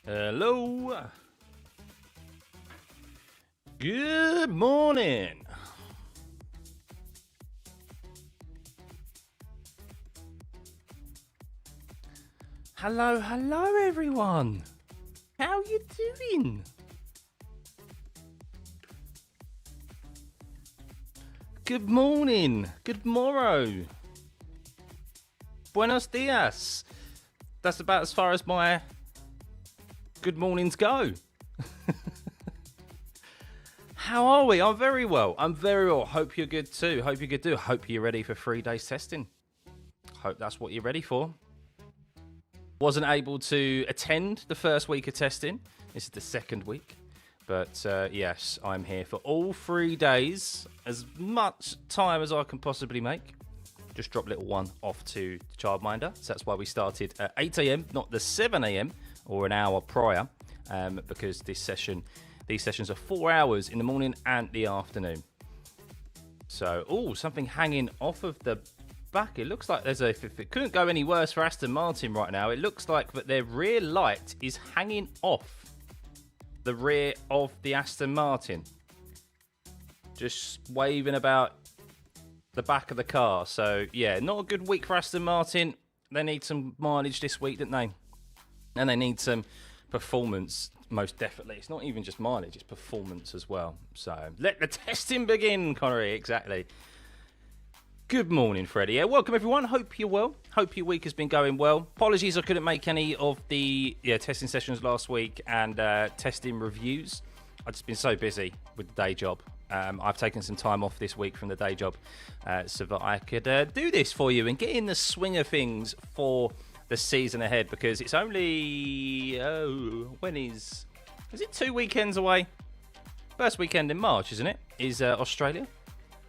Hello. Good morning. Hello everyone. How you doing? Good morning. Good morrow. Buenos dias. That's about as far as my good mornings go. How are we? I'm very well. Hope you're good too. Hope you're ready for 3 days testing. Hope that's what you're ready for. Wasn't able to attend the first week of testing. This is the second week. But yes, I'm here for all 3 days. As much time as I can possibly make. Just dropped little one off to childminder. So that's why we started at 8 a.m, not the 7 a.m. or an hour prior. Because these sessions are 4 hours in the morning and the afternoon. So, something hanging off of the back. It looks like if it couldn't go any worse for Aston Martin right now, it looks like that their rear light is hanging off the rear of the Aston Martin. Just waving about the back of the car. So, yeah, not a good week for Aston Martin. They need some mileage this week, don't they? And they need some performance, most definitely. It's not even just mileage, it's performance as well. So let the testing begin, Connery. Exactly. Good morning, Freddie. Yeah, welcome everyone. Hope you're well. Hope your week has been going well. Apologies I couldn't make any of the testing sessions last week and testing reviews. I've just been so busy with the day job. I've taken some time off this week from the day job so that I could do this for you and get in the swing of things for the season ahead, because it's only when is it 2 weekends away? First weekend in March, isn't it? Is Australia,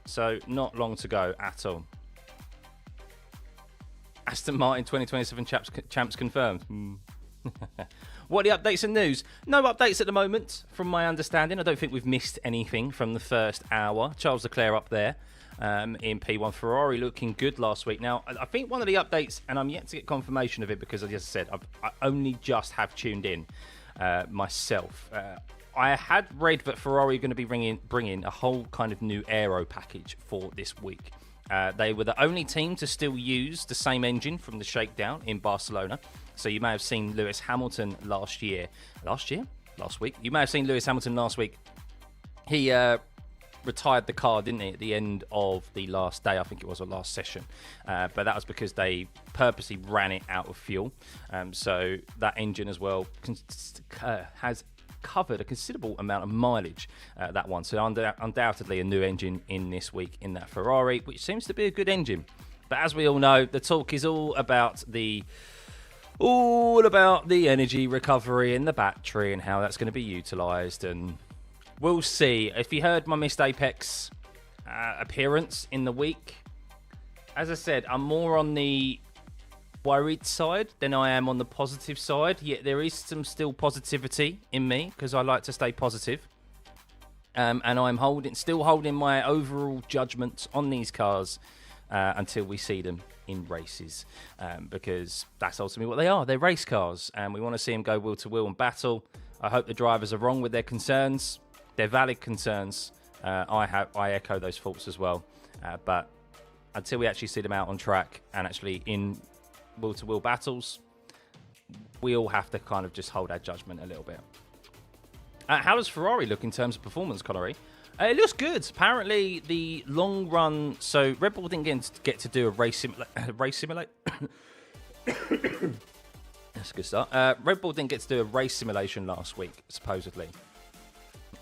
so not long to go at all. Aston Martin 2027 champs confirmed. What are the updates and news? No updates at the moment, from my understanding. I don't think we've missed anything from the first hour. Charles Leclerc up there. In P1. Ferrari looking good last week. Now, I think one of the updates, and I'm yet to get confirmation of it because, as I said, I only just have tuned in myself. I had read that Ferrari are going to be bringing a whole kind of new aero package for this week. They were the only team to still use the same engine from the shakedown in Barcelona. So you may have seen Lewis Hamilton last week. You may have seen Lewis Hamilton last week. He retired the car, didn't he, at the end of the last day, I think it was, or last session. But that was because they purposely ran it out of fuel. So that engine as well has covered a considerable amount of mileage, that one. So undoubtedly a new engine in this week in that Ferrari, which seems to be a good engine. But as we all know, the talk is all about the energy recovery and the battery and how that's going to be utilised, and we'll see. If you heard my missed Apex appearance in the week, as I said, I'm more on the worried side than I am on the positive side. Yet there is some still positivity in me because I like to stay positive. And I'm still holding my overall judgment on these cars until we see them in races, because that's ultimately what they are. They're race cars, and we want to see them go wheel to wheel and battle. I hope the drivers are wrong with their concerns. They're valid concerns. I echo those thoughts as well. But until we actually see them out on track and actually in wheel-to-wheel battles, we all have to kind of just hold our judgment a little bit. How does Ferrari look in terms of performance, Connery? It looks good. Apparently, the long run... So, Red Bull didn't get to do a race simulate. That's a good start. Red Bull didn't get to do a race simulation last week, supposedly.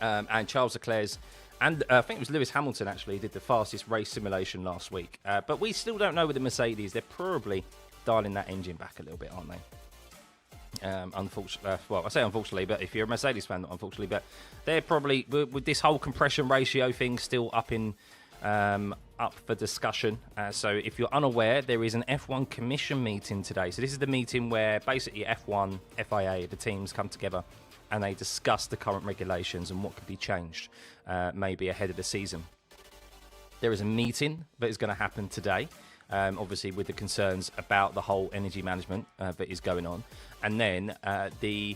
And Charles Leclerc's, and I think it was Lewis Hamilton actually did the fastest race simulation last week. But we still don't know with the Mercedes. They're probably dialing that engine back a little bit, aren't they? Unfortunately, well, I say unfortunately, but if you're a Mercedes fan, not unfortunately, but they're probably, with this whole compression ratio thing still up for discussion. So if you're unaware, there is an F1 commission meeting today. So this is the meeting where basically F1, FIA, the teams come together and they discuss the current regulations and what could be changed maybe ahead of the season. There is a meeting that is going to happen today, obviously with the concerns about the whole energy management that is going on. And then the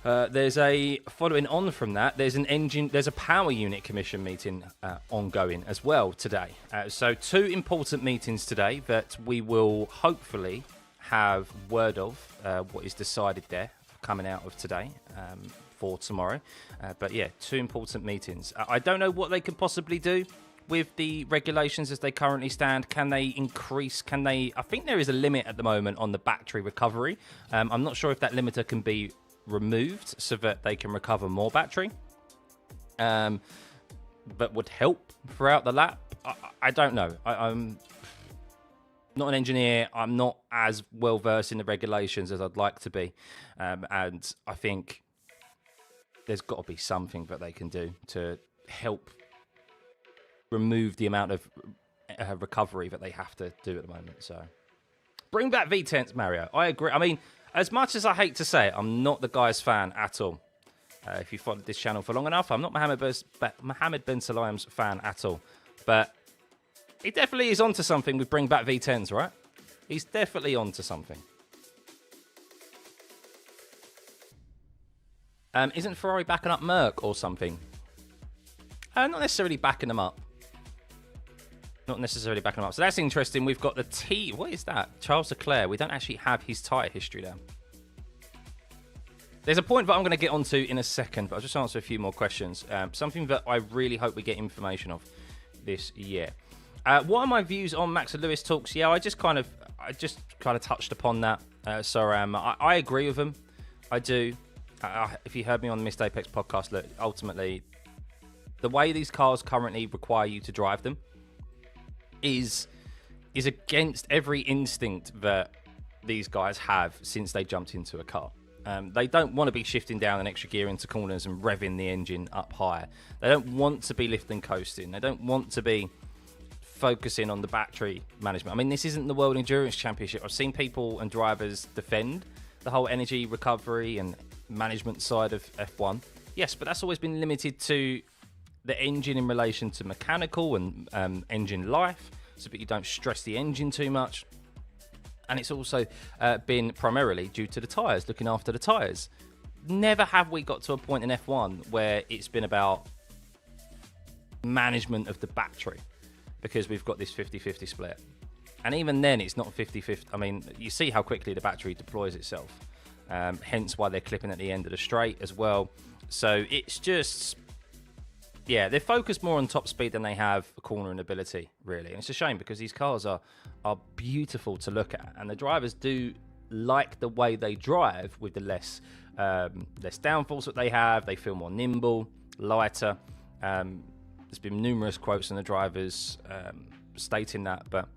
There's a following on from that. There's a power unit commission meeting ongoing as well today. So 2 important meetings today that we will hopefully have word of what is decided there coming out of today for tomorrow. But yeah, 2 important meetings. I don't know what they could possibly do with the regulations as they currently stand. Can they increase? I think there is a limit at the moment on the battery recovery. I'm not sure if that limiter can be removed so that they can recover more battery, but would help throughout the lap. I don't know. I'm not an engineer. I'm not as well versed in the regulations as I'd like to be, and I think there's got to be something that they can do to help remove the amount of recovery that they have to do at the moment. So bring back V10s, Mario. I agree. I mean, as much as I hate to say it, I'm not the guy's fan at all. If you followed this channel for long enough, I'm not Mohammed bin Salim's fan at all. But he definitely is onto something with bring back V10s, right? He's definitely onto something. Isn't Ferrari backing up Merc or something? Not necessarily backing them up. Not necessarily backing them up. So that's interesting. We've got the T. What is that? Charles Leclerc. We don't actually have his tyre history there. There's a point that I'm going to get onto in a second, but I'll just answer a few more questions. Something that I really hope we get information of this year. What are my views on Max and Lewis talks? Yeah, I just kind of touched upon that. I agree with them. I do. If you heard me on the Missed Apex podcast, look, ultimately, the way these cars currently require you to drive them is against every instinct that these guys have since they jumped into a car. They don't want to be shifting down an extra gear into corners and revving the engine up higher. They don't want to be lifting coasting. They don't want to be focusing on the battery management. I mean, this isn't the World Endurance Championship. I've seen people and drivers defend the whole energy recovery and management side of F1. Yes, but that's always been limited to the engine in relation to mechanical and engine life, so that you don't stress the engine too much. And it's also been primarily due to the tyres, looking after the tyres. Never have we got to a point in F1 where it's been about management of the battery, because we've got this 50-50 split. And even then, it's not 50-50. I mean, you see how quickly the battery deploys itself. Hence why they're clipping at the end of the straight as well. So it's just... yeah, they're focused more on top speed than they have cornering ability, really. And it's a shame because these cars are beautiful to look at. And the drivers do like the way they drive with the less downforce that they have. They feel more nimble, lighter. There's been numerous quotes from the drivers stating that. But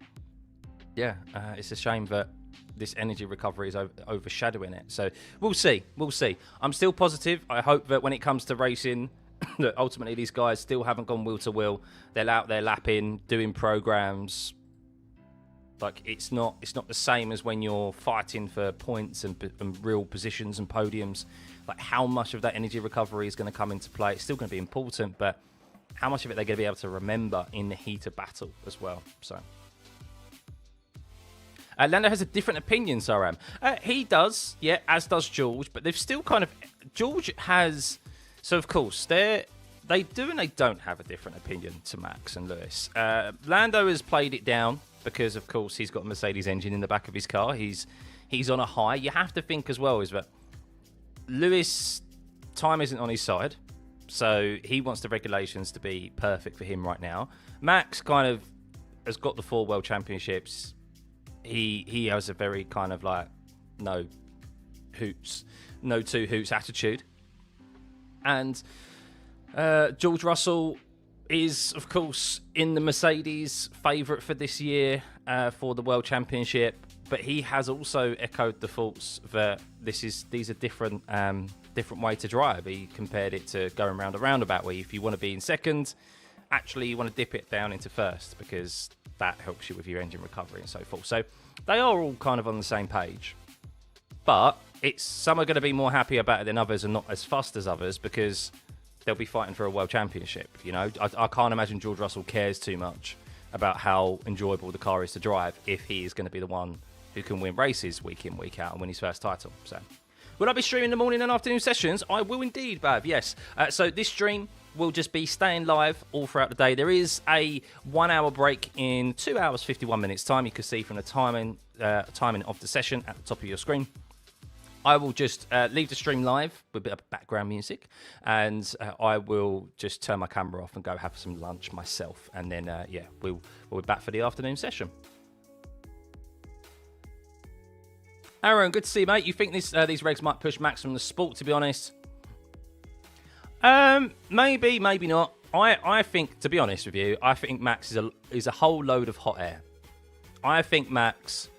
yeah, it's a shame that this energy recovery is overshadowing it. So we'll see. We'll see. I'm still positive. I hope that when it comes to racing... look, ultimately, these guys still haven't gone wheel to wheel. They're out there lapping, doing programs. Like, it's not the same as when you're fighting for points and real positions and podiums. Like, how much of that energy recovery is going to come into play? It's still going to be important, but how much of it they're going to be able to remember in the heat of battle as well. So, Lando has a different opinion, Saram. He does, yeah, as does George, but they've still kind of... George has... So, of course, they do and they don't have a different opinion to Max and Lewis. Lando has played it down because, of course, he's got a Mercedes engine in the back of his car. He's on a high. You have to think as well is that Lewis, time isn't on his side, so he wants the regulations to be perfect for him right now. Max kind of has got the 4 World Championships. He has a very kind of like no two hoots attitude. And George Russell is, of course, in the Mercedes favourite for this year for the World Championship. But he has also echoed the thoughts that these are different way to drive. He compared it to going round a roundabout, where if you want to be in second, actually you want to dip it down into first, because that helps you with your engine recovery and so forth. So they are all kind of on the same page. But some are going to be more happy about it than others and not as fast as others, because they'll be fighting for a world championship. You know, I can't imagine George Russell cares too much about how enjoyable the car is to drive if he is going to be the one who can win races week in, week out and win his first title. So Will I be streaming the morning and afternoon sessions? I will indeed, Bav, yes. So this stream will just be staying live all throughout the day. There is a 1 hour break in 2 hours, 51 minutes time. You can see from the timing of the session at the top of your screen. I will just leave the stream live with a bit of background music, and I will just turn my camera off and go have some lunch myself, and then yeah, we'll be back for the afternoon session. Aaron, good to see you, mate. You think these regs might push Max from the sport? To be honest, maybe, maybe not. I think, to be honest with you, I think Max is a whole load of hot air. I think Max,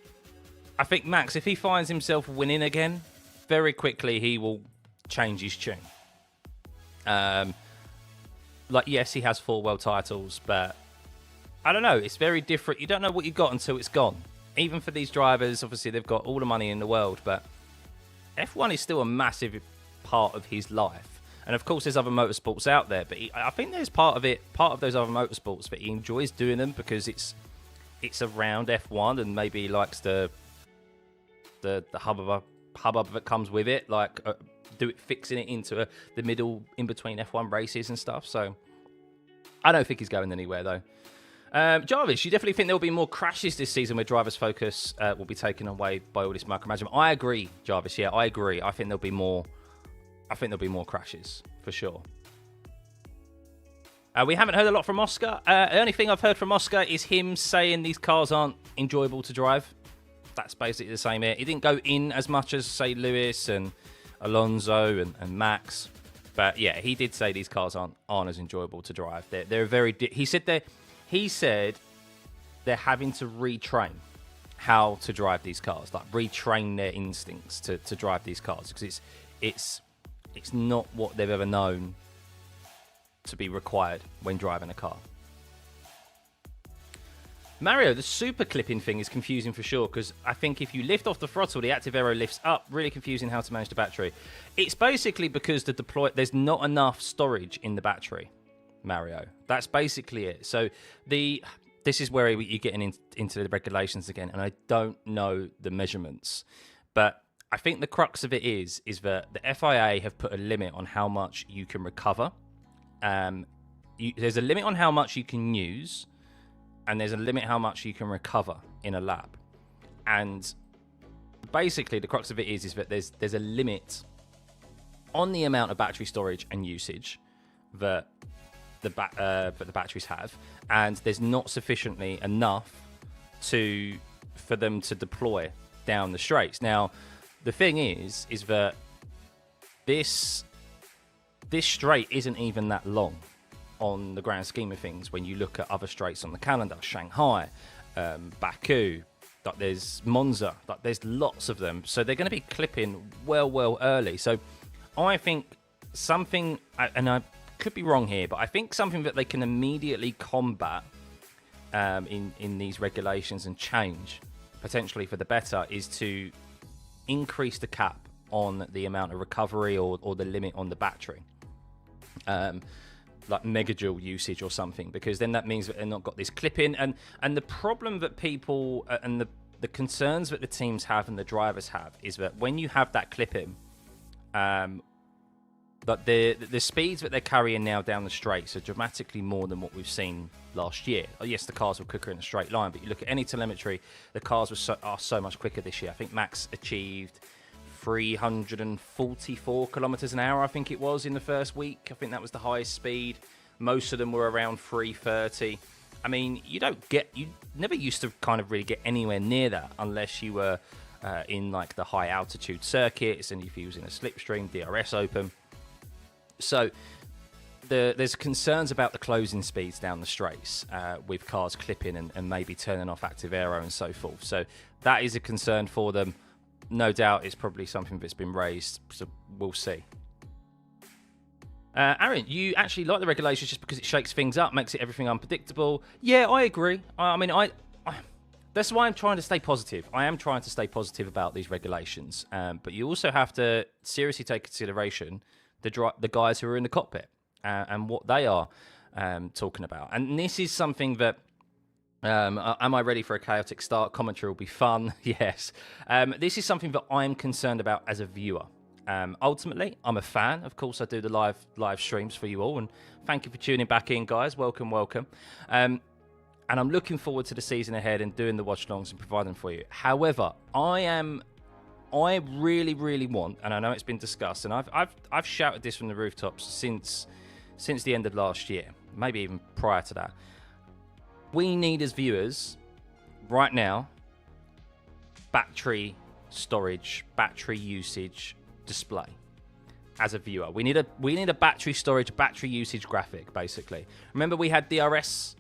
if he finds himself winning again, very quickly he will change his tune. Like, yes, he has 4 world titles, but I don't know. It's very different. You don't know what you got until it's gone. Even for these drivers, obviously they've got all the money in the world, but F1 is still a massive part of his life. And of course, there's other motorsports out there, but I think there's part of those other motorsports that he enjoys doing them because it's around F1, and maybe he likes the hubbub that comes with it, like fixing it into the middle in between F1 races and stuff. So I don't think he's going anywhere though. Jarvis, you definitely think there will be more crashes this season where drivers' focus will be taken away by all this micromanagement? I agree, Jarvis. Yeah, I agree. I think there'll be more. I think there'll be more crashes for sure. We haven't heard a lot from Oscar. The only thing I've heard from Oscar is him saying these cars aren't enjoyable to drive. That's basically the same here. He didn't go in as much as, say, Lewis and Alonso and Max. But, yeah, he did say these cars aren't as enjoyable to drive. They're very... He said they're having to retrain how to drive these cars. Like, retrain their instincts to drive these cars. Because it's not what they've ever known to be required when driving a car. Mario, the super clipping thing is confusing for sure, because I think if you lift off the throttle, the active aero lifts up. Really confusing how to manage the battery. It's basically because there's not enough storage in the battery, Mario. That's basically it. So this is where you're getting into the regulations again, and I don't know the measurements. But I think the crux of it is that the FIA have put a limit on how much you can recover. There's a limit on how much you can use, and there's a limit how much you can recover in a lap. And basically the crux of it is that there's a limit on the amount of battery storage and usage that the batteries have, and there's not sufficiently enough for them to deploy down the straights. Now, the thing is that this straight isn't even that long on the grand scheme of things when you look at other straights on the calendar. Shanghai, Baku, like there's Monza, like there's lots of them. So they're going to be clipping well early. So I think something, and I could be wrong here, but I think something that they can immediately combat in these regulations and change, potentially for the better, is to increase the cap on the amount of recovery or the limit on the battery. Like megajoule usage or something, because then that means that they've not got this clip-in. And the problem that people and the concerns that the teams have and the drivers have is that when you have that clip-in, but the speeds that they're carrying now down the straights are dramatically more than what we've seen last year. Yes, the cars were quicker in a straight line, but you look at any telemetry, the cars are so much quicker this year. I think Max achieved 344 kilometers an hour, I think it was, in the first week. I think that was the highest speed. Most of them were around 330. I mean, you never used to kind of really get anywhere near that unless you were in like the high altitude circuits and if you was in a slipstream, DRS open. So there's concerns about the closing speeds down the straights with cars clipping and maybe turning off active aero and so forth. So that is a concern for them. No doubt it's probably something that's been raised, so we'll see. Aaron, you actually like the regulations just because it shakes things up, makes everything unpredictable. Yeah, I agree. I mean, that's why I'm trying to stay positive. I am trying to stay positive about these regulations, but you also have to seriously take consideration the guys who are in the cockpit and what they are talking about. And this is something that... am I ready for a chaotic start? Commentary will be fun. Yes. This is something that I'm concerned about as a viewer. Ultimately, I'm a fan. Of course, I do the live streams for you all, and thank you for tuning back in, guys. Welcome. And I'm looking forward to the season ahead and doing the watch-alongs and providing for you. However, I really, really want, and I know it's been discussed, and I've shouted this from the rooftops since the end of last year, maybe even prior to that. We need, as viewers, right now, battery storage, battery usage display. As a viewer, we need a battery storage, battery usage graphic. Basically, remember we had DRS.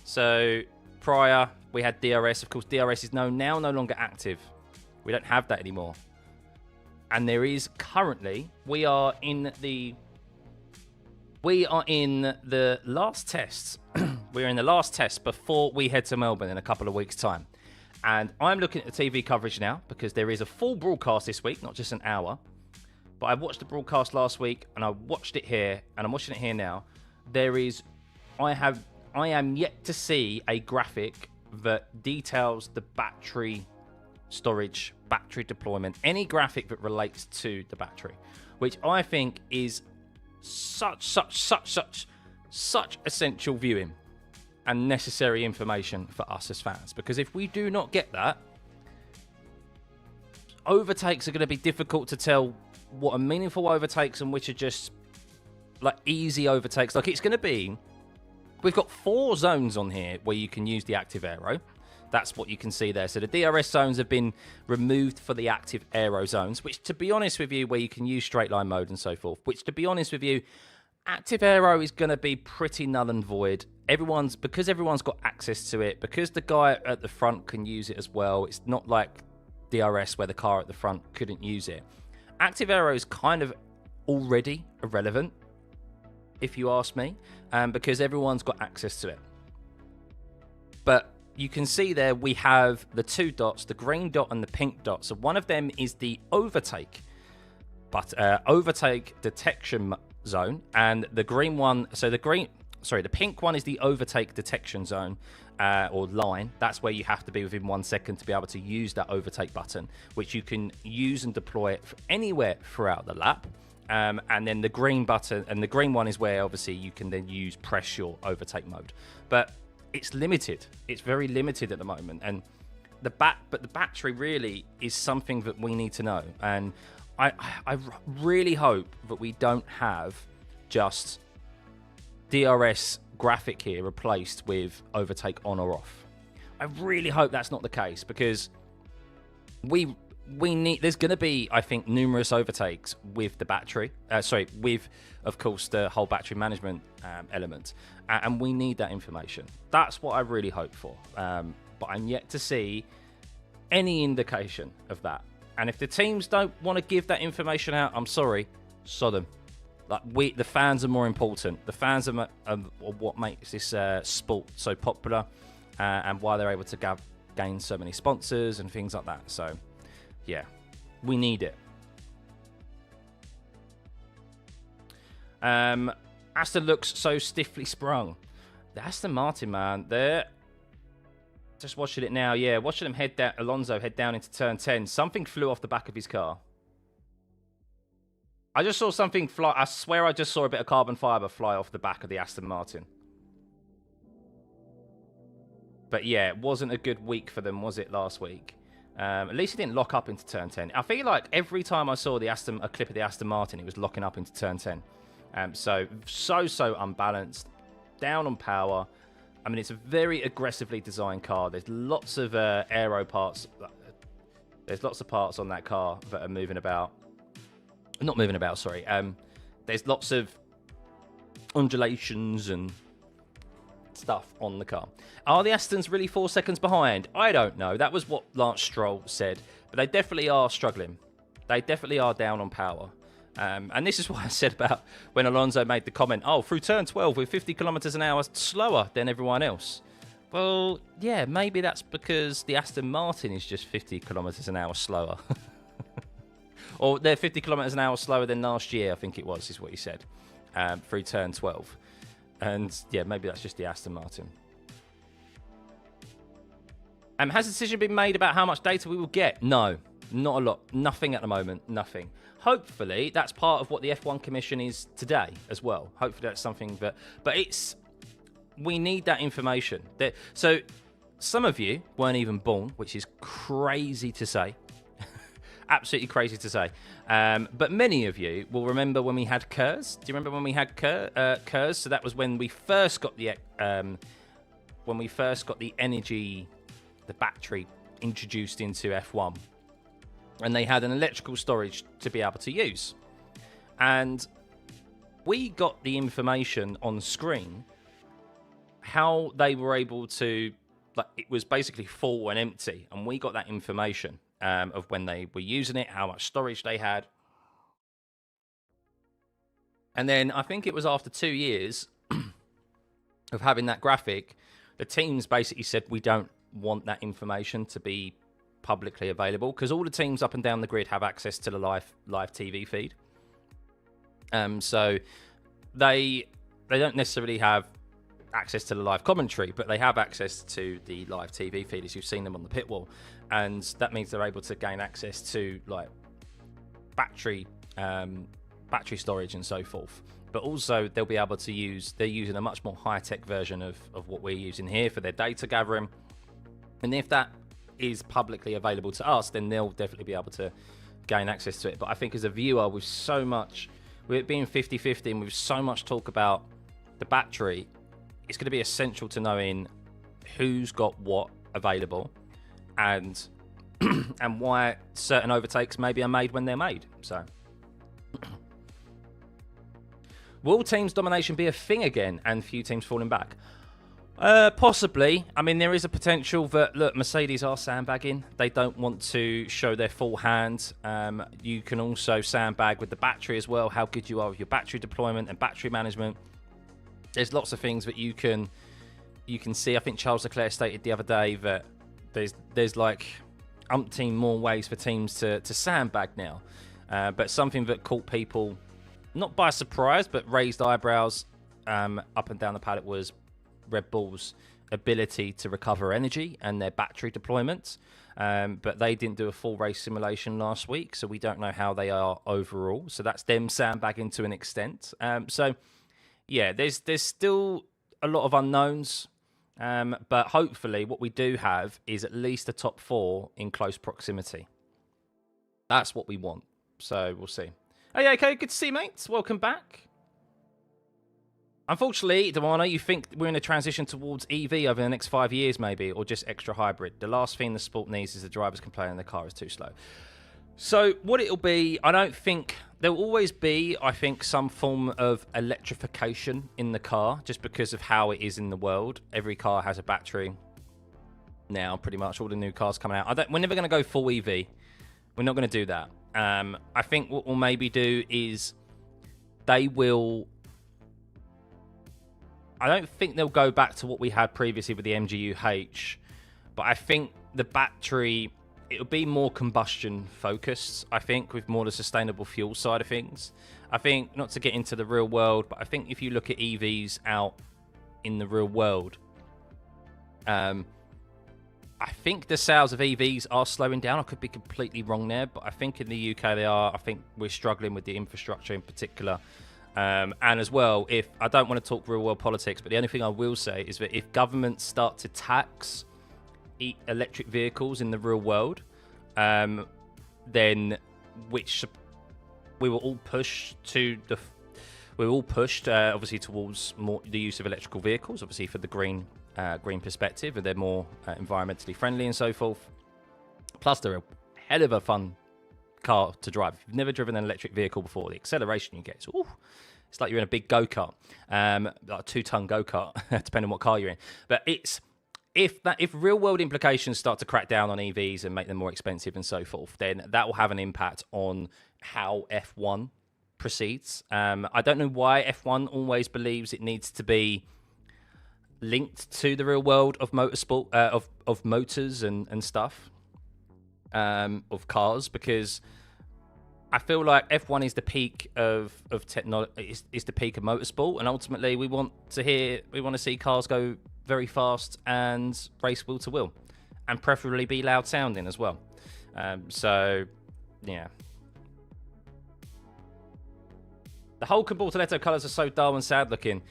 So prior we had DRS. Of course, DRS is now no longer active. We don't have that anymore. And there is currently we are in the last tests. We're in the last test before we head to Melbourne in a couple of weeks' time. And I'm looking at the TV coverage now because there is a full broadcast this week, not just an hour. But I watched the broadcast last week and I watched it here and I'm watching it here now. I am yet to see a graphic that details the battery storage, battery deployment, any graphic that relates to the battery, which I think is such essential viewing and necessary information for us as fans. Because if we do not get that, overtakes are going to be difficult to tell what are meaningful overtakes and which are just like easy overtakes. Like it's going to be, we've got 4 zones on here where you can use the active aero. That's what you can see there. So the DRS zones have been removed for the active aero zones, which to be honest with you, where you can use straight line mode and so forth, which to be honest with you, active aero is going to be pretty null and void. Because everyone's got access to it, because the guy at the front can use it as well. It's not like DRS where the car at the front couldn't use it. Active aero is kind of already irrelevant, if you ask me, because everyone's got access to it. But you can see there we have the 2 dots, the green dot and the pink dot. So one of them is the overtake, but overtake detection zone, and the green one. So the pink one is the overtake detection zone or line. That's where you have to be within 1 second to be able to use that overtake button, which you can use and deploy it anywhere throughout the lap. And then the green button, and the green one is where obviously you can then press your overtake mode. But it's limited. It's very limited at the moment. And the battery really is something that we need to know. And I really hope that we don't have just DRS graphic here replaced with overtake on or off. I really hope that's not the case, because we need, there's going to be, I think, numerous overtakes with the battery. With, of course, the whole battery management element. And we need that information. That's what I really hope for. But I'm yet to see any indication of that. And if the teams don't want to give that information out, I'm sorry, sod them. Like the fans are more important. The fans are what makes this sport so popular, and why they're able to gain so many sponsors and things like that. So, yeah, we need it. Aston looks so stiffly sprung. The Aston Martin, man, they're just watching it now. Yeah, watching him Alonso head down into turn 10. Something flew off the back of his car. I just saw something fly. I swear I just saw a bit of carbon fiber fly off the back of the Aston Martin. But yeah, it wasn't a good week for them, was it, last week? At least it didn't lock up into turn 10. I feel like every time I saw a clip of the Aston Martin, it was locking up into turn 10. So unbalanced, down on power. I mean, it's a very aggressively designed car. There's lots of aero parts. There's lots of parts on that car that are moving about. Not moving about, sorry. There's lots of undulations and stuff on the car. Are the Astons really 4 seconds behind? I don't know. That was what Lance Stroll said. But they definitely are struggling. They definitely are down on power. And this is what I said about when Alonso made the comment, oh, through turn 12, we're 50 kilometers an hour slower than everyone else. Well, yeah, maybe that's because the Aston Martin is just 50 kilometers an hour slower. Or they're 50 kilometers an hour slower than last year, I think it was, is what he said, through turn 12. And yeah, maybe that's just the Aston Martin. Has a decision been made about how much data we will get? No. Not a lot. Nothing at the moment. Nothing. Hopefully, that's part of what the F1 Commission is today as well. Hopefully, that's something that... But it's... We need that information. So, some of you weren't even born, which is crazy to say. Absolutely crazy to say. But many of you will remember when we had KERS. Do you remember when we had KERS? So that was when we first got the energy, the battery introduced into F1, and they had an electrical storage to be able to use. And we got the information on screen how they were able to, like, it was basically full and empty, and we got that information of when they were using it, how much storage they had. And then I think it was after 2 years of having that graphic, the teams basically said, we don't want that information to be publicly available, because all the teams up and down the grid have access to the live TV feed. So they don't necessarily have access to the live commentary, but they have access to the live TV feed, as you've seen them on the pit wall, and that means they're able to gain access to like battery storage and so forth. But also they'll be able to use, they're using a much more high-tech version of what we're using here for their data gathering. And if that is publicly available to us, then they'll definitely be able to gain access to it. But I think as a viewer, with so much, with it being 50-50 and with so much talk about the battery, it's going to be essential to knowing who's got what available and and why certain overtakes maybe are made when they're made. So will teams domination be a thing again and few teams falling back? Possibly. I mean, there is a potential that, look, Mercedes are sandbagging. They don't want to show their full hand. You can also sandbag with the battery as well, how good you are with your battery deployment and battery management. There's lots of things that you can see. I think Charles Leclerc stated the other day that there's like umpteen more ways for teams to sandbag now. But something that caught people not by surprise, but raised eyebrows up and down the paddock was Red Bull's ability to recover energy and their battery deployment. But they didn't do a full race simulation last week, so we don't know how they are overall. So that's them sandbagging to an extent. So yeah, there's still a lot of unknowns. But hopefully what we do have is at least a top 4 in close proximity. That's what we want. So we'll see. Hey, okay, good to see you, mates. Welcome back. Unfortunately, Demano, you think we're in a transition towards EV over the next 5 years, maybe, or just extra hybrid. The last thing the sport needs is the drivers complaining the car is too slow. So what it'll be, I don't think... There'll always be, I think, some form of electrification in the car, just because of how it is in the world. Every car has a battery now, pretty much. All the new cars coming out. We're never going to go full EV. We're not going to do that. I think what we'll maybe do is they will... I don't think they'll go back to what we had previously with the MGU-H, but I think the battery, it'll be more combustion focused, I think, with more the sustainable fuel side of things. I think, not to get into the real world, but I think if you look at EVs out in the real world, I think the sales of EVs are slowing down. I could be completely wrong there, but I think in the UK they are. I think we're struggling with the infrastructure in particular. And as well, if I don't want to talk real world politics, but the only thing I will say is that if governments start to tax electric vehicles in the real world, then which we were all pushed obviously towards more the use of electrical vehicles, obviously for the green perspective, and they're more environmentally friendly and so forth. Plus, they're a hell of a fun car to drive. If you've never driven an electric vehicle before, the acceleration you get is, it's like you're in a big go-kart, like a 2-ton go-kart, depending on what car you're in. But it's if real-world implications start to crack down on EVs and make them more expensive and so forth, then that will have an impact on how F1 proceeds. I don't know why F1 always believes it needs to be linked to the real world of motorsport, of motors and stuff, of cars, because I feel like F1 is the peak of technology, is the peak of motorsport, and ultimately we want to see cars go very fast and race wheel to wheel, and preferably be loud sounding as well. So, yeah. The whole Bortoletto colours are so dull and sad looking.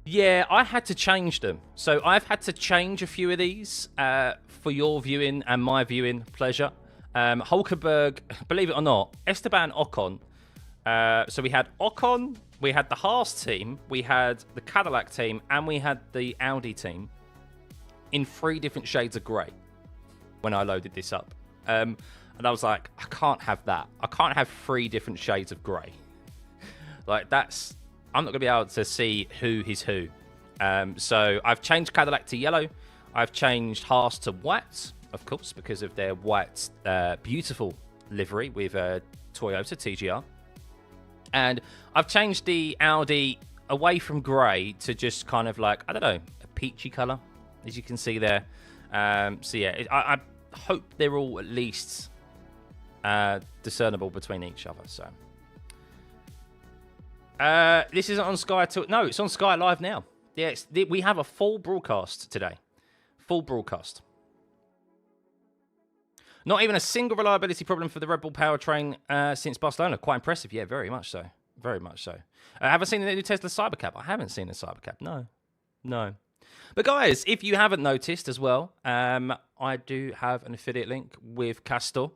Yeah, I had to change them. So I've had to change a few of these for your viewing and my viewing pleasure. Hulkenberg, believe it or not, Esteban Ocon. So we had Ocon, we had the Haas team, we had the Cadillac team, and we had the Audi team in 3 different shades of grey when I loaded this up. And I was like, I can't have that. I can't have 3 different shades of grey. Like, that's... I'm not going to be able to see who is who. So I've changed Cadillac to yellow. I've changed Haas to white, of course, because of their white, beautiful livery with Toyota TGR. And I've changed the Audi away from grey to just kind of like, I don't know, a peachy colour, as you can see there. So yeah, I hope they're all at least discernible between each other. So this isn't on Sky. No, it's on Sky Live now. Yeah, we have a full broadcast today. Full broadcast. Not even a single reliability problem for the Red Bull powertrain since Barcelona. Quite impressive. Yeah, very much so. Very much so. Have I seen the new Tesla Cybercab? I haven't seen the Cybercab. No. No. But guys, if you haven't noticed as well, I do have an affiliate link with Castor.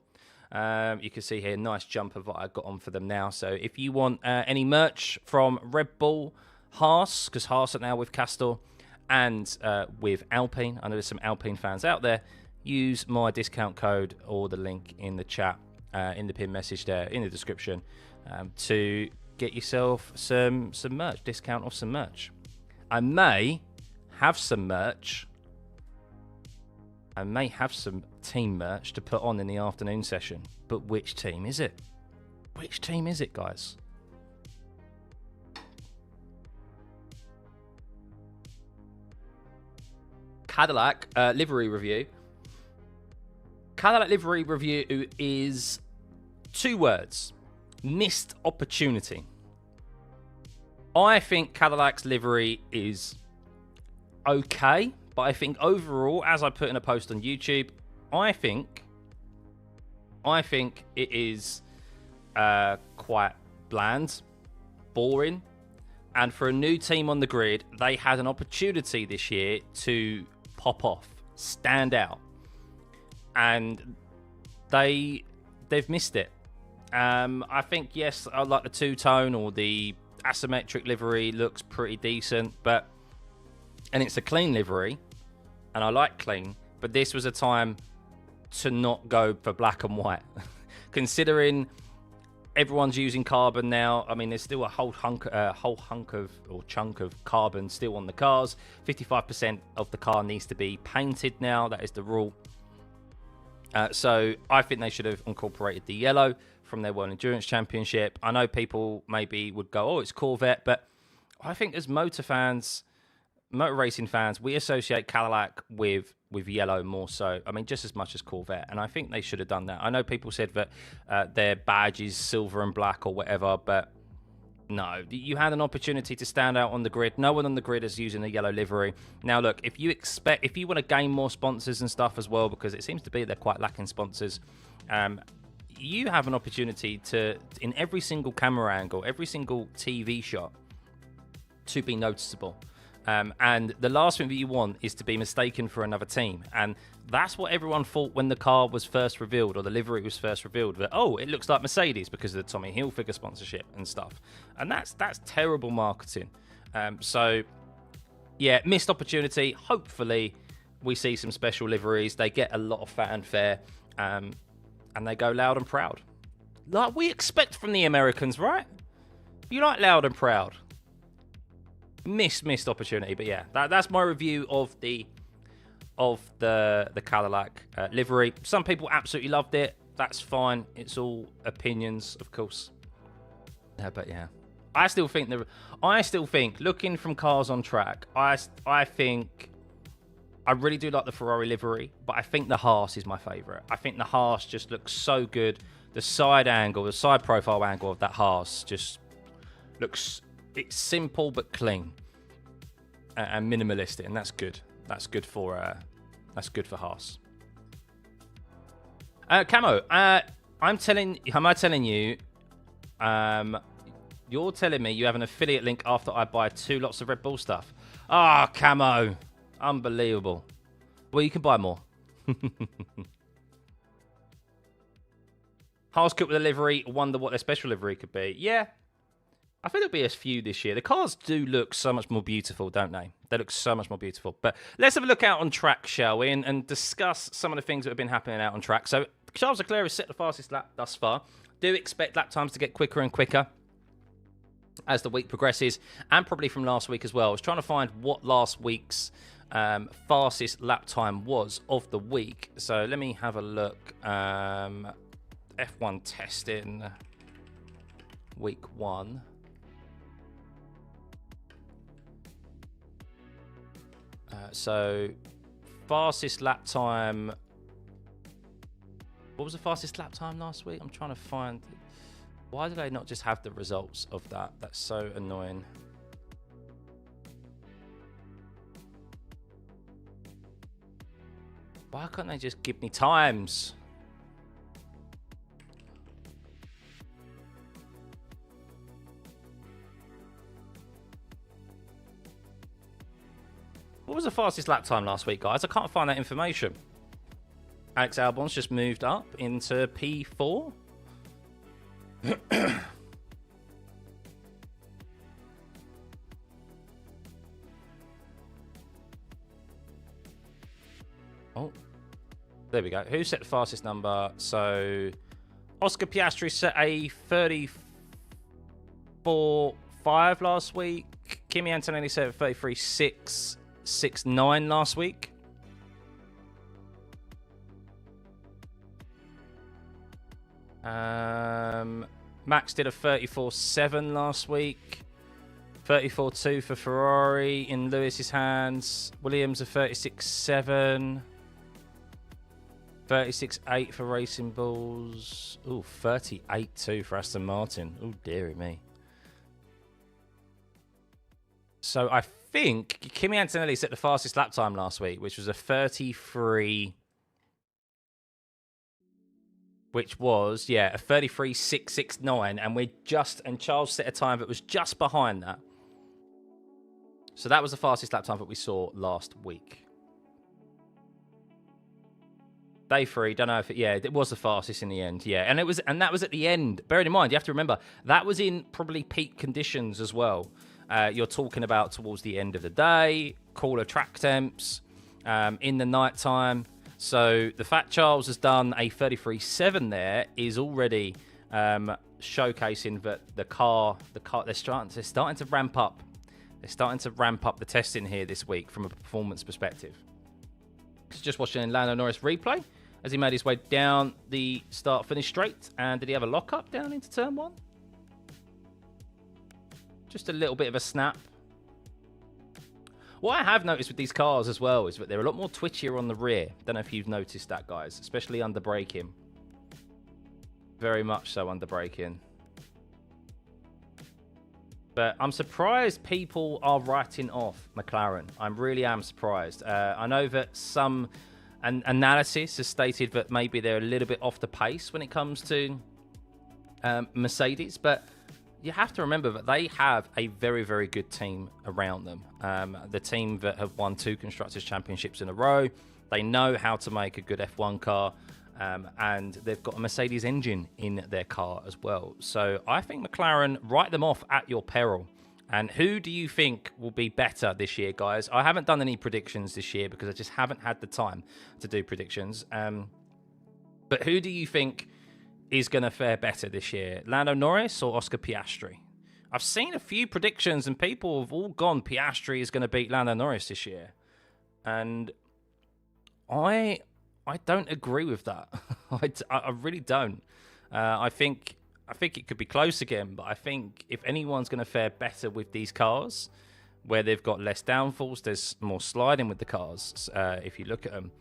You can see here, nice jumper that I got on for them now. So if you want any merch from Red Bull, Haas, because Haas are now with Castor, and with Alpine, I know there's some Alpine fans out there, use my discount code or the link in the chat, in the pinned message there, in the description, to get yourself some merch, discount off some merch. I may have some merch. I may have some team merch to put on in the afternoon session. But which team is it? Which team is it, guys? Cadillac livery review. Cadillac livery review is 2 words. Missed opportunity. I think Cadillac's livery is okay, but I think overall, as I put in a post on YouTube, I think it is quite bland, boring, and for a new team on the grid, they had an opportunity this year to pop off, stand out, and they've missed it. I think, yes, I like the 2-tone or the asymmetric livery looks pretty decent, and it's a clean livery, and I like clean, but this was a time to not go for black and white. Considering everyone's using carbon now, I mean, there's still a whole chunk of carbon still on the cars. 55% of the car needs to be painted now. That is the rule. So I think they should have incorporated the yellow from their World Endurance Championship. I know people maybe would go, oh, it's Corvette, but I think as motor racing fans, we associate Cadillac with yellow more so. I mean, just as much as Corvette, and I think they should have done that. I know people said that their badge is silver and black or whatever, but no, you had an opportunity to stand out on the grid. No one on the grid is using the yellow livery. Now, look, if you want to gain more sponsors and stuff as well, because it seems to be they're quite lacking sponsors, you have an opportunity to, in every single camera angle, every single TV shot, to be noticeable. And the last thing that you want is to be mistaken for another team. And that's what everyone thought when the car was first revealed, or the livery was first revealed, that, oh, it looks like Mercedes because of the Tommy Hilfiger sponsorship and stuff. And that's terrible marketing. So, yeah, missed opportunity. Hopefully, we see some special liveries. They get a lot of fanfare, and they go loud and proud. Like we expect from the Americans, right? You like loud and proud. Missed opportunity, but yeah, that's my review of the Cadillac livery. Some people absolutely loved it. That's fine. It's all opinions, of course. But yeah, I still think looking from cars on track, I think I really do like the Ferrari livery, but I think the Haas is my favourite. I think the Haas just looks so good. The side angle, the side profile angle of that Haas just looks. It's simple but clean and minimalistic, and that's good. That's good for That's good for Haas. Camo, am I telling you, you're telling me you have an affiliate link after I buy 2 lots of Red Bull stuff? Ah, Camo. Unbelievable. Well, you can buy more. Haas cooked with a livery. Wonder what their special livery could be. Yeah. I think there'll be a few this year. The cars do look so much more beautiful, don't they? They look so much more beautiful. But let's have a look out on track, shall we? And discuss some of the things that have been happening out on track. So Charles Leclerc has set the fastest lap thus far. Do expect lap times to get quicker and quicker as the week progresses. And probably from last week as well. I was trying to find what last week's fastest lap time was of the week. So let me have a look. F1 testing week 1. So, fastest lap time. What was the fastest lap time last week? I'm trying to find. Why did I not just have the results of that? That's so annoying. Why can't they just give me times? What was the fastest lap time last week, guys? I can't find that information. Alex Albon's just moved up into P4. Oh, there we go. Who set the fastest number? So, Oscar Piastri set a 34.5 last week. Kimi Antonelli set a 33.669 last week. Max did a 34.7 last week. 34.2 for Ferrari in Lewis's hands. Williams a 36.7. 36.8 for Racing Bulls. Ooh, 38.2 for Aston Martin. Oh, dearie me. So I think Kimi Antonelli set the fastest lap time last week, which was a 33... Which was, yeah, a 33.669. And Charles set a time that was just behind that. So that was the fastest lap time that we saw last week. Day 3, don't know if it was the fastest in the end, yeah. And that was at the end. Bearing in mind, you have to remember, that was in probably peak conditions as well. You're talking about towards the end of the day, cooler track temps, in the night time. So the fact Charles has done a 33.7 there is already showcasing that the car they're starting to ramp up. They're starting to ramp up the testing here this week from a performance perspective. Just watching Lando Norris replay as he made his way down the start-finish straight. And did he have a lock-up down into turn 1? Just a little bit of a snap. What I have noticed with these cars as well is that they're a lot more twitchier on the rear. Don't know if you've noticed that, guys, especially under braking. Very much so under braking. But I'm surprised people are writing off McLaren. I really am surprised. I know that some analysis has stated that maybe they're a little bit off the pace when it comes to Mercedes, but you have to remember that they have a very, very good team around them. The team that have won 2 Constructors' Championships in a row. They know how to make a good F1 car. And they've got a Mercedes engine in their car as well. So I think McLaren, write them off at your peril. And who do you think will be better this year, guys? I haven't done any predictions this year because I just haven't had the time to do predictions. But who do you think is going to fare better this year? Lando Norris or Oscar Piastri? I've seen a few predictions and people have all gone Piastri is going to beat Lando Norris this year. And I don't agree with that. I really don't. I think it could be close again, but I think if anyone's going to fare better with these cars, where they've got less downfalls, there's more sliding with the cars. If you look at them,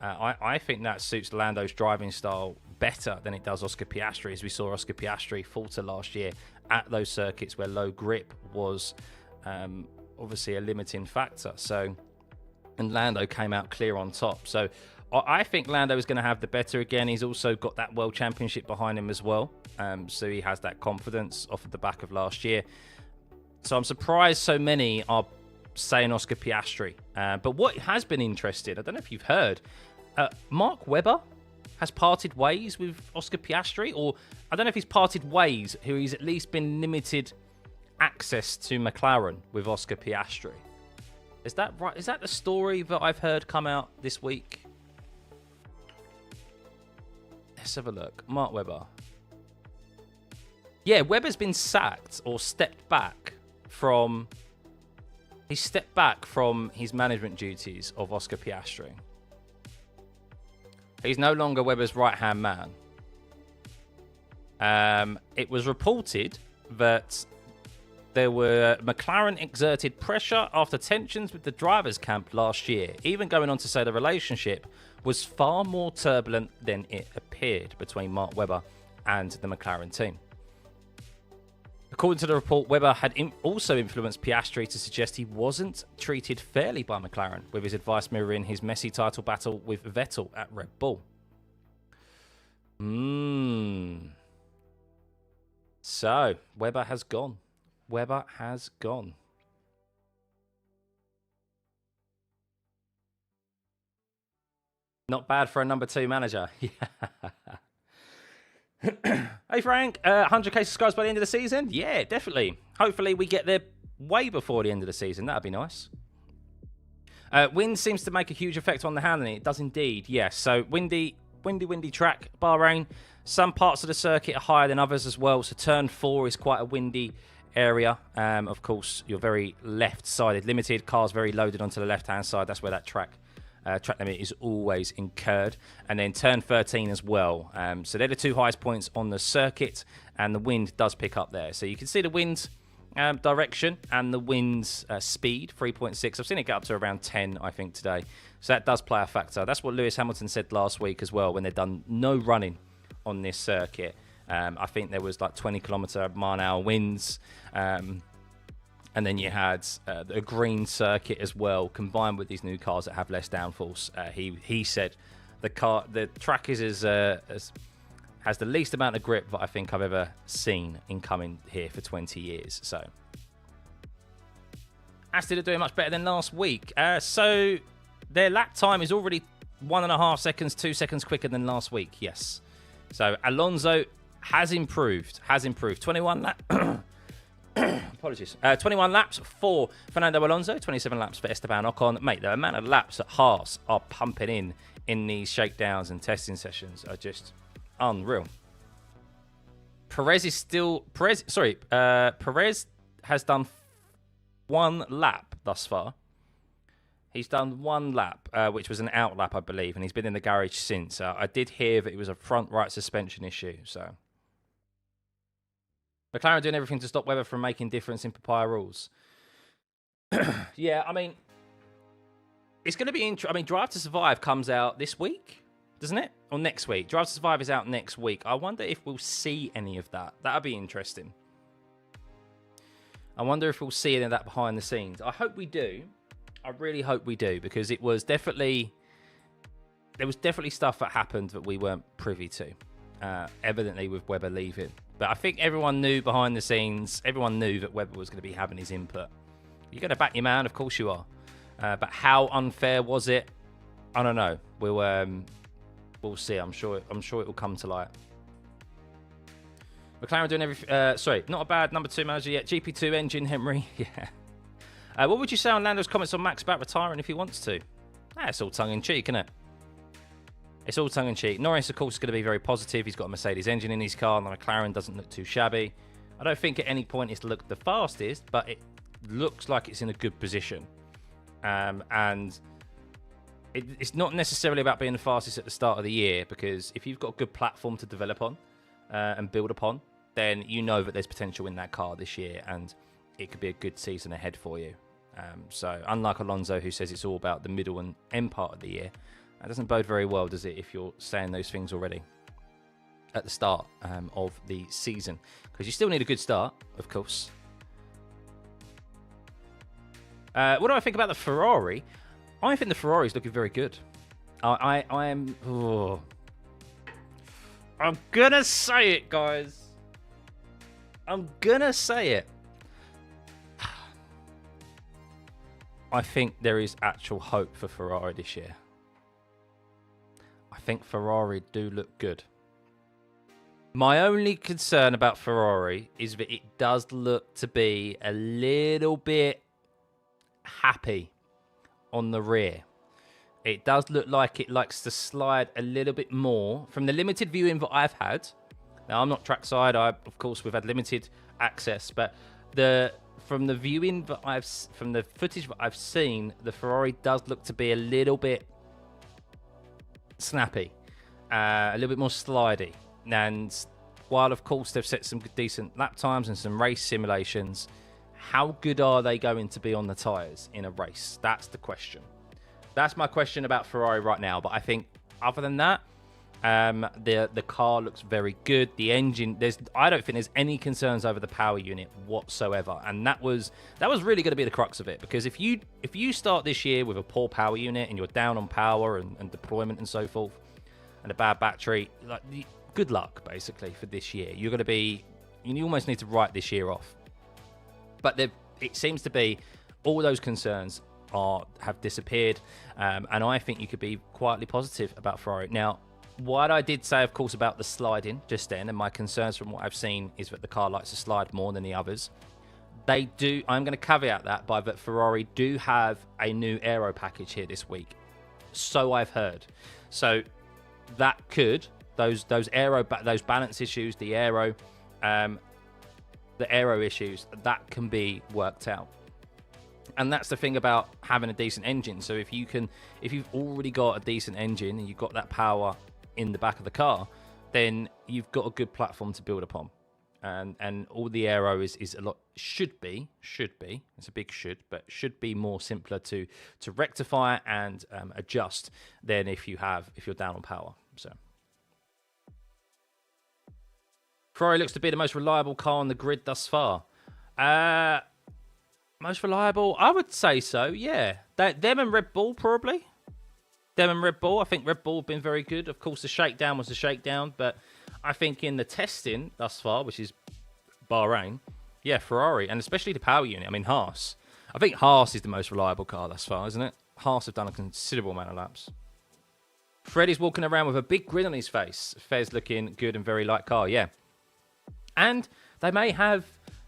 I think that suits Lando's driving style better than it does Oscar Piastri, as we saw Oscar Piastri falter last year at those circuits where low grip was obviously a limiting factor. So and Lando came out clear on top. So I think Lando is going to have the better again. He's also got that World Championship behind him as well. So he has that confidence off of the back of last year. So I'm surprised so many are saying Oscar Piastri. But what has been interesting, I don't know if you've heard, Mark Webber has parted ways with Oscar Piastri, or I don't know if he's parted ways, who he's at least been limited access to McLaren with Oscar Piastri. Is that right? Is that the story that I've heard come out this week? Let's have a look. Mark Webber. Yeah, Webber's been sacked or stepped back from... He stepped back from his management duties of Oscar Piastri. He's no longer Webber's right-hand man. It was reported that McLaren exerted pressure after tensions with the drivers' camp last year, even going on to say the relationship was far more turbulent than it appeared between Mark Webber and the McLaren team. According to the report, Webber had also influenced Piastri to suggest he wasn't treated fairly by McLaren, with his advice mirroring his messy title battle with Vettel at Red Bull. So, Webber has gone. Webber has gone. Not bad for a number 2 manager. Hey Frank, 100k subscribers by the end of the season? Yeah, definitely. Hopefully we get there way before the end of the season. That'd be nice. Wind seems to make a huge effect on the handling. It does indeed, yes. So windy track, Bahrain. Some parts of the circuit are higher than others as well. So turn 4 is quite a windy area. Of course, you're very left-sided limited. Cars very loaded onto the left-hand side. That's where that track limit is always incurred. And then turn 13 as well. So they're the 2 highest points on the circuit, and the wind does pick up there. So you can see the wind direction and the wind's speed, 3.6. I've seen it get up to around 10, I think, today. So that does play a factor. That's what Lewis Hamilton said last week as well, when they'd done no running on this circuit. I think there was like 20 km/h winds. And then you had a green circuit as well, combined with these new cars that have less downforce. He said the track is has the least amount of grip that I think I've ever seen in coming here for 20 years. So Aston are doing much better than last week. So their lap time is already 1.5 seconds, 2 seconds quicker than last week. Yes. So Alonso has improved. 21 lap. Apologies. 21 laps for Fernando Alonso, 27 laps for Esteban Ocon. Mate, the amount of laps that Haas are pumping in these shakedowns and testing sessions are just unreal. Perez has done 1 lap thus far. He's done 1 lap, which was an out lap, I believe, and he's been in the garage since. I did hear that it was a front right suspension issue, so... McLaren are doing everything to stop Webber from making difference in Papaya rules. Yeah, I mean, it's going to be interesting. I mean, Drive to Survive comes out this week, doesn't it? Or next week? Drive to Survive is out next week. I wonder if we'll see any of that. That'd be interesting. I wonder if we'll see any of that behind the scenes. I hope we do. I really hope we do, because there was definitely stuff that happened that we weren't privy to. Evidently with Webber leaving. But I think everyone knew behind the scenes, everyone knew that Webber was going to be having his input. You're going to back your man, of course you are. But how unfair was it? I don't know. We'll see. I'm sure it will come to light. McLaren doing everything. Sorry, not a bad number 2 manager yet. GP2 engine, Henry. Yeah. What would you say on Lando's comments on Max about retiring if he wants to? It's all tongue in cheek, isn't it? It's all tongue-in-cheek. Norris, of course, is going to be very positive. He's got a Mercedes engine in his car, and the McLaren doesn't look too shabby. I don't think at any point it's looked the fastest, but it looks like it's in a good position. And it's not necessarily about being the fastest at the start of the year, because if you've got a good platform to develop on and build upon, then you know that there's potential in that car this year, and it could be a good season ahead for you. So unlike Alonso, who says it's all about the middle and end part of the year, that doesn't bode very well, does it, if you're saying those things already at the start of the season? Because you still need a good start, of course. What do I think about the Ferrari? I think the Ferrari's looking very good. I am... Oh. I'm going to say it, guys. I'm going to say it. I think there is actual hope for Ferrari this year. I think Ferrari do look good. My only concern about Ferrari is that it does look to be a little bit happy on the rear. It does look like it likes to slide a little bit more. From the limited viewing that I've had, now I'm not trackside, of course we've had limited access, but from the viewing that from the footage that I've seen, the Ferrari does look to be a little bit snappy, a little bit more slidey. And while of course they've set some decent lap times and some race simulations, how good are they going to be on the tyres in a race? That's the question. That's my question about Ferrari right now. But I think other than that, the car looks very good. The engine, I don't think there's any concerns over the power unit whatsoever. And that was really going to be the crux of it, because if you start this year with a poor power unit and you're down on power and deployment and so forth, and a bad battery, like, good luck basically for this year. You almost need to write this year off. But it seems to be all those concerns have disappeared, and I think you could be quietly positive about Ferrari. Now, what I did say, of course, about the sliding just then, and my concerns from what I've seen is that the car likes to slide more than the others. They do. I'm going to caveat that by that Ferrari do have a new aero package here this week, so I've heard. So that could those balance issues, the aero issues, that can be worked out. And that's the thing about having a decent engine. So if you've already got a decent engine and you've got that power in the back of the car, then you've got a good platform to build upon. And all the aero is a lot, should be, it's a big should, but should be more simpler to rectify and adjust than if you're down on power. So Ferrari looks to be the most reliable car on the grid thus far. Most reliable? I would say so, yeah. Them and Red Bull, probably. Them and Red Bull. I think Red Bull have been very good. Of course, the shakedown was the shakedown, but I think in the testing thus far, which is Bahrain, yeah, Ferrari, and especially the power unit. I mean, Haas. I think Haas is the most reliable car thus far, isn't it? Haas have done a considerable amount of laps. Freddie's walking around with a big grin on his face. Fez looking good and very light car, yeah. And they may have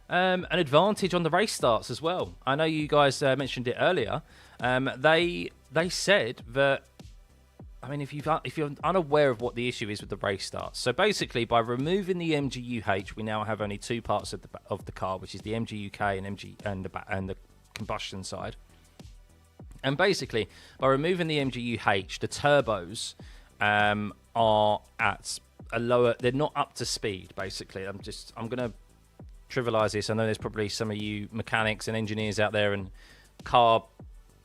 an advantage on the race starts as well. I know you guys mentioned it earlier. They said that, I mean, if you're unaware of what the issue is with the race starts, so basically by removing the MGU-H, we now have only two parts of the car, which is the MGU-K and the combustion side. And basically by removing the MGU-H, the turbos are at a lower. They're not up to speed. Basically, I'm gonna trivialize this. I know there's probably some of you mechanics and engineers out there and car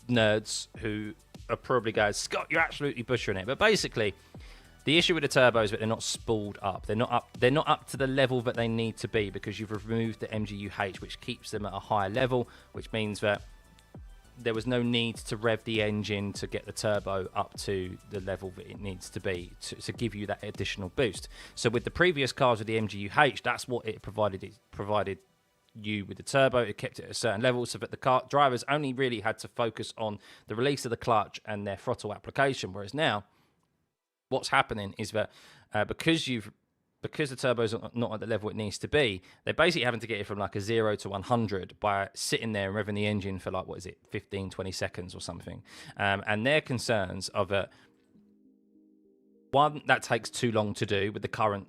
nerds who are probably going, Scott, you're absolutely butchering it. But basically, the issue with the turbos is that they're not spooled up. They're not up to the level that they need to be, because you've removed the MGU-H, which keeps them at a higher level, which means that there was no need to rev the engine to get the turbo up to the level that it needs to be to give you that additional boost. So with the previous cars with the MGU-H, that's what it provided. It provided you with the turbo. It kept it at a certain level so that the car drivers only really had to focus on the release of the clutch and their throttle application. Whereas now, what's happening is that because the turbo's not at the level it needs to be, they're basically having to get it from like a 0 to 100 by sitting there and revving the engine for like, 15, 20 seconds or something. And their concerns are that, one, that takes too long to do with the current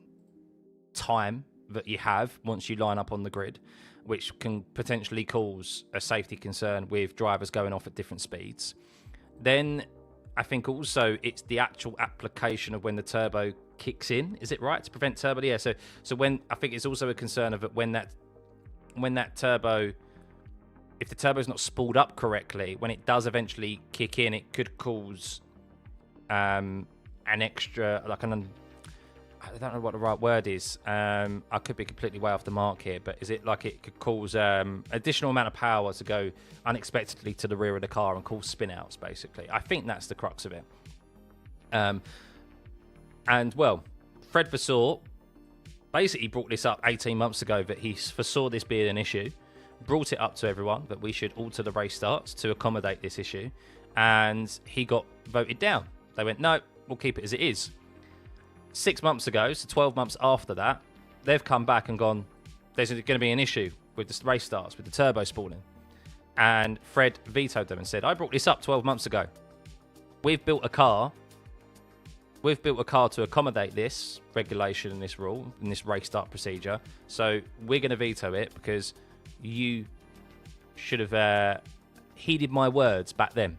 time that you have once you line up on the grid, which can potentially cause a safety concern with drivers going off at different speeds. Then I think also it's the actual application of when the turbo kicks in. Is it right to prevent turbo? Yeah. So when, I think it's also a concern of it when that turbo, if the turbo's not spooled up correctly, when it does eventually kick in, it could cause an extra, like I don't know what the right word is. I could be completely way off the mark here, but is it like it could cause additional amount of power to go unexpectedly to the rear of the car and cause spin outs, basically? I think that's the crux of it. And, well, Fred Vasseur basically brought this up 18 months ago, that he foresaw this being an issue, brought it up to everyone that we should alter the race starts to accommodate this issue, and he got voted down. They went, no, we'll keep it as it is. 6 months ago, so 12 months after that, they've come back and gone, there's going to be an issue with the race starts, with the turbo spooling. And Fred vetoed them and said, I brought this up 12 months ago. We've built a car to accommodate this regulation and this rule and this race start procedure. So we're going to veto it because you should have heeded my words back then.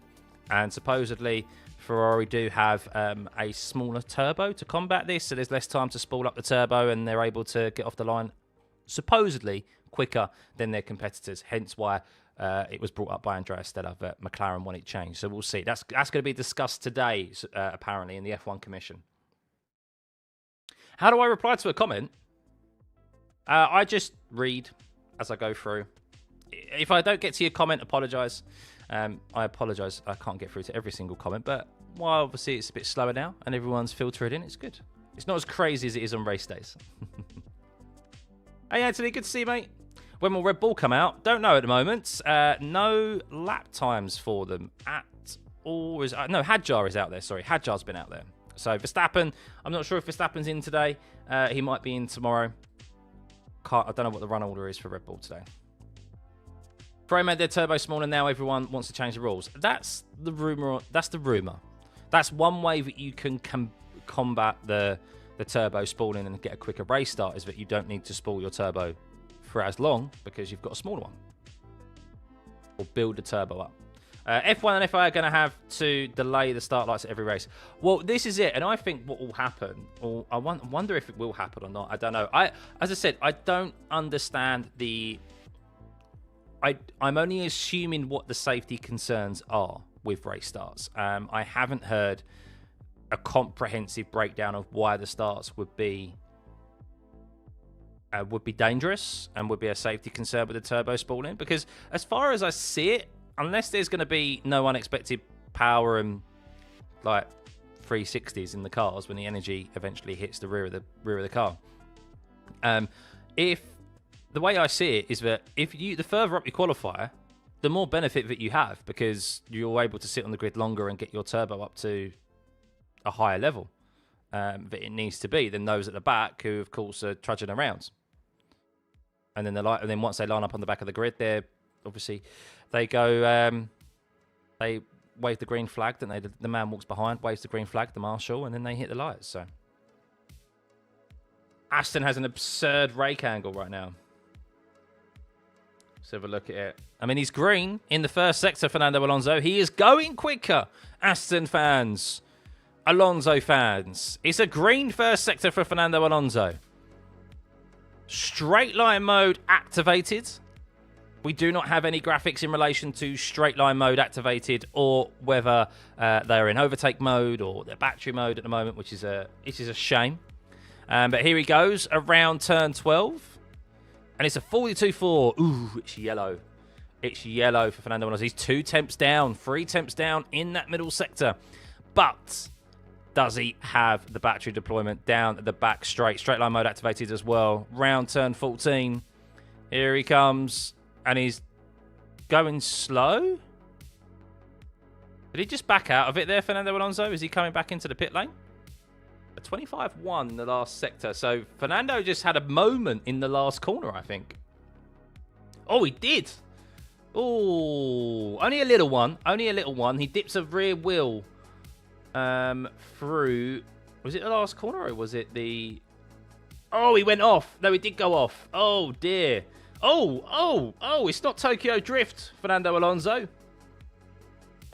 And supposedly Ferrari do have a smaller turbo to combat this, so there's less time to spool up the turbo and they're able to get off the line supposedly quicker than their competitors. Hence why it was brought up by Andrea Stella that McLaren want it changed. So we'll see. That's going to be discussed today, apparently, in the F1 Commission. How do I reply to a comment? I just read as I go through. If I don't get to your comment, apologise. I apologise. I can't get through to every single comment, but while obviously it's a bit slower now and everyone's filtered in, it's good. It's not as crazy as it is on race days. Hey, Anthony, good to see you, mate. When will Red Bull come out? Don't know at the moment. No lap times for them at all. No, Hadjar is out there. Sorry, Hadjar's been out there. So Verstappen, I'm not sure if Verstappen's in today. He might be in tomorrow. I don't know what the run order is for Red Bull today. Ferrari made their turbo smaller. Now everyone wants to change the rules. That's the rumor. That's one way that you can combat the turbo spooling and get a quicker race start, is that you don't need to spool your turbo for as long because you've got a smaller one. Or build the turbo up. F1 and FIA are going to have to delay the start lights at every race. Well, this is it. And I think what will happen, or I wonder if it will happen or not. I don't know. As I said, I don't understand I'm only assuming what the safety concerns are with race starts. I haven't heard a comprehensive breakdown of why the starts would be dangerous and would be a safety concern with the turbo spooling. Because as far as I see it, unless there's going to be no unexpected power and like 360s in the cars when the energy eventually hits the rear of the car, if the way I see it is that the further up you qualify, the more benefit that you have, because you're able to sit on the grid longer and get your turbo up to a higher level that it needs to be than those at the back who, of course, are trudging around. And then once they line up on the back of the grid, they go, they wave the green flag. Then the man walks behind, waves the green flag, the marshal, and then they hit the lights. So Aston has an absurd rake angle right now. Let's have a look at it. I mean, he's green in the first sector, Fernando Alonso. He is going quicker, Aston fans, Alonso fans. It's a green first sector for Fernando Alonso. Straight line mode activated. We do not have any graphics in relation to straight line mode activated, or whether they're in overtake mode or they're battery mode at the moment, which is a shame. But here he goes around turn 12. And it's a 42.4. Ooh, it's yellow. It's yellow for Fernando Alonso. He's 2 temps down, 3 temps down in that middle sector. But does he have the battery deployment down at the back straight? Straight line mode activated as well. Round turn 14. Here he comes. And he's going slow. Did he just back out of it there, Fernando Alonso? Is he coming back into the pit lane? A 25.1 in the last sector. So Fernando just had a moment in the last corner, I think. Oh, he did. Oh, only a little one. Only a little one. He dips a rear wheel through. Was it the last corner or was it the... Oh, he went off. No, he did go off. Oh, dear. Oh, it's not Tokyo Drift, Fernando Alonso.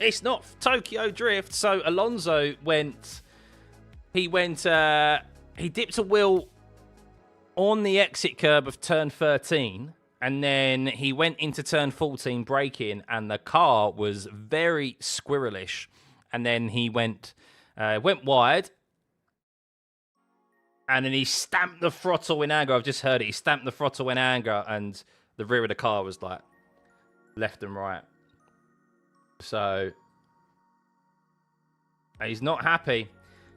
It's not Tokyo Drift. So Alonso went... He dipped a wheel on the exit curb of turn 13, and then he went into turn 14 braking, and the car was very squirrelish. And then he went wide, And then he stamped the throttle in anger. I've just heard it. He stamped the throttle in anger, and the rear of the car was like left and right. So he's not happy.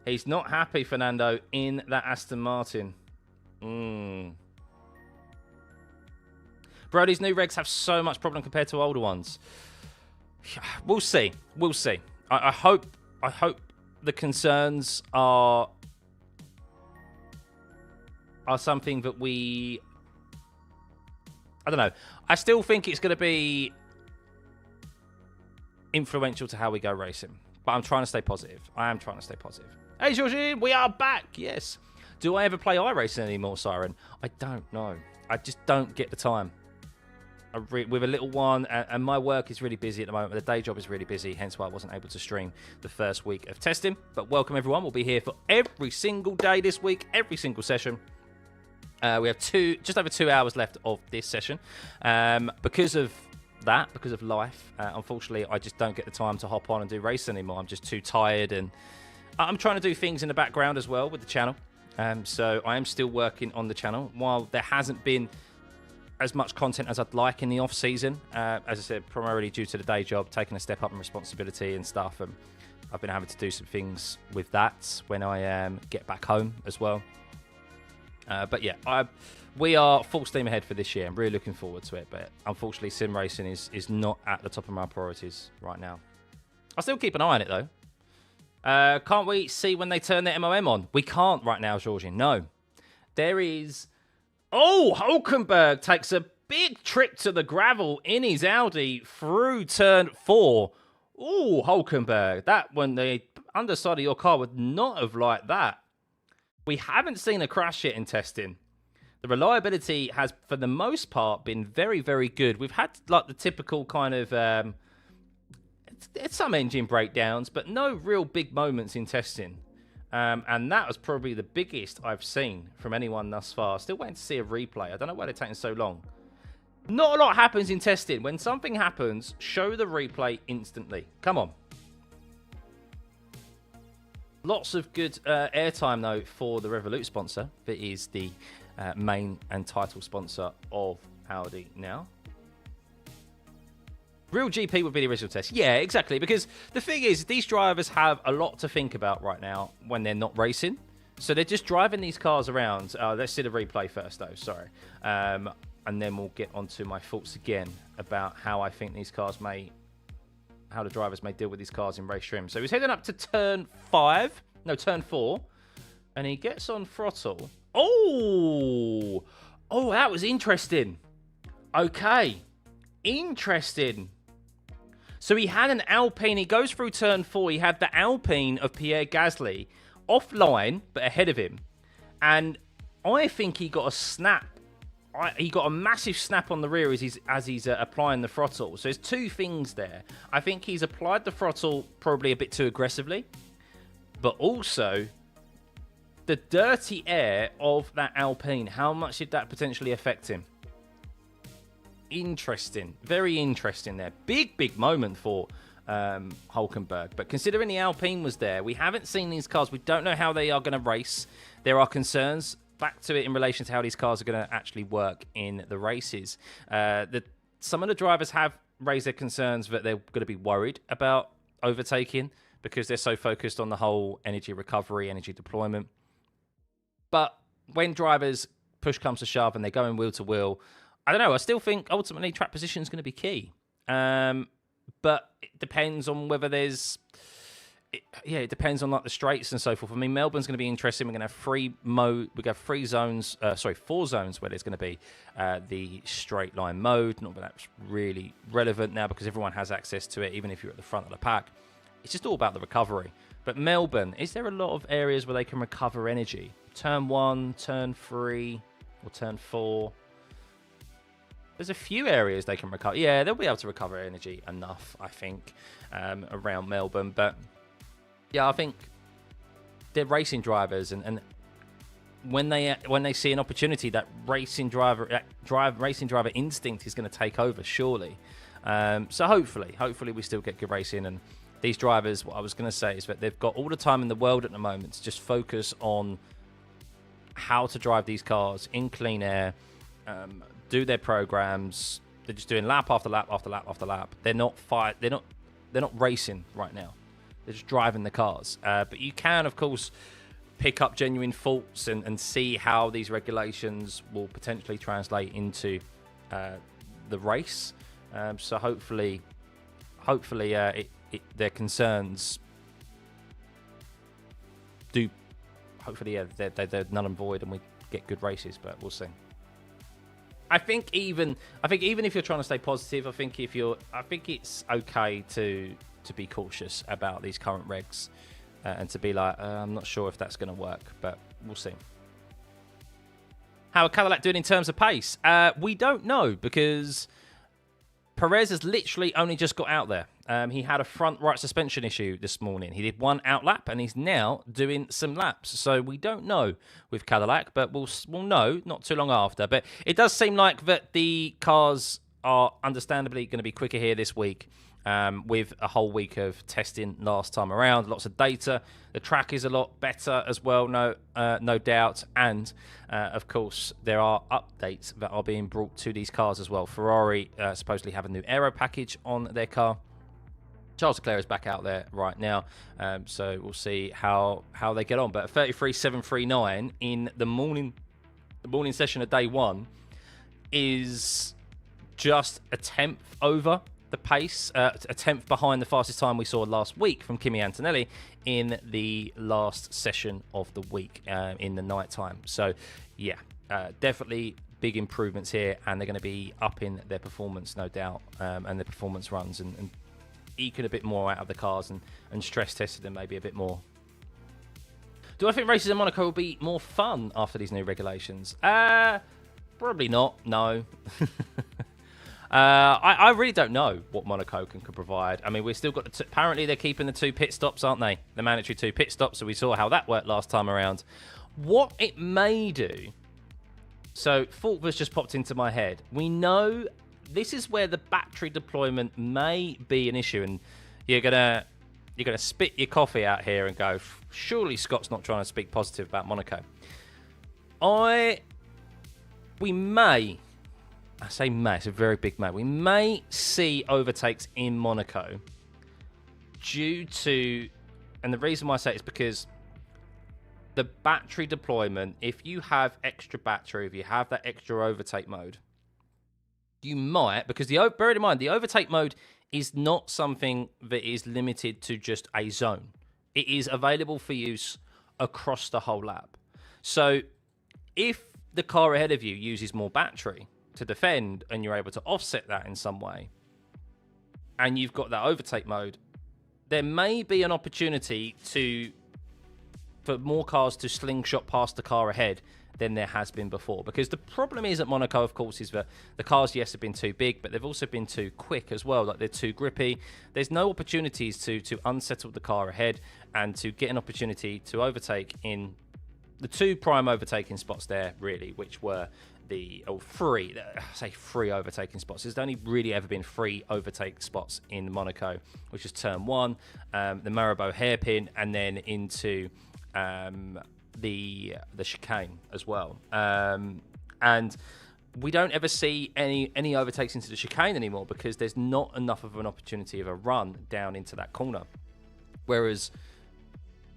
He's not happy, Fernando, in that Aston Martin. Bro, these new regs have so much problem compared to older ones. We'll see. We'll see. I hope the concerns are something that we... I don't know. I still think it's going to be influential to how we go racing. But I'm trying to stay positive. I am trying to stay positive. Hey, Georgine, we are back. Yes. Do I ever play iRacing anymore, Siren? I don't know. I just don't get the time. With a little one, and my work is really busy at the moment. The day job is really busy, hence why I wasn't able to stream the first week of testing. But welcome, everyone. We'll be here for every single day this week, every single session. We have just over 2 hours left of this session. Because of life, unfortunately, I just don't get the time to hop on and do race anymore. I'm just too tired, and I'm trying to do things in the background as well with the channel. So I am still working on the channel. While there hasn't been as much content as I'd like in the off season, as I said, primarily due to the day job, taking a step up in responsibility and stuff, and I've been having to do some things with that when I get back home as well. But yeah, we are full steam ahead for this year. I'm really looking forward to it. But unfortunately, sim racing is not at the top of my priorities right now. I'll still keep an eye on it, though. Can't we see when they turn the MOM on? We can't right now, Georgian. No. There is... Oh, Hulkenberg takes a big trip to the gravel in his Audi through turn 4. Oh, Hulkenberg. That when the underside of your car would not have liked that. We haven't seen a crash yet in testing. The reliability has, for the most part, been very, very good. We've had like the typical kind of it's some engine breakdowns, but no real big moments in testing. And that was probably the biggest I've seen from anyone thus far. Still waiting to see a replay. I don't know why they're taking so long. Not a lot happens in testing. When something happens, show the replay instantly. Come on. Lots of good airtime, though, for the Revolut sponsor. That is the main and title sponsor of Audi now. Real GP would be the original test. Yeah, exactly. Because the thing is, these drivers have a lot to think about right now when they're not racing. So they're just driving these cars around. Let's see the replay first, though. Sorry. And then we'll get onto my thoughts again about how I think these cars how the drivers may deal with these cars in race trim. So he's heading up to turn 4, and he gets on throttle. Oh, that was interesting. Okay, interesting. So he had an Alpine. He goes through turn 4. He had the Alpine of Pierre Gasly offline, but ahead of him, and I think he got a snap. He got a massive snap on the rear as he's applying the throttle. So there's two things there. I think he's applied the throttle probably a bit too aggressively, but also the dirty air of that Alpine. How much did that potentially affect him? Interesting. Very interesting there. Big moment for Hulkenberg. But considering the Alpine was there, we haven't seen these cars. We don't know how they are going to race. There are concerns. Back to it in relation to how these cars are going to actually work in the races. Some of the drivers have raised their concerns that they're going to be worried about overtaking because they're so focused on the whole energy recovery, energy deployment. But when drivers push comes to shove and they're going wheel to wheel, I don't know. I still think ultimately track position is going to be key. But it depends on whether there's... It depends on like the straights and so forth. I mean, Melbourne's going to be interesting. We're going to have four zones where there's going to be the straight line mode. Not that that's really relevant now because everyone has access to it, even if you're at the front of the pack. It's just all about the recovery. But Melbourne, is there a lot of areas where they can recover energy? Turn 1, turn 3, or turn 4? There's a few areas they can recover. Yeah, they'll be able to recover energy enough, I think, around Melbourne. But yeah, I think they're racing drivers, and when they see an opportunity, that racing driver instinct is going to take over, surely. So hopefully we still get good racing. And these drivers, what I was going to say is that they've got all the time in the world at the moment to just focus on how to drive these cars in clean air, do their programs. They're just doing lap after lap after lap after lap. They're not racing right now. They're just driving the cars. But you can, of course, pick up genuine faults and see how these regulations will potentially translate into the race. So hopefully their concerns do. Hopefully, they're null and void, and we get good races. But we'll see. I think even if you're trying to stay positive, I think it's okay to be cautious about these current regs and to be like, I'm not sure if that's going to work, but we'll see. How are Cadillac doing in terms of pace? We don't know, because Perez has literally only just got out there. He had a front right suspension issue this morning. He did one out lap, and he's now doing some laps. So we don't know with Cadillac, but we'll know not too long after. But it does seem like that the cars are understandably going to be quicker here this week, with a whole week of testing last time around. Lots of data. The track is a lot better as well, no doubt. And, of course, there are updates that are being brought to these cars as well. Ferrari supposedly have a new aero package on their car. Charles Leclerc is back out there right now, so we'll see how they get on. But 33.739 in the morning session of day one is just a tenth over the pace, a tenth behind the fastest time we saw last week from Kimi Antonelli in the last session of the week in the night time. So, yeah, definitely big improvements here, and they're going to be upping their performance, no doubt, and their performance runs and eking a bit more out of the cars and stress tested them maybe a bit more. Do I think races in Monaco will be more fun after these new regulations? Probably not, no. I really don't know what Monaco can provide. I mean, we've still got apparently they're keeping the 2 pit stops, aren't they? The mandatory 2 pit stops, so we saw how that worked last time around. What it may do, so thought was just popped into my head. We know this is where the battery deployment may be an issue, and you're gonna spit your coffee out here and go, surely Scott's not trying to speak positive about Monaco. We may, I say may, it's a very big may, we may see overtakes in Monaco due to, and the reason why I say it is because the battery deployment, if you have extra battery, if you have that extra overtake mode, you might, because bear in mind, the overtake mode is not something that is limited to just a zone. It is available for use across the whole lap. So if the car ahead of you uses more battery to defend and you're able to offset that in some way, and you've got that overtake mode, there may be an opportunity for more cars to slingshot past the car ahead than there has been before. Because the problem is at Monaco, of course, is that the cars, yes, have been too big, but they've also been too quick as well. Like, they're too grippy. There's no opportunities to unsettle the car ahead and to get an opportunity to overtake in the 2 prime overtaking spots there, really, which were free overtaking spots. There's only really ever been 3 overtake spots in Monaco, which is turn 1, the Marabout hairpin, and then into the chicane as well. And we don't ever see any overtakes into the chicane anymore because there's not enough of an opportunity of a run down into that corner. Whereas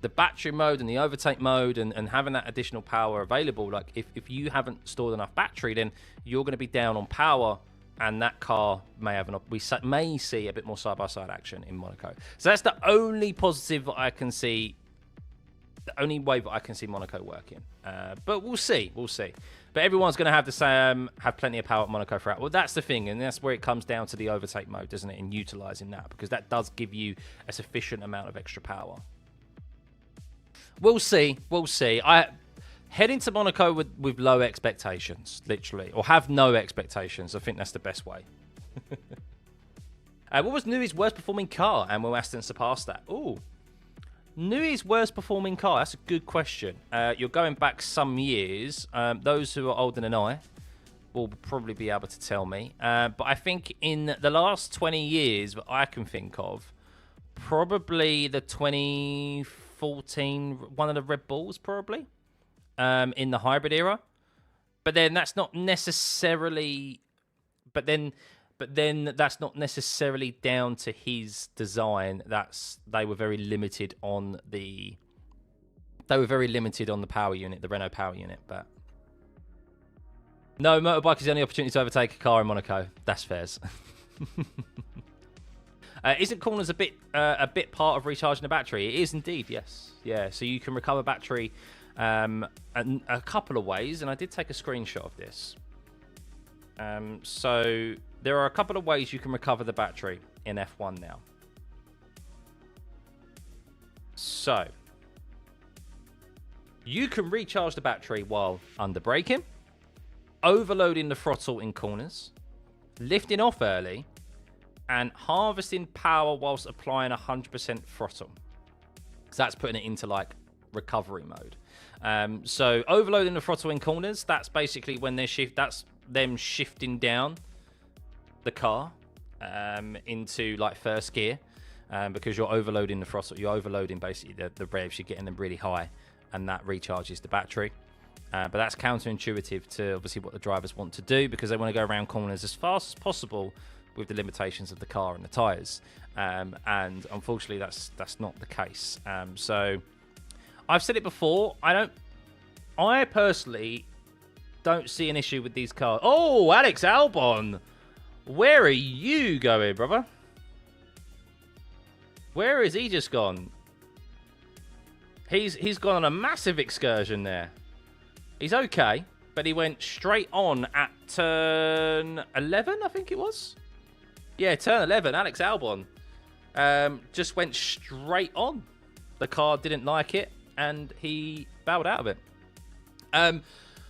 the battery mode and the overtake mode and having that additional power available, like if you haven't stored enough battery, then you're going to be down on power, and that car may have we may see a bit more side-by-side action in Monaco. So that's the only positive that I can see. The only way that I can see Monaco working. But we'll see. But everyone's going to have the same, have plenty of power at Monaco throughout. Well, that's the thing, and that's where it comes down to the overtake mode, doesn't it? And utilising that, because that does give you a sufficient amount of extra power. We'll see. I head into Monaco with low expectations, literally, or have no expectations. I think that's the best way. What was Newey's worst performing car, and will Aston surpass that? Ooh. Newey's worst performing car, that's a good question. You're going back some years. Those who are older than I will probably be able to tell me. But I think in the last 20 years that I can think of, probably the 2014, one of the Red Bulls, probably. in the hybrid era. But then that's not necessarily... But then that's not necessarily down to his design. They were very limited on the power unit, the Renault power unit. But no, motorbike is the only opportunity to overtake a car in Monaco. That's fairs. Isn't corners a bit part of recharging the battery? It is indeed, yes. Yeah, so you can recover battery a couple of ways, and I did take a screenshot of this. So there are a couple of ways you can recover the battery in F1 now. So you can recharge the battery while under braking, overloading the throttle in corners, lifting off early, and harvesting power whilst applying 100% throttle. So that's putting it into like recovery mode. So overloading the throttle in corners, that's basically when that's them shifting down the car into like first gear, because you're overloading the throttle. You're overloading basically the revs. You're getting them really high, and that recharges the battery. But that's counterintuitive to obviously what the drivers want to do, because they want to go around corners as fast as possible with the limitations of the car and the tyres. And unfortunately, that's not the case. So I've said it before. I personally don't see an issue with these cars. Oh, Alex Albon, where are you going, brother? Where has he just gone? He's gone on a massive excursion there. He's okay, but he went straight on at turn 11, I think it was. Yeah, turn 11. Alex Albon just went straight on. The car didn't like it, and he bowed out of it.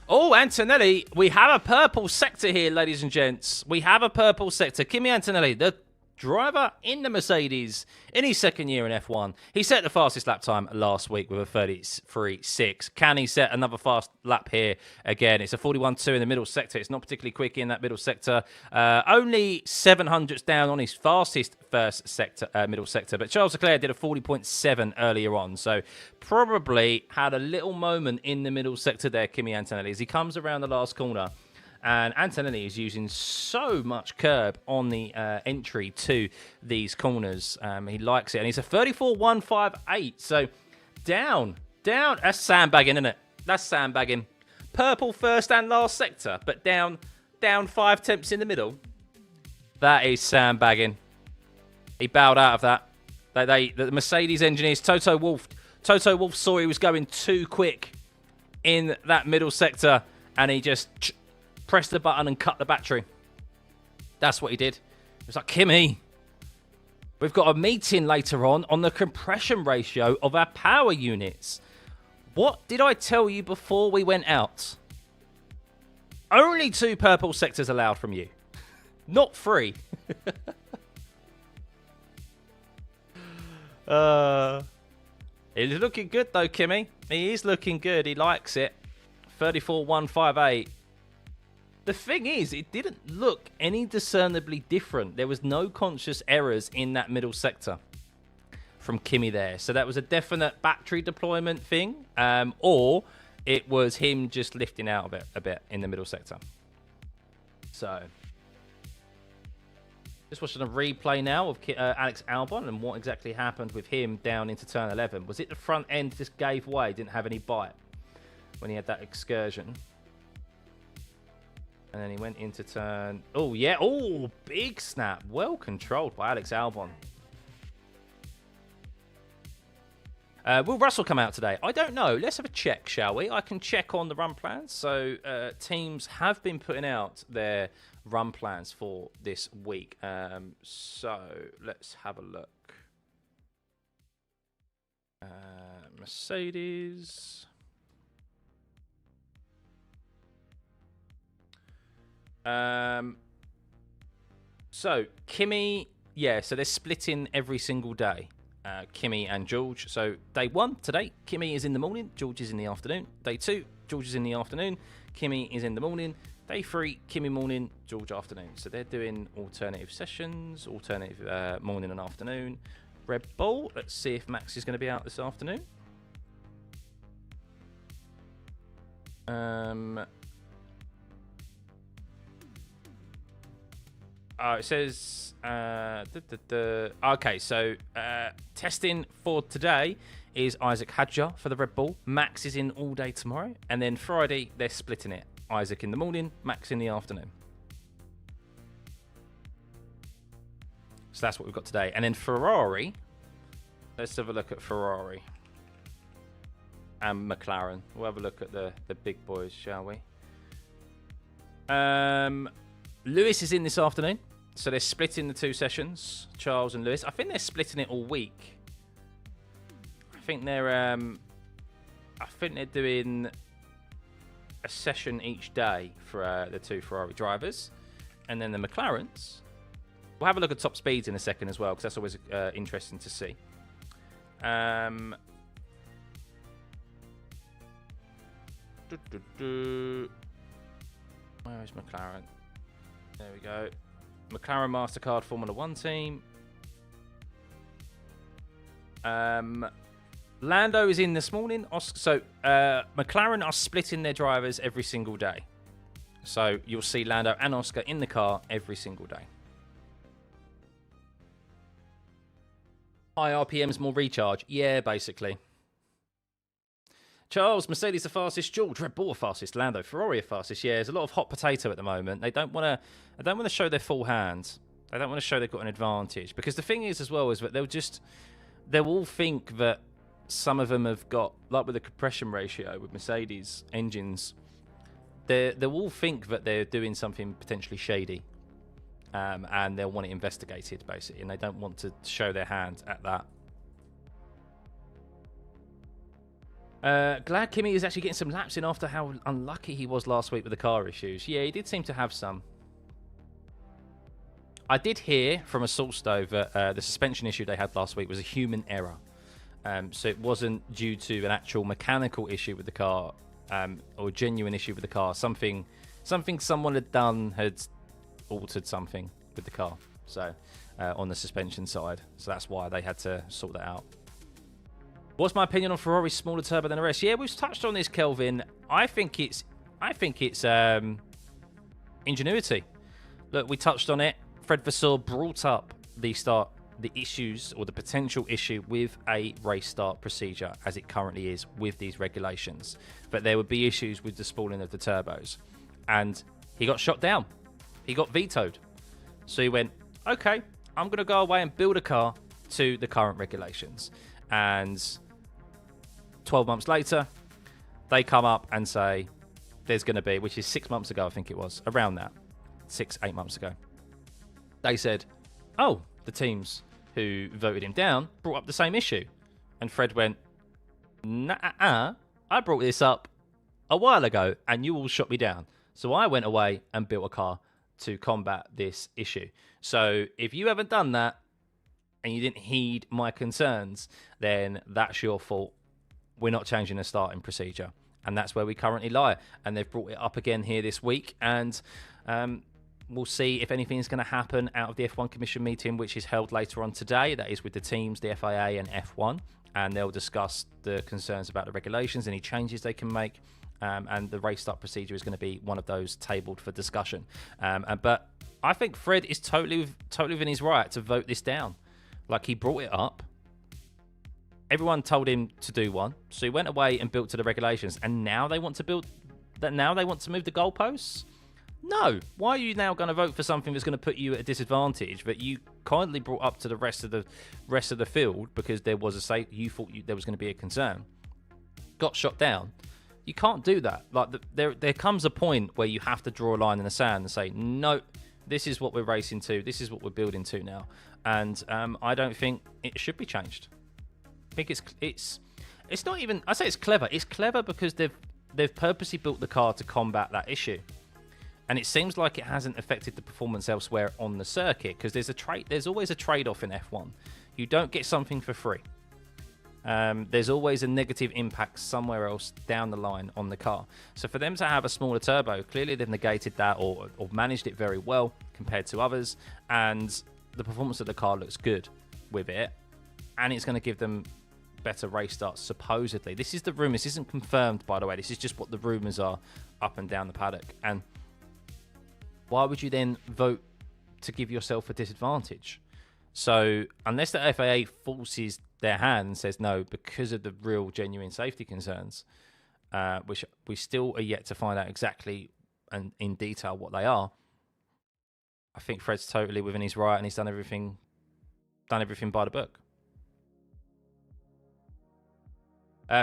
Oh, Antonelli, we have a purple sector here, ladies and gents. We have a purple sector. Kimi Antonelli, the driver in the Mercedes in his second year in F1. He set the fastest lap time last week with a 33.6. Can he set another fast lap here again? It's a 41.2 in the middle sector. It's not particularly quick in that middle sector. Only 700s down on his fastest first sector, middle sector. But Charles Leclerc did a 40.7 earlier on. So probably had a little moment in the middle sector there, Kimi Antonelli, as he comes around the last corner. And Antonelli is using so much curb on the entry to these corners. He likes it. And he's a 34.158. So down. That's sandbagging, isn't it? That's sandbagging. Purple first and last sector, but down 5 tenths in the middle. That is sandbagging. He bowed out of that. The Mercedes engineers, Toto Wolff saw he was going too quick in that middle sector, and he just pressed the button and cut the battery. That's what he did. It was like, Kimi, we've got a meeting later on the compression ratio of our power units. What did I tell you before we went out? Only 2 purple sectors allowed from you. Not 3. He's looking good though, Kimi. He is looking good. He likes it. 34.158. The thing is, it didn't look any discernibly different. There was no conscious errors in that middle sector from Kimi there. So that was a definite battery deployment thing, or it was him just lifting out of it a bit in the middle sector. So just watching a replay now of Alex Albon and what exactly happened with him down into turn 11. Was it the front end just gave way, didn't have any bite when he had that excursion? And then he went into turn... Oh, yeah. Oh, big snap. Well controlled by Alex Albon. Will Russell come out today? I don't know. Let's have a check, shall we? I can check on the run plans. So teams have been putting out their run plans for this week. So let's have a look. Mercedes... So Kimi, yeah, so they're splitting every single day, Kimi and George. So day 1 today, Kimi is in the morning, George is in the afternoon. Day 2, George is in the afternoon, Kimi is in the morning. Day 3, Kimi morning, George afternoon. So they're doing alternative sessions, alternative morning and afternoon. Red Bull, let's see if Max is going to be out this afternoon. It says okay, so testing for today is Isaac Hadjar for the Red Bull. Max is in all day tomorrow, and then Friday they're splitting it. Isaac in the morning, Max in the afternoon. So that's what we've got today. And then Ferrari, let's have a look at Ferrari and McLaren. We'll have a look at the big boys, shall we? Lewis is in this afternoon, so they're splitting the two sessions, Charles and Lewis. I think they're splitting it all week. I think they're doing a session each day for the two Ferrari drivers, and then the McLarens. We'll have a look at top speeds in a second as well, because that's always interesting to see. Where is McLaren? There we go. McLaren MasterCard Formula 1 team. Lando is in this morning. So McLaren are splitting their drivers every single day. So you'll see Lando and Oscar in the car every single day. High RPMs, more recharge. Yeah, basically. Charles, Mercedes the fastest. George, Red Bull fastest. Lando, Ferrari are fastest. Yeah, there's a lot of hot potato at the moment. They don't want to show their full hand. They don't want to show they've got an advantage, because the thing is as well is that they'll all think that some of them have got, like with the compression ratio with Mercedes engines, they'll all think that they're doing something potentially shady. And they'll want it investigated, basically, and they don't want to show their hand at that. Glad Kimi is actually getting some laps in after how unlucky he was last week with the car issues. Yeah, he did seem to have some. I did hear from a source, though, that the suspension issue they had last week was a human error. So it wasn't due to an actual mechanical issue with the car, or a genuine issue with the car. Something someone had done had altered something with the car, so on the suspension side, so that's why they had to sort that out. What's my opinion on Ferrari's smaller turbo than the rest? Yeah, we've touched on this, Kelvin. I think it's ingenuity. Look, we touched on it. Fred Vasseur brought up the issues or the potential issue with a race start procedure as it currently is with these regulations, but there would be issues with the spooling of the turbos, and he got shot down. He got vetoed. So he went, okay, I'm going to go away and build a car to the current regulations. And 12 months later, they come up and say there's going to be, which is 6 months ago, I think it was, around that, 6-8 months ago. They said, oh, the teams who voted him down brought up the same issue. And Fred went, nah, I brought this up a while ago and you all shot me down. So I went away and built a car to combat this issue. So if you haven't done that and you didn't heed my concerns, then that's your fault. We're not changing the starting procedure. And that's where we currently lie. And they've brought it up again here this week. And we'll see if anything's going to happen out of the F1 Commission meeting, which is held later on today. That is with the teams, the FIA and F1. And they'll discuss the concerns about the regulations, any changes they can make. And the race start procedure is going to be one of those tabled for discussion. But I think Fred is totally within his right to vote this down. Like, he brought it up. Everyone told him to do one, so he went away and built to the regulations. And now they want to build that. Now they want to move the goalposts. No, why are you now going to vote for something that's going to put you at a disadvantage that you kindly brought up to the rest of the field because there was you thought there was going to be a concern? Got shot down. You can't do that. Like, there comes a point where you have to draw a line in the sand and say, no, this is what we're racing to. This is what we're building to now. And I don't think it should be changed. I think it's not even. I say it's clever. It's clever because they've purposely built the car to combat that issue, and it seems like it hasn't affected the performance elsewhere on the circuit because there's always a trade-off in F1. You don't get something for free. There's always a negative impact somewhere else down the line on the car. So for them to have a smaller turbo, clearly they've negated that or managed it very well compared to others, and the performance of the car looks good with it, and it's going to give them better race starts, supposedly. This is the rumour. This isn't confirmed, by the way. This is just what the rumours are up and down the paddock. And why would you then vote to give yourself a disadvantage? So unless the FAA forces their hand and says no because of the real genuine safety concerns, which we still are yet to find out exactly and in detail what they are, I think Fred's totally within his right and he's done everything by the book.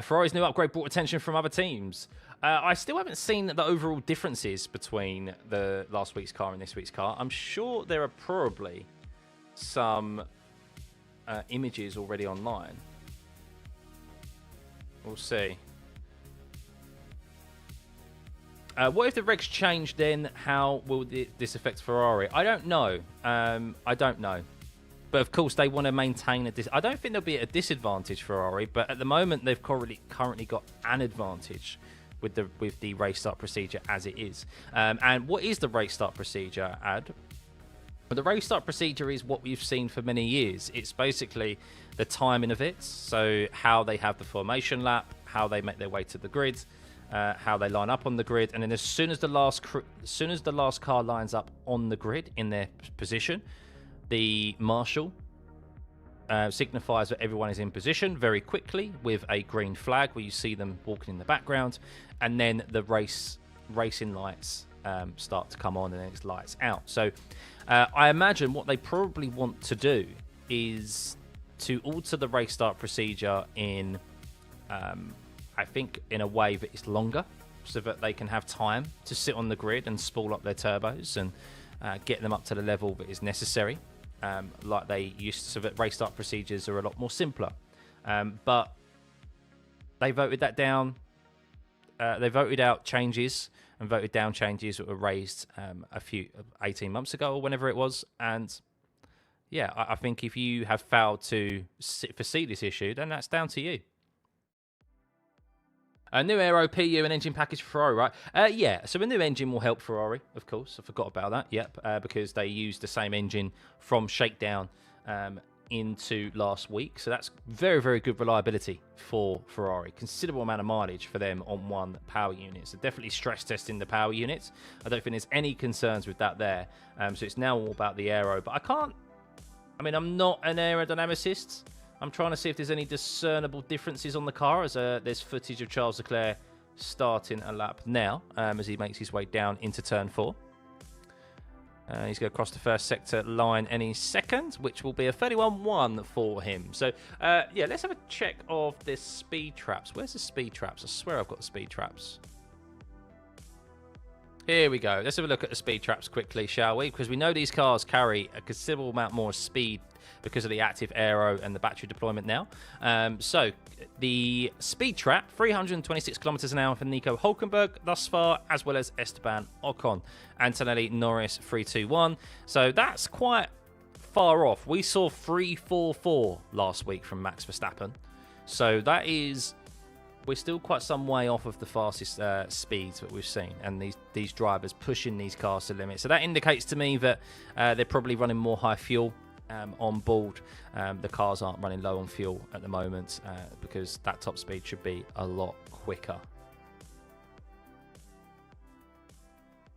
Ferrari's new upgrade brought attention from other teams. I still haven't seen the overall differences between the last week's car and this week's car. I'm sure there are probably some images already online. We'll see. What if the regs change then? How will this affect Ferrari? I don't know. I don't know. But of course, they want to maintain a I don't think there'll be a disadvantage for Ferrari, but at the moment, they've currently got an advantage with the race start procedure as it is. And what is the race start procedure, Ad? Well, the race start procedure is what we've seen for many years. It's basically the timing of it, so how they have the formation lap, how they make their way to the grid, how they line up on the grid, and then as soon as the last car lines up on the grid in their position, the marshal signifies that everyone is in position very quickly with a green flag where you see them walking in the background, and then the racing lights start to come on and then it's lights out. So I imagine what they probably want to do is to alter the race start procedure in, I think, in a way that it's longer so that they can have time to sit on the grid and spool up their turbos and get them up to the level that is necessary. Like they used to, so that race start procedures are a lot more simpler. But they voted that down. They voted out changes and voted down changes that were raised 18 months ago or whenever it was. And yeah, I think if you have failed to foresee this issue, then that's down to you. A new aero, PU, and engine package for Ferrari, right? Yeah, so a new engine will help Ferrari, of course. I forgot about that, yep, because they used the same engine from shakedown into last week. So that's very, very good reliability for Ferrari. Considerable amount of mileage for them on one power unit. So definitely stress testing the power units. I don't think there's any concerns with that there. So it's now all about the aero. But I'm not an aerodynamicist. I'm trying to see if there's any discernible differences on the car, as there's footage of Charles Leclerc starting a lap now as he makes his way down into turn 4. He's going to cross the first sector line any second, which will be a 31.1 for him. So, yeah, let's have a check of the speed traps. Where's the speed traps? I swear I've got the speed traps. Here we go. Let's have a look at the speed traps quickly, shall we? Because we know these cars carry a considerable amount more speed because of the active aero and the battery deployment now. So the speed trap, 326 kilometers an hour for Nico Hülkenberg thus far, as well as Esteban Ocon. Antonelli Norris 321. So that's quite far off. We saw 344 last week from Max Verstappen. So that is, we're still quite some way off of the fastest speeds that we've seen, and these drivers pushing these cars to the limit. So that indicates to me that they're probably running more high fuel on board. The cars aren't running low on fuel at the moment because that top speed should be a lot quicker.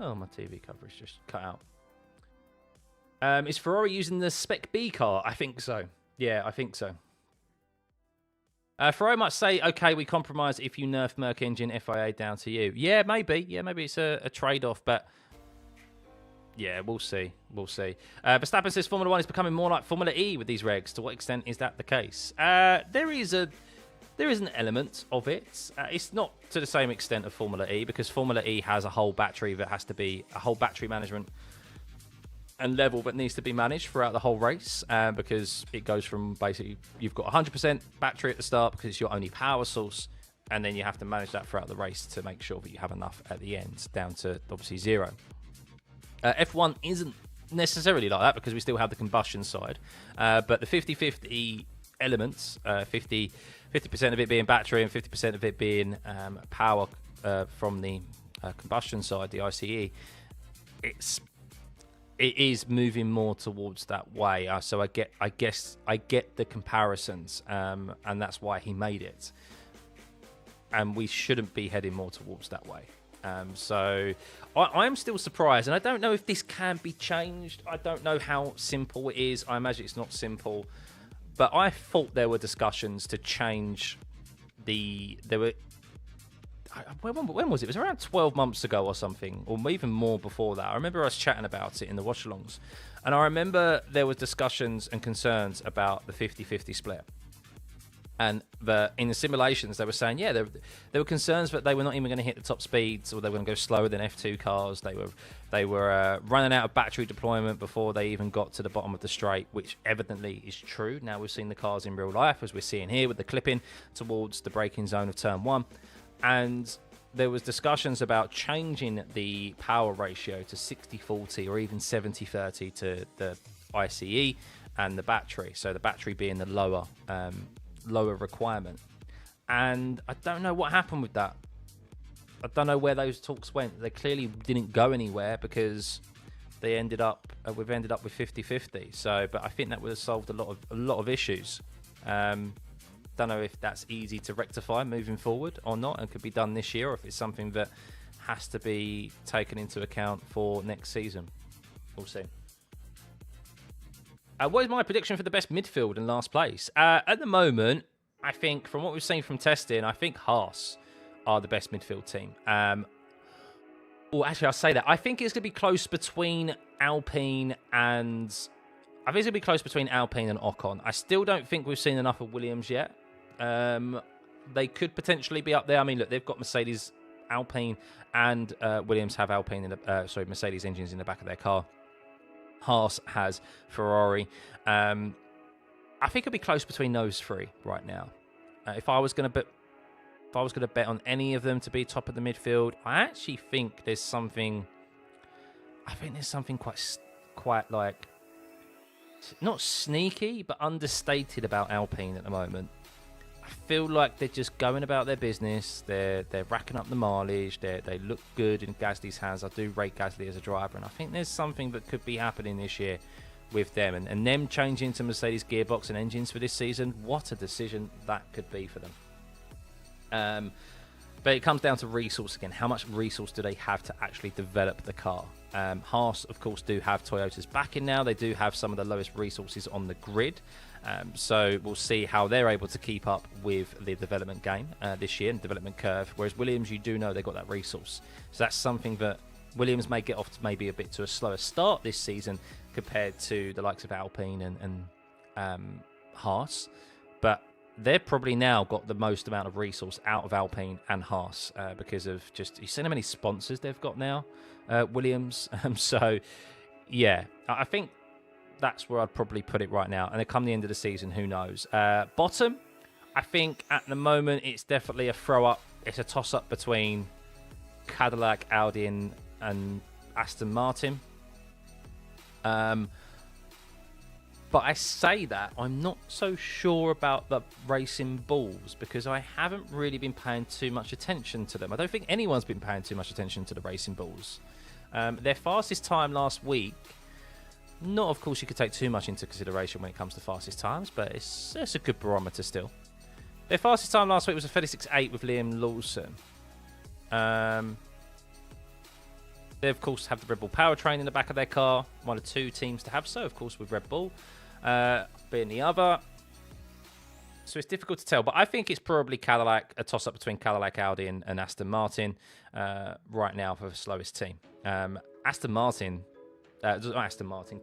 Oh, my TV coverage just cut out. Is Ferrari using the Spec B car? I think so. Yeah, I think so. Ferrari might say, okay, we compromise if you nerf Merc engine, FIA down to you. Yeah, maybe. Yeah, maybe it's a trade-off, but yeah, we'll see. We'll see. Verstappen says Formula 1 is becoming more like Formula E with these regs. To what extent is that the case? There is an element of it. It's not to the same extent of Formula E, because Formula E has a whole battery that has to be a whole battery management and level that needs to be managed throughout the whole race, because it goes from basically you've got 100% battery at the start because it's your only power source, and then you have to manage that throughout the race to make sure that you have enough at the end, down to obviously 0. F1 isn't necessarily like that because we still have the combustion side, but the 50-50 elements, 50% of it being battery and 50% of it being power it is moving more towards that way. So I guess I get the comparisons, and that's why he made it. And we shouldn't be heading more towards that way. So I'm still surprised, and I don't know if this can be changed. I don't know how simple it is. I imagine it's not simple, but I thought there were discussions to change when was it? It was around 12 months ago or something, or even more before that. I remember us chatting about it in the Watchalongs, and I remember there were discussions and concerns about the 50-50 split. And in the simulations, they were saying, yeah, there were concerns that they were not even going to hit the top speeds, or they were going to go slower than F2 cars. They were running out of battery deployment before they even got to the bottom of the straight, which evidently is true. Now we've seen the cars in real life, as we're seeing here with the clipping towards the braking zone of turn 1. And there was discussions about changing the power ratio to 60-40 or even 70-30 to the ICE and the battery. So the battery being the lower requirement. And I don't know what happened with that. I don't know where those talks went. They clearly didn't go anywhere because we've ended up with 50-50. So, but I think that would have solved a lot of issues. Don't know if that's easy to rectify moving forward or not, and could be done this year, or if it's something that has to be taken into account for next season. We'll see. What is my prediction for the best midfield and last place? At the moment, I think from what we've seen from testing, I think Haas are the best midfield team. Well, actually, I'll say that. I think it's going to be close between Alpine and Ocon. I still don't think we've seen enough of Williams yet. They could potentially be up there. I mean, look, they've got Mercedes, Alpine, and Williams have Mercedes engines in the back of their car. Haas has Ferrari. I think it'll be close between those three right now. If I was going to bet on any of them to be top of the midfield, I actually think there's something. I think there's something quite like not sneaky, but understated about Alpine at the moment. I feel like they're just going about their business. They're racking up the mileage. They look good in Gasly's hands. I do rate Gasly as a driver, and I think there's something that could be happening this year with them. And them changing to Mercedes gearbox and engines for this season, what a decision that could be for them. But it comes down to resource again. How much resource do they have to actually develop the car? Haas, of course, do have Toyota's backing now. They do have some of the lowest resources on the grid. So we'll see how they're able to keep up with the development game this year and development curve. Whereas Williams, you do know they've got that resource. So that's something that Williams may get off to maybe a bit to a slower start this season compared to the likes of Alpine and Haas. But they've probably now got the most amount of resource out of Alpine and Haas because of just, you see how many sponsors they've got now, Williams. So, yeah, I think that's where I'd probably put it right now. And then come the end of the season, who knows? Bottom, I think at the moment it's definitely a throw-up. It's a toss-up between Cadillac, Audi, and Aston Martin. But I say that, I'm not so sure about the Racing Bulls because I haven't really been paying too much attention to them. I don't think anyone's been paying too much attention to the Racing Bulls. Their fastest time last week, not of course you could take too much into consideration when it comes to fastest times, but it's a good barometer still. Their fastest time last week was a 36.8 with Liam Lawson. They, of course, have the Red Bull powertrain in the back of their car. One of two teams to have so, of course, with Red Bull being the other. So it's difficult to tell. But I think it's probably Cadillac, a toss-up between Cadillac, Audi, and Aston Martin right now for the slowest team.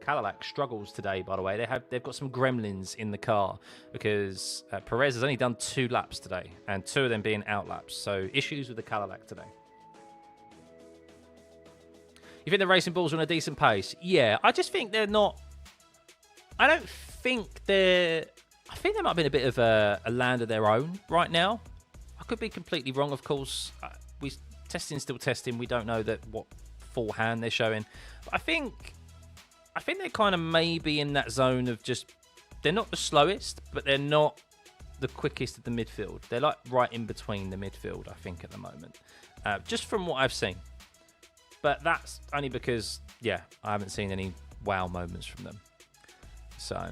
Cadillac struggles today, by the way. They've got some gremlins in the car because Perez has only done 2 laps today, and 2 of them being out laps. So issues with the Cadillac today. You think the Racing Bulls are on a decent pace? Yeah, I just think they're not. I think they might have been a bit of a land of their own right now. I could be completely wrong, of course. Still testing. We don't know that what full hand they're showing. But I think they're kind of maybe in that zone of just, they're not the slowest, but they're not the quickest of the midfield. They're like right in between the midfield, I think, at the moment. Just from what I've seen. But that's only because, yeah, I haven't seen any wow moments from them. So,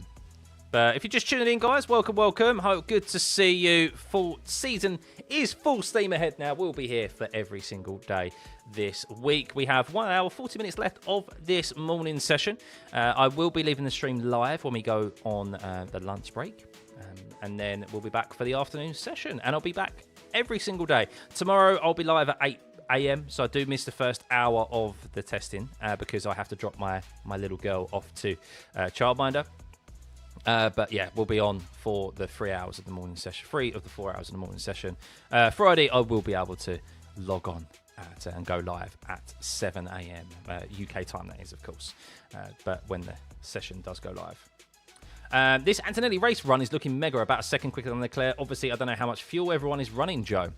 but if you're just tuning in, guys, welcome. Good to see you. Full season is full steam ahead now. We'll be here for every single day this week. We have 1 hour, 40 minutes left of this morning session. I will be leaving the stream live when we go on the lunch break. And then we'll be back for the afternoon session. And I'll be back every single day. Tomorrow, I'll be live at 8 a.m. So I do miss the first hour of the testing because I have to drop my little girl off to childminder. But yeah, we'll be on for the 3 hours of the morning session. 3 of the 4 hours of the morning session. Friday, I will be able to log on and go live at 7 a.m. UK time, that is, of course. But when the session does go live. This Antonelli race run is looking mega, about a second quicker than Leclerc. Obviously, I don't know how much fuel everyone is running, Joe.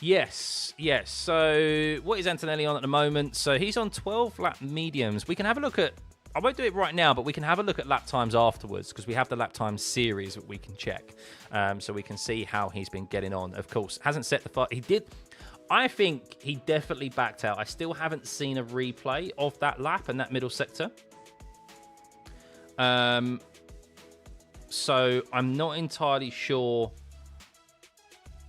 Yes. So, what is Antonelli on at the moment? So, he's on 12 lap mediums. We can have a look at... I won't do it right now, but we can have a look at lap times afterwards because we have the lap time series that we can check. So, we can see how he's been getting on. Of course, hasn't set the... He did... I think he definitely backed out. I still haven't seen a replay of that lap and that middle sector. So I'm not entirely sure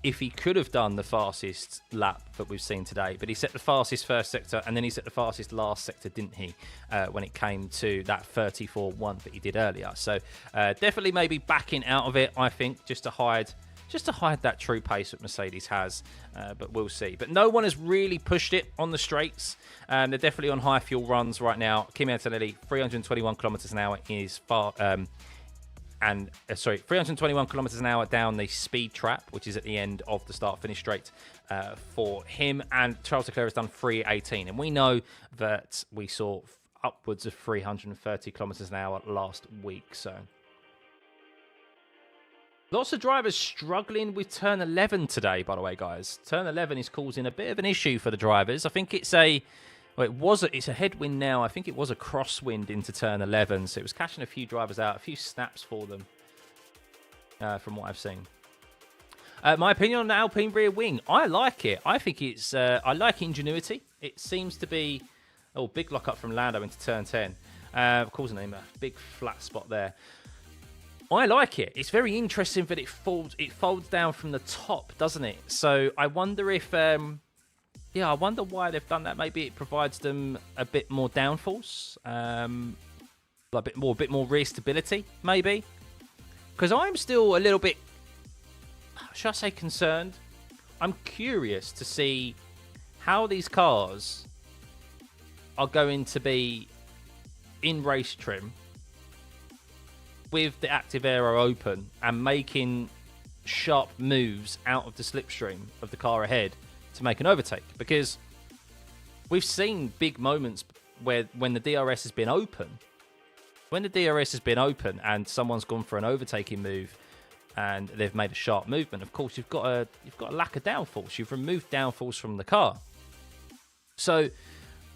if he could have done the fastest lap that we've seen today, but he set the fastest first sector and then he set the fastest last sector, didn't he, when it came to that 34.1 that he did earlier. So definitely maybe backing out of it, I think, just to hide that true pace that Mercedes has, but we'll see. But no one has really pushed it on the straights. They're definitely on high fuel runs right now. Kimi Antonelli, 321 kilometers an hour is far... 321 kilometers an hour down the speed trap, which is at the end of the start-finish straight for him. And Charles Leclerc has done 318. And we know that we saw upwards of 330 kilometers an hour last week. So lots of drivers struggling with turn 11 today, by the way, guys. Turn 11 is causing a bit of an issue for the drivers. I think it's it's a headwind now. I think it was a crosswind into turn 11, so it was catching a few drivers out, a few snaps for them, from what I've seen. My opinion on the Alpine rear wing, I like it. I think it's, I like ingenuity. It seems to be, big lock up from Lando into turn 10. Causing him a big flat spot there. I like it. It's very interesting that it folds down from the top, doesn't it? So I wonder if... I wonder why they've done that. Maybe it provides them a bit more downforce, a bit more rear stability, maybe. Because I'm still a little bit, should I say, concerned. I'm curious to see how these cars are going to be in race trim with the active aero open and making sharp moves out of the slipstream of the car ahead to make an overtake, because we've seen big moments where when the DRS has been open, and someone's gone for an overtaking move and they've made a sharp movement, of course you've got a lack of downforce. You've removed downforce from the car. So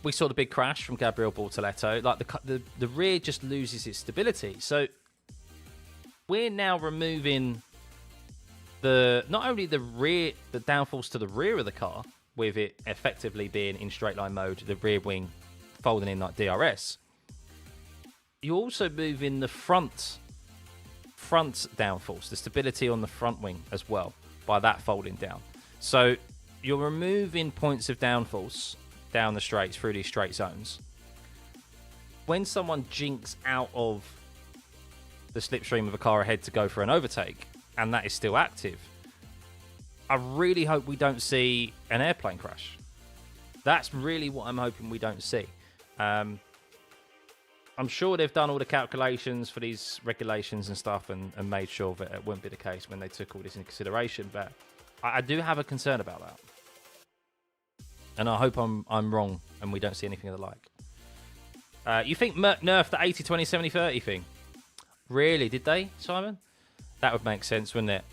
we saw the big crash from Gabriel Bortoletto. Like the rear just loses its stability. So we're now removing not only the downforce to the rear of the car, with it effectively being in straight line mode, the rear wing folding in like DRS. You're also moving the front downforce, the stability on the front wing as well, by that folding down. So you're removing points of downforce down the straights through these straight zones. When someone jinks out of the slipstream of a car ahead to go for an overtake, and that is still active, I really hope we don't see an airplane crash. That's really what I'm hoping we don't see. I'm sure they've done all the calculations for these regulations and stuff and made sure that it wouldn't be the case when they took all this into consideration, but I do have a concern about that. And I hope I'm wrong and we don't see anything of the like. You think Merc nerfed the 80-20-70-30 thing? Really? Did they, Simon? That would make sense, wouldn't it?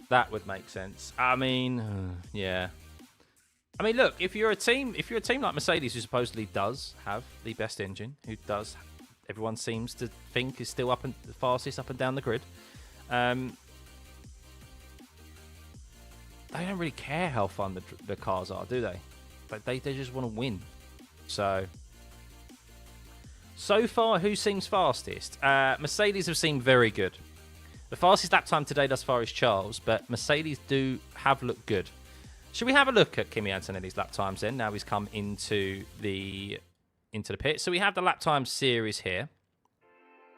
That would make sense. I mean, yeah. I mean, look, if you're a team like Mercedes, who supposedly does have the best engine, everyone seems to think is still the fastest up and down the grid, they don't really care how fun the cars are, do they? They just want to win. So So far, who seems fastest? Mercedes have seemed very good. The fastest lap time today thus far is Charles, but Mercedes do have looked good. Should we have a look at Kimi Antonelli's lap times then? Now he's come into the pit. So we have the lap time series here.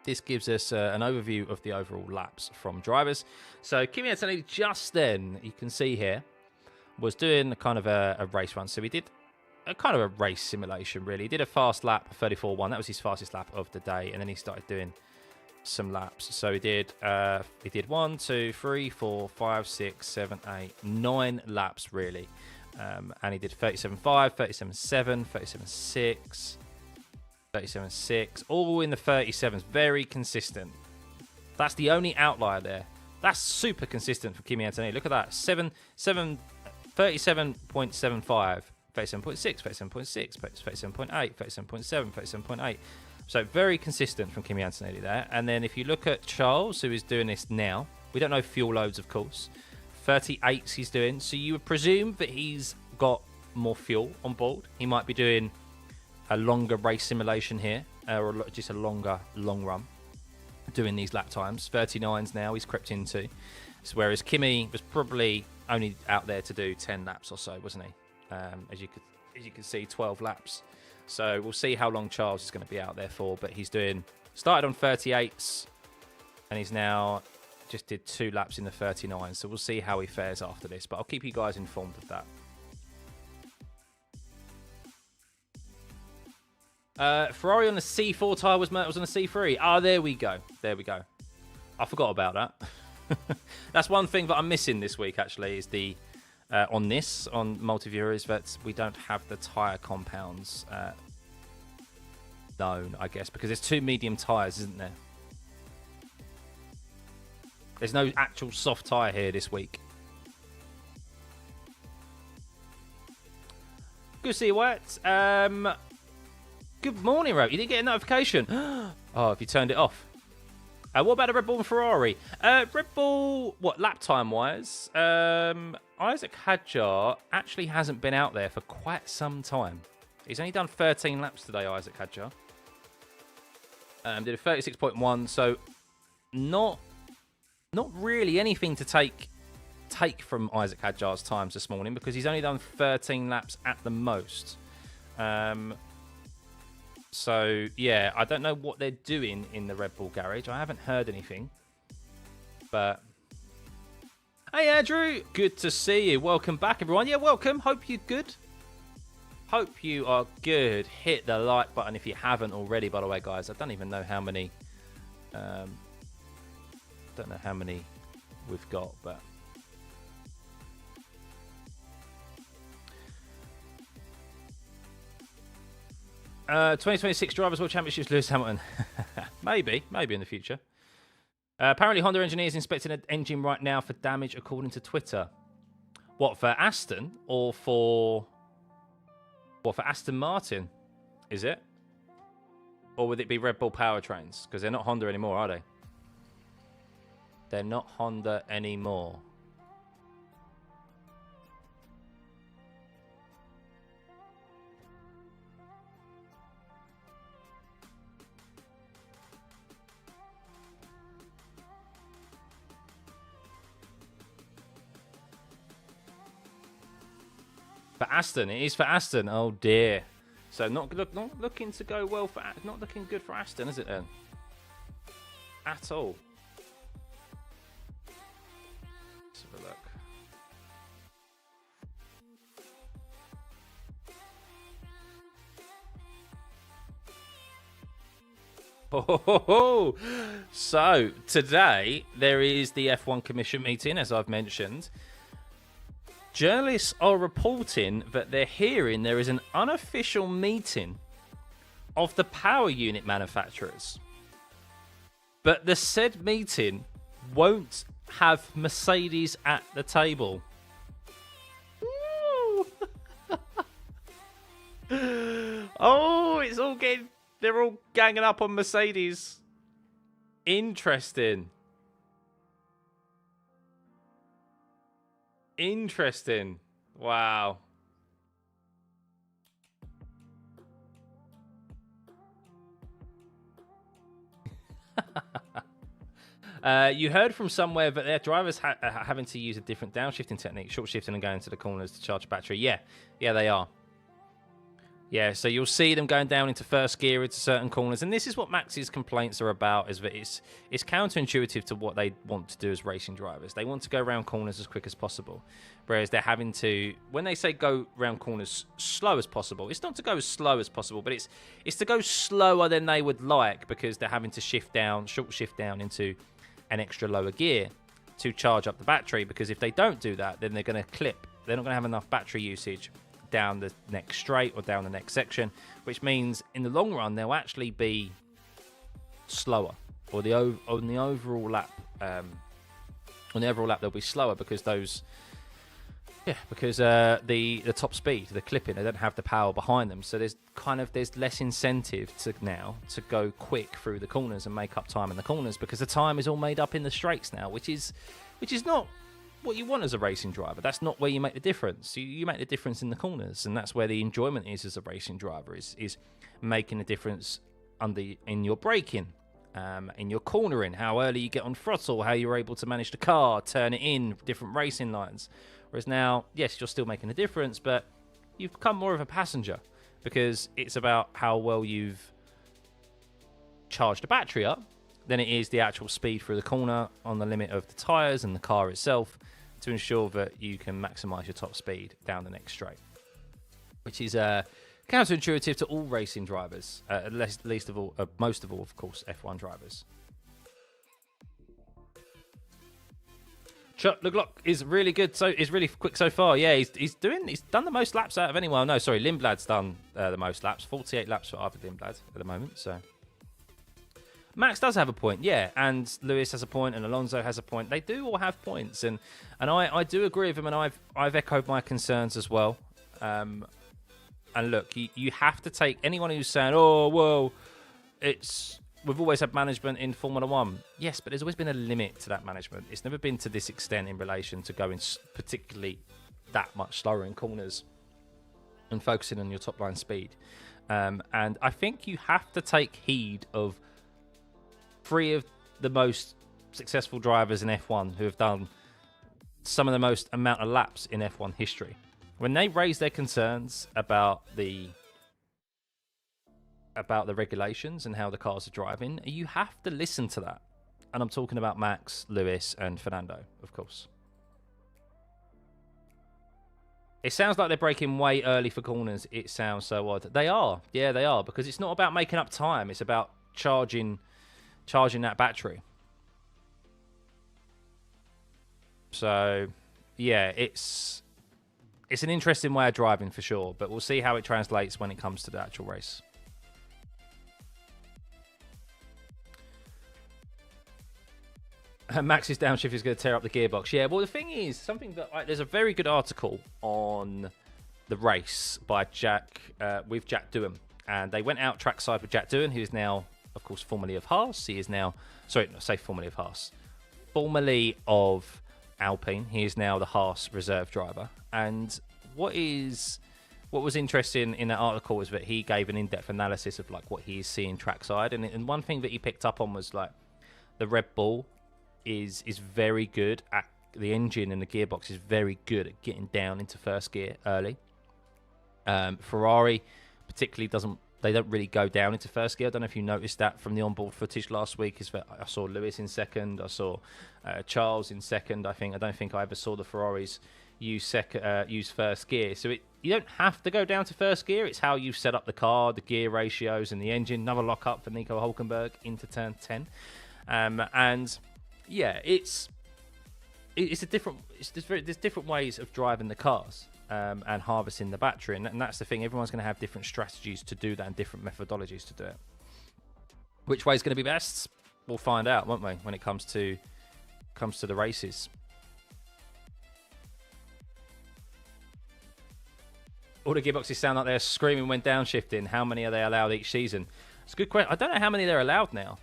This gives us an overview of the overall laps from drivers. So Kimi Antonelli just then, you can see here, was doing kind of a race run. So he did a kind of a race simulation, really. He did a fast lap, 34.1. That was his fastest lap of the day. And then he started doing some laps. So he did 1, 2, 3, 4, 5, 6, 7, 8, 9 laps, really. And he did 37.5, 37.7, 37.6, 37.6, all in the 37s. Very consistent. That's the only outlier there. That's super consistent for Kimi Antonelli. Look at that. 37.75, 37.6, 37.6, 37.8, 37.7, 37.8. So very consistent from Kimi Antonelli there. And then if you look at Charles, who is doing this now, we don't know fuel loads, of course. 38s he's doing. So you would presume that he's got more fuel on board. He might be doing a longer race simulation here, or just a longer long run, doing these lap times. 39s now he's crept into. So whereas Kimi was probably only out there to do 10 laps or so, wasn't he? As you can see, 12 laps. So we'll see how long Charles is going to be out there for. But he's started on 38s, and he's now just did 2 laps in the 39s. So we'll see how he fares after this. But I'll keep you guys informed of that. Ferrari on the C4 tyre was on the C3. Ah, there we go. There we go. I forgot about that. That's one thing that I'm missing this week, actually, is the... on Multiviewer, is that we don't have the tyre compounds known, I guess, because there's 2 medium tyres, isn't there? There's no actual soft tyre here this week. Good to see you, Wyatt. Good morning, Rob. You didn't get a notification. Oh, have you turned it off? What about the Red Bull and Ferrari? Red Bull, what, lap time-wise? Isaac Hadjar actually hasn't been out there for quite some time. He's only done 13 laps today, Isaac Hadjar. Did a 36.1, so not really anything to take from Isaac Hadjar's times this morning, because he's only done 13 laps at the most. So, yeah, I don't know what they're doing in the Red Bull garage. I haven't heard anything. But, hey, Andrew. Good to see you. Welcome back, everyone. Yeah, welcome. Hope you're good. Hope you are good. Hit the like button if you haven't already, by the way, guys. I don't even know how many... don't know how many we've got, but... 2026 Drivers' World Championships, Lewis Hamilton. Maybe in the future. Apparently, Honda engineers inspecting an engine right now for damage, according to Twitter. What, for Aston or for... What, for Aston Martin? Is it? Or would it be Red Bull powertrains? Because they're not Honda anymore, are they? They're not Honda anymore. For Aston, it is for Aston. Oh dear. So not looking to go well for, not looking good for Aston, is it then? At all. Let's have a look. Oh, so today there is the F1 Commission meeting, as I've mentioned. Journalists are reporting that they're hearing there is an unofficial meeting of the power unit manufacturers. But the said meeting won't have Mercedes at the table. Oh, it's all getting... They're all ganging up on Mercedes. Interesting. Interesting. Wow. You heard from somewhere that their drivers are having to use a different downshifting technique, short shifting and going to the corners to charge battery. Yeah, they are. Yeah, so you'll see them going down into first gear into certain corners, and this is what Max's complaints are about, is that it's counterintuitive to what they want to do as racing drivers. They want to go around corners as quick as possible, whereas they're having to, when they say go around corners slow as possible, it's not to go as slow as possible, but it's to go slower than they would like, because they're having to short shift down into an extra lower gear to charge up the battery, because if they don't do that, then they're going to clip. They're not going to have enough battery usage down the next straight or down the next section, which means in the long run they'll actually be slower, or on the overall lap they'll be slower, because the top speed, the clipping, they don't have the power behind them, so there's less incentive to go quick through the corners and make up time in the corners, because the time is all made up in the straights now, which is not what you want as a racing driver. That's not where you make the difference. You make the difference in the corners, and that's where the enjoyment is as a racing driver, is making a difference in your braking, in your cornering, how early you get on throttle, how you're able to manage the car, turn it in, different racing lines. Whereas now, yes, you're still making a difference, but you've become more of a passenger, because it's about how well you've charged the battery up than it is the actual speed through the corner on the limit of the tyres and the car itself, to ensure that you can maximise your top speed down the next straight, which is counterintuitive to all racing drivers, most of all, of course, F1 drivers. Chuck LeGlock is really good, so is really quick so far. Yeah, he's done the most laps out of anyone. No, sorry, Lindblad's done the most laps, 48 laps for Arvid Lindblad at the moment. So Max does have a point, yeah, and Lewis has a point, and Alonso has a point. They do all have points, and I do agree with him, and I've echoed my concerns as well. And look, you have to take anyone who's saying, oh, well, we've always had management in Formula One. Yes, but there's always been a limit to that management. It's never been to this extent in relation to going particularly that much slower in corners and focusing on your top line speed. And I think you have to take heed of 3 of the most successful drivers in F1 who have done some of the most amount of laps in F1 history. When they raise their concerns about the regulations and how the cars are driving, you have to listen to that. And I'm talking about Max, Lewis, and Fernando, of course. It sounds like they're braking way early for corners. It sounds so odd. They are. Yeah, they are. Because it's not about making up time. It's about charging that battery. So, yeah, it's an interesting way of driving for sure. But we'll see how it translates when it comes to the actual race. Max's downshift is going to tear up the gearbox. Yeah, well, the thing is, there's a very good article on the race by Jack Doohan, and they went out trackside with Jack Doohan, who is now, of course, formerly of Haas. He is now, formerly of Haas, formerly of Alpine. He is now the Haas reserve driver. And what was interesting in that article was that he gave an in-depth analysis of like what he is seeing trackside, and one thing that he picked up on was like the Red Bull is very good at the engine, and the gearbox is very good at getting down into first gear early. Ferrari particularly don't really go down into first gear. I don't know if you noticed that from the onboard footage last week. Is that I saw Lewis in second, I saw Charles in second. I don't think I ever saw the Ferraris use first gear. So you don't have to go down to first gear. It's how you set up the car, the gear ratios, and the engine. Another lock up for Nico Hülkenberg into turn 10, and yeah, there's different ways of driving the cars and harvesting the battery, and that's the thing. Everyone's going to have different strategies to do that and different methodologies to do it. Which way is going to be best? We'll find out, won't we, when it comes to the races. All the gearboxes sound like they're screaming when downshifting. How many are they allowed each season? It's a good question. I don't know how many they're allowed now.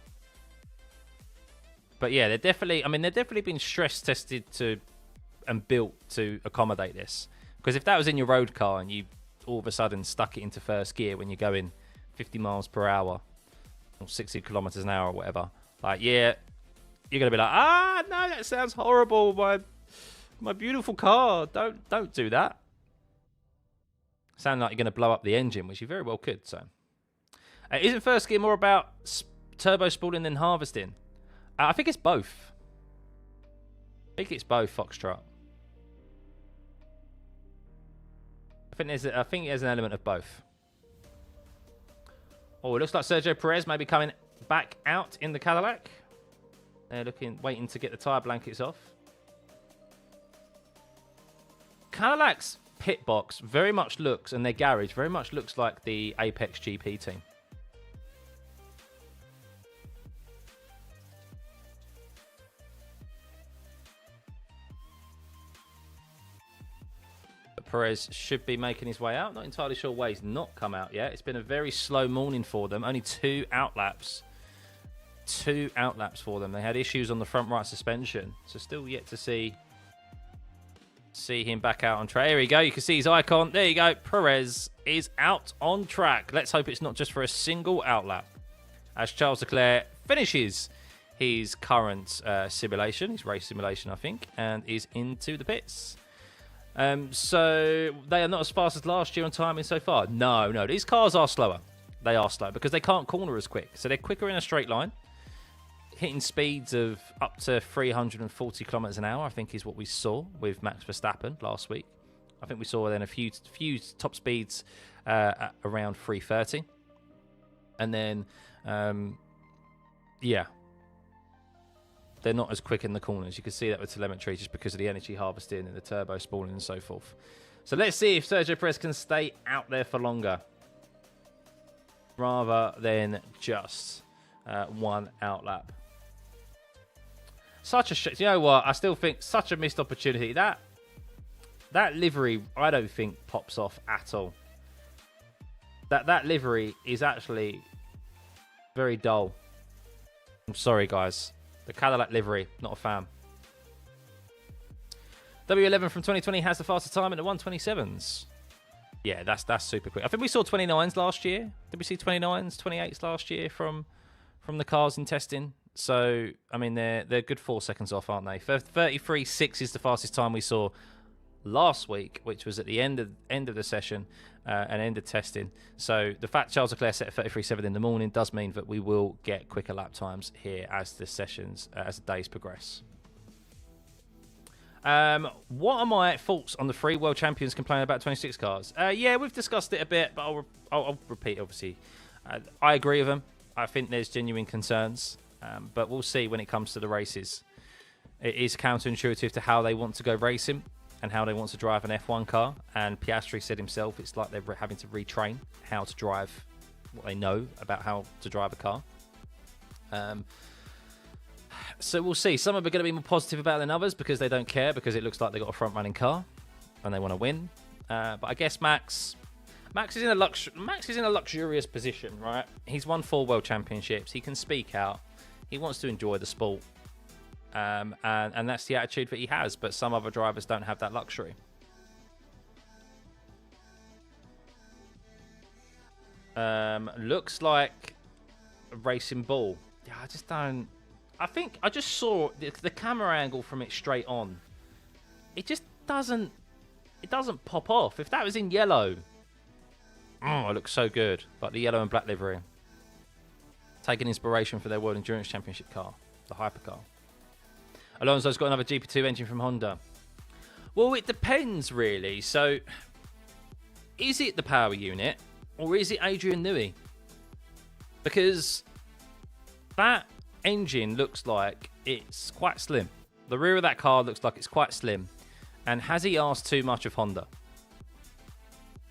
But yeah, they're definitely been stress tested and built to accommodate this. Because if that was in your road car and you all of a sudden stuck it into first gear when you're going 50 miles per hour or 60 kilometers an hour or whatever, like, yeah, you're going to be like, ah, no, that sounds horrible. My beautiful car. Don't do that. Sound like you're going to blow up the engine, which you very well could. So, isn't first gear more about turbo spooling than harvesting? I think it's both. I think it's both, Foxtrot. I think there's an element of both. Oh, it looks like Sergio Perez may be coming back out in the Cadillac. They're waiting to get the tyre blankets off. Cadillac's pit box very much looks, and their garage very much looks like the Apex GP team. But Perez should be making his way out. Not entirely sure why he's not come out yet. It's been a very slow morning for them. Only 2 outlaps. 2 outlaps for them. They had issues on the front right suspension. So still yet to see him back out on track. Here we go. You can see his icon. There you go. Perez is out on track. Let's hope it's not just for a single outlap. As Charles Leclerc finishes his current simulation, his race simulation, I think, and is into the pits. So they are not as fast as last year on timing so far. No. These cars are slower. They are slow because they can't corner as quick. So they're quicker in a straight line. Hitting speeds of up to 340 kilometers an hour, I think, is what we saw with Max Verstappen last week. I think we saw then a few top speeds at around 330. And then, yeah, they're not as quick in the corners. You can see that with telemetry just because of the energy harvesting and the turbo spooling and so forth. So let's see if Sergio Perez can stay out there for longer rather than just 1 outlap. Such a shit. You know what? I still think such a missed opportunity. That livery, I don't think pops off at all. That livery is actually very dull. I'm sorry, guys. The Cadillac livery, not a fan. W11 from 2020 has the fastest time in the 127s. Yeah, that's super quick. I think we saw 29s last year. Did we see 29s, 28s last year from the cars in testing? So, I mean, they're good 4 seconds off, aren't they? 33.6 is the fastest time we saw last week, which was at the end of the session and end of testing. So the fact Charles Leclerc set 33.7 in the morning does mean that we will get quicker lap times here as the sessions, as the days progress. What are my thoughts on the 3 world champions complaining about 26 cars? Yeah, we've discussed it a bit, but I'll repeat, obviously. I agree with them. I think there's genuine concerns. But we'll see when it comes to the races. It is counterintuitive to how they want to go racing and how they want to drive an F1 car. And Piastri said himself, it's like they're having to retrain how to drive what they know about how to drive a car. So we'll see. Some of them are going to be more positive about it than others because they don't care, because it looks like they've got a front-running car and they want to win. But I guess Max is in a luxurious position, right? He's won 4 world championships. He can speak out. He wants to enjoy the sport, and that's the attitude that he has. But some other drivers don't have that luxury. Looks like a racing ball. Yeah, I just don't. I just saw the camera angle from it straight on. It just doesn't. It doesn't pop off. If that was in yellow, oh, it looks so good, like the yellow and black livery. Taking inspiration for their World Endurance Championship car, the hypercar. Alonso's got another GP2 engine from Honda. Well, it depends, really. So, is it the power unit, or is it Adrian Newey? Because that engine looks like it's quite slim. The rear of that car looks like it's quite slim. And has he asked too much of Honda?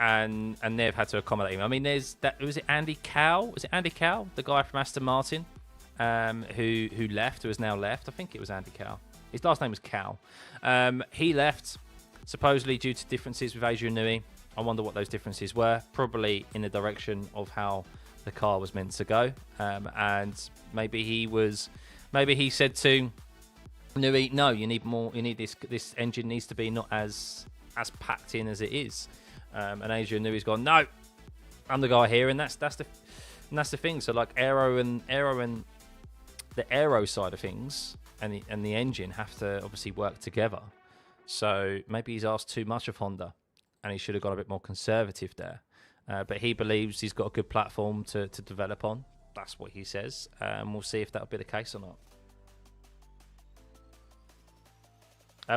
And they've had to accommodate him. I mean, was it Andy Cow? Was it Andy Cow, the guy from Aston Martin, who left, who has now left? I think it was Andy Cow. His last name was Cow. He left, supposedly due to differences with Adrian Newey. I wonder what those differences were. Probably in the direction of how the car was meant to go. And maybe he said to Newey, no, you need more. You need this engine needs to be not as packed in as it is. And Adrian Newey's gone, no, I'm the guy here, and that's the thing. So like aero and the aero side of things and the engine have to obviously work together. So maybe he's asked too much of Honda, and he should have got a bit more conservative there. But he believes he's got a good platform to develop on. That's what he says. We'll see if that'll be the case or not.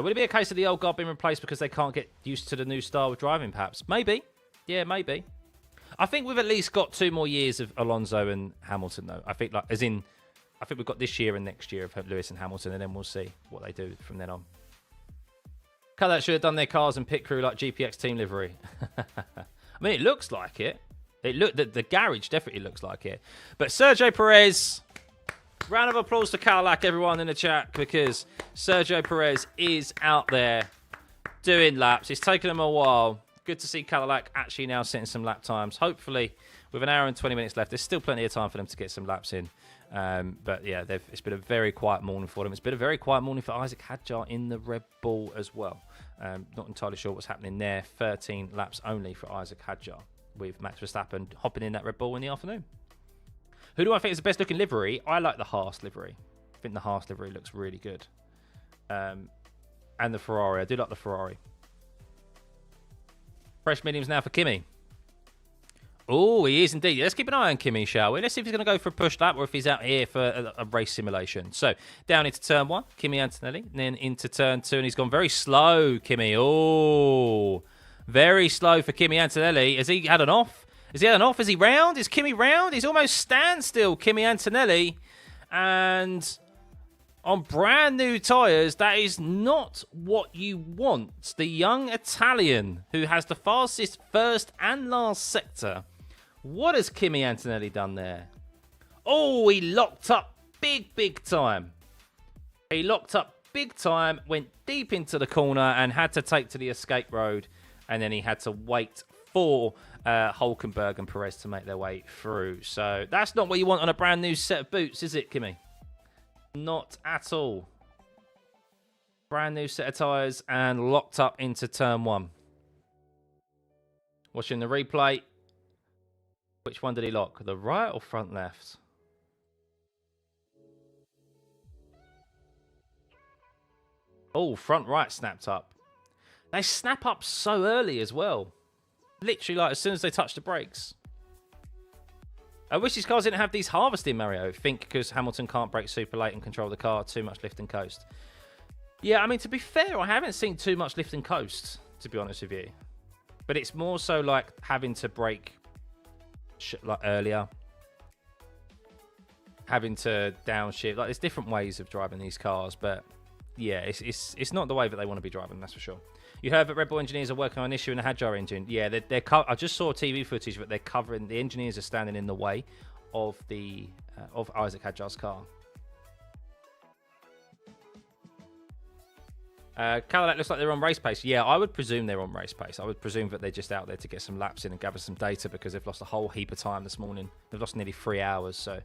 Would it be a case of the old guard being replaced because they can't get used to the new style of driving, perhaps? Maybe. Yeah, maybe. I think we've at least got 2 more years of Alonso and Hamilton, though. I think, I think we've got this year and next year of Lewis and Hamilton, and then we'll see what they do from then on. Cadillac should have done their cars and pit crew like GPX team livery. I mean, it looks like it. The garage definitely looks like it. But Sergio Perez, round of applause to Cadillac, everyone in the chat, because Sergio Perez is out there doing laps. It's taken them a while. Good to see Cadillac actually now setting some lap times. Hopefully, with an hour and 20 minutes left, there's still plenty of time for them to get some laps in. But yeah, it's been a very quiet morning for them. It's been a very quiet morning for Isaac Hadjar in the Red Bull as well. Not entirely sure what's happening there. 13 laps only for Isaac Hadjar, with Max Verstappen hopping in that Red Bull in the afternoon. Who do I think is the best looking livery? I like the Haas livery. I think the Haas livery looks really good. And the Ferrari. I do like the Ferrari. Fresh mediums now for Kimi. Oh, he is indeed. Let's keep an eye on Kimi, shall we? Let's see if he's going to go for a push lap or if he's out here for a race simulation. So, down into turn 1, Kimi Antonelli. And then into turn 2, and he's gone very slow, Kimi. Oh, very slow for Kimi Antonelli. Has he had an off? Is he had an off? Is he round? Is Kimi round? He's almost standstill, Kimi Antonelli. And on brand new tyres, that is not what you want. The young Italian who has the fastest first and last sector. What has Kimi Antonelli done there? Oh, he locked up big time. He locked up big time, went deep into the corner and had to take to the escape road. And then he had to wait for Hulkenberg and Perez to make their way through. So that's not what you want on a brand new set of boots, is it, Kimi? Not at all. Brand new set of tyres and locked up into turn 1. Watching the replay. Which one did he lock? The right or front left? Oh, front right snapped up. They snap up so early as well. Literally, like, as soon as they touch the brakes. I wish these cars didn't have these harvesting, Mario. Think because Hamilton can't brake super late and control the car. Too much lift and coast. Yeah, I mean, to be fair, I haven't seen too much lift and coast, to be honest with you. But it's more so like having to brake like earlier. Having to downshift. Like, there's different ways of driving these cars. But yeah, it's not the way that they want to be driving, that's for sure. You heard that Red Bull engineers are working on an issue in the Hadjar engine. Yeah, I just saw TV footage that they're covering. The engineers are standing in the way of the of Isaac Hadjar's car. Cadillac looks like they're on race pace. Yeah, I would presume they're on race pace. I would presume that they're just out there to get some laps in and gather some data because they've lost a whole heap of time this morning. They've lost nearly 3 hours. So,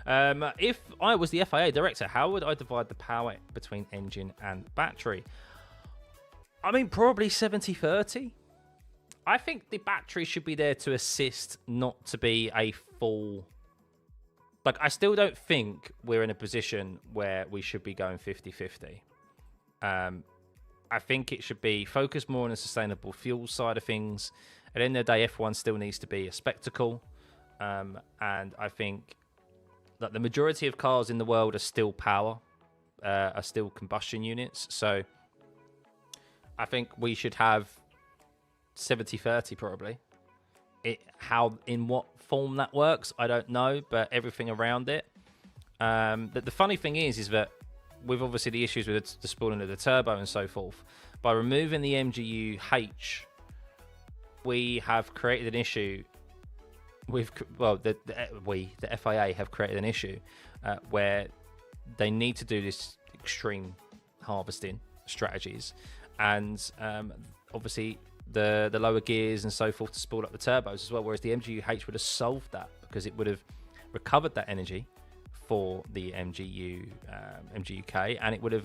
if I was the FIA director, how would I divide the power between engine and battery? I mean, probably 70-30. I think the battery should be there to assist, not to be a full... Like, I still don't think we're in a position where we should be going 50-50. I think it should be focused more on the sustainable fuel side of things. At the end of the day, F1 still needs to be a spectacle. And I think that the majority of cars in the world are still power, are still combustion units. So I think we should have 70-30 probably. In what form that works, I don't know, but everything around it. The funny thing is that with obviously the issues with the spooling of the turbo and so forth, by removing the MGU-H, we have created an issue with, well, the FIA have created an issue where they need to do this extreme harvesting strategies. And obviously the lower gears and so forth to spool up the turbos as well, whereas the MGU-H would have solved that because it would have recovered that energy for the MGU-K, and it would have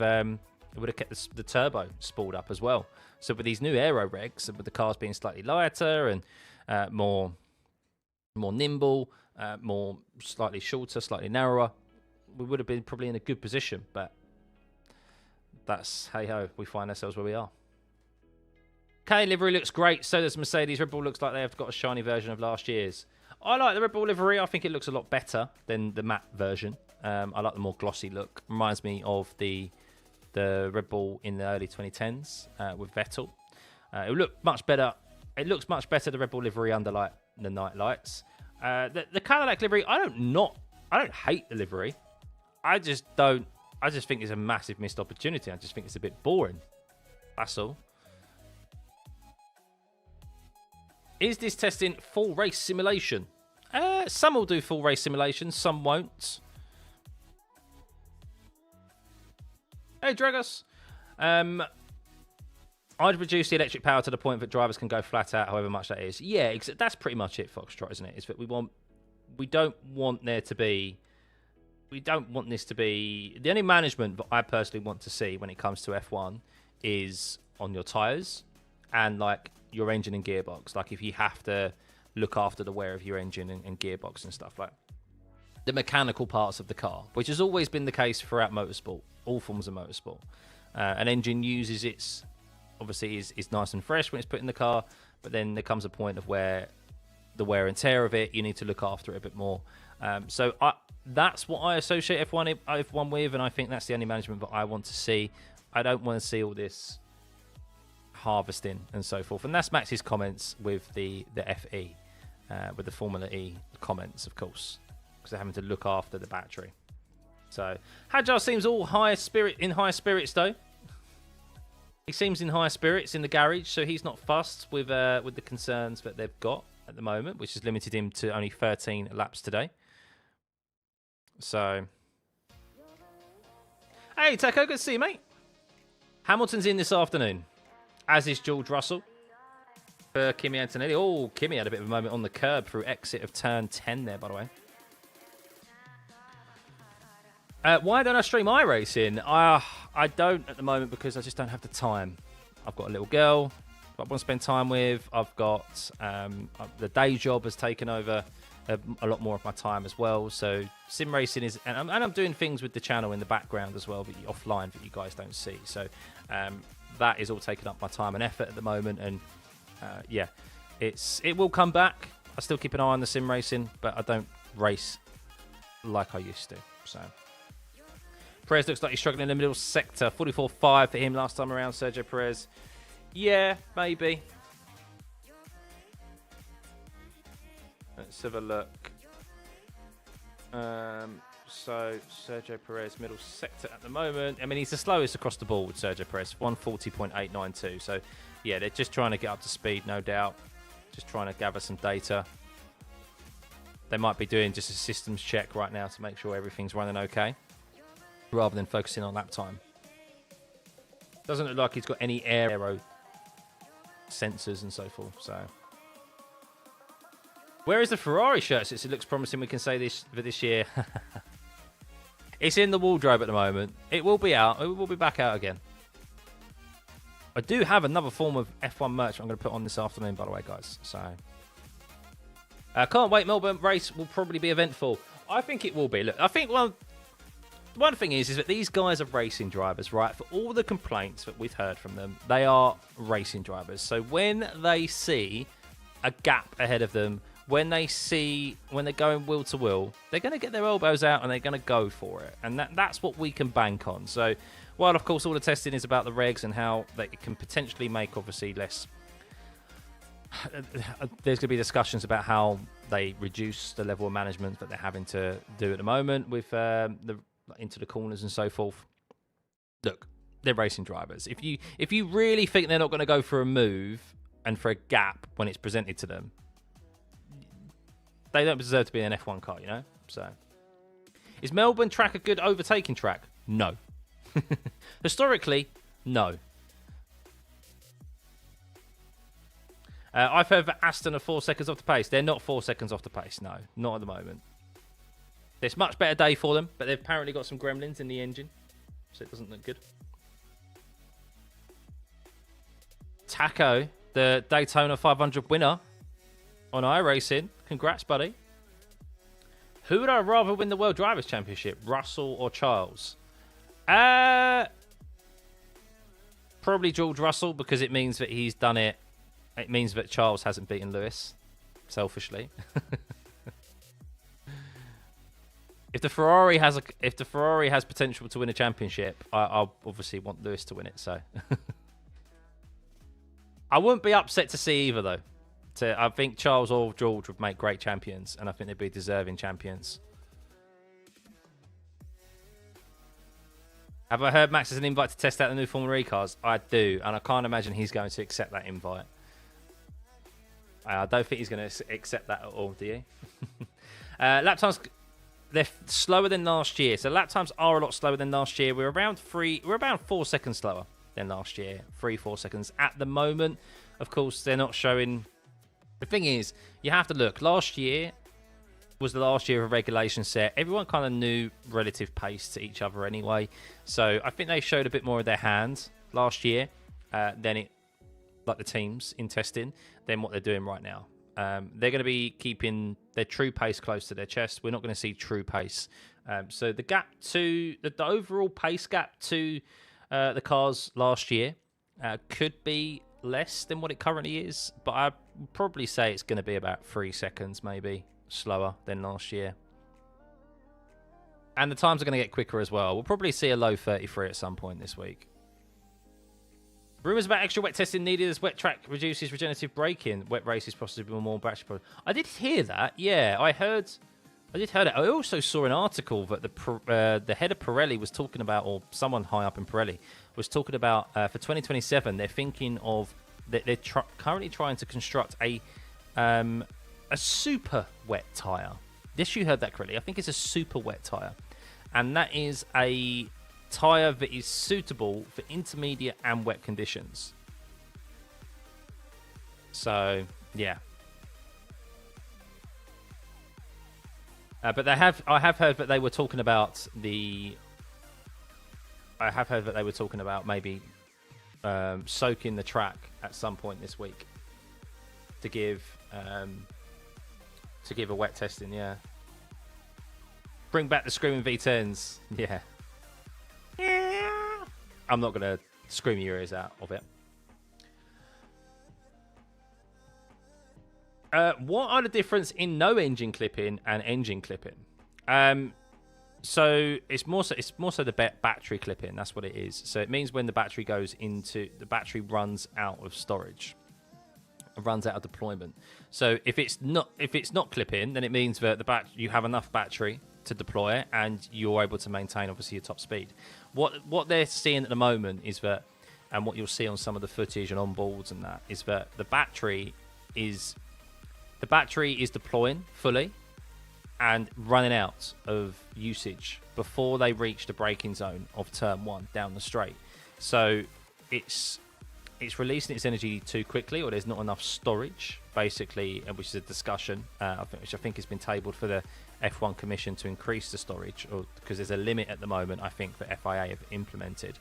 kept the turbo spooled up as well. So with these new aero regs, with the cars being slightly lighter and more nimble, more slightly shorter, slightly narrower, we would have been probably in a good position, but that's, hey-ho, we find ourselves where we are. Okay, livery looks great. So does Mercedes. Red Bull looks like they've got a shiny version of last year's. I like the Red Bull livery. I think it looks a lot better than the matte version. I like the more glossy look. Reminds me of the Red Bull in the early 2010s with Vettel. It would look much better. It looks much better, the Red Bull livery under the night lights. The Cadillac livery, I don't hate the livery. I just think it's a massive missed opportunity. I just think it's a bit boring. That's all. Is this testing full race simulation? Some will do full race simulation, some won't. Hey, Dragos. I'd reduce the electric power to the point that drivers can go flat out, however much that is. Yeah, that's pretty much it, Foxtrot, isn't it? Is that we don't want this to be. The only management that I personally want to see when it comes to F1 is on your tyres and like your engine and gearbox. Like if you have to look after the wear of your engine and gearbox and stuff, like the mechanical parts of the car, which has always been the case throughout motorsport, all forms of motorsport. An engine uses its, obviously is nice and fresh when it's put in the car, but then there comes a point of where the wear and tear of it, you need to look after it a bit more. So that's what I associate F1 with, and I think that's the only management that I want to see. I don't want to see all this harvesting and so forth. And that's Max's comments with the FE, with the Formula E comments, of course, because they're having to look after the battery. So Hadjar seems all in high spirits though. He seems in high spirits in the garage, so he's not fussed with the concerns that they've got at the moment, which has limited him to only 13 laps today. So, hey Taco, good to see you, mate. Hamilton's in this afternoon, as is George Russell for Kimi Antonelli. Oh, Kimi had a bit of a moment on the curb through exit of turn 10 there, by the way. Why don't I stream iRacing? I don't at the moment because I just don't have the time. I've got a little girl I want to spend time with. I've got the day job has taken over a lot more of my time as well. So sim racing is, and I'm doing things with the channel in the background as well, but offline that you guys don't see. So that is all taking up my time and effort at the moment. And yeah, it will come back. I still keep an eye on the sim racing, but I don't race like I used to. So Perez looks like he's struggling in the middle sector. 44.5 for him last time around, Sergio Perez. Yeah, maybe. Let's have a look. So Sergio Perez, middle sector at the moment. I mean, he's the slowest across the board, Sergio Perez, 140.892. So yeah, they're just trying to get up to speed, no doubt. Just trying to gather some data. They might be doing just a systems check right now to make sure everything's running okay, rather than focusing on lap time. Doesn't look like he's got any aero sensors and so forth. So, where is the Ferrari shirt? Since it looks promising, we can say this for this year. It's in the wardrobe at the moment. It will be out. It will be back out again. I do have another form of F1 merch I'm going to put on this afternoon, by the way, guys. So, can't wait. Melbourne race will probably be eventful. I think it will be. Look, I think one thing is that these guys are racing drivers, right? For all the complaints that we've heard from them, they are racing drivers. So when they see a gap ahead of them, when they're going wheel to wheel, they're going to get their elbows out and they're going to go for it. And that's what we can bank on. So while, of course, all the testing is about the regs and how they can potentially make, obviously, less... There's going to be discussions about how they reduce the level of management that they're having to do at the moment with into the corners and so forth. Look, they're racing drivers. If you really think they're not going to go for a move and for a gap when it's presented to them, they don't deserve to be an F1 car, you know? So, is Melbourne track a good overtaking track? No. Historically, no. I've heard that Aston are 4 seconds off the pace. They're not 4 seconds off the pace. No, not at the moment. It's a much better day for them, but they've apparently got some gremlins in the engine, so it doesn't look good. Taco, the Daytona 500 winner on iRacing. Congrats, buddy. Who would I rather win the World Drivers' Championship, Russell or Charles? Probably George Russell, because it means that he's done it. It means that Charles hasn't beaten Lewis, selfishly. If the Ferrari has potential to win a championship, I'll obviously want Lewis to win it. So I wouldn't be upset to see either, though. I think Charles or George would make great champions, and I think they'd be deserving champions. Have I heard Max has an invite to test out the new Formula E cars? I do, and I can't imagine he's going to accept that invite. I don't think he's going to accept that at all, do you? Lap times, they're slower than last year. So lap times are a lot slower than last year. We're around 4 seconds slower than last year. 3-4 seconds at the moment. Of course, they're not showing. The thing is, you have to look. Last year was the last year of a regulation set. Everyone kind of knew relative pace to each other anyway. So I think they showed a bit more of their hand last year than like the teams in testing, than what they're doing right now. They're going to be keeping their true pace close to their chest. We're not going to see true pace. So the gap to the overall pace gap to the cars last year could be less than what it currently is, but I'd probably say it's going to be about 3 seconds maybe slower than last year. And the times are going to get quicker as well. We'll probably see a low 33 at some point this week. Rumours about extra wet testing needed as wet track reduces regenerative braking. Wet races possibly more battery. I did hear that. Yeah, I did hear it. I also saw an article that the head of Pirelli was talking about, or someone high up in Pirelli was talking about for 2027. They're thinking of they're currently trying to construct a super wet tyre. Yes, you heard that correctly. I think it's a super wet tyre, and that is a tyre that is suitable for intermediate and wet conditions. So yeah, but I have heard that they were talking about maybe soaking the track at some point this week to give a wet testing. Yeah, bring back the screaming V10s. Yeah. I'm not going to scream your ears out of it. What are the difference in no engine clipping and engine clipping? So it's more so the battery clipping. That's what it is. So it means when the battery runs out of storage, runs out of deployment. So if it's not clipping, then it means that you have enough battery to deploy it, and you're able to maintain obviously your top speed. What they're seeing at the moment is that, and what you'll see on some of the footage and on boards and that, is that the battery is deploying fully and running out of usage before they reach the braking zone of turn 1 down the straight. So it's releasing its energy too quickly, or there's not enough storage, basically, which is a discussion which I think has been tabled for the F1 Commission to increase the storage, or because there's a limit at the moment, I think, that FIA have implemented.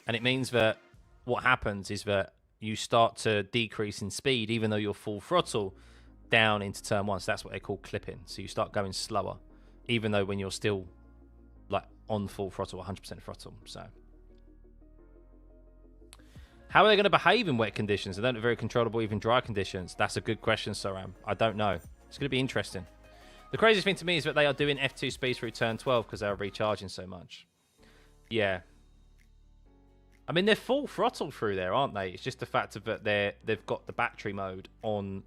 And it means that what happens is that you start to decrease in speed, even though you're full throttle, down into turn 1. So that's what they call clipping. So you start going slower, even though when you're still like on full throttle, 100% throttle. So how are they going to behave in wet conditions? They don't look very controllable, even dry conditions. That's a good question, Saram. I don't know. It's going to be interesting. The craziest thing to me is that they are doing F2 speed through turn 12 because they are recharging so much. Yeah. I mean, they're full throttle through there, aren't they? It's just the fact of that they've got the battery mode on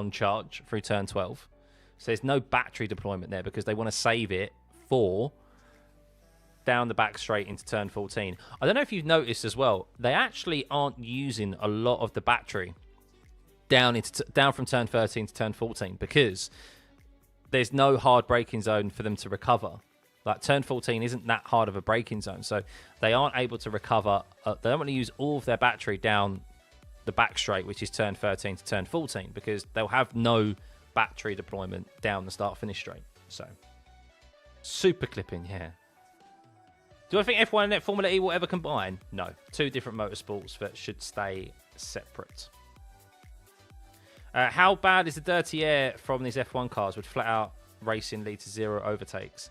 charge through turn 12. So there's no battery deployment there because they want to save it for down the back straight into turn 14. I don't know if you've noticed as well, they actually aren't using a lot of the battery down from turn 13 to turn 14 because there's no hard braking zone for them to recover. Like turn 14 isn't that hard of a braking zone, so they aren't able to recover. They don't want to use all of their battery down the back straight, which is turn 13 to turn 14, because they'll have no battery deployment down the start-finish straight. So super clipping, yeah. Do I think F1 and Formula E will ever combine? No. Two different motorsports that should stay separate. How bad is the dirty air from these F1 cars? Would flat out racing lead to 0 overtakes?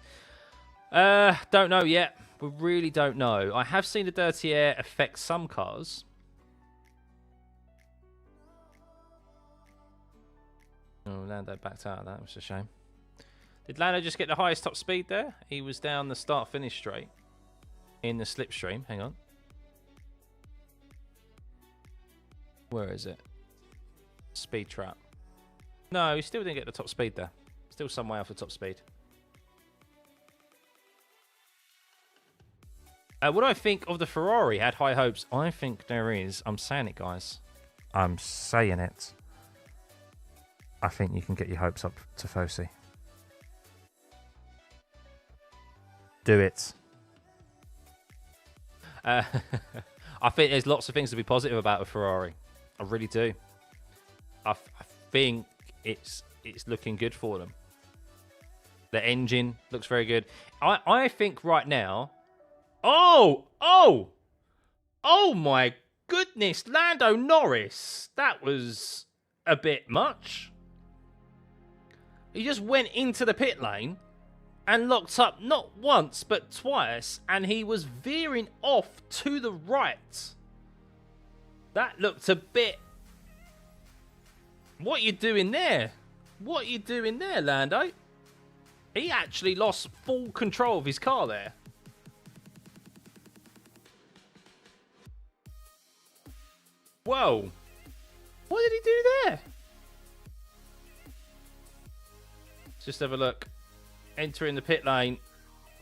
Don't know yet. We really don't know. I have seen the dirty air affect some cars. Oh, Lando backed out of that. It was a shame. Did Lando just get the highest top speed there? He was down the start-finish straight in the slipstream. Hang on. Where is it? Speed trap. No, he still didn't get the top speed there. Still some way off the top speed. What do I think of the Ferrari? Had high hopes. I think there is. I'm saying it, guys. I'm saying it. I think you can get your hopes up to Fossey. Do it. I think there's lots of things to be positive about with Ferrari. I really do. I think it's looking good for them. The engine looks very good. I think right now... Oh my goodness, Lando Norris. That was a bit much. He just went into the pit lane and locked up not once, but twice, and he was veering off to the right. That looked a bit... What you doing there? What you doing there, Lando? He actually lost full control of his car there. Whoa. What did he do there? Let's just have a look. Entering the pit lane.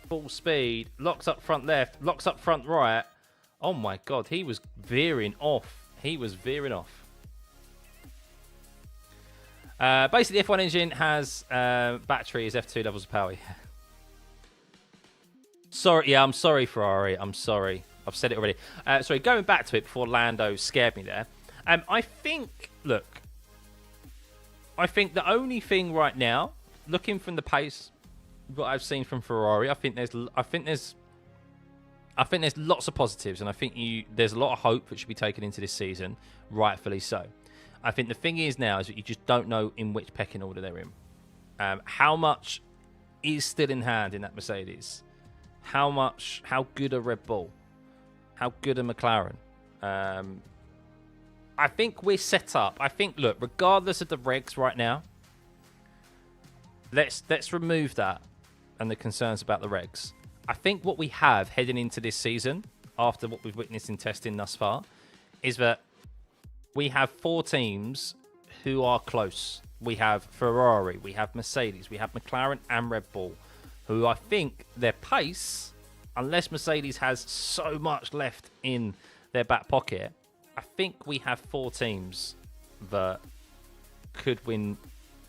Full speed. Locks up front left. Locks up front right. Oh my God. He was veering off. He was veering off. Basically, the F1 engine has battery is F2 levels of power. Sorry. Yeah, I'm sorry, Ferrari. I'm sorry. I've said it already. Sorry, going back to it before Lando scared me there. I think, look, I think the only thing right now, looking from the pace, what I've seen from Ferrari, I think there's lots of positives, and I think there's a lot of hope that should be taken into this season, rightfully so. I think the thing is now is that you just don't know in which pecking order they're in. How much is still in hand in that Mercedes? How good are Red Bull? How good are McLaren? I think we're set up. I think, look, regardless of the regs right now, let's remove that and the concerns about the regs. I think what we have heading into this season, after what we've witnessed in testing thus far, is that we have 4 teams who are close. We have Ferrari, we have Mercedes, we have McLaren and Red Bull, who I think their pace, unless Mercedes has so much left in their back pocket, I think we have 4 teams that could win.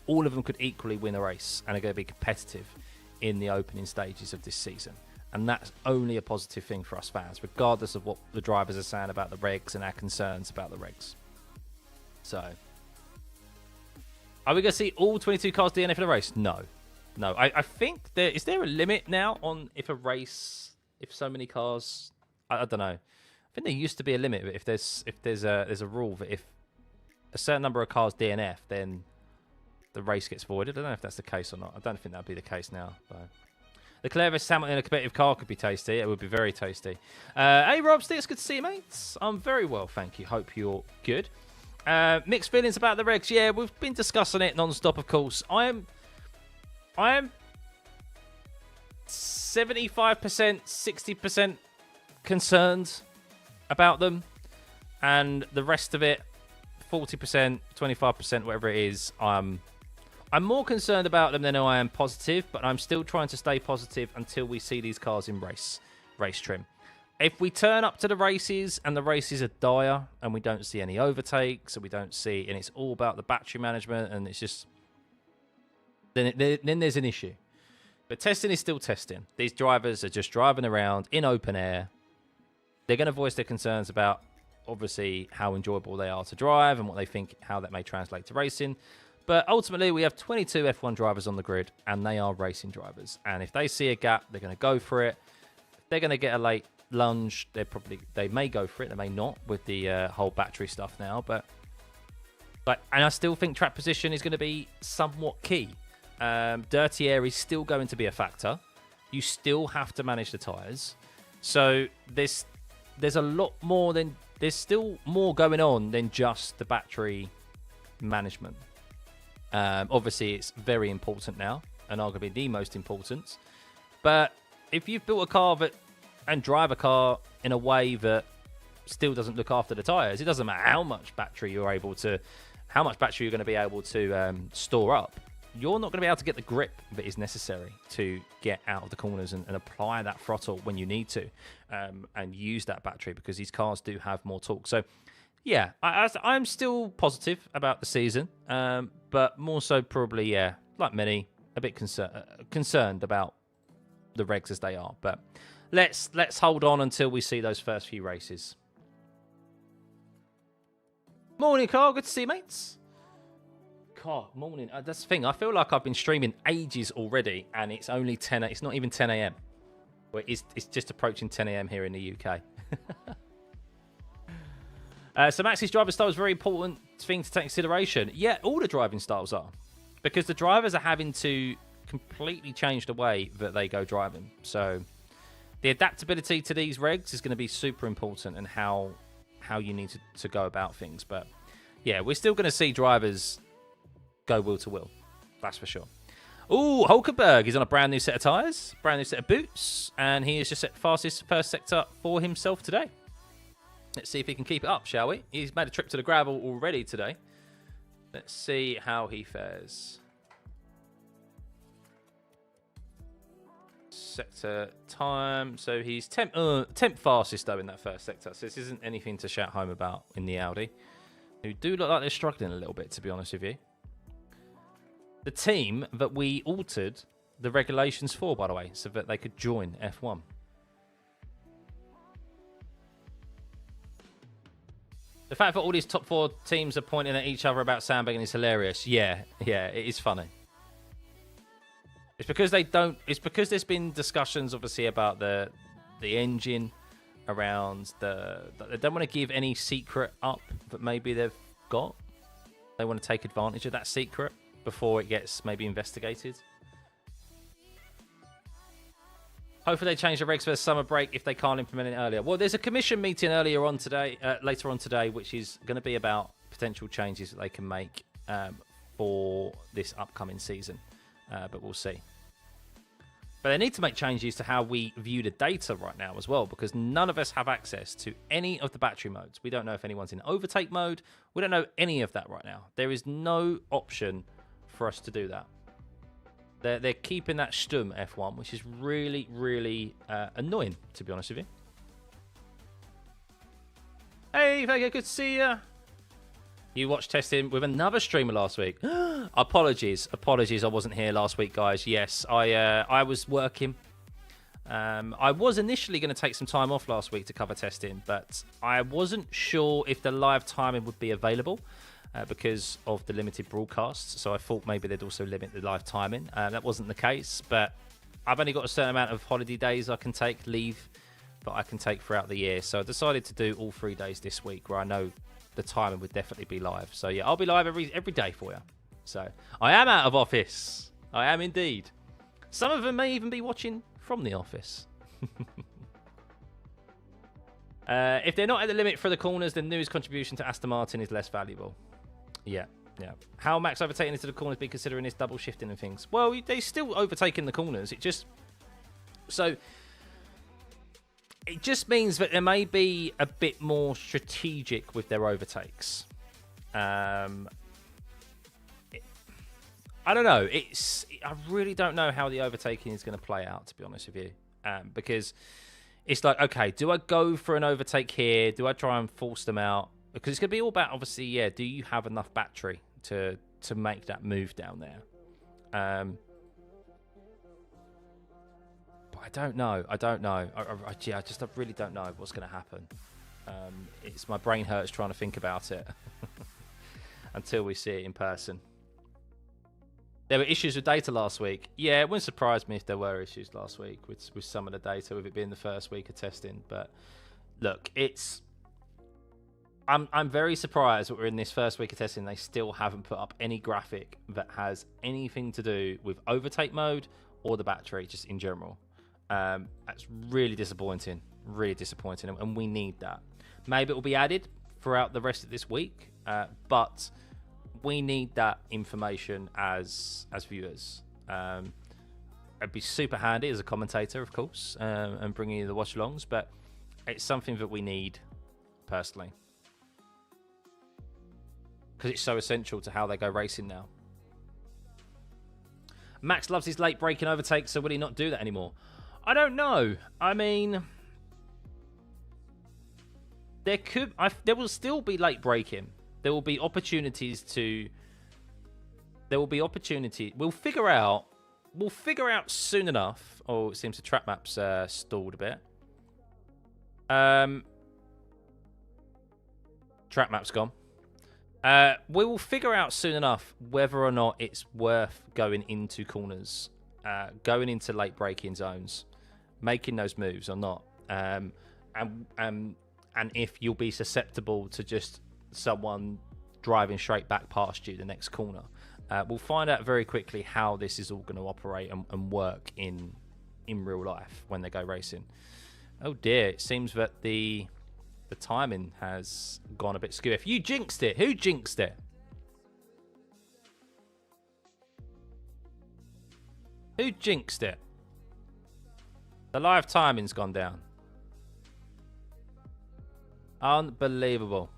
All of them could equally win a race and are going to be competitive in the opening stages of this season. And that's only a positive thing for us fans, regardless of what the drivers are saying about the regs and our concerns about the regs. So, are we going to see all 22 cars DNF in a race? No. I think is there a limit now on if so many cars? I don't know. I think there used to be a limit, but if there's a rule that if a certain number of cars DNF, then the race gets voided. I don't know if that's the case or not. I don't think that'd be the case now. But Leclerc versus Hamilton in a competitive car could be tasty. It would be very tasty. Hey, Rob, it's good to see you, mates. I'm very well, thank you. Hope you're good. Mixed feelings about the regs. Yeah, we've been discussing it non-stop, of course. I am 75%, 60% concerned about them, and the rest of it, 40%, 25%, whatever it is, I'm more concerned about them than I am positive, but I'm still trying to stay positive until we see these cars in race trim. If we turn up to the races and the races are dire and we don't see any overtakes and we don't see, and it's all about the battery management and it's just, then there's an issue. But testing is still testing. These drivers are just driving around in open air. They're going to voice their concerns about, obviously, how enjoyable they are to drive and what they think, how that may translate to racing. But ultimately, we have 22 F1 drivers on the grid, and they are racing drivers. And if they see a gap, they're going to go for it. If they're going to get a late lunge, they may go for it. They may not with the whole battery stuff now. But and I still think track position is going to be somewhat key. Dirty air is still going to be a factor. You still have to manage the tyres. So there's a lot more than... There's still more going on than just the battery management. Obviously, it's very important now, and arguably the most important. But if you've built a car and drive a car in a way that still doesn't look after the tyres, it doesn't matter how much battery you're going to be able to store up. You're not going to be able to get the grip that is necessary to get out of the corners and apply that throttle when you need to, and use that battery, because these cars do have more torque. So, yeah, I'm still positive about the season, but more so probably, yeah, like many, a bit concerned about the regs as they are. But let's hold on until we see those first few races. Morning, Carl. Good to see you, mates. God, morning. That's the thing. I feel like I've been streaming ages already, and it's only 10. It's not even 10 a.m. Well, it's just approaching 10 a.m. here in the UK. So Max's driver style is a very important thing to take consideration. Yeah, all the driving styles are, because the drivers are having to completely change the way that they go driving. So the adaptability to these regs is going to be super important, and how you need to go about things. But yeah, we're still going to see drivers go wheel to wheel, that's for sure. Oh, Hulkenberg is on a brand new set of tyres, brand new set of boots, and he has just set fastest first sector for himself today. Let's see if he can keep it up, shall we? He's made a trip to the gravel already today. Let's see how he fares. Sector time. So he's 10th fastest, though, in that first sector. So this isn't anything to shout home about in the Audi, who do look like they're struggling a little bit, to be honest with you. The team that we altered the regulations for, by the way, so that they could join F1. The fact that all these top 4 teams are pointing at each other about sandbagging is hilarious. Yeah, it is funny. It's because they don't... It's because there's been discussions, obviously, about the engine, around they don't want to give any secret up that maybe they've got. They want to take advantage of that secret before it gets maybe investigated. Hopefully they change the regs for the summer break if they can't implement it earlier. Well, there's a commission meeting later on today, which is going to be about potential changes that they can make for this upcoming season. But we'll see. But they need to make changes to how we view the data right now as well, because none of us have access to any of the battery modes. We don't know if anyone's in overtake mode. We don't know any of that right now. There is no option for us to do that. They're keeping that stum F1, which is really, really annoying, to be honest with you. Hey, Vega, good to see you. You watched testing with another streamer last week. Apologies, I wasn't here last week, guys. Yes, I was working. I was initially going to take some time off last week to cover testing, but I wasn't sure if the live timing would be available because of the limited broadcasts. So I thought maybe they'd also limit the live timing. That wasn't the case, but I've only got a certain amount of holiday days I can take, leave that I can take throughout the year. So I decided to do all 3 days this week, where I know the timing would definitely be live. So yeah, I'll be live every day for you. So I am out of office. I am indeed. Some of them may even be watching from the office. If they're not at the limit for the corners, then Newey's contribution to Aston Martin is less valuable. Yeah. How Max overtaking into the corners be considering his double shifting and things? Well, they're still overtaking the corners. It just means that they may be a bit more strategic with their overtakes. I don't know. I really don't know how the overtaking is going to play out, to be honest with you. Because it's like, okay, do I go for an overtake here? Do I try and force them out? Because it's going to be all about, obviously, yeah, do you have enough battery to make that move down there? But I don't know. I really don't know what's going to happen. It's my brain hurts trying to think about it until we see it in person. There were issues with data last week. Yeah, it wouldn't surprise me if there were issues last week with some of the data, with it being the first week of testing. But look, I'm very surprised that we're in this first week of testing. They still haven't put up any graphic that has anything to do with overtake mode or the battery, just in general. That's really disappointing. Really disappointing, and we need that. Maybe it will be added throughout the rest of this week, but we need that information as viewers. It'd be super handy as a commentator, of course, and bringing you the watch-alongs, but it's something that we need personally. Because it's so essential to how they go racing now. Max loves his late braking overtakes, so will he not do that anymore? I don't know. I mean, there will still be late braking. There will be opportunities to. There will be opportunity. We'll figure out soon enough. Oh, it seems the track map's stalled a bit. Track map's gone. We will figure out soon enough whether or not it's worth going into corners, going into late braking zones, making those moves or not, and if you'll be susceptible to just someone driving straight back past you the next corner. We'll find out very quickly how this is all going to operate and work in real life when they go racing. Oh dear, it seems that the timing has gone a bit skew. If you jinxed it, who jinxed it? Who jinxed it? The live timing's gone down. Unbelievable.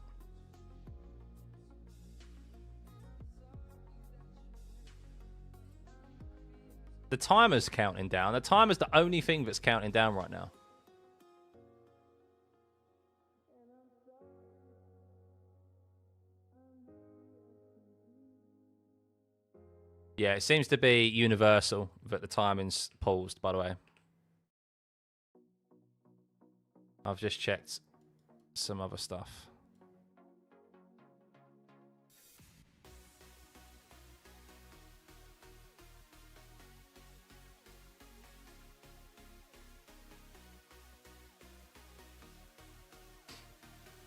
The timer's counting down. The timer's the only thing that's counting down right now. Yeah, it seems to be universal that the timing's paused, by the way. I've just checked some other stuff.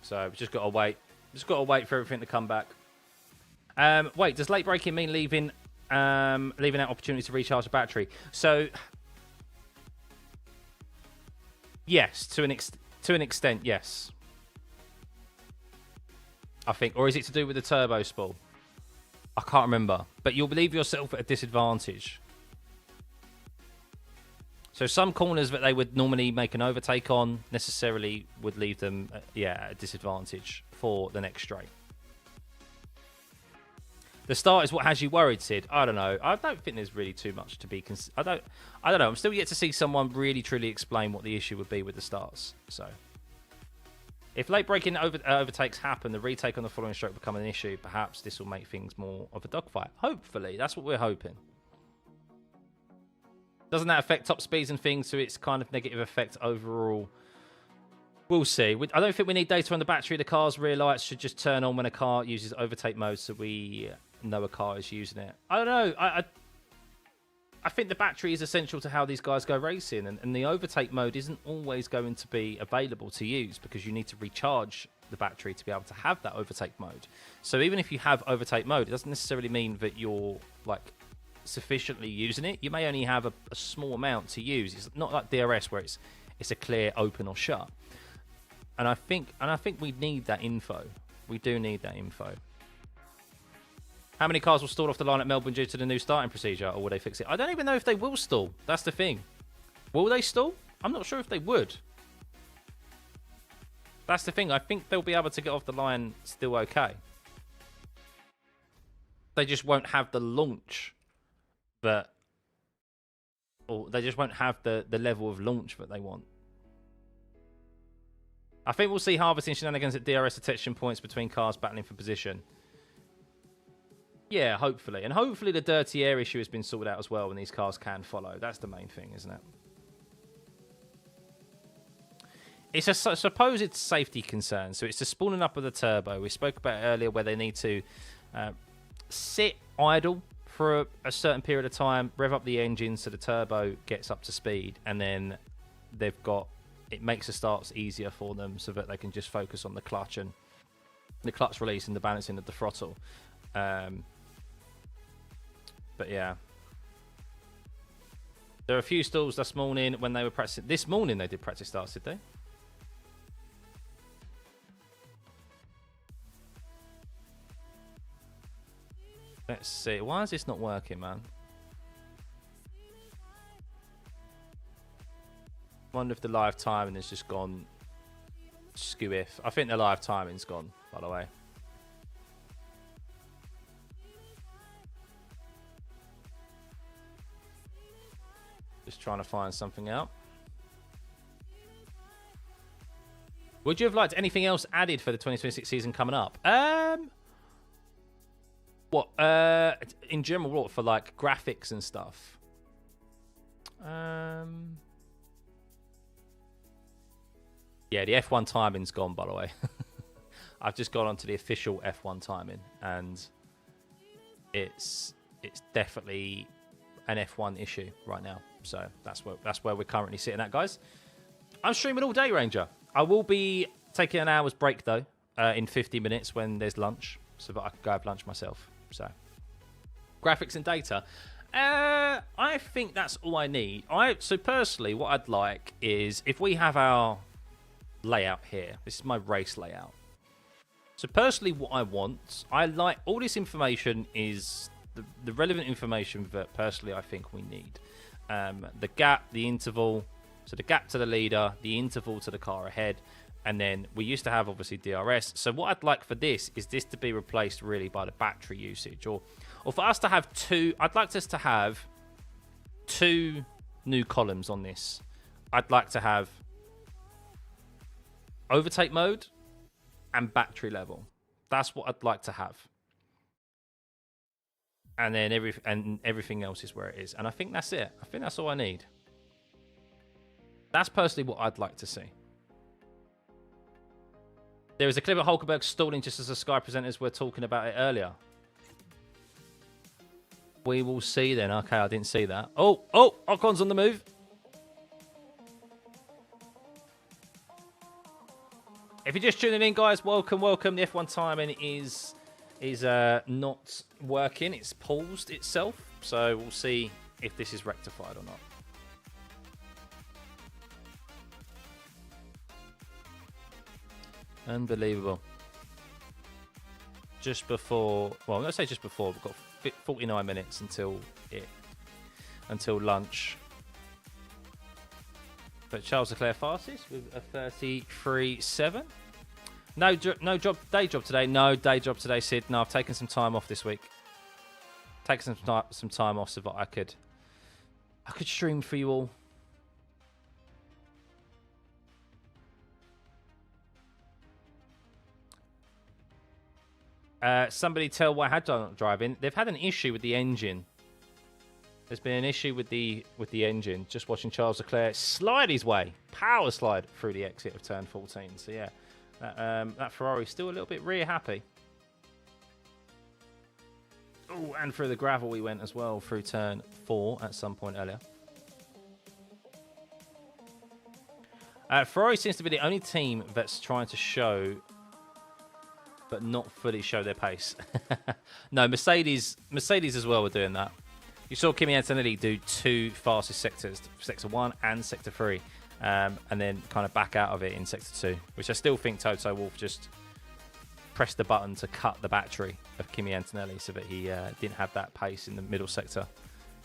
So we've just got to wait. Just got to wait for everything to come back. Wait, does late braking mean leaving out opportunity to recharge the battery? So yes, to an extent, yes. I think, or is it to do with the turbo spool? I can't remember. But you'll leave yourself at a disadvantage. So some corners that they would normally make an overtake on necessarily would leave them, at a disadvantage for the next straight. The start is what has you worried, Sid. I don't know. I don't think there's really too much to be. I don't know. I'm still yet to see someone really truly explain what the issue would be with the starts. So, if late braking overtakes happen, the retake on the following stroke become an issue. Perhaps this will make things more of a dogfight. Hopefully, that's what we're hoping. Doesn't that affect top speeds and things? So it's kind of negative effect overall. We'll see. I don't think we need data on the battery. The car's rear lights should just turn on when a car uses overtake mode, so we know a car is using it. I don't know. I think the battery is essential to how these guys go racing, and the overtake mode isn't always going to be available to use because you need to recharge the battery to be able to have that overtake mode. So even if you have overtake mode, it doesn't necessarily mean that you're like sufficiently using it. You may only have a small amount to use. It's not like DRS where it's a clear open or shut. And I think we need that info. We do need that info. How many cars will stall off the line at Melbourne due to the new starting procedure, or will they fix it? I don't even know if they will stall. That's the thing. Will they stall? I'm not sure if they would. That's the thing. I think they'll be able to get off the line still okay. They just won't have the launch that... Or they just won't have the level of launch that they want. I think we'll see harvesting shenanigans at DRS detection points between cars battling for position. Yeah, hopefully. And hopefully the dirty air issue has been sorted out as well and these cars can follow. That's the main thing, isn't it? It's a supposed safety concern. So it's the spooling up of the turbo. We spoke about it earlier where they need to sit idle for a certain period of time, rev up the engine so the turbo gets up to speed, and then they've got... It makes the starts easier for them so that they can just focus on the clutch and the clutch release and the balancing of the throttle. But yeah. There are a few stalls this morning when they were practicing. This morning they did practice starts, did they? Let's see. Why is this not working, man? I wonder if the live timing has just gone skew if. I think the live timing's gone, by the way. Just trying to find something out. Would you have liked anything else added for the 2026 season coming up? What? In general, what, for like graphics and stuff? Yeah, the F1 timing's gone, by the way. I've just gone onto the official F1 timing, and it's definitely an F1 issue right now. So that's where we're currently sitting at, guys. I'm streaming all day, Ranger. I will be taking an hour's break though, in 50 minutes when there's lunch, so that I can go have lunch myself. So graphics and data. I think that's all I need. So personally, what I'd like is if we have our layout here. This is my race layout. So personally, what I want, I like all this information is the relevant information that personally I think we need. The gap, the interval, so the gap to the leader, the interval to the car ahead, and then we used to have obviously DRS. So what I'd like for this is this to be replaced really by the battery usage, or for us to have two. I'd like us to have two new columns on this. I'd like to have overtake mode and battery level. That's what I'd like to have. And then everything else is where it is. And I think that's it. I think that's all I need. That's personally what I'd like to see. There was a clip of Hulkenberg stalling just as the Sky presenters were talking about it earlier. We will see then. Okay, I didn't see that. Oh, Ocon's on the move. If you're just tuning in, guys, welcome. The F1 timing is not working. It's paused itself. So we'll see if this is rectified or not. Unbelievable. Just before, well, I'm going to say just before, we've got 49 minutes until lunch. But Charles Leclerc fastest with a 33.7. No day job today. No day job today, Sid. No, I've taken some time off this week. Taken some time off so that I could stream for you all. Somebody tell why had not driving. They've had an issue with the engine. There's been an issue with the engine. Just watching Charles Leclerc slide his way, power slide through the exit of turn 14. So yeah, that Ferrari's still a little bit rear happy. Oh, and through the gravel we went as well through turn 4 at some point earlier. Ferrari seems to be the only team that's trying to show, but not fully show their pace. No, Mercedes as well were doing that. You saw Kimi Antonelli do 2 fastest sectors, Sector 1 and Sector 3, and then kind of back out of it in Sector 2, which I still think Toto Wolff just pressed the button to cut the battery of Kimi Antonelli so that he didn't have that pace in the middle sector.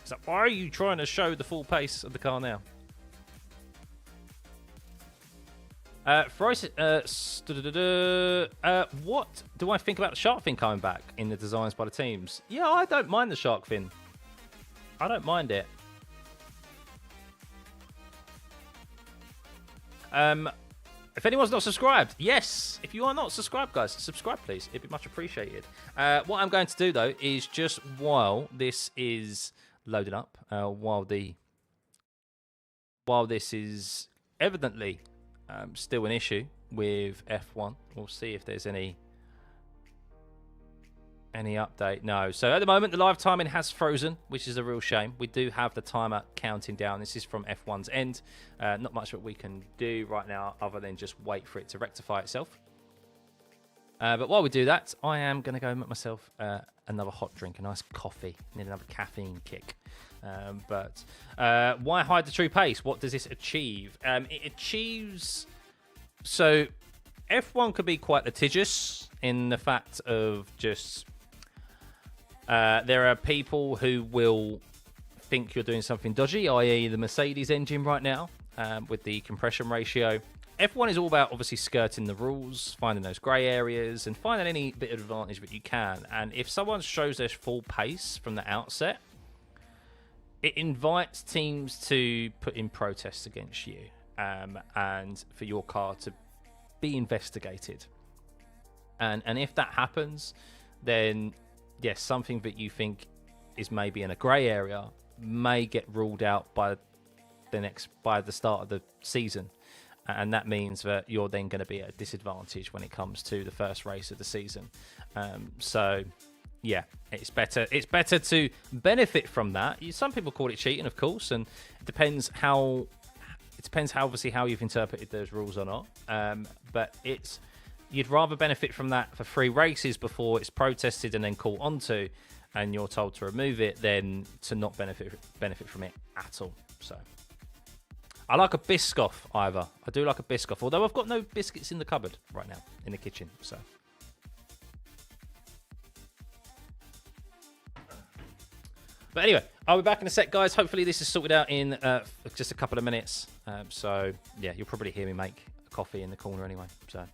It's like, why are you trying to show the full pace of the car now? Ferrari, what do I think about the shark fin coming back in the designs by the teams? Yeah, I don't mind the shark fin. I don't mind it. If anyone's not subscribed, yes. If you are not subscribed, guys, subscribe, please. It'd be much appreciated. What I'm going to do, though, is just while this is loading up, while this is evidently still an issue with F1, we'll see if there's any update. No. So at the moment, the live timing has frozen, which is a real shame. We do have the timer counting down. This is from F1's end. Not much that we can do right now other than just wait for it to rectify itself. But while we do that, I am going to go make myself another hot drink, a nice coffee. Need another caffeine kick. Why hide the true pace? What does this achieve? It achieves... So, F1 could be quite litigious in the fact of just... there are people who will think you're doing something dodgy, i.e. the Mercedes engine right now, with the compression ratio. F1 is all about obviously skirting the rules, finding those grey areas, and finding any bit of advantage that you can. And if someone shows their full pace from the outset, it invites teams to put in protests against you, and for your car to be investigated. And if that happens, then yes, something that you think is maybe in a grey area may get ruled out by the start of the season. And that means that you're then going to be at a disadvantage when it comes to the first race of the season. So, yeah, it's better to benefit from that. Some people call it cheating, of course, and it depends how obviously how you've interpreted those rules or not. But you'd rather benefit from that for 3 races before it's protested and then caught onto, and you're told to remove it, than to not benefit from it at all. So. I like a Biscoff, either. I do like a Biscoff, although I've got no biscuits in the cupboard right now, in the kitchen, so. But anyway, I'll be back in a sec, guys. Hopefully this is sorted out in just a couple of minutes. So, yeah, you'll probably hear me make a coffee in the corner anyway, so.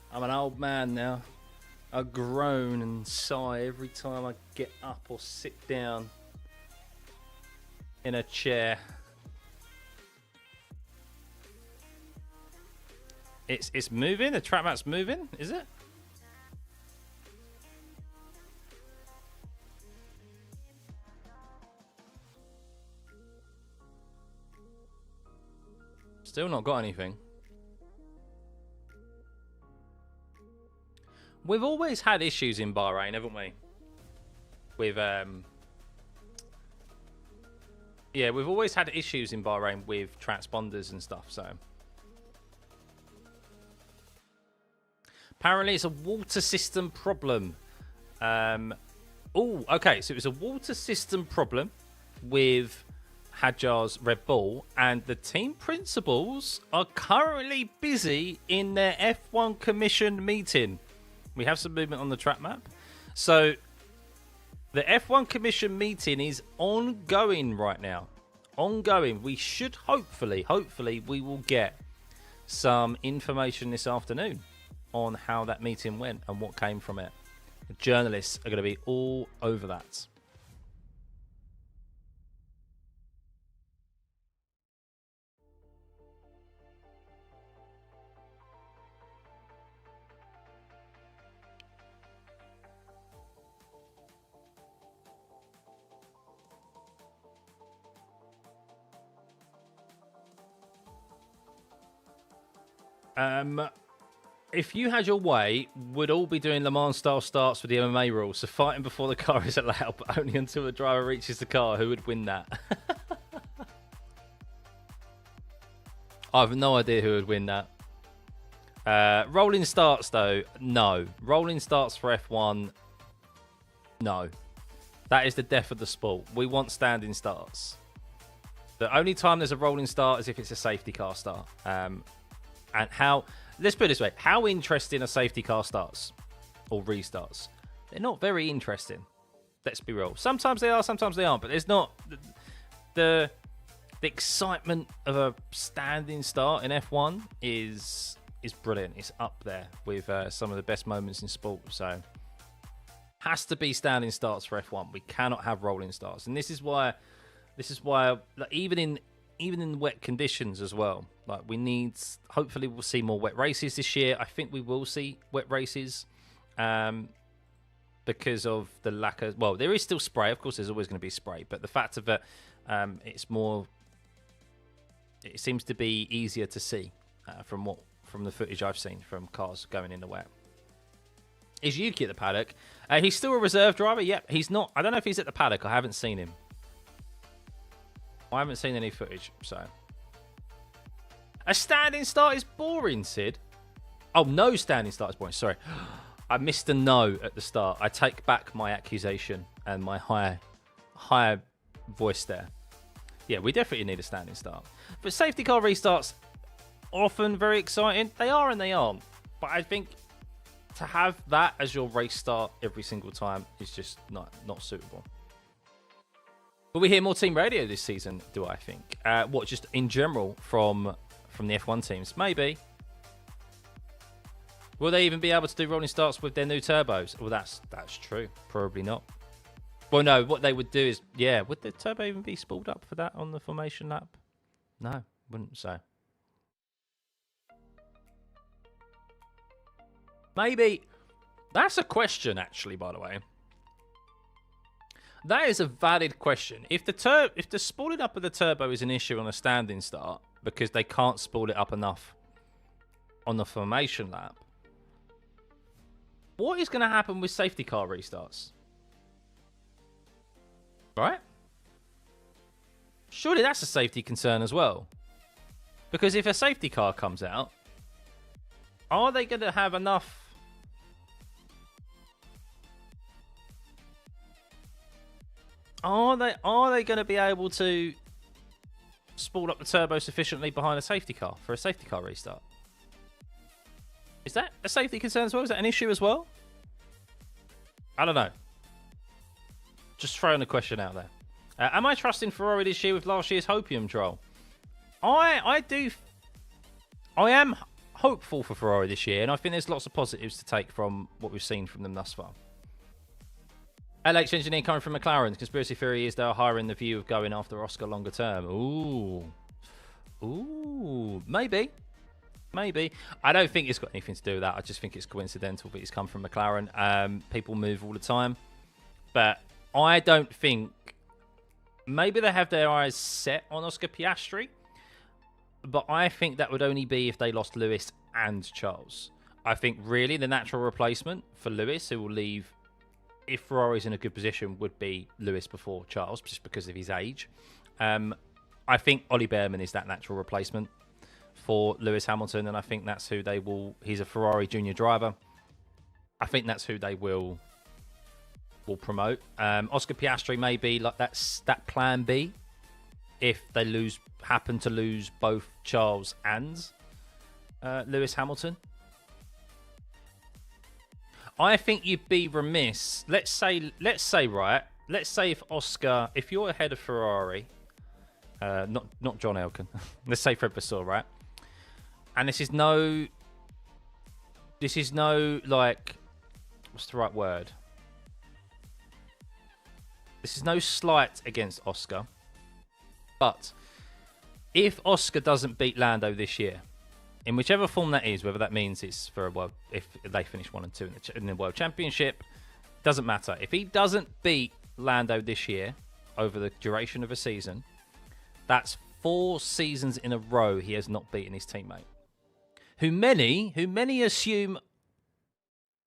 I'm an old man now. I groan and sigh every time I get up or sit down in a chair. It's moving. The track map's moving, is it? Still not got anything. We've always had issues in Bahrain, haven't we? With yeah, we've always had issues in Bahrain with transponders and stuff. So apparently, it's a water system problem. Oh, okay. So it was a water system problem with Hadjar's Red Bull, and the team principals are currently busy in their F1 commission meeting. We have some movement on the track map. So the F1 commission meeting is ongoing right now. Ongoing. We should hopefully we will get some information this afternoon on how that meeting went and what came from it. The journalists are going to be all over that. If you had your way, would all be doing Le Mans style starts with the MMA rules. So fighting before the car is allowed, but only until the driver reaches the car. Who would win that? I have no idea who would win that. Rolling starts, though, no. Rolling starts for F1, no. That is the death of the sport. We want standing starts. The only time there's a rolling start is if it's a safety car start. And how... Let's put it this way. How interesting are safety car starts or restarts? They're not very interesting. Let's be real. Sometimes they are, sometimes they aren't. But there's not... The excitement of a standing start in F1 is brilliant. It's up there with some of the best moments in sport. So, has to be standing starts for F1. We cannot have rolling starts. And this is why like, even in wet conditions as well, like we need, hopefully we'll see more wet races this year. I think we will see wet races because of the lack of, well, there is still spray. Of course, there's always going to be spray, but the fact of it, it's more, it seems to be easier to see from the footage I've seen from cars going in the wet. Is Yuki at the paddock? He's still a reserve driver. Yep, he's not. I don't know if he's at the paddock. I haven't seen him. I haven't seen any footage, so. A standing start is boring, Sid. Oh, no standing start is boring. Sorry. I missed a no at the start. I take back my accusation and my higher voice there. Yeah, we definitely need a standing start. But safety car restarts, often very exciting. They are and they aren't. But I think to have that as your race start every single time is just not suitable. Will we hear more team radio this season, do I think? What, just in general from the F1 teams? Maybe. Will they even be able to do rolling starts with their new turbos? Well, that's true. Probably not. Well, no, what they would do is, yeah, would the turbo even be spooled up for that on the formation lap? No, wouldn't say. Maybe. That's a question, actually, by the way. That is a valid question. If the spooling up of the turbo is an issue on a standing start because they can't spool it up enough on the formation lap, what is going to happen with safety car restarts? Right? Surely that's a safety concern as well. Because if a safety car comes out, are they going to have enough? Are they going to be able to spool up the turbo sufficiently behind a safety car for a safety car restart? Is that a safety concern as well? Is that an issue as well? I don't know. Just throwing a question out there. Am I trusting Ferrari this year with last year's Hopium trial? I am hopeful for Ferrari this year, and I think there's lots of positives to take from what we've seen from them thus far. LH engineer coming from McLaren. The conspiracy theory is they are hiring the view of going after Oscar longer term. Ooh, maybe. I don't think it's got anything to do with that. I just think it's coincidental that he's come from McLaren. People move all the time. But I don't think... Maybe they have their eyes set on Oscar Piastri. But I think that would only be if they lost Lewis and Charles. I think really the natural replacement for Lewis, who will leave if Ferrari's in a good position, would be Lewis before Charles, just because of his age. I think Ollie Behrman is that natural replacement for Lewis Hamilton, and I think that's who they will. He's a Ferrari junior driver. I think that's who they will promote. Oscar Piastri may be like that plan B if they happen to lose both Charles and Lewis Hamilton. I think you'd be remiss. Let's say if Oscar, if you're ahead of Ferrari, not John Elkann, let's say Fred Vasseur, right? And this is no like, what's the right word? This is no slight against Oscar, but if Oscar doesn't beat Lando this year, in whichever form that is, whether that means it's for a world, if they finish 1 and 2 in the World Championship, doesn't matter. If he doesn't beat Lando this year over the duration of a season, that's 4 seasons in a row he has not beaten his teammate, who many assume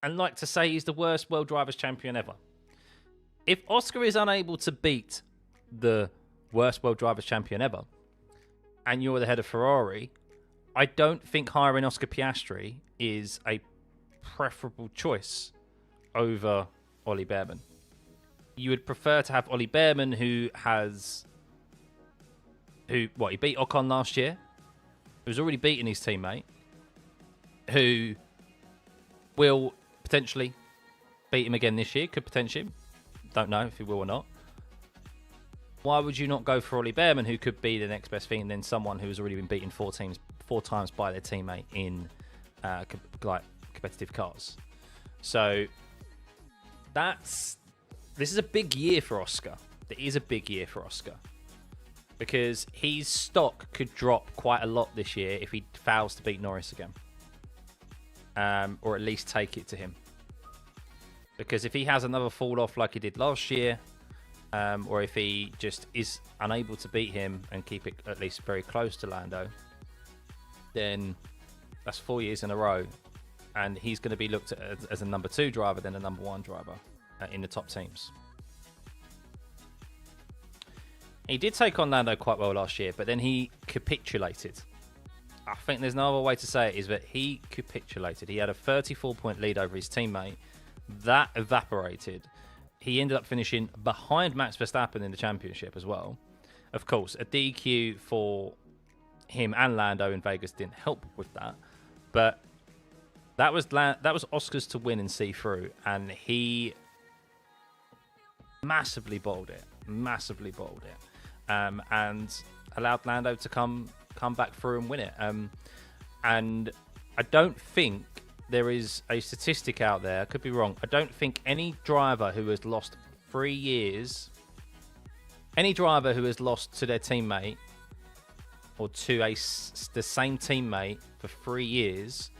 and like to say he's the worst World Drivers' Champion ever. If Oscar is unable to beat the worst World Drivers' Champion ever, and you're the head of Ferrari, I don't think hiring Oscar Piastri is a preferable choice over Ollie Behrman. You would prefer to have Ollie Behrman, he beat Ocon last year, who's already beaten his teammate, who will potentially beat him again this year, could potentially, don't know if he will or not. Why would you not go for Ollie Behrman, who could be the next best thing, and then someone who's already been beaten 4 times by their teammate in competitive cars? So this is a big year for Oscar. It is a big year for Oscar because his stock could drop quite a lot this year if he fails to beat Norris again, or at least take it to him. Because if he has another fall off like he did last year, or if he just is unable to beat him and keep it at least very close to Lando, then that's 4 years in a row, and he's going to be looked at as a number 2 driver than a number 1 driver in the top teams. He did take on Lando quite well last year, but then he capitulated. I think there's no other way to say it, is that he capitulated. He had a 34-point lead over his teammate. That evaporated. He ended up finishing behind Max Verstappen in the championship as well. Of course, a DQ for him and Lando in Vegas didn't help with that, but that was Oscar's to win and see through, and he massively bottled it, and allowed Lando to come back through and win it. And I don't think there is a statistic out there, I could be wrong, I don't think any driver who has lost 3 years, any driver who has lost to their teammate or to the same teammate for 3 years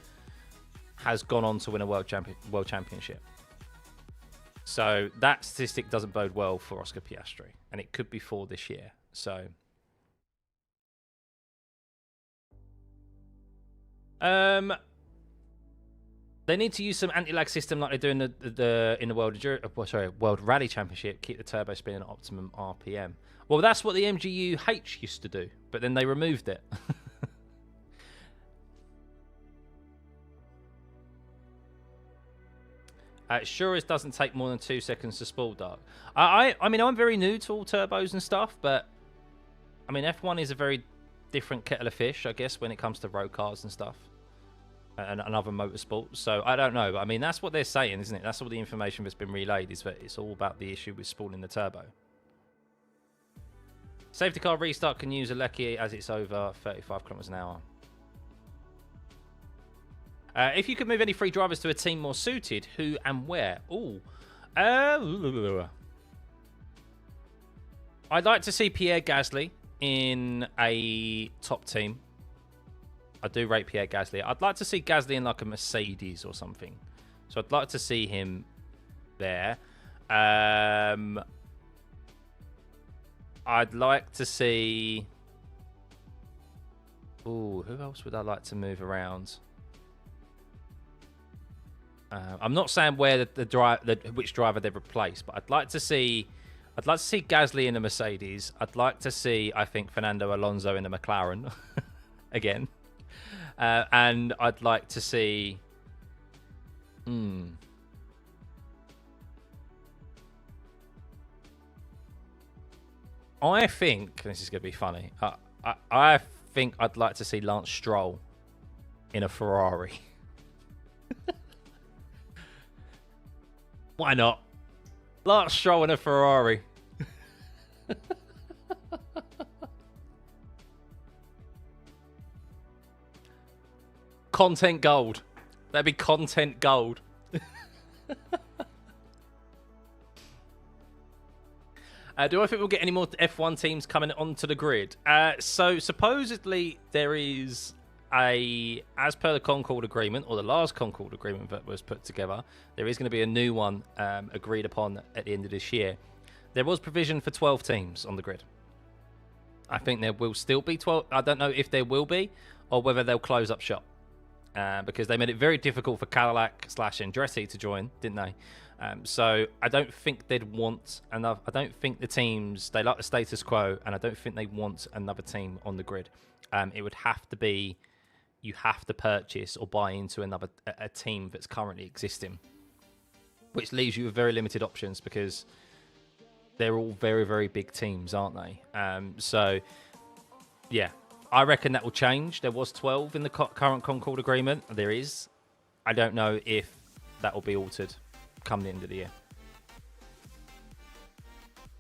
has gone on to win a world championship. So that statistic doesn't bode well for Oscar Piastri, and it could be 4 this year. So they need to use some anti-lag system like they do in the World Rally Championship. Keep the turbo spinning at optimum RPM. Well, that's what the MGU-H used to do, but then they removed it. Sure, it doesn't take more than 2 seconds to spool dark. I mean, I'm very new to all turbos and stuff, but I mean, F1 is a very different kettle of fish, I guess, when it comes to road cars and stuff. And other motorsports. So I don't know. I mean, that's what they're saying, isn't it? That's all the information that's been relayed, is that it's all about the issue with spooling the turbo. Safety car restart can use a Leckie as it's over 35 kilometers an hour. If you could move any 3 drivers to a team more suited, who and where? Ooh. I'd like to see Pierre Gasly in a top team. I do rate Pierre Gasly. I'd like to see Gasly in like a Mercedes or something. So I'd like to see him there. I'd like to see... Ooh, who else would I like to move around? I'm not saying where which driver they've replaced, but I'd like to see Gasly in a Mercedes. I'd like to see, I think, Fernando Alonso in a McLaren again, and I'd like to see. I think this is going to be funny. I think I'd like to see Lance Stroll in a Ferrari. Why not? Lance Stroll in a Ferrari. Content gold. That'd be content gold. Do I think we'll get any more F1 teams coming onto the grid? So supposedly there is as per the Concord Agreement, or the last Concord Agreement that was put together, there is going to be a new one agreed upon at the end of this year. There was provision for 12 teams on the grid. I think there will still be 12. I don't know if there will be, or whether they'll close up shop. Because they made it very difficult for Cadillac / Andretti to join, didn't they? So I don't think they'd want enough. I don't think the teams, they like the status quo, and I don't think they want another team on the grid. It would have to be, you have to purchase or buy into a team that's currently existing, which leaves you with very limited options because they're all very, very big teams, aren't they? So yeah, I reckon that will change. There was 12 in the current Concord Agreement. There is. I don't know if that will be altered come the end of the year.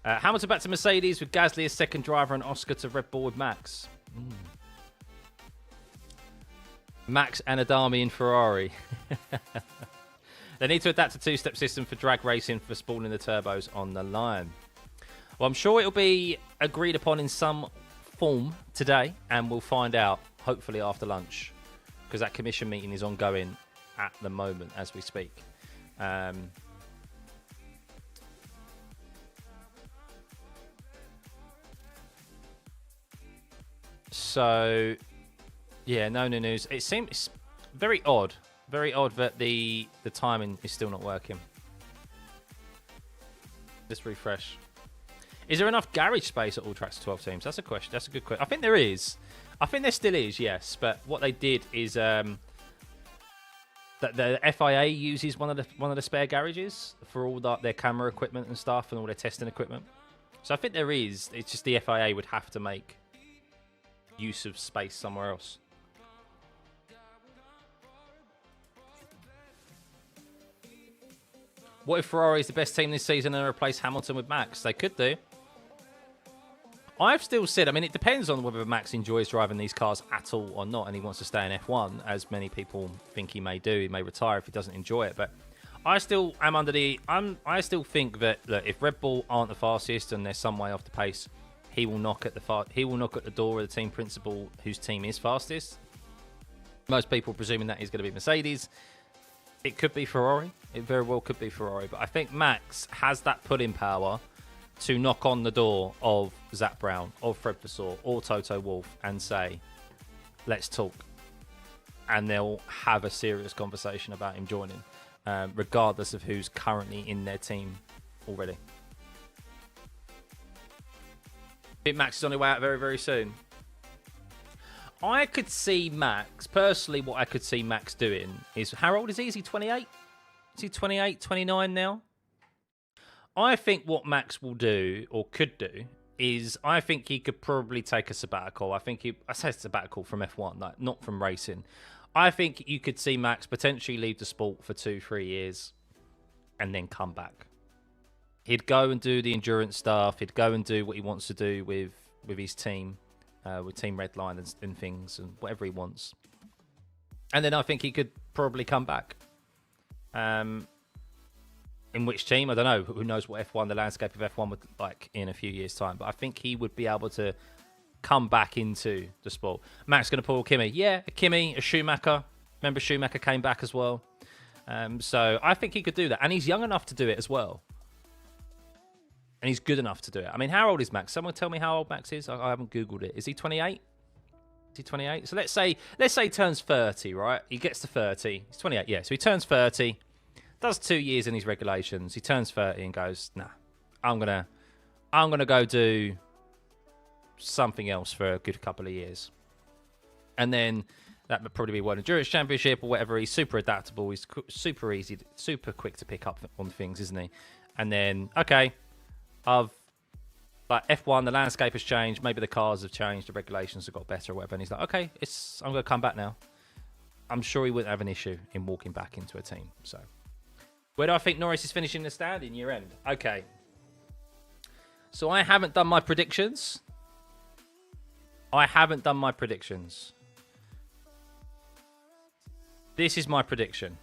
Hamilton back to Mercedes with Gasly as second driver and Oscar to Red Bull with Max. Max and Adami in Ferrari. They need to adapt a two-step system for drag racing for spawning the turbos on the line. Well, I'm sure it'll be agreed upon in some form today, and we'll find out hopefully after lunch, because that commission meeting is ongoing at the moment as we speak. So yeah, no new news. It seems very odd that the timing is still not working. Let's refresh. Is there enough garage space at all tracks to 12 teams? That's a question. That's a good question. I think there is. I think there still is, yes. But what they did is that the FIA uses one of the spare garages for all their camera equipment and stuff and all their testing equipment. So I think there is. It's just the FIA would have to make use of space somewhere else. What if Ferrari is the best team this season and replace Hamilton with Max? They could do. I've still said, I mean, it depends on whether Max enjoys driving these cars at all or not, and he wants to stay in F1, as many people think he may do. He may retire if he doesn't enjoy it, but I still am I still think that if Red Bull aren't the fastest and they're some way off the pace, he will knock at the door of the team principal whose team is fastest. Most people presuming that is going to be Mercedes. It could be Ferrari. It very well could be Ferrari, but I think Max has that pulling power to knock on the door of Zach Brown, of Fred Vasseur, or Toto Wolff and say, let's talk. And they'll have a serious conversation about him joining, regardless of who's currently in their team already. I think Max is on his way out very, very soon. I could see Max, personally, what I could see Max doing is, how old is he? Is he 28? Is he 28, 29 now? I think what Max will do, or could do, is I think he could probably take a sabbatical. I say sabbatical from F1, like not from racing. I think you could see Max potentially leave the sport for 2-3 years and then come back. He'd go and do the endurance stuff. He'd go and do what he wants to do with his team, with Team Redline and things, and whatever he wants. And then I think he could probably come back. In which team? I don't know. Who knows what F1, the landscape of F1 would look like in a few years' time. But I think he would be able to come back into the sport. Max going to pull Kimi. Yeah, a Kimi, a Schumacher. Remember Schumacher came back as well. So I think he could do that. And he's young enough to do it as well. And he's good enough to do it. I mean, how old is Max? Someone tell me how old Max is. I haven't Googled it. Is he 28? Is he 28? So let's say he turns 30, right? He gets to 30. He's 28, yeah. So he turns 30. does 2 years in his regulations. He turns 30 and goes, nah, I'm gonna go do something else for a good couple of years. And then that would probably be World Endurance Championship or whatever. He's super adaptable. He's super easy, super quick to pick up on things, isn't he? And then, okay, like F1, the landscape has changed. Maybe the cars have changed. The regulations have got better or whatever. And he's like, okay, I'm going to come back now. I'm sure he wouldn't have an issue in walking back into a team. So, where do I think Norris is finishing the standing year end? Okay. So, I haven't done my predictions. This is my prediction.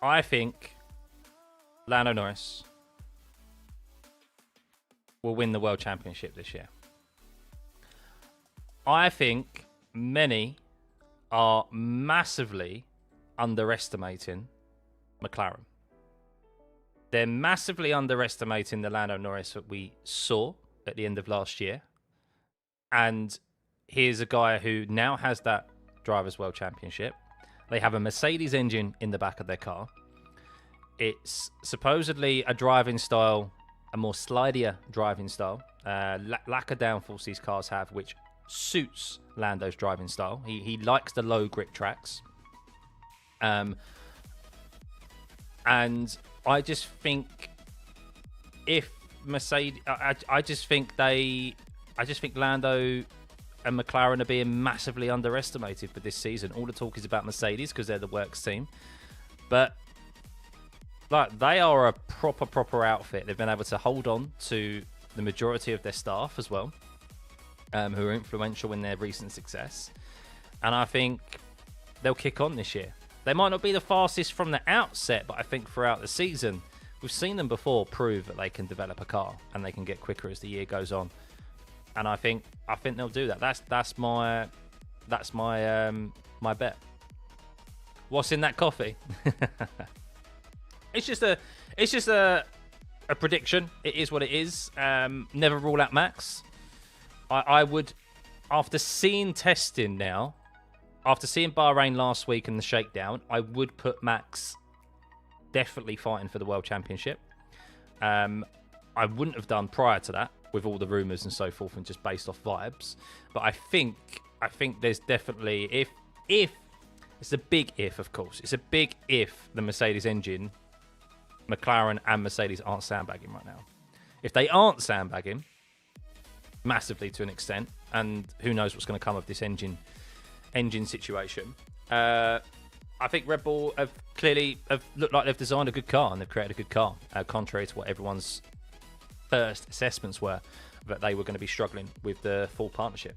I think Lando Norris will win the World Championship this year. I think many are massively underestimating McLaren. They're massively underestimating the Lando Norris that we saw at the end of last year. And here's a guy who now has that Drivers' World Championship. They have a Mercedes engine in the back of their car. It's supposedly a driving style, a more slidier driving style. Lack of downforce these cars have, which suits Lando's driving style. He likes the low grip tracks. And I just think if Mercedes, I just think Lando and McLaren are being massively underestimated for this season. All the talk is about Mercedes because they're the works team, but like they are a proper outfit. They've been able to hold on to the majority of their staff as well, who are influential in their recent success, and I think they'll kick on this year. They might not be the fastest from the outset, but I think throughout the season, we've seen them before prove that they can develop a car and they can get quicker as the year goes on. And I think they'll do that. That's my bet. What's in that coffee? It's just a prediction. It is what it is. Never rule out Max. I would, after seeing testing now, after seeing Bahrain last week and the shakedown, I would put Max definitely fighting for the World Championship. I wouldn't have done prior to that, with all the rumours and so forth and just based off vibes. But I think there's definitely, if it's a big if, of course, it's a big if the Mercedes engine, McLaren and Mercedes aren't sandbagging right now. If they aren't sandbagging, massively to an extent, and who knows what's going to come of this engine situation, I think Red Bull have looked like they've designed a good car and they've created a good car, contrary to what everyone's first assessments were, that they were going to be struggling with the full partnership.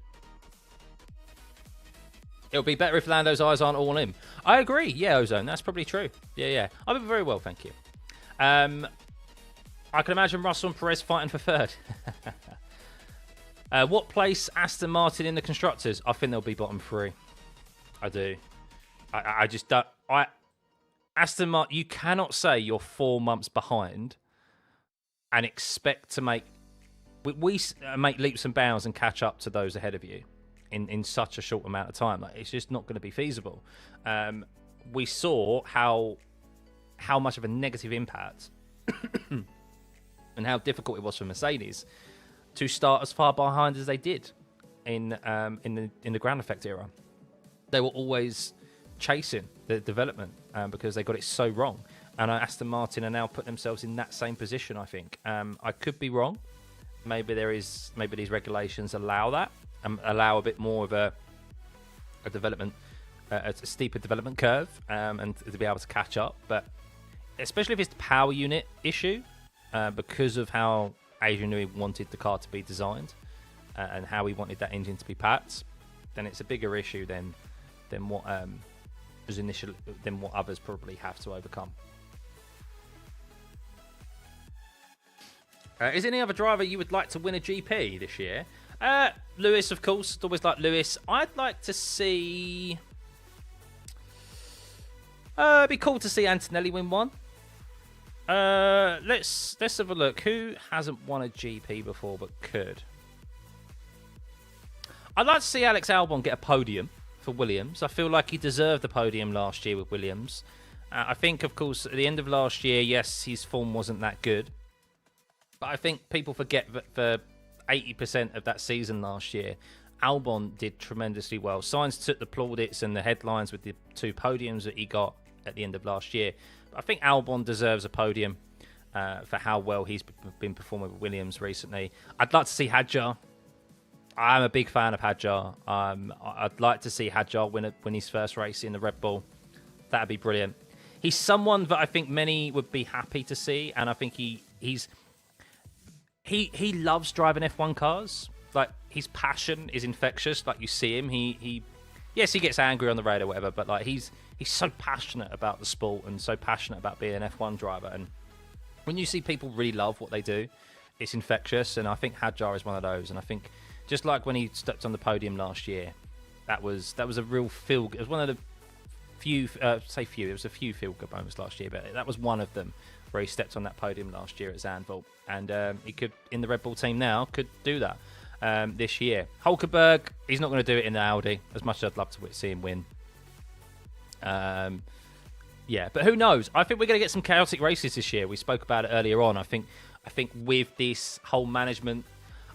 It'll be better if Lando's eyes aren't all on him. I agree. Yeah, Ozone, that's probably true. Yeah. I've been very well, thank you. I can imagine Russell and Perez fighting for third. What place Aston Martin in the constructors? I think they'll be bottom 3. I do. I just don't. Aston Martin, you cannot say you're 4 months behind and expect to make leaps and bounds and catch up to those ahead of you in such a short amount of time. Like, it's just not going to be feasible. We saw how much of a negative impact and how difficult it was for Mercedes to start as far behind as they did in the ground effect era. They were always chasing the development because they got it so wrong. And Aston Martin are now putting themselves in that same position, I think. I could be wrong. Maybe these regulations allow that, allow a bit more of a development, a steeper development curve, and to be able to catch up. But especially if it's the power unit issue, because of how Adrian Newey wanted the car to be designed and how he wanted that engine to be packed, then it's a bigger issue than what others probably have to overcome. Is there any other driver you would like to win a GP this year? Lewis, of course. Always like Lewis. I'd like to see... it'd be cool to see Antonelli win one. Let's have a look. Who hasn't won a GP before but could? I'd like to see Alex Albon get a podium for Williams. I feel like he deserved the podium last year with Williams. I think, of course, at the end of last year, yes, his form wasn't that good. But I think people forget that for 80% of that season last year, Albon did tremendously well. Sainz took the plaudits and the headlines with the 2 podiums that he got at the end of last year. But I think Albon deserves a podium for how well he's been performing with Williams recently. I'd like to see Hadjar. I'm a big fan of Hadjar. I'd like to see Hadjar win his first race in the Red Bull. That'd be brilliant. He's someone that I think many would be happy to see, and I think he loves driving F1 cars. Like, his passion is infectious. Like, you see him, yes, he gets angry on the road or whatever, but like he's so passionate about the sport and so passionate about being an F1 driver. And when you see people really love what they do, it's infectious. And I think Hadjar is one of those. And I think just like when he stepped on the podium last year, that was a real feel. It was one of the few, it was a few feel-good moments last year, but that was one of them where he stepped on that podium last year at Zandvoort, and he could, in the Red Bull team now, could do that this year. Hulkenberg, he's not going to do it in the Audi, as much as I'd love to see him win. Yeah, but who knows? I think we're going to get some chaotic races this year. We spoke about it earlier on. I think with this whole management,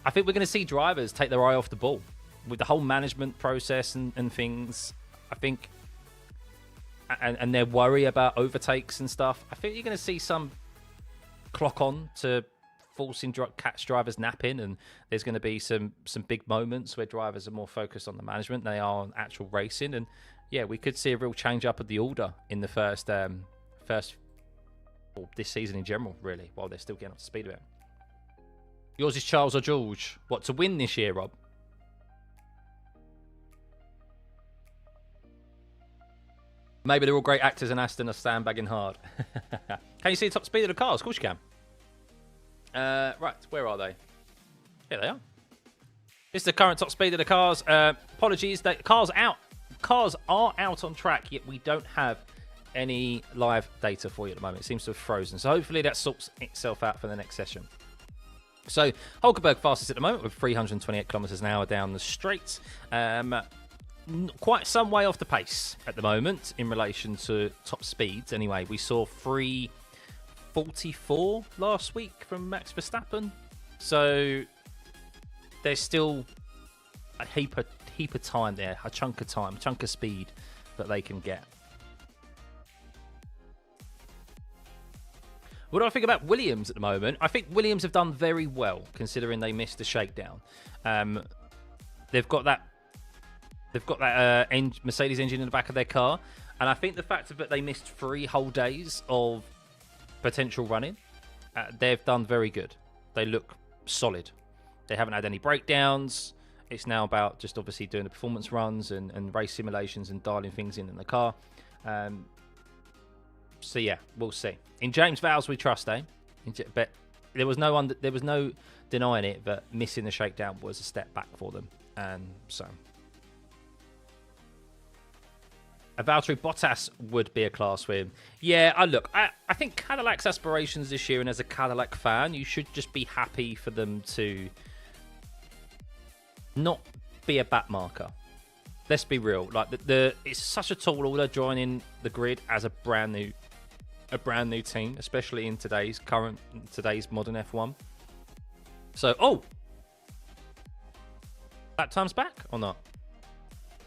I think we're going to see drivers take their eye off the ball with the whole management process and things. I think. And their worry about overtakes and stuff. I think you're going to see some clock on to forcing catch drivers napping, and there's going to be some big moments where drivers are more focused on the management than they are on actual racing. And yeah, we could see a real change up of the order in the first or this season in general, really, while they're still getting up to speed with it. Yours is Charles or George? What, to win this year, Rob? Maybe they're all great actors and Aston are sandbagging hard. Can you see the top speed of the cars? Of course you can. Right, where are they? Here they are. This is the current top speed of the cars. Apologies, cars are out on track, yet we don't have any live data for you at the moment. It seems to have frozen. So hopefully that sorts itself out for the next session. So Hulkenberg fastest at the moment with 328 kilometers an hour down the straight. Quite some way off the pace at the moment in relation to top speeds. Anyway, we saw 3:44 last week from Max Verstappen, so there's still a heap of time there, a chunk of speed that they can get. What do I think about Williams at the moment? I think Williams have done very well considering they missed the shakedown. They've got that Mercedes engine in the back of their car. And I think the fact that they missed 3 whole days of potential running, they've done very good. They look solid. They haven't had any breakdowns. It's now about just obviously doing the performance runs and race simulations and dialing things in the car. So yeah, we'll see. In James Vowles we trust, eh? But there was no denying it that missing the shakedown was a step back for them. So a Valtteri Bottas would be a class win. Yeah, I think Cadillac's aspirations this year, and as a Cadillac fan, you should just be happy for them to not be a back marker. Let's be real. Like it's such a tall order joining the grid as a brand new team, especially in today's modern F1. So, that time's back or not?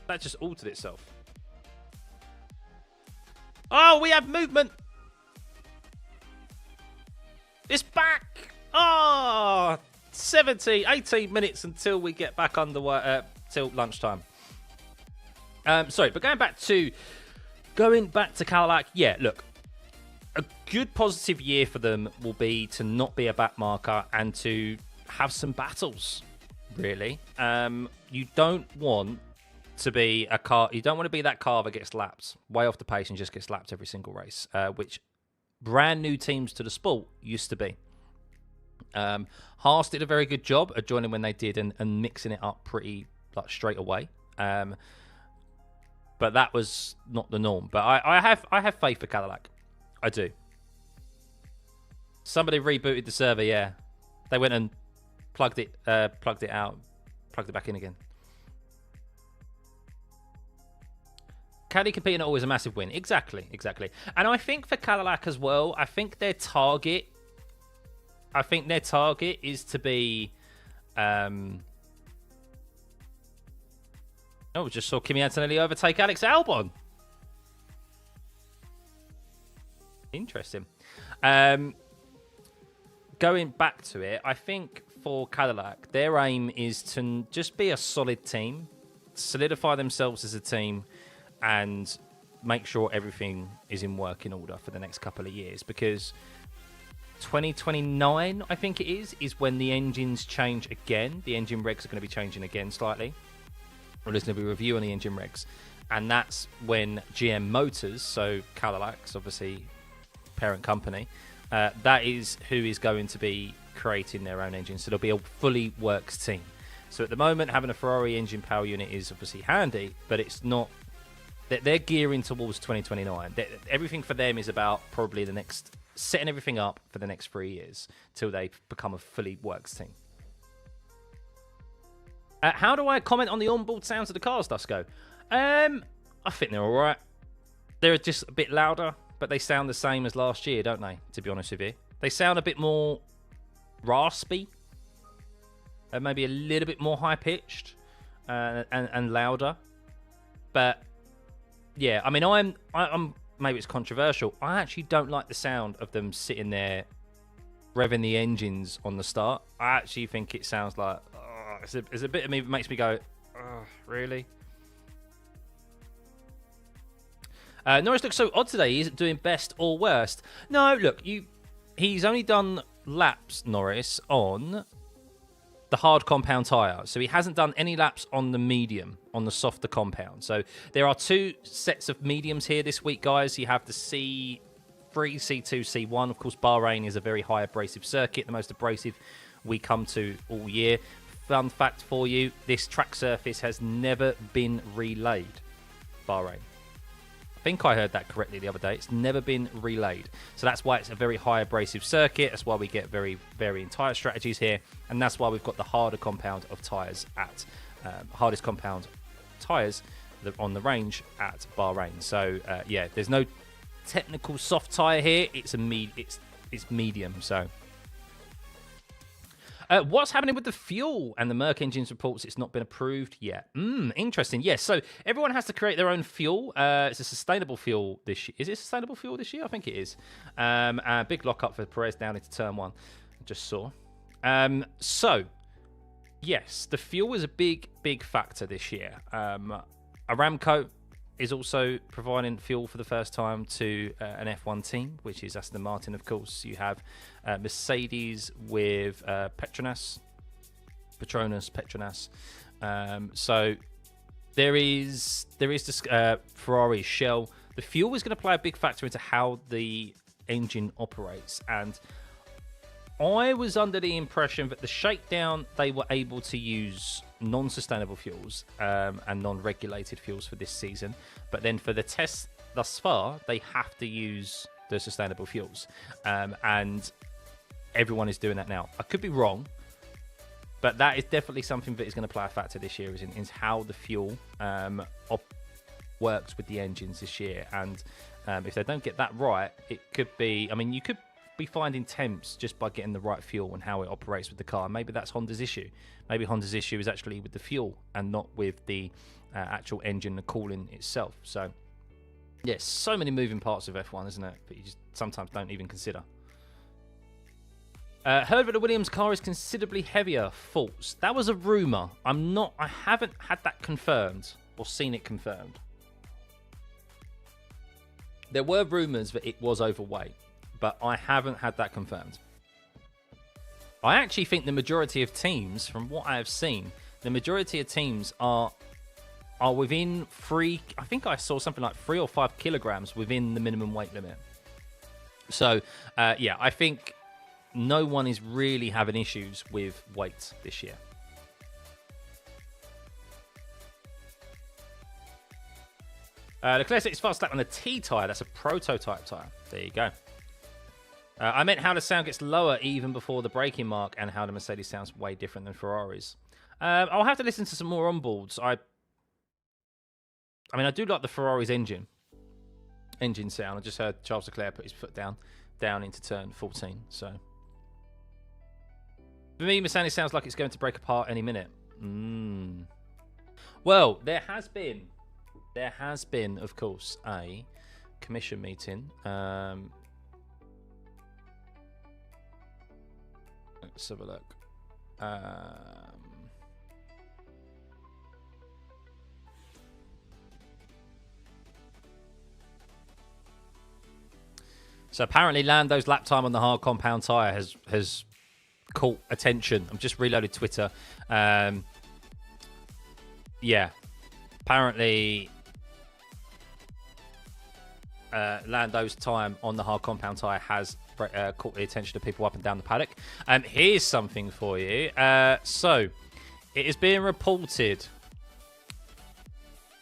That just altered itself. Oh, we have movement. It's back. 18 minutes until we get back underway, till lunchtime. Sorry, but going back to Cadillac, yeah, look, a good positive year for them will be to not be a back marker and to have some battles, really. You don't want to be a car. You don't want to be that car that gets lapped way off the pace and just gets lapped every single race, which brand new teams to the sport used to be. Haas did a very good job at joining when they did and mixing it up pretty straight away. But that was not the norm. But I have faith for Cadillac. I do. Somebody rebooted the server. Yeah, they went and plugged it out, plugged it back in again. Caddy competing at all is a massive win. Exactly. And I think for Cadillac as well, I think their target is to be... Oh, we just saw Kimi Antonelli overtake Alex Albon. Interesting. Going back to it, I think for Cadillac, their aim is to just be a solid team, solidify themselves as a team, and make sure everything is in working order for the next couple of years. Because 2029, I think it is when the engines change again. The engine regs are going to be changing again slightly. Or there's going to be a review on the engine regs. And that's when GM Motors, so Cadillac's obviously parent company, that is who is going to be creating their own engine. So there'll be a fully works team. So at the moment, having a Ferrari engine power unit is obviously handy, but it's not... They're gearing towards 2029. Everything for them is about probably the next... setting everything up for the next 3 years till they become a fully works team. How do I comment on the onboard sounds of the cars, Dusko? I think they're all right. They're just a bit louder, but they sound the same as last year, don't they? To be honest with you, they sound a bit more raspy, maybe a little bit more high pitched and louder. But yeah, I mean, I'm maybe it's controversial. I actually don't like the sound of them sitting there revving the engines on the start. I actually think it sounds like it's a bit of me that makes me go, really? Norris looks so odd today. He isn't doing best or worst. No, look, he's only done laps, Norris, on the hard compound tyre. So he hasn't done any laps on the medium, on the softer compound. So there are two sets of mediums here this week, guys. You have the C3, C2, C1. Of course, Bahrain is a very high abrasive circuit, the most abrasive we come to all year. Fun fact for you, this track surface has never been relayed, Bahrain. I think I heard that correctly the other day. It's never been relayed. So that's why it's a very high abrasive circuit. That's why we get very varying tyre strategies here. And that's why we've got the harder compound of tyres at hardest compound tyres on the range at Bahrain. So yeah, there's no technical soft tyre here. It's it's medium. So what's happening with the fuel? And the Merc Engines reports it's not been approved yet. Interesting. Yes, so everyone has to create their own fuel. It's a sustainable fuel this year. Is it sustainable fuel this year? I think it is. Big lockup for Perez down into turn one. I just saw. So, yes, the fuel is a big factor this year. Aramco is also providing fuel for the first time to an F1 team, which is Aston Martin, of course. You have Mercedes with Petronas. So there is this Ferrari Shell. The fuel is going to play a big factor into how the engine operates. And I was under the impression that the shakedown, they were able to use non-sustainable fuels and non-regulated fuels for this season. But then for the tests thus far, they have to use the sustainable fuels. And everyone is doing that now. I could be wrong, but that is definitely something that is going to play a factor this year, is how the fuel works with the engines this year. And if they don't get that right, it could be... I mean, you could be finding temps just by getting the right fuel and how it operates with the car. Maybe that's Honda's issue. Maybe Honda's issue is actually with the fuel and not with the actual engine, the cooling itself. So, yes, so many moving parts of F1, isn't it? That you just sometimes don't even consider. Heard that the Williams car is considerably heavier. False. That was a rumour. I haven't had that confirmed or seen it confirmed. There were rumours that it was overweight, but I haven't had that confirmed. I actually think the majority of teams, from what I have seen, the majority of teams are within I think I saw something like 3 or 5 kilograms within the minimum weight limit. So, yeah, I think no one is really having issues with weight this year. Leclerc is fast lap on the T tyre. That's a prototype tyre. There you go. I meant how the sound gets lower even before the braking mark, and how the Mercedes sounds way different than Ferrari's. I'll have to listen to some more onboards. I mean, I do like the Ferrari's engine sound. I just heard Charles Leclerc put his foot down into turn 14. So for me, Mercedes sounds like it's going to break apart any minute. Well, there has been, of course, a commission meeting. Let's have a look. So apparently Lando's lap time on the hard compound tyre has caught attention. I'm just reloaded Twitter. Yeah. Apparently Lando's time on the hard compound tyre has caught the attention of people up and down the paddock. Here's something for you. So it is being reported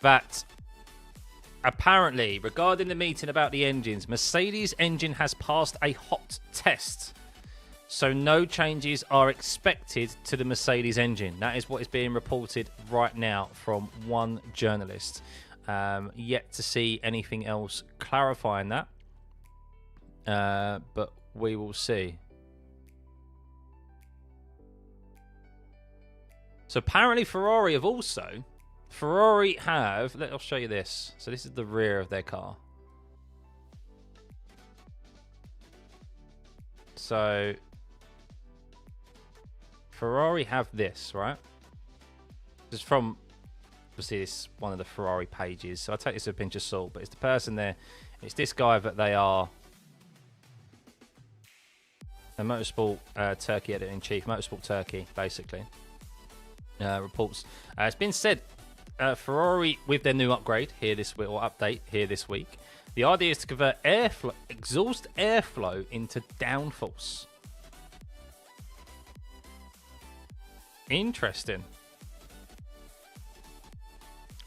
that apparently, regarding the meeting about the engines, Mercedes' engine has passed a hot test. So no changes are expected to the Mercedes engine. That is what is being reported right now from one journalist. Yet to see anything else clarifying that. But we will see. So apparently Ferrari have, I'll show you this. So this is the rear of their car. So Ferrari have this, right? This is from, obviously, this is one of the Ferrari pages. So I'll take this with a pinch of salt, but it's the person there. It's this guy that they are. The Motorsport Turkey editor-in-chief, Motorsport Turkey, basically, reports. It's been said, Ferrari, with their new upgrade here this week, or update here this week, the idea is to convert exhaust airflow into downforce. Interesting.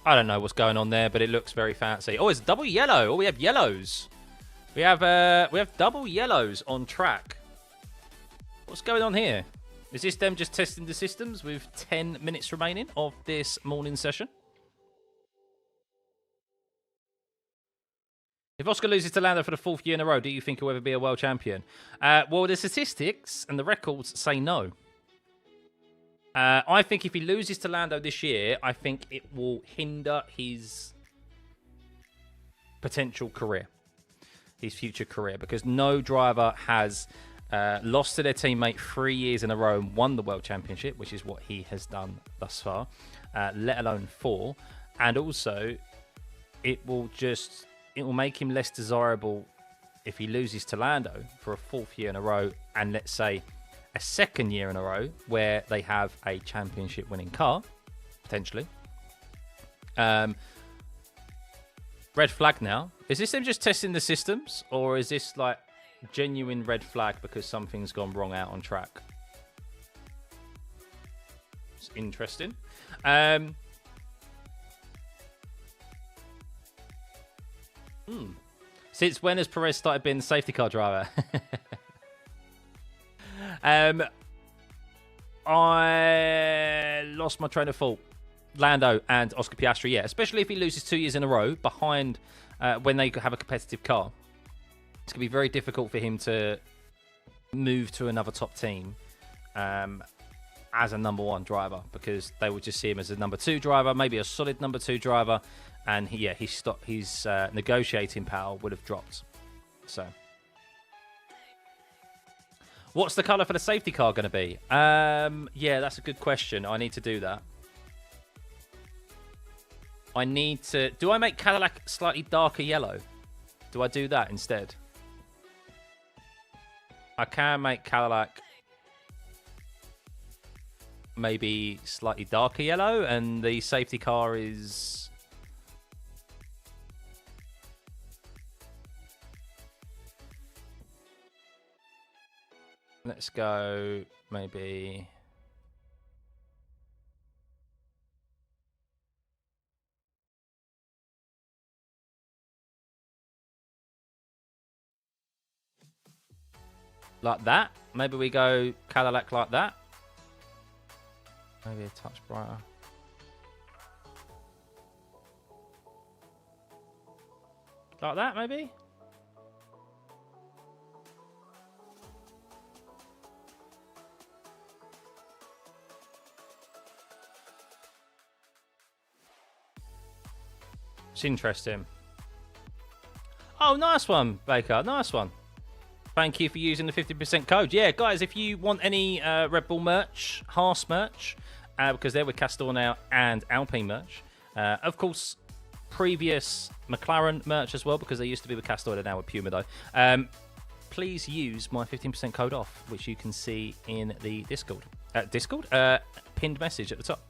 I don't know what's going on there, but it looks very fancy. Oh, it's double yellow. Oh, we have yellows. We have double yellows on track. What's going on here? Is this them just testing the systems with 10 minutes remaining of this morning session? If Oscar loses to Lando for the 4th year in a row, do you think he'll ever be a world champion? Well, the statistics and the records say no. I think if he loses to Lando this year, I think it will hinder his potential career, his future career, because no driver has lost to their teammate 3 years in a row and won the World Championship, which is what he has done thus far, let alone 4. And also, it will make him less desirable if he loses to Lando for a 4th year in a row and, let's say, a 2nd year in a row where they have a championship winning car, potentially. Red flag now. Is this them just testing the systems, or is this like genuine red flag because something's gone wrong out on track? It's interesting. Since when has Perez started being the safety car driver? I lost my train of thought. Lando and Oscar Piastri, yeah. Especially if he loses 2 years in a row behind when they have a competitive car. It's going to be very difficult for him to move to another top team as a number 1 driver, because they would just see him as a number 2 driver, maybe a solid number 2 driver, and his negotiating power would have dropped. So, what's the colour for the safety car going to be? Yeah, that's a good question. I need to do that. Do I make Cadillac slightly darker yellow? Do I do that instead? I can make Cadillac maybe slightly darker yellow, and the safety car is... Let's go maybe... like that. Maybe we go Cadillac like that. Maybe a touch brighter. Like that, maybe? It's interesting. Oh, nice one, Baker. Nice one. Thank you for using the 50% code. Yeah, guys, if you want any Red Bull merch, Haas merch, because they're with Castore now, and Alpine merch. Of course, previous McLaren merch as well, because they used to be with Castore, they're now with Puma, though. Please use my 15% code off, which you can see in the Discord. Pinned message at the top.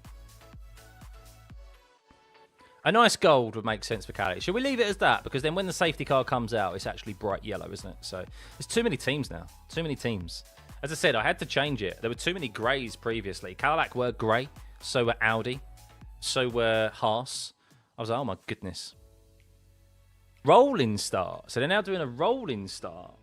A nice gold would make sense for Cadillac. Should we leave it as that? Because then when the safety car comes out, it's actually bright yellow, isn't it? So there's too many teams now. Too many teams. As I said, I had to change it. There were too many greys previously. Cadillac were grey. So were Audi. So were Haas. I was like, oh my goodness. Rolling start. So they're now doing a rolling start.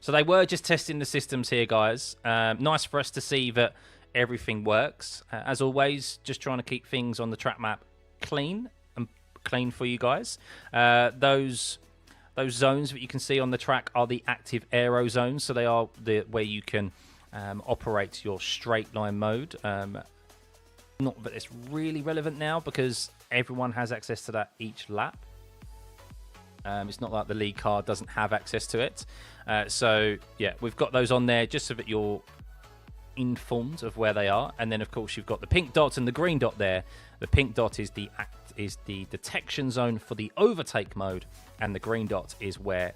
So they were just testing the systems here, guys. Nice for us to see that everything works. As always, just trying to keep things on the track map clean for you guys. Those zones that you can see on the track are the active aero zones, so they are where you can operate your straight line mode. Not that it's really relevant now because everyone has access to that each lap. It's not like the lead car doesn't have access to it. So yeah, we've got those on there just so that you're informed of where they are. And then of course you've got the pink dot and the green dot there. The pink dot is the detection zone for the overtake mode, and the green dot is where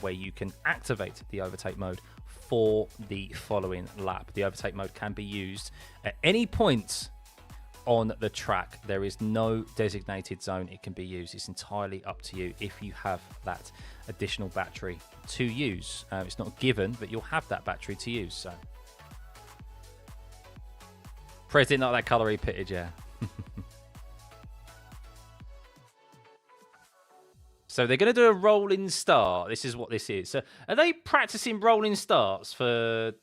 where you can activate the overtake mode for the following lap. The overtake mode can be used at any point on the track. There is no designated zone it can be used. It's entirely up to you if you have that additional battery to use. It's not given, but you'll have that battery to use. So Prez didn't like that colour he pitted, yeah. So they're going to do a rolling start. This is what this is. So are they practicing rolling starts for,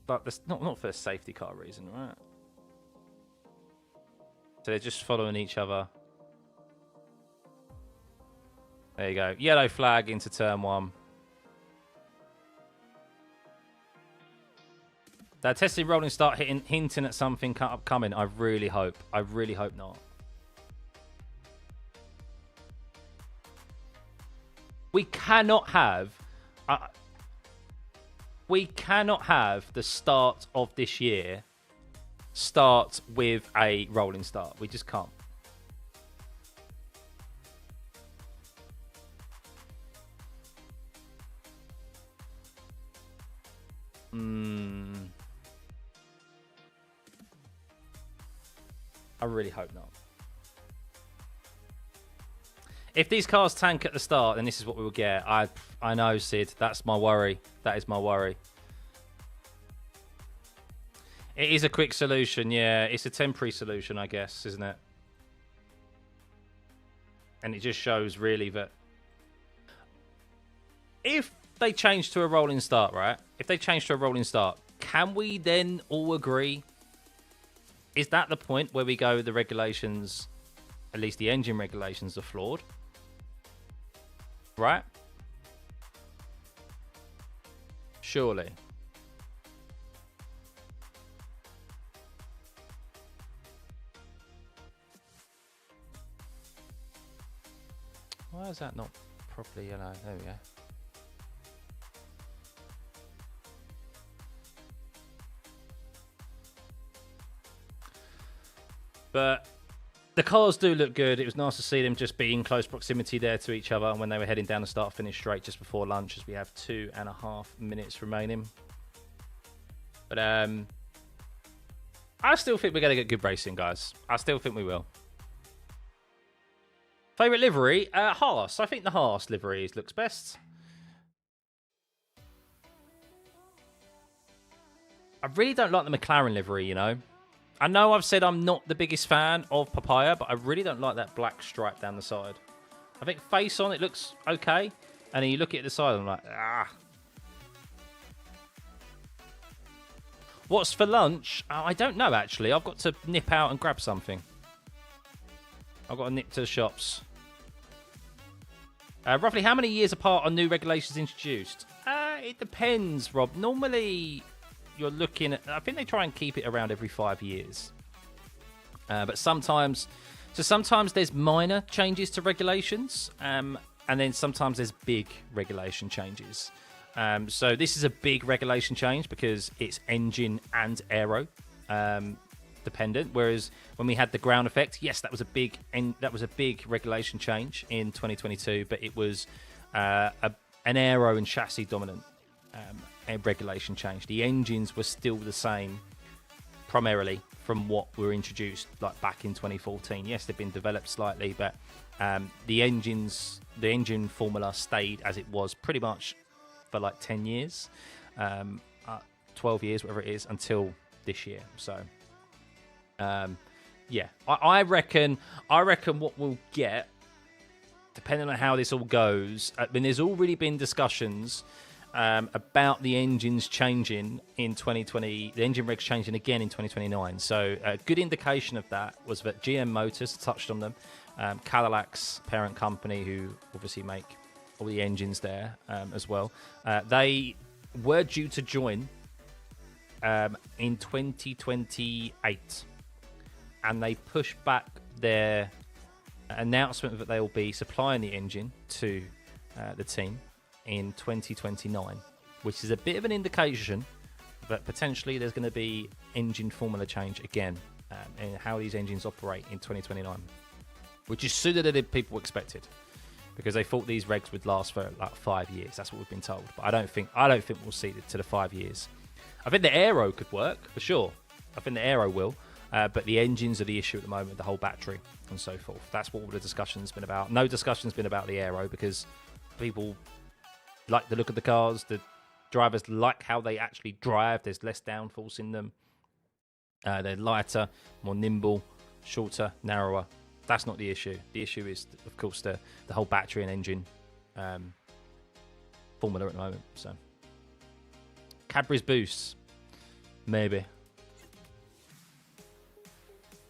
like, this, not for a safety car reason, right? So they're just following each other. There you go. Yellow flag into turn one. They're testing rolling start, hinting at something upcoming. I really hope. I really hope not. We cannot have the start of this year start with a rolling start. We just can't. I really hope not. If these cars tank at the start, then this is what we will get. I know, Sid. That's my worry. That is my worry. It is a quick solution, yeah. It's a temporary solution, I guess, isn't it? And it just shows, really, that if they change to a rolling start, right? If they change to a rolling start, can we then all agree? Is that the point where we go, the regulations, at least the engine regulations, are flawed? Right? Surely. Why is that not properly yellow? There we go. But the cars do look good. It was nice to see them just be in close proximity there to each other when they were heading down the start-finish straight just before lunch, as we have 2.5 minutes remaining. But I still think we're going to get good racing, guys. I still think we will. Favourite livery? Haas. I think the Haas livery looks best. I really don't like the McLaren livery, you know. I know I've said I'm not the biggest fan of Papaya, but I really don't like that black stripe down the side. I think face on, it looks okay. And then you look at the side, and I'm like, ah. What's for lunch? I don't know, actually. I've got to nip out and grab something. I've got to nip to the shops. Roughly how many years apart are new regulations introduced? It depends, Rob. Normally, you're looking at... I think they try and keep it around every 5 years. But sometimes... So sometimes there's minor changes to regulations. And then sometimes there's big regulation changes. So this is a big regulation change because it's engine and aero dependent. Whereas when we had the ground effect, yes, that was a big regulation change in 2022, but it was an aero and chassis dominant regulation change. The engines were still the same primarily from what were introduced like back in 2014. Yes, they've been developed slightly, but the engine formula stayed as it was pretty much for like 10 years, 12 years, whatever it is, until this year. So yeah, I reckon what we'll get, depending on how this all goes, I mean, there's already been discussions about the engines changing in 2020, the engine regs changing again in 2029. So a good indication of that was that GM Motors touched on them, Cadillac's parent company, who obviously make all the engines there as well. They were due to join in 2028, and they pushed back their announcement that they will be supplying the engine to the team in 2029, which is a bit of an indication that potentially there's going to be engine formula change again and how these engines operate in 2029, which is sooner than people expected, because they thought these regs would last for like 5 years. That's what we've been told, but I don't think we'll see it to the 5 years. I think the aero could work for sure. I think the aero will, but the engines are the issue at the moment, the whole battery and so forth. That's what all the discussion's been about. No discussion's been about the aero because people like the look of the cars. The drivers like how they actually drive. There's less downforce in them. They're lighter, more nimble, shorter, narrower. That's not the issue. The issue is, of course, the whole battery and engine formula at the moment. So, Cadbury's boosts, maybe.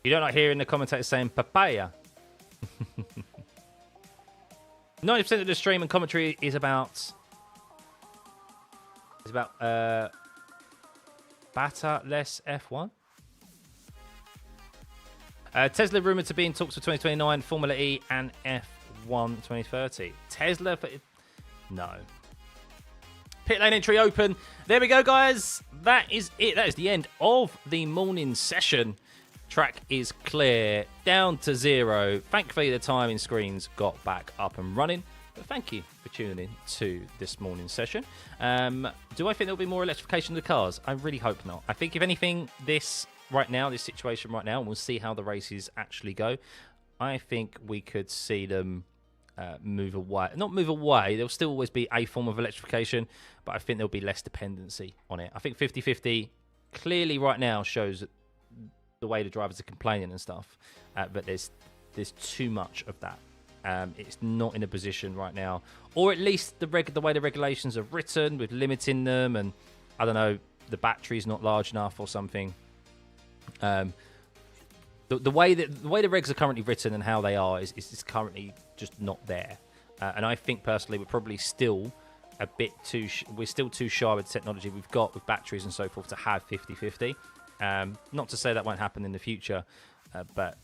You don't like hearing the commentators saying papaya. 90% of the stream and commentary is about Batter-less F1. Tesla rumored to be in talks for 2029, Formula E and F1 2030. Tesla for... No. Pit lane entry open. There we go, guys. That is it. That is the end of the morning session. Track is clear, down to 0. Thankfully, the timing screens got back up and running. But thank you for tuning in to this morning session. Do I think there'll be more electrification of the cars? I really hope not. I think, if anything, this situation right now, and we'll see how the races actually go, I think we could see them move away. Not move away. There'll still always be a form of electrification, but I think there'll be less dependency on it. I think 50-50 clearly right now shows that the way the drivers are complaining and stuff, but there's too much of that. It's not in a position right now, or at least the way the regulations are written with limiting them, and I don't know, the battery's not large enough or something. The way the regs are currently written and how they are is currently just not there. And I think personally we're probably still a bit we're still too shy with the technology we've got with batteries and so forth to have 50-50. Not to say that won't happen in the future, but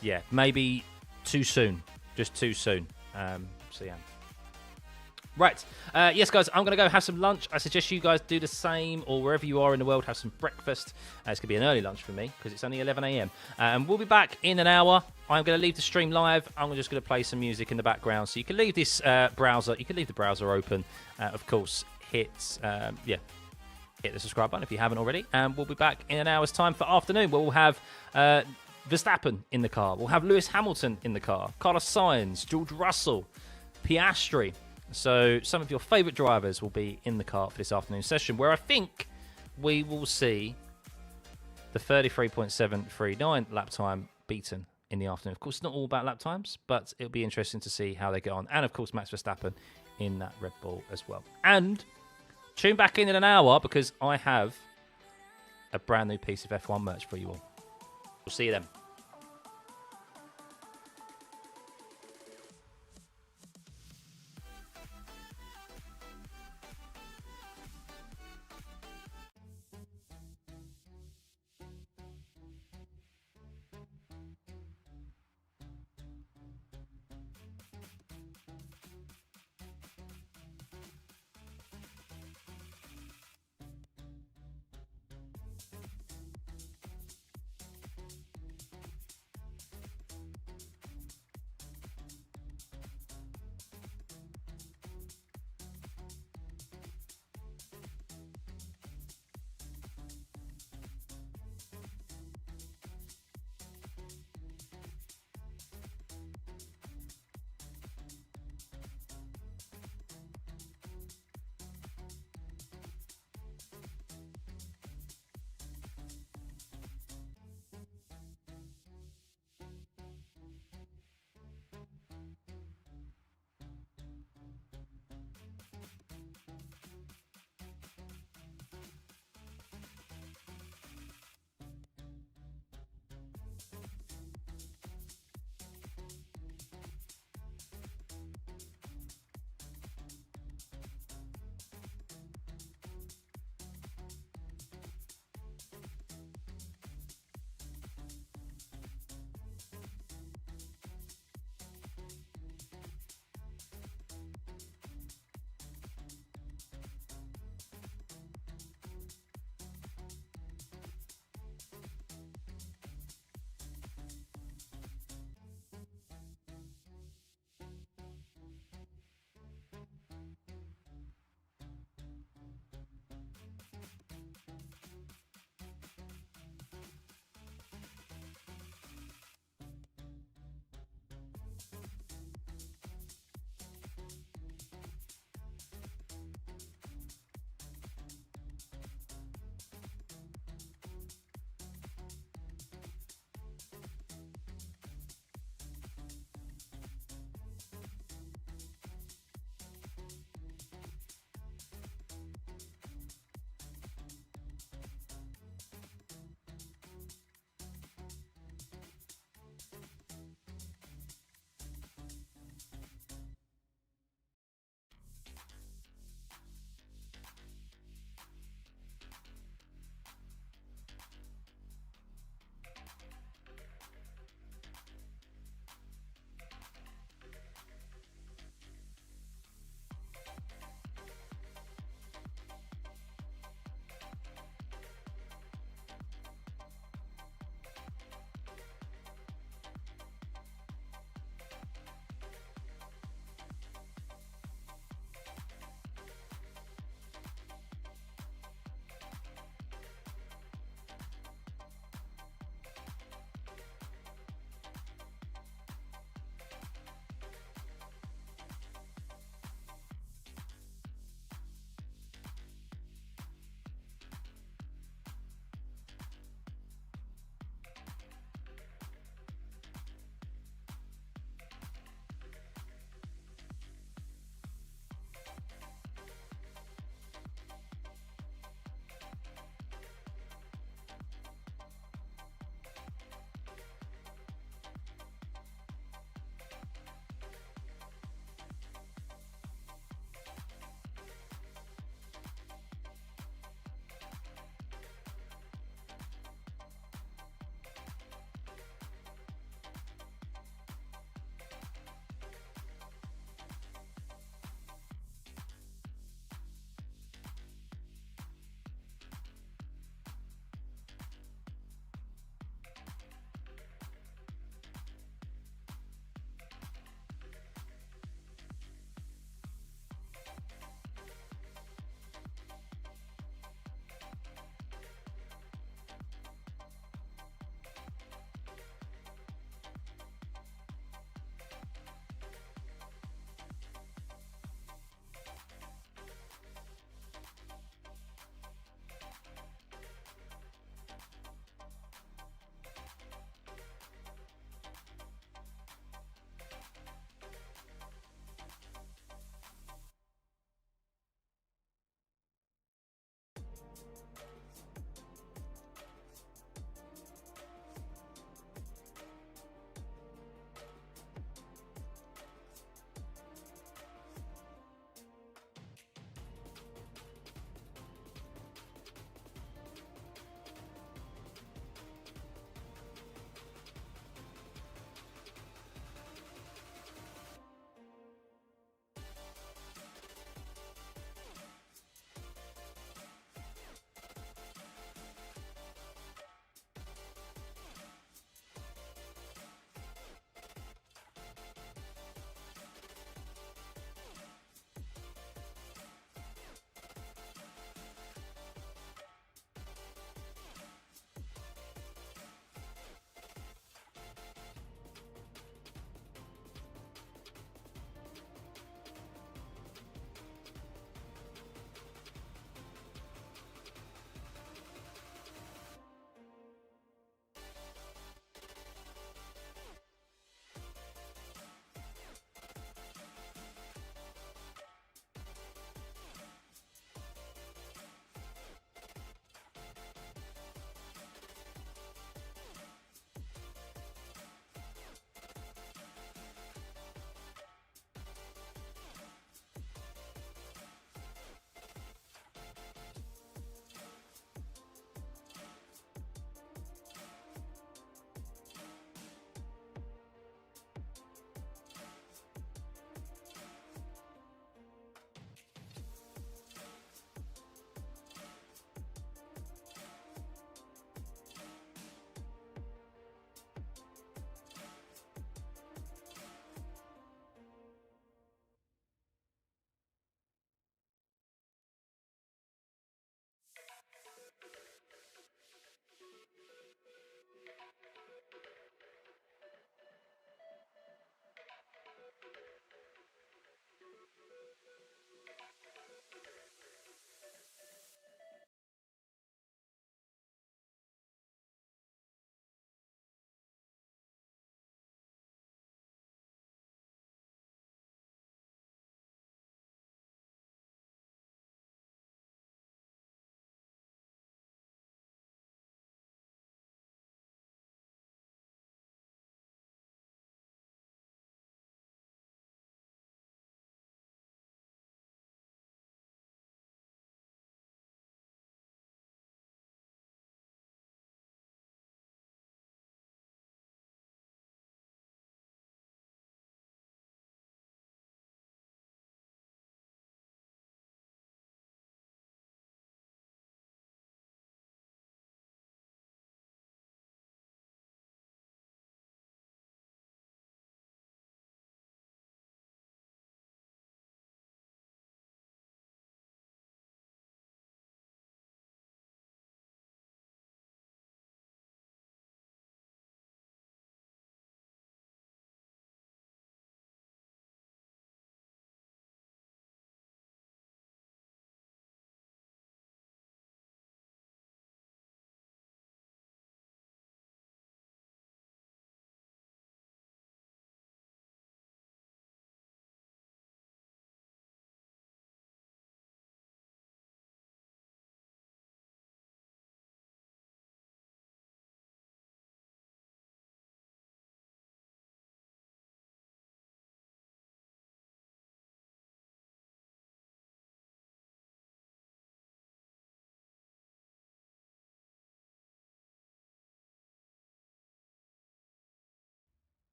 yeah, maybe too soon, just too soon. So yeah. Right, yes, guys, I'm going to go have some lunch. I suggest you guys do the same, or wherever you are in the world, have some breakfast. It's going to be an early lunch for me because it's only 11 a.m. We'll be back in an hour. I'm going to leave the stream live. I'm just going to play some music in the background, so you can leave this browser. You can leave the browser open. Of course, hit the subscribe button if you haven't already. And we'll be back in an hour's time for afternoon, where we'll have Verstappen in the car. We'll have Lewis Hamilton in the car. Carlos Sainz, George Russell, Piastri. So some of your favourite drivers will be in the car for this afternoon session, where I think we will see the 33.739 lap time beaten in the afternoon. Of course, it's not all about lap times, but it'll be interesting to see how they get on. And, of course, Max Verstappen in that Red Bull as well. And tune back in an hour, because I have a brand new piece of F1 merch for you all. We'll see you then.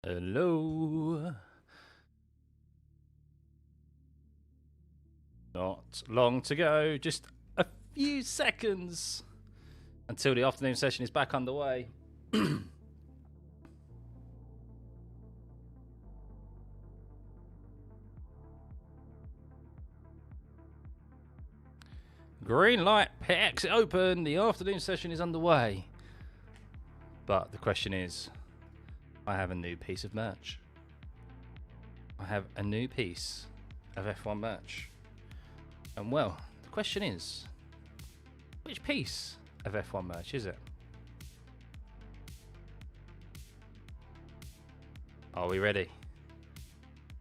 Hello. Not long to go, just a few seconds until the afternoon session is back underway. Green light, exit open, the afternoon session is underway. But the question is, I have a new piece of merch. I have a new piece of F1 merch. And well, the question is, which piece of F1 merch is it? Are we ready?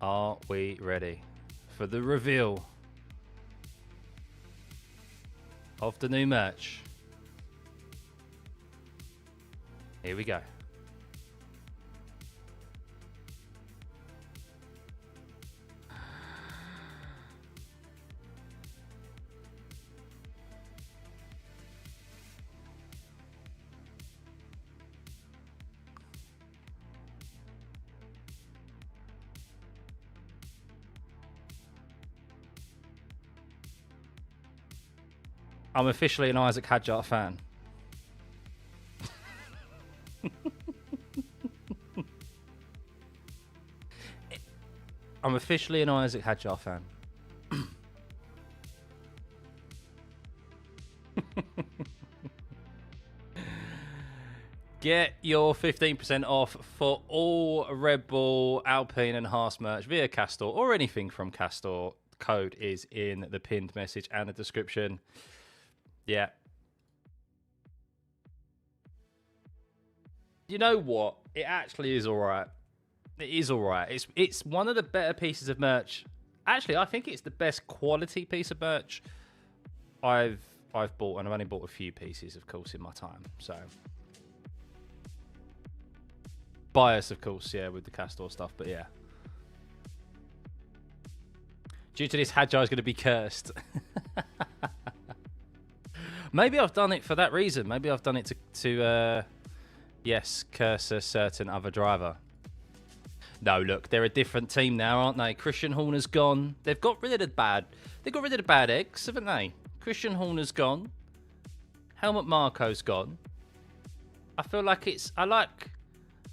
Are we ready for the reveal of the new merch? Here we go. I'm officially an Isaac Hadjar fan. I'm officially an Isaac Hadjar fan. Get your 15% off for all Red Bull, Alpine and Haas merch via Castor or anything from Castor. The code is in the pinned message and the description. Yeah. You know what? It actually is all right. It is all right. It's one of the better pieces of merch. Actually, I think it's the best quality piece of merch I've bought, and I've only bought a few pieces, of course, in my time. So bias, of course, yeah, with the Castor stuff, but yeah. Due to this, Hadjar is going to be cursed. Maybe I've done it for that reason. Maybe I've done it to yes, curse a certain other driver. No, look, they're a different team now, aren't they? Christian Horner's gone. They've got rid of the bad. They got rid of the bad eggs, haven't they? Christian Horner's gone. Helmut Marko's gone. I feel like it's. I like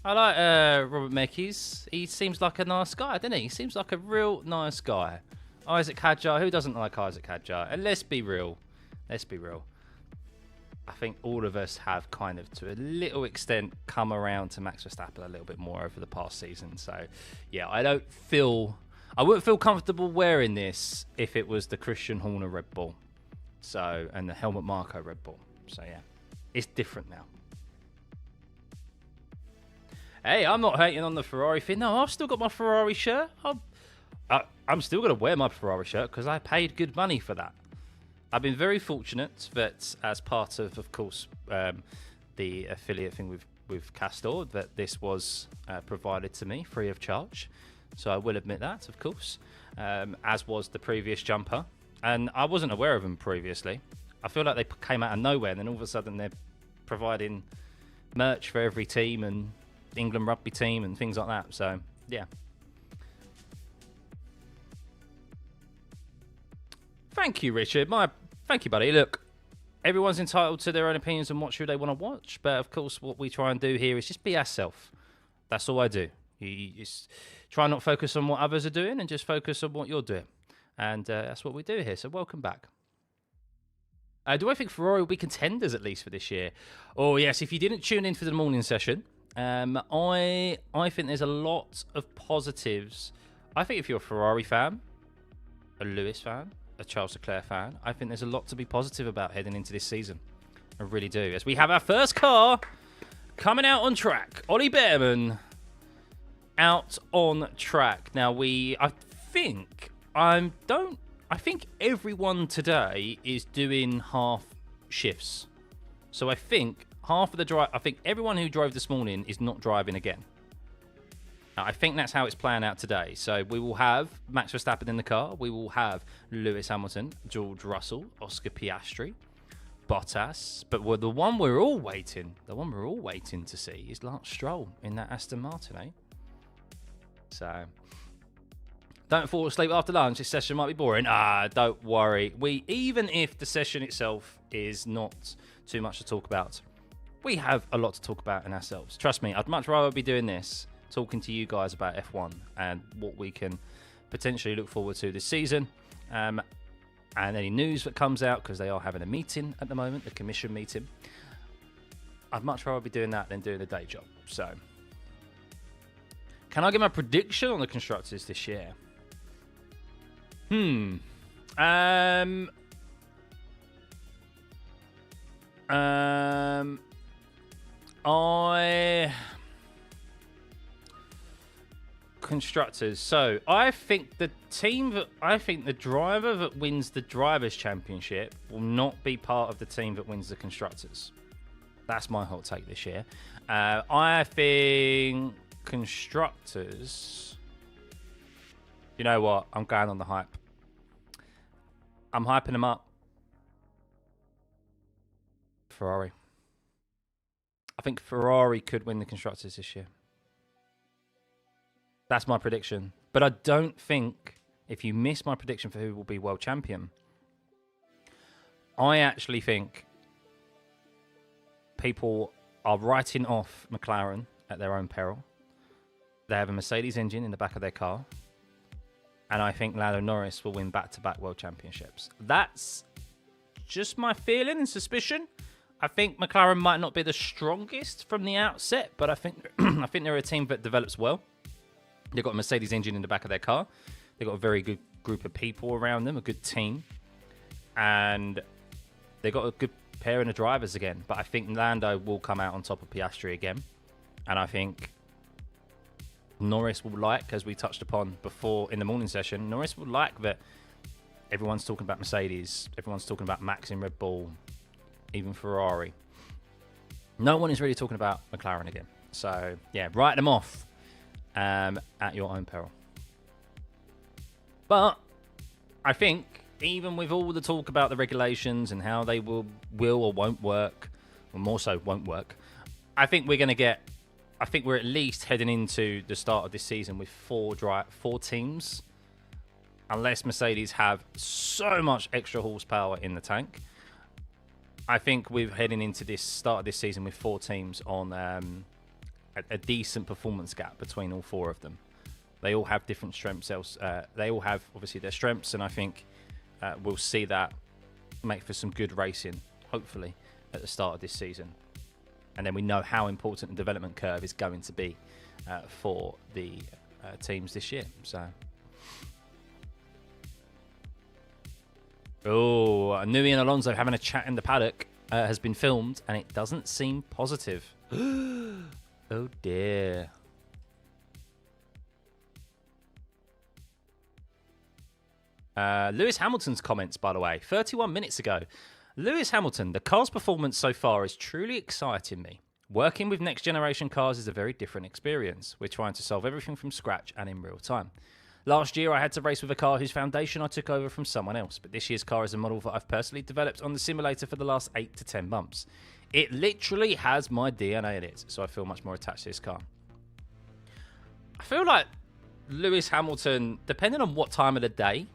Robert Mekies. He seems like a nice guy, doesn't he? He seems like a real nice guy. Isaac Hadjar. Who doesn't like Isaac Hadjar? And let's be real. Let's be real. I think all of us have kind of, to a little extent, come around to Max Verstappen a little bit more over the past season. So, yeah, I wouldn't feel comfortable wearing this if it was the Christian Horner Red Bull. So, and the Helmut Marko Red Bull. So, yeah, it's different now. Hey, I'm not hating on the Ferrari thing. No, I've still got my Ferrari shirt. I'm still going to wear my Ferrari shirt because I paid good money for that. I've been very fortunate that as part of course, the affiliate thing with Castor, that this was provided to me free of charge. So I will admit that, of course, as was the previous jumper. And I wasn't aware of them previously. I feel like they came out of nowhere, and then all of a sudden they're providing merch for every team and England rugby team and things like that. So, yeah. Thank you, Richard. Thank you, buddy. Look, everyone's entitled to their own opinions and watch who they want to watch. But, of course, what we try and do here is just be ourselves. That's all I do. You just try not to focus on what others are doing and just focus on what you're doing. And that's what we do here. So welcome back. Do I think Ferrari will be contenders at least for this year? Oh, yes. If you didn't tune in for the morning session, I think there's a lot of positives. I think if you're a Ferrari fan, a Lewis fan, a Charles Leclerc fan, I think there's a lot to be positive about heading into this season. I really do. As we have our first car coming out on track. Ollie Behrman out on track. Now I think everyone today is doing half shifts. So I think half of the I think everyone who drove this morning is not driving again. I think that's how it's playing out today. So we will have Max Verstappen in the car. We will have Lewis Hamilton, George Russell, Oscar Piastri, Bottas. But the one we're all waiting to see is Lance Stroll in that Aston Martin, eh? So don't fall asleep after lunch. This session might be boring. Don't worry. Even if the session itself is not too much to talk about, we have a lot to talk about in ourselves. Trust me, I'd much rather be doing this, talking to you guys about F1 and what we can potentially look forward to this season, and any news that comes out, because they are having a meeting at the moment, the commission meeting. I'd much rather be doing that than doing the day job. So, can I give my prediction on the constructors this year? Constructors. So I think the driver that wins the drivers' championship will not be part of the team that wins the constructors. That's my hot take this year. I think constructors. You know what? I'm going on the hype. I'm hyping them up. Ferrari. I think Ferrari could win the constructors this year. That's my prediction. But I don't think, if you miss my prediction for who will be world champion, I actually think people are writing off McLaren at their own peril. They have a Mercedes engine in the back of their car. And I think Lando Norris will win back-to-back world championships. That's just my feeling and suspicion. I think McLaren might not be the strongest from the outset, but I think they're a team that develops well. They've got a Mercedes engine in the back of their car. They've got a very good group of people around them, a good team. And they've got a good pair of drivers again. But I think Lando will come out on top of Piastri again. And I think Norris will like, as we touched upon before in the morning session, Norris will like that everyone's talking about Mercedes. Everyone's talking about Max in Red Bull, even Ferrari. No one is really talking about McLaren again. So, yeah, write them off. At your own peril. But I think even with all the talk about the regulations and how they will or won't work, or more so won't work, I think we're at least heading into the start of this season with four teams, unless Mercedes have so much extra horsepower in the tank. I think we're heading into this start of this season with 4 teams on a decent performance gap between all 4 of them. They all have different strengths. They all have, obviously, their strengths, and I think we'll see that make for some good racing, hopefully, at the start of this season. And then we know how important the development curve is going to be for the teams this year. So, Newey and Alonso having a chat in the paddock has been filmed, and it doesn't seem positive. Oh dear. Lewis Hamilton's comments, by the way, 31 minutes ago. Lewis Hamilton, the car's performance so far is truly exciting me. Working with next generation cars is a very different experience. We're trying to solve everything from scratch and in real time. Last year, I had to race with a car whose foundation I took over from someone else, but this year's car is a model that I've personally developed on the simulator for the last 8 to 10 months. It literally has my DNA in it, so I feel much more attached to this car. I feel like Lewis Hamilton, depending on what time of the day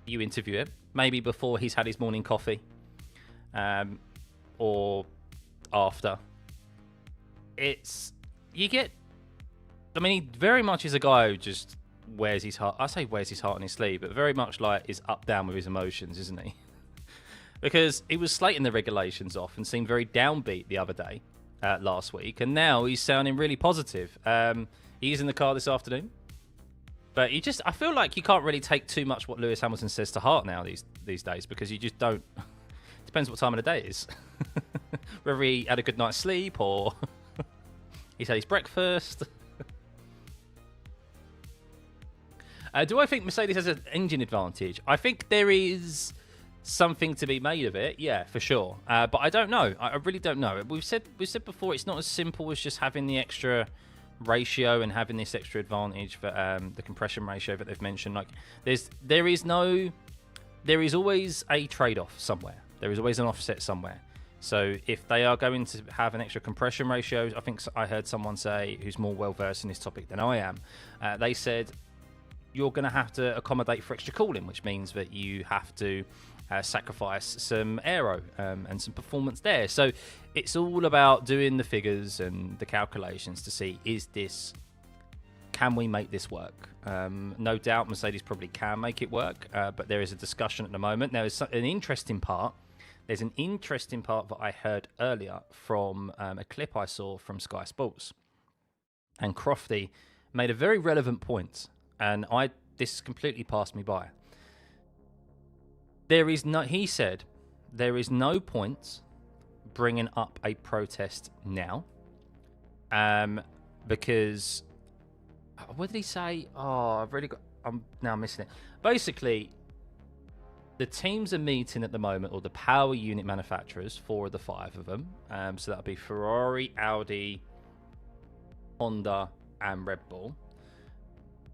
you interview him, maybe before he's had his morning coffee, or after, he very much is a guy who just wears his heart. I say wears his heart on his sleeve, but very much like is up down with his emotions, isn't he? Because he was slating the regulations off and seemed very downbeat the other day, last week, and now he's sounding really positive. He's in the car this afternoon, but I feel like you can't really take too much what Lewis Hamilton says to heart now these days, because you just don't. Depends what time of the day it is. Whether he had a good night's sleep or he's had his breakfast. Do I think Mercedes has an engine advantage? I think there is something to be made of it, yeah, for sure. But I don't know. I really don't know. We've said before, it's not as simple as just having the extra ratio and having this extra advantage for the compression ratio that they've mentioned. Like, there is always a trade-off somewhere. There is always an offset somewhere. So if they are going to have an extra compression ratio, I think I heard someone say, who's more well versed in this topic than I am, they said you're going to have to accommodate for extra cooling, which means that you have to sacrifice some aero and some performance there. So it's all about doing the figures and the calculations to see, can we make this work? No doubt Mercedes probably can make it work, but there is a discussion at the moment. There is an interesting part. There's an interesting part that I heard earlier from a clip I saw from Sky Sports. And Crofty made a very relevant point, and this completely passed me by. He said, there is no point bringing up a protest now, because what did he say? Oh, I'm now missing it. Basically, the teams are meeting at the moment, or the power unit manufacturers, 4 of the 5 of them. So that'll be Ferrari, Audi, Honda, and Red Bull,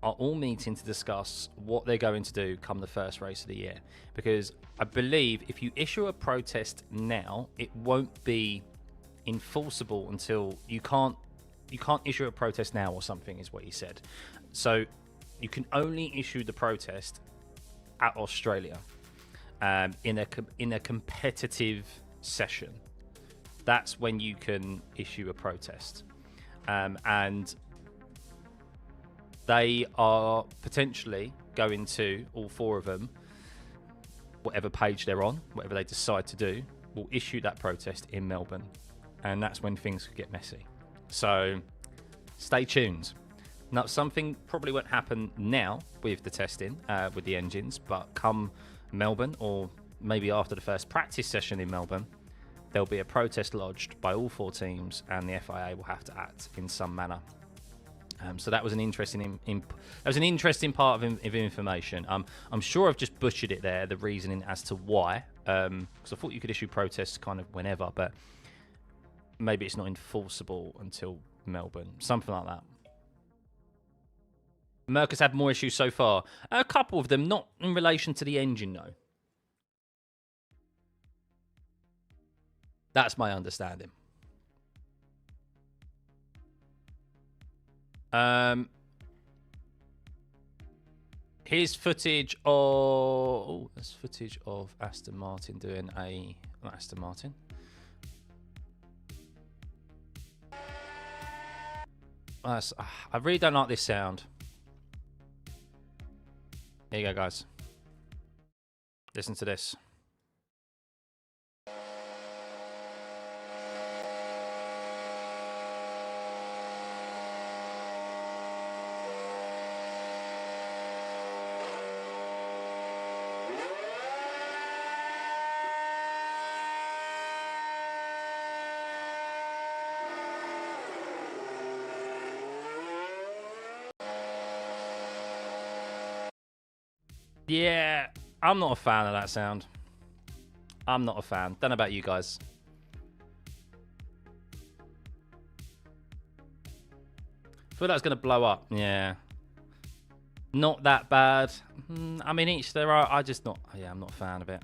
are all meeting to discuss what they're going to do come the first race of the year. Because I believe if you issue a protest now, it won't be enforceable until you can't issue a protest now or something, is what he said. So you can only issue the protest at Australia in a competitive session. That's when you can issue a protest, and they are potentially going to, all 4 of them, whatever page they're on, whatever they decide to do, will issue that protest in Melbourne, and that's when things could get messy. So stay tuned. Now, something probably won't happen now with the testing, with the engines, but come Melbourne, or maybe after the first practice session in Melbourne, there'll be a protest lodged by all 4 teams, and the FIA will have to act in some manner. So that was an interesting part of information. I'm sure I've just butchered it there, the reasoning as to why, because I thought you could issue protests kind of whenever, but maybe it's not enforceable until Melbourne, something like that. Merc has had more issues so far. A couple of them, not in relation to the engine, though. That's my understanding. Here's footage of... there's footage of Aston Martin doing a... not Aston Martin. I really don't like this sound. Here you go, guys. Listen to this. Yeah, I'm not a fan of that sound. I'm not a fan. Don't know about you guys. I feel like it's going to blow up. Yeah. Not that bad. I mean, each there are. I'm not a fan of it.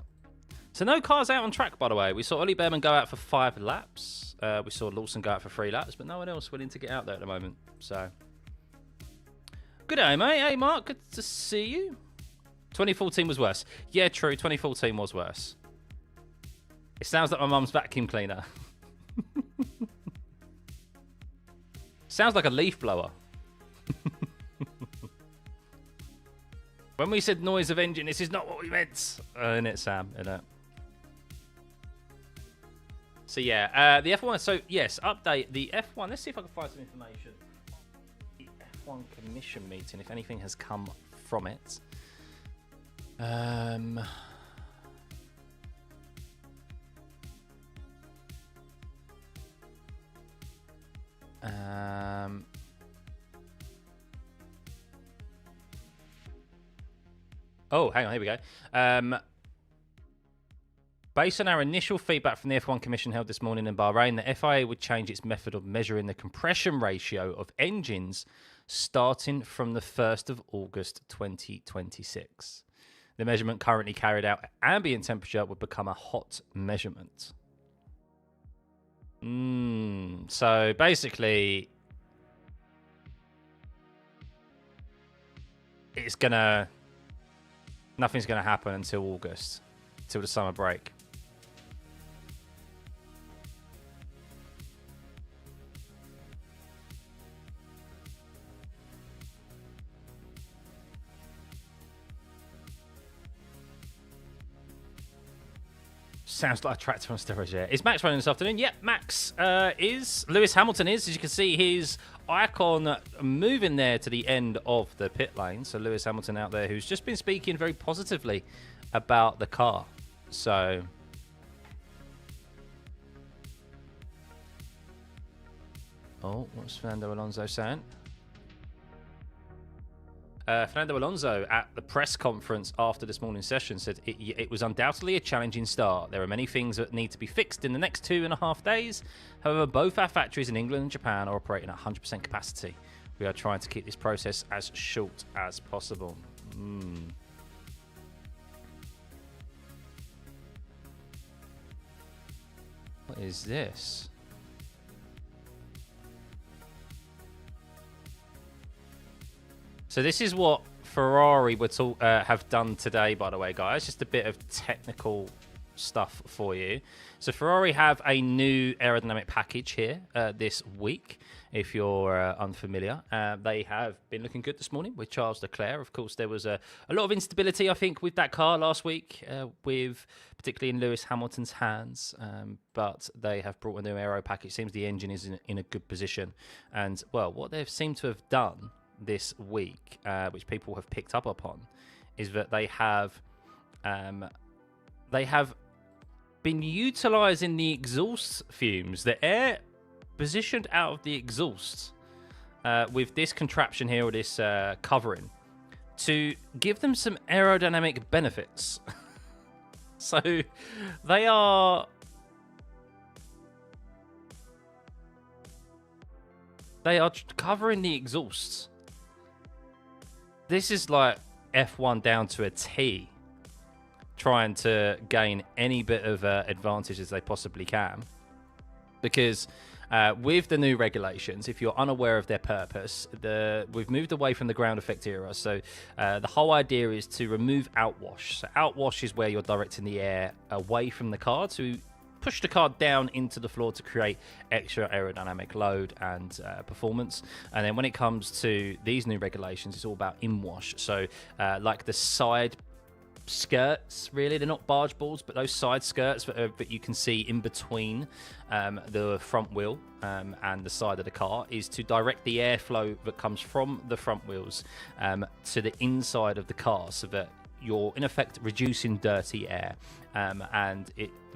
So no cars out on track, by the way. We saw Ollie Behrman go out for 5 laps. We saw Lawson go out for 3 laps, but no one else willing to get out there at the moment. So good day, mate. Hey, Mark. Good to see you. 2014 was worse. Yeah, true. 2014 was worse. It sounds like my mum's vacuum cleaner. Sounds like a leaf blower. When we said noise of engine, this is not what we meant. Isn't it, Sam? Isn't it? So, yeah. The F1. So, yes, update. The F1. Let's see if I can find some information. The F1 commission meeting, if anything has come from it. Oh, hang on, here we go. Based on our initial feedback from the F1 Commission held this morning in Bahrain, the FIA would change its method of measuring the compression ratio of engines starting from the 1st of August 2026. The measurement currently carried out at ambient temperature would become a hot measurement. So basically, nothing's gonna happen until August, till the summer break. Sounds like a tractor on steroids, yeah. Is Max running this afternoon? Yep, Max is. Lewis Hamilton is. As you can see, his icon moving there to the end of the pit lane. So Lewis Hamilton out there, who's just been speaking very positively about the car. So what's Fernando Alonso saying? Fernando Alonso at the press conference after this morning's session said it was undoubtedly a challenging start. There are many things that need to be fixed in the next 2.5 days. However, both our factories in England and Japan are operating at 100% capacity. We are trying to keep this process as short as possible. What is this? So this is what Ferrari have done today, by the way, guys. Just a bit of technical stuff for you. So Ferrari have a new aerodynamic package here this week, if you're unfamiliar. They have been looking good this morning with Charles Leclerc. Of course, there was a lot of instability, I think, with that car last week, particularly in Lewis Hamilton's hands. But they have brought a new aero package. Seems the engine is in a good position. And, well, what they've seemed to have done this week, which people have picked up upon, is that they have been utilizing the exhaust fumes, the air positioned out of the exhaust, with this contraption here, or this covering, to give them some aerodynamic benefits. So they are covering the exhausts. This is like F1 down to a T, trying to gain any bit of advantage as they possibly can. Because with the new regulations, if you're unaware of their purpose, we've moved away from the ground effect era. So the whole idea is to remove outwash. So outwash is where you're directing the air away from the car to push the car down into the floor to create extra aerodynamic load and performance. And then when it comes to these new regulations, it's all about inwash. So like the side skirts, really, they're not barge balls, but those side skirts that you can see in between the front wheel and the side of the car, is to direct the airflow that comes from the front wheels to the inside of the car, so that you're in effect reducing dirty air. And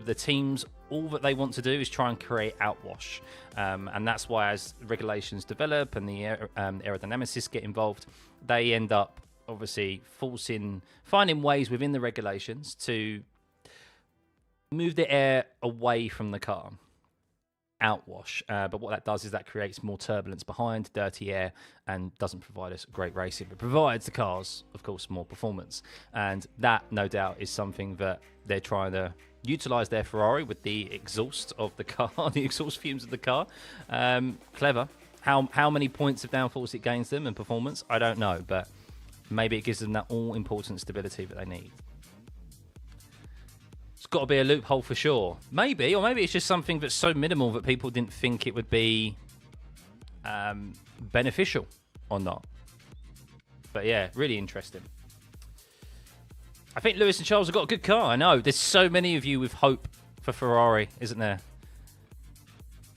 the teams, all that they want to do is try and create outwash. And that's why, as regulations develop and the aerodynamicists get involved, they end up obviously finding ways within the regulations to move the air away from the car. Outwash. But what that does is that creates more turbulence behind, dirty air, and doesn't provide us great racing. But provides the cars, of course, more performance. And that, no doubt, is something that they're trying to utilize their Ferrari with the exhaust of the car, the exhaust fumes of the car. Clever. How many points of downforce it gains them and performance, I don't know. But maybe it gives them that all-important stability that they need. It's got to be a loophole for sure. Maybe, or maybe it's just something that's so minimal that people didn't think it would be beneficial or not. But yeah, really interesting. I think Lewis and Charles have got a good car. I know. There's so many of you with hope for Ferrari, isn't there?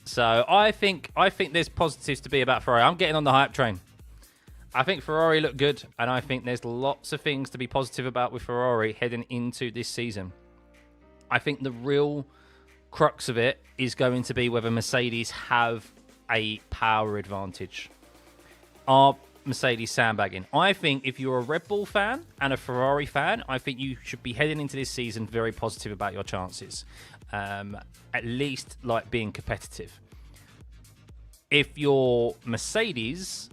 So I think there's positives to be about Ferrari. I'm getting on the hype train. I think Ferrari look good, and I think there's lots of things to be positive about with Ferrari heading into this season. I think the real crux of it is going to be whether Mercedes have a power advantage. Are Mercedes sandbagging? I think if you're a Red Bull fan and a Ferrari fan, I think you should be heading into this season very positive about your chances. At least like being competitive. If you're a Mercedes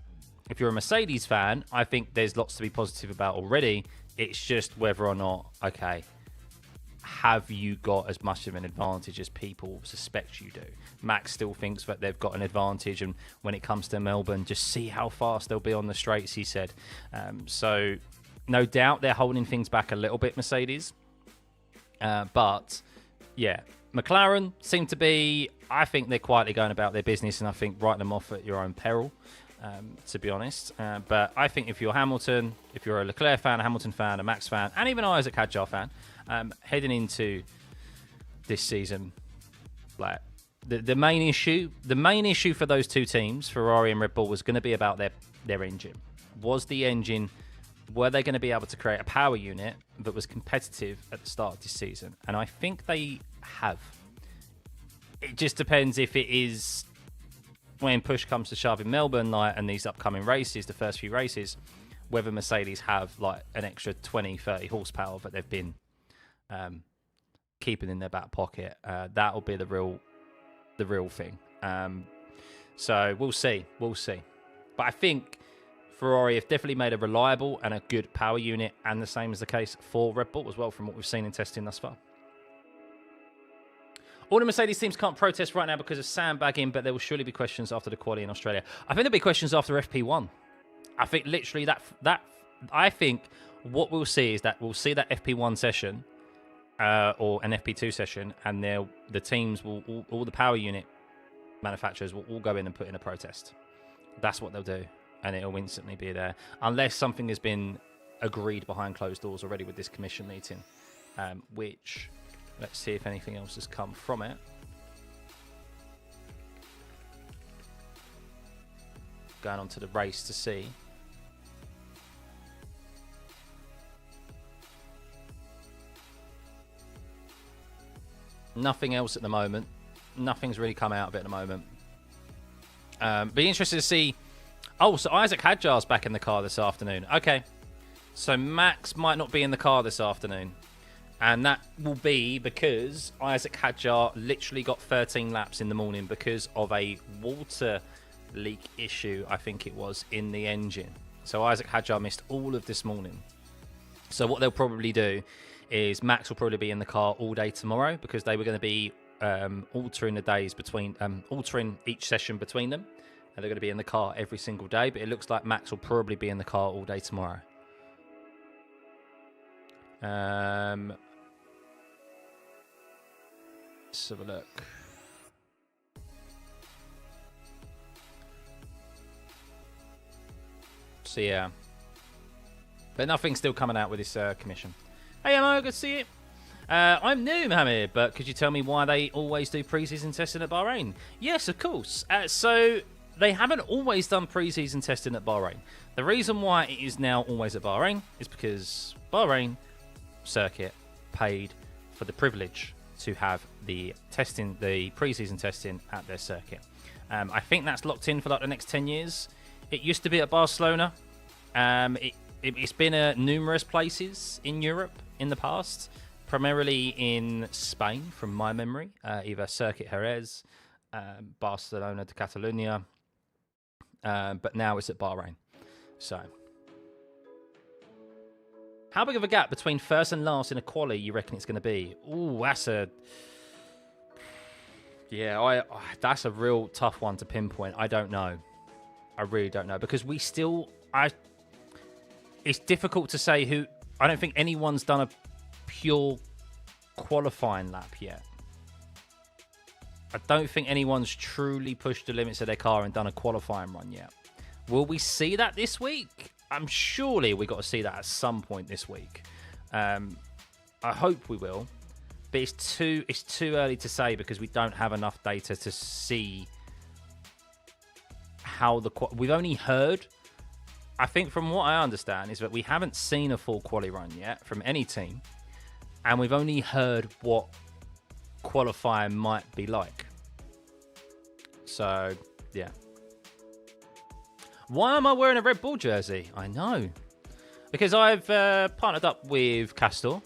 fan, I think there's lots to be positive about already. It's just whether or not, okay, have you got as much of an advantage as people suspect you do? Max still thinks that they've got an advantage, and when it comes to Melbourne, just see how fast they'll be on the straights, he said. So no doubt they're holding things back a little bit, Mercedes. But yeah, McLaren seem to be, I think they're quietly going about their business, and I think write them off at your own peril, to be honest. But I think if you're Hamilton, if you're a Leclerc fan, a Hamilton fan, a Max fan, and even an Isaac Hadjar fan, heading into this season, like the main issue for those two teams, Ferrari and Red Bull, was going to be about their engine. Were they going to be able to create a power unit that was competitive at the start of this season? And I think they have. It just depends if it is, when push comes to shove in Melbourne, like, and these upcoming races, the first few races, whether Mercedes have like an extra 20, 30 horsepower that they've been keeping in their back pocket. That'll be the real thing. So we'll see. But I think Ferrari have definitely made a reliable and a good power unit, and the same is the case for Red Bull as well, from what we've seen in testing thus far. All the Mercedes teams can't protest right now because of sandbagging, but there will surely be questions after the quali in Australia. I think there'll be questions after FP1. I think literally I think what we'll see is that we'll see that FP1 session or an FP2 session, and the teams will, all the power unit manufacturers will all go in and put in a protest. That's what they'll do, and it'll instantly be there, unless something has been agreed behind closed doors already with this commission meeting, which, let's see if anything else has come from it. Going on to the race to see. Nothing else at the moment. Nothing's really come out of it at the moment. Be interested to see. Oh, so Isaac Hadjar's back in the car this afternoon. Okay. So Max might not be in the car this afternoon. And that will be because Isaac Hadjar literally got 13 laps in the morning because of a water leak issue, I think it was, in the engine. So Isaac Hadjar missed all of this morning. So what they'll probably do is Max will probably be in the car all day tomorrow, because they were going to be altering the days between, altering each session between them. And they're going to be in the car every single day. But it looks like Max will probably be in the car all day tomorrow. Let's have a look. So yeah, but nothing's still coming out with this commission. Hey, Mo, good to see you. I'm new, Mohammed, but could you tell me why they always do pre-season testing at Bahrain? Yes, of course. So they haven't always done pre-season testing at Bahrain. The reason why it is now always at Bahrain is because Bahrain circuit paid for the privilege to have the testing, the pre-season testing at their circuit. I think that's locked in for like the next 10 years. It used to be at Barcelona. It's been at numerous places in Europe in the past, primarily in Spain, from my memory, either Circuit Jerez, Barcelona de Catalunya, but now it's at Bahrain. So, how big of a gap between first and last in a quali you reckon it's going to be? Ooh, that's a... Yeah, that's a real tough one to pinpoint. I don't know. I really don't know, because we still... It's difficult to say who... I don't think anyone's done a pure qualifying lap yet. I don't think anyone's truly pushed the limits of their car and done a qualifying run yet. Will we see that this week? I'm surely we got to see that at some point this week. I hope we will, but it's too early to say, because we don't have enough data to see how we've only heard. I think from what I understand is that we haven't seen a full quali run yet from any team, and we've only heard what qualifying might be like. So yeah. Why am I wearing a Red Bull jersey? I know. Because I've partnered up with Castor.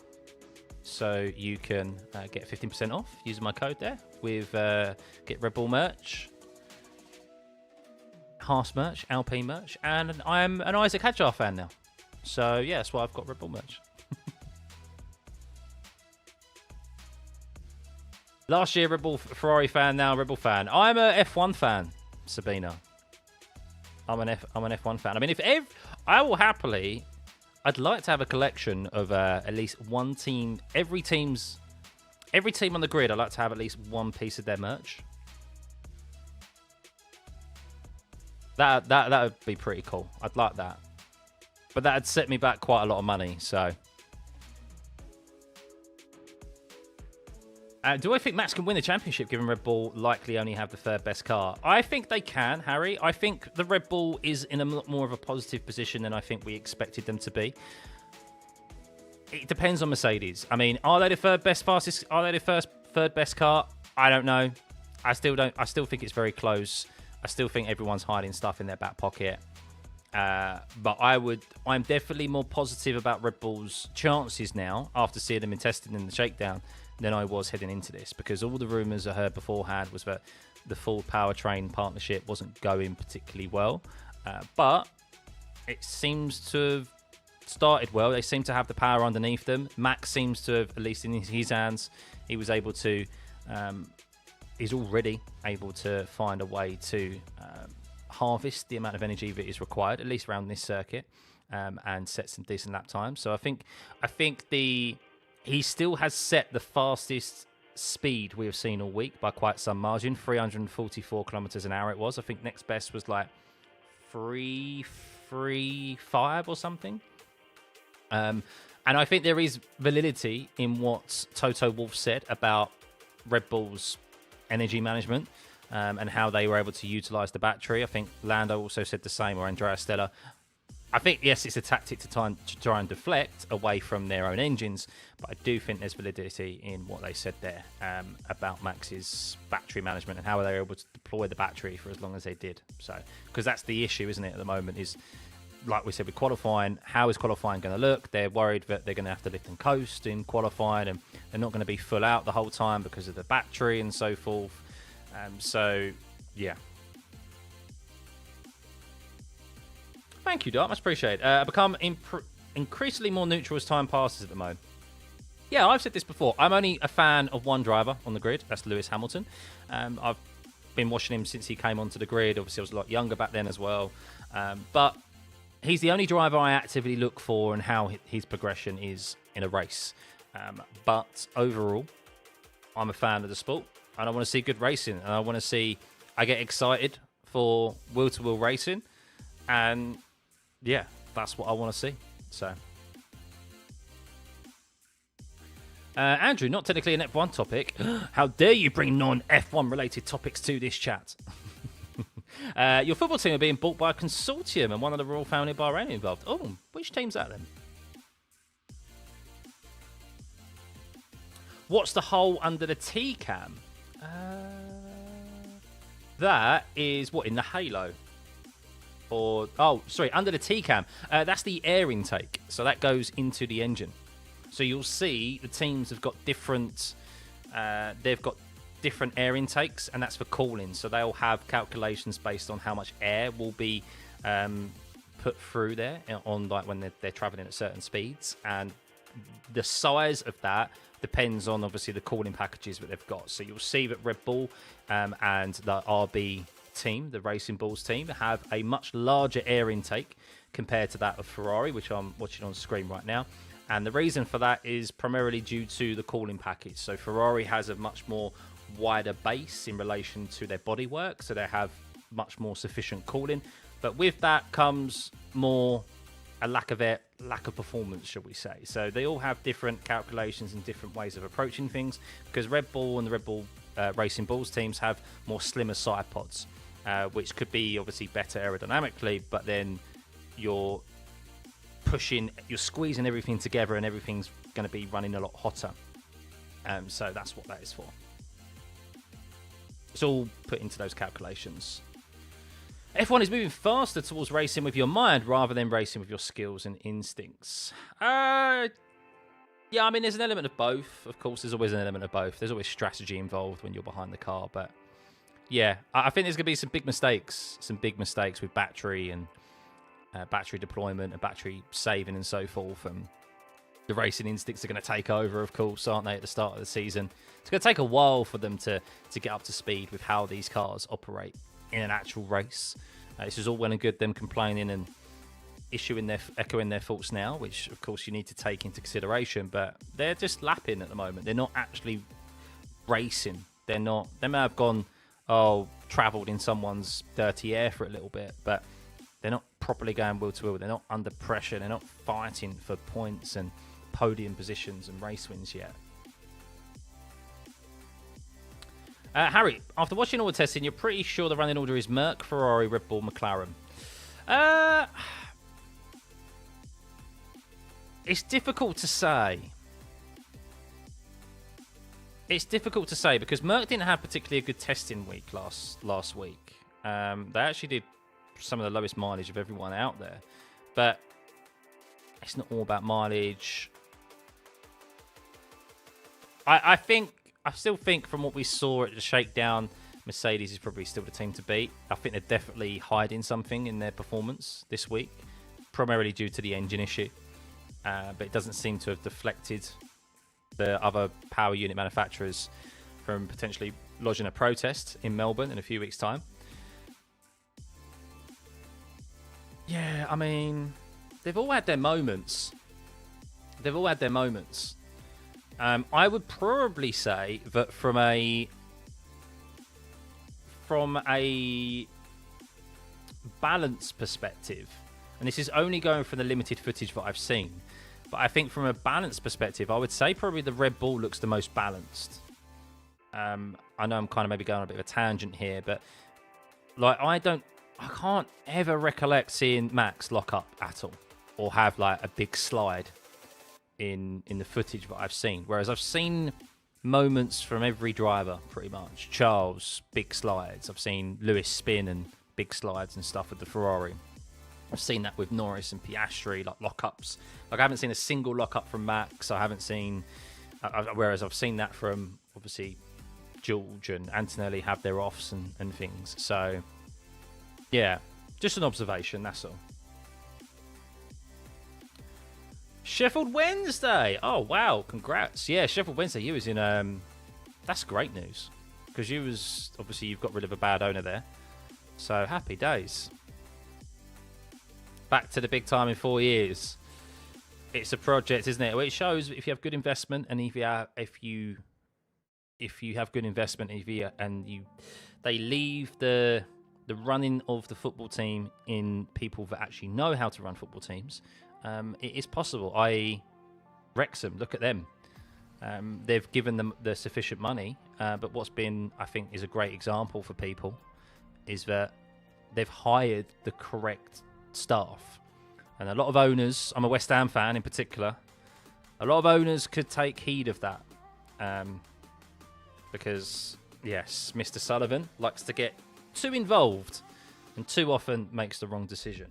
So you can get 15% off using my code there with get Red Bull merch, Haas merch, Alpine merch, and I'm an Isaac Hadjar fan now. So yeah, that's why I've got Red Bull merch. Last year, Red Bull Ferrari fan, now Red Bull fan. I'm a F1 fan, Sabina. I'm an F1 fan. I mean, I will happily. I'd like to have a collection of at least one team. Every team on the grid. I'd like to have at least one piece of their merch. That would be pretty cool. I'd like that, but that'd set me back quite a lot of money. So. Do I think Max can win the championship, given Red Bull likely only have the third best car? I think they can, Harry. I think the Red Bull is in a lot more of a positive position than I think we expected them to be. It depends on Mercedes. I mean, are they the third best fastest? Are they the third best car? I don't know. I still think it's very close. I still think everyone's hiding stuff in their back pocket. But I'm definitely more positive about Red Bull's chances now after seeing them in testing in the shakedown than I was heading into this, because all the rumours I heard beforehand was that the full powertrain partnership wasn't going particularly well. But it seems to have started well. They seem to have the power underneath them. Max seems to have, at least in his hands, he was able to, he's already able to find a way to harvest the amount of energy that is required, at least around this circuit, and set some decent lap times. So I think he still has set the fastest speed we have seen all week by quite some margin. 344 kilometers an hour it was. I think next best was like 335 or something. And I think there is validity in what Toto Wolff said about Red Bull's energy management and how they were able to utilize the battery. I think Lando also said the same, or Andrea Stella. I think, yes, it's a tactic to try and deflect away from their own engines, but I do think there's validity in what they said there about Max's battery management and how they were able to deploy the battery for as long as they did. So, because that's the issue, isn't it, at the moment, is, like we said, with qualifying, how is qualifying going to look? They're worried that they're going to have to lift and coast in qualifying, and they're not going to be full out the whole time because of the battery and so forth. So, yeah. Thank you, Dart. Much appreciated. I become increasingly more neutral as time passes at the moment. Yeah, I've said this before. I'm only a fan of one driver on the grid. That's Lewis Hamilton. I've been watching him since he came onto the grid. Obviously, I was a lot younger back then as well. But he's the only driver I actively look for and how his progression is in a race. But overall, I'm a fan of the sport. And I want to see good racing. And I want to see... I get excited for wheel-to-wheel racing. And... yeah, that's what I want to see. So, Andrew, not technically an F1 topic. How dare you bring non-F1 related topics to this chat? Your football team are being bought by a consortium and one of the royal family of Bahrain involved. Oh, which team's that then? What's the hole under the T-cam? That is, what, in the halo? Or, oh, sorry, under the T-cam. That's the air intake. So that goes into the engine. So you'll see the teams have got different, they've got different air intakes, and that's for cooling. So they'll have calculations based on how much air will be put through there on, like, when they're traveling at certain speeds. And the size of that depends on, obviously, the cooling packages that they've got. So you'll see that Red Bull and the RB team, the Racing Bulls team, have a much larger air intake compared to that of Ferrari, which I'm watching on screen right now. And the reason for that is primarily due to the cooling package. So Ferrari has a much more wider base in relation to their bodywork, so they have much more sufficient cooling. But with that comes more a lack of performance, shall we say. So they all have different calculations and different ways of approaching things, because Red Bull and the Red Bull Racing Bulls teams have more slimmer side pods, which could be obviously better aerodynamically, but then you're squeezing everything together and everything's going to be running a lot hotter. So that's what that is for. It's all put into those calculations. F1 is moving faster towards racing with your mind rather than racing with your skills and instincts. Yeah, I mean, there's an element of both. Of course, there's always an element of both. There's always strategy involved when you're behind the car. But yeah, I think there's going to be some big mistakes with battery and battery deployment and battery saving and so forth. And the racing instincts are going to take over, of course, aren't they, at the start of the season. It's going to take a while for them to get up to speed with how these cars operate in an actual race. This is all well and good, them complaining and echoing their faults now, which, of course, you need to take into consideration. But they're just lapping at the moment. They're not actually racing. They're not. They may have gone, travelled in someone's dirty air for a little bit, but they're not properly going wheel to wheel. They're not under pressure. They're not fighting for points and podium positions and race wins yet. Harry, after watching all the testing, you're pretty sure the running order is Merc, Ferrari, Red Bull, McLaren. It's difficult to say. It's difficult to say because Merc didn't have particularly a good testing week last week. They actually did some of the lowest mileage of everyone out there. But it's not all about mileage. I still think from what we saw at the shakedown, Mercedes is probably still the team to beat. I think they're definitely hiding something in their performance this week, primarily due to the engine issue. But it doesn't seem to have deflected the other power unit manufacturers from potentially lodging a protest in Melbourne in a few weeks' time. Yeah, I mean, they've all had their moments. I would probably say that from a balance perspective, and this is only going from the limited footage that I've seen, but I think from a balance perspective, I would say probably the Red Bull looks the most balanced. I know I'm kind of maybe going on a bit of a tangent here, but like I can't ever recollect seeing Max lock up at all or have like a big slide in the footage that I've seen. Whereas I've seen moments from every driver pretty much. Charles, big slides. I've seen Lewis spin and big slides and stuff with the Ferrari. I've seen that with Norris and Piastri, like lockups. Like I haven't seen a single lockup from Max. I haven't seen, whereas I've seen that from obviously George and Antonelli have their offs and things. So yeah, just an observation, that's all. Sheffield Wednesday. Oh, wow. Congrats. Yeah, Sheffield Wednesday, you was in... that's great news. Because you was... Obviously, you've got rid of a bad owner there. So, happy days. Back to the big time in 4 years. It's a project, isn't it? Well, it shows if you have good investment and if you have good investment and they leave the running of the football team in people that actually know how to run football teams... it is possible. Wrexham, look at them. They've given them the sufficient money, but what's been, I think, is a great example for people is that they've hired the correct staff. And a lot of owners, I'm a West Ham fan in particular, a lot of owners could take heed of that. Because, yes, Mr. Sullivan likes to get too involved and too often makes the wrong decision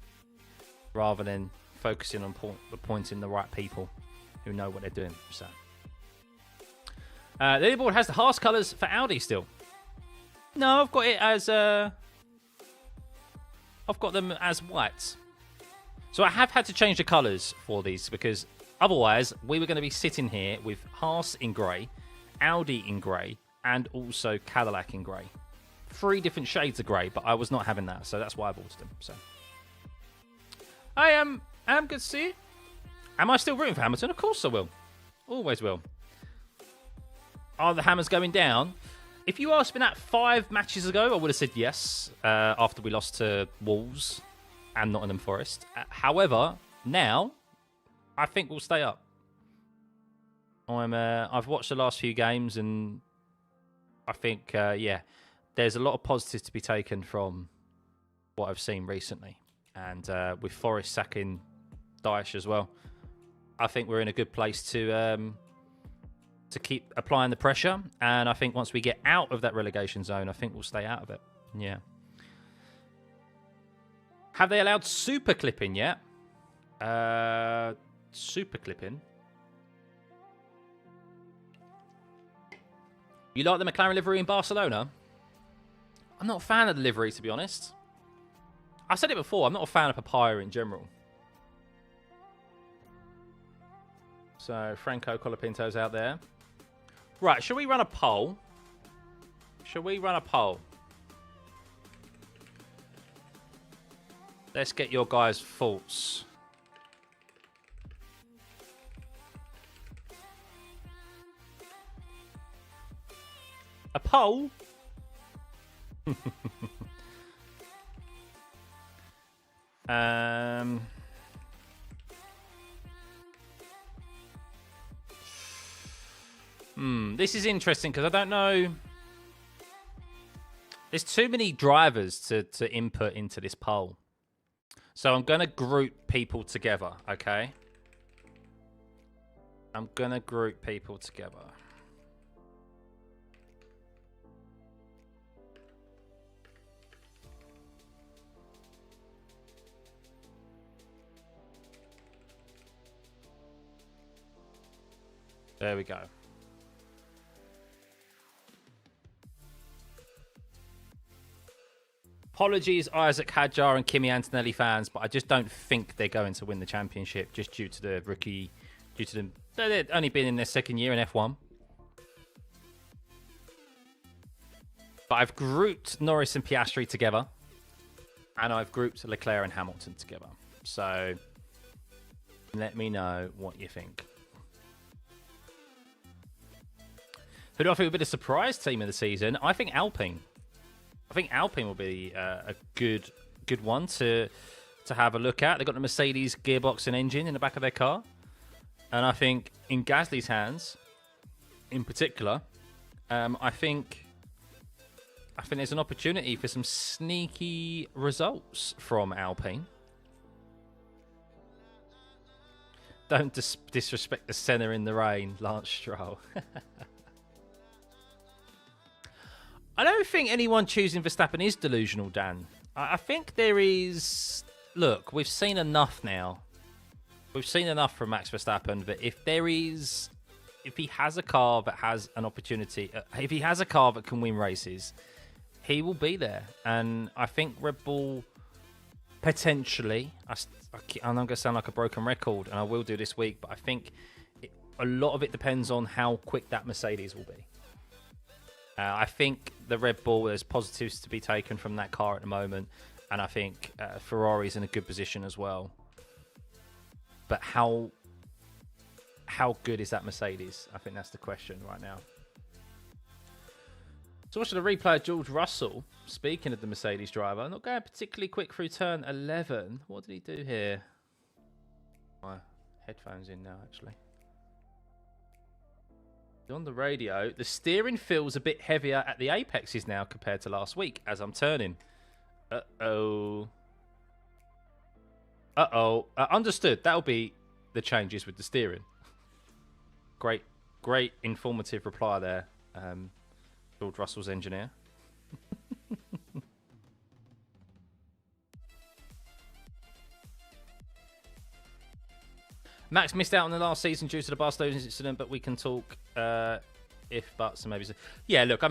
rather than focusing on appointing the right people who know what they're doing. So, the leaderboard has the Haas colours for Audi still. No, I've got it as I've got them as white. So I have had to change the colours for these because otherwise we were going to be sitting here with Haas in grey, Audi in grey, and also Cadillac in grey. 3 different shades of grey, but I was not having that, so that's why I've ordered them. So I am good to see you. Am I still rooting for Hamilton? Of course I will. Always will. Are the hammers going down? If you asked me that 5 matches ago, I would have said yes, after we lost to Wolves and Nottingham Forest. However, now, I think we'll stay up. I've watched the last few games and I think, there's a lot of positives to be taken from what I've seen recently. And with Forest sacking Daesh as well, I think we're in a good place to keep applying the pressure. And I think once we get out of that relegation zone, I think we'll stay out of it. Yeah. Have they allowed super clipping yet? Super clipping. You like the McLaren livery in Barcelona? I'm not a fan of the livery, to be honest. I said it before, I'm not a fan of papaya in general. So Franco Colapinto's out there. Right, shall we run a poll? Shall we run a poll? Let's get your guys' thoughts. A poll? This is interesting because I don't know. There's too many drivers to input into this poll. So I'm going to group people together, okay? I'm going to group people together. There we go. Apologies, Isaac Hadjar and Kimi Antonelli fans, but I just don't think they're going to win the championship just due to the rookie, due to them. They've only been in their second year in F1. But I've grouped Norris and Piastri together, and I've grouped Leclerc and Hamilton together. So let me know what you think. Who do I think will be the surprise team of the season? I think Alpine. I think Alpine will be a good one to have a look at. They've got the Mercedes gearbox and engine in the back of their car. And I think in Gasly's hands, in particular, I think there's an opportunity for some sneaky results from Alpine. Don't disrespect the Senna in the rain, Lance Stroll. I don't think anyone choosing Verstappen is delusional, Dan. I think there is... Look, we've seen enough now. We've seen enough from Max Verstappen that if he has a car that has an opportunity, if he has a car that can win races, he will be there. And I think Red Bull potentially, I'm going to sound like a broken record, and I will do this week, but I think a lot of it depends on how quick that Mercedes will be. I think the Red Bull, there's positives to be taken from that car at the moment. And I think Ferrari's in a good position as well. But how good is that Mercedes? I think that's the question right now. So watching the replay of George Russell, speaking of the Mercedes driver, not going particularly quick through turn 11. What did he do here? My headphones in now, actually. On the radio, the steering feels a bit heavier at the apexes now compared to last week as I'm turning. Uh-oh. Understood. That'll be the changes with the steering. Great informative reply there, George Russell's engineer. Max missed out on the last season due to the Barcelona incident, but we can talk if, buts, and maybe. Yeah, look,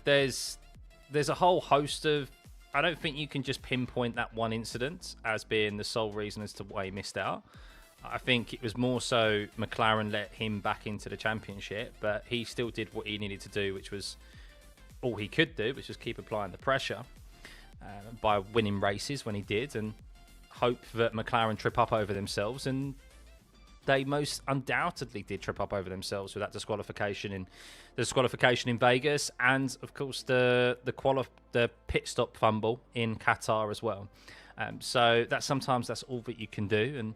there's a whole host of... I don't think you can just pinpoint that one incident as being the sole reason as to why he missed out. I think it was more so McLaren let him back into the championship, but he still did what he needed to do, which was all he could do, which was keep applying the pressure by winning races when he did, and hope that McLaren trip up over themselves, and they most undoubtedly did trip up over themselves with that disqualification in Vegas, and of course the pit stop fumble in Qatar as well. So sometimes that's all that you can do, and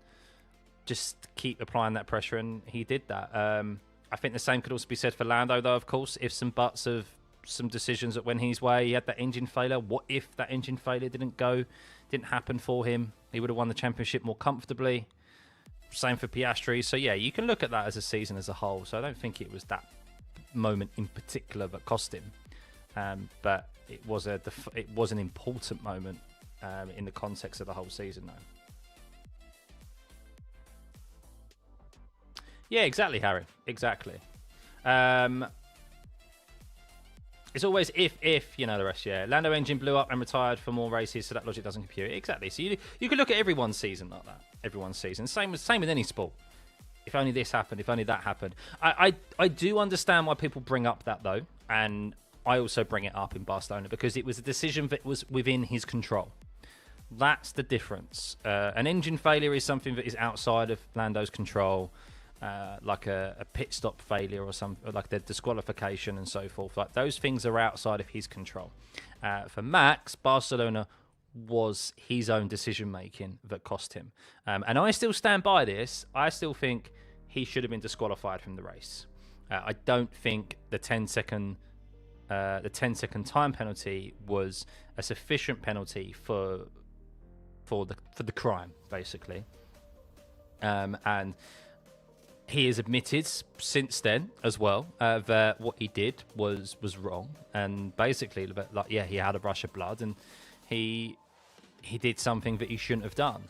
just keep applying that pressure, and he did that. I think the same could also be said for Lando, though. Of course, if some buts of some decisions that went his way, he had that engine failure. What if that engine failure didn't happen for him? He would have won the championship more comfortably. Same for Piastri. So yeah, you can look at that as a season as a whole. So I don't think it was that moment in particular that cost him, but it was an important moment in the context of the whole season, though. Yeah, exactly, Harry. Exactly. It's always if you know the rest. Yeah, Lando engine blew up and retired for more races, so that logic doesn't compute. Exactly. So you can look at everyone's season like that. Everyone's season. Same with any sport. if only this happened, if only that happened. I do understand why people bring up that, though, and I also bring it up in Barcelona because it was a decision that was within his control. That's the difference. An engine failure is something that is outside of Lando's control, like a pit stop failure or something, like the disqualification and so forth. Like those things are outside of his control. For Max, Barcelona was his own decision making that cost him, and I still stand by this. I still think he should have been disqualified from the race. I don't think the 10-second time penalty was a sufficient penalty for the crime, basically. And he has admitted since then as well that what he did was wrong, and basically, like, yeah, he had a rush of blood, and he did something that he shouldn't have done.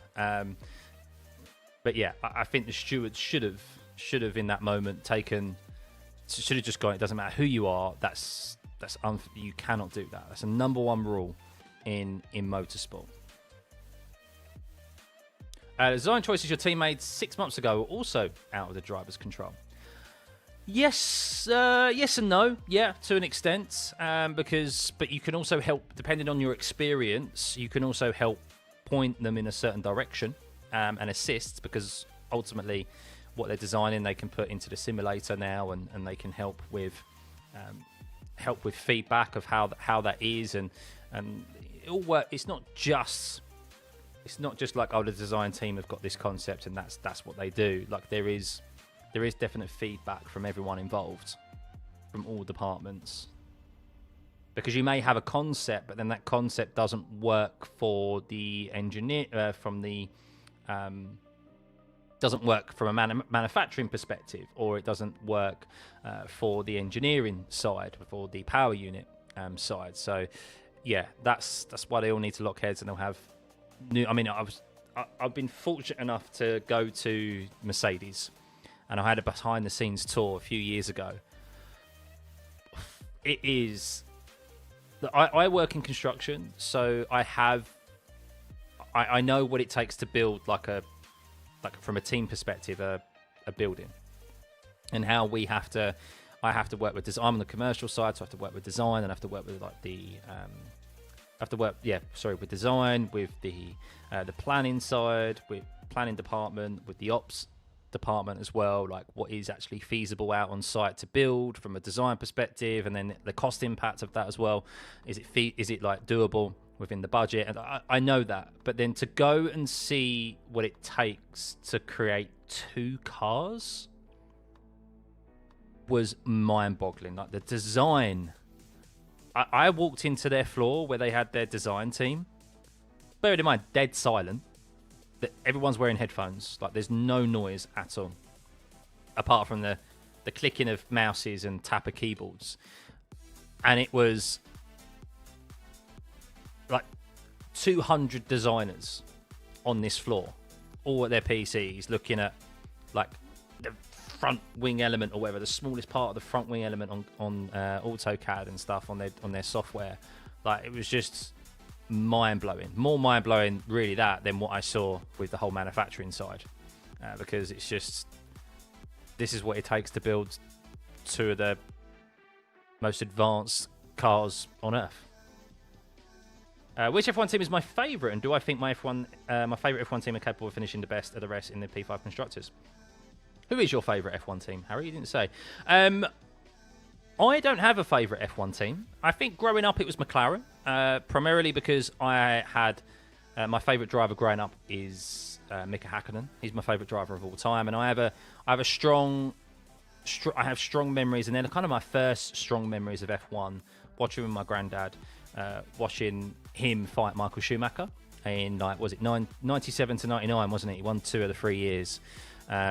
But yeah, I think the stewards should have in that moment should have just gone. It doesn't matter who you are. You cannot do that. That's a number one rule in motorsport. Design choices your team made 6 months ago were also out of the driver's control. Yes and no. Yeah, to an extent, but you can also help, depending on your experience, you can also help point them in a certain direction and assist, because ultimately what they're designing they can put into the simulator now, and they can help with feedback of how that is, and it all work. It's not just like, oh, the design team have got this concept and that's what they do. Like there is definite feedback from everyone involved, from all departments, because you may have a concept, but then that concept doesn't work for the engineer doesn't work from a manufacturing perspective, or it doesn't work for the engineering side, for the power unit side. So yeah, that's why they all need to lock heads, and they'll have new. I mean, I've been fortunate enough to go to Mercedes, and I had a behind the scenes tour a few years ago. It is, I work in construction, so I know what it takes to build like from a team perspective a building, and how I have to work with design. I'm on the commercial side, so I have to work with design, and I have to work with like with design, with the planning side, with planning department, with the ops department as well, like what is actually feasible out on site to build from a design perspective, and then the cost impact of that as well. Is it like doable within the budget? And I know that, but then to go and see what it takes to create 2 cars was mind-boggling. Like the design, I walked into their floor where they had their design team. Bear in mind, dead silent. That everyone's wearing headphones. Like there's no noise at all, apart from the clicking of mouses and tap of keyboards. And it was like 200 designers on this floor, all at their PCs, looking at like the front wing element or whatever, the smallest part of the front wing element on AutoCAD and stuff on their software. Like it was just mind-blowing. More mind-blowing really that than what I saw with the whole manufacturing side, because it's just, this is what it takes to build 2 of the most advanced cars on earth. Which F1 team is my favourite, and do I think my favourite F1 team are capable of finishing the best of the rest in the P5 Constructors? Who is your favourite F1 team, Harry? You didn't say. I don't have a favourite F1 team. I think growing up it was McLaren, primarily because I had my favourite driver growing up is Mika Hakkinen. He's my favourite driver of all time, and I have strong memories, and then kind of my first strong memories of F1 watching with my granddad, watching him fight Michael Schumacher in, like, was it 97 to 99, wasn't it? He won 2 of the 3 years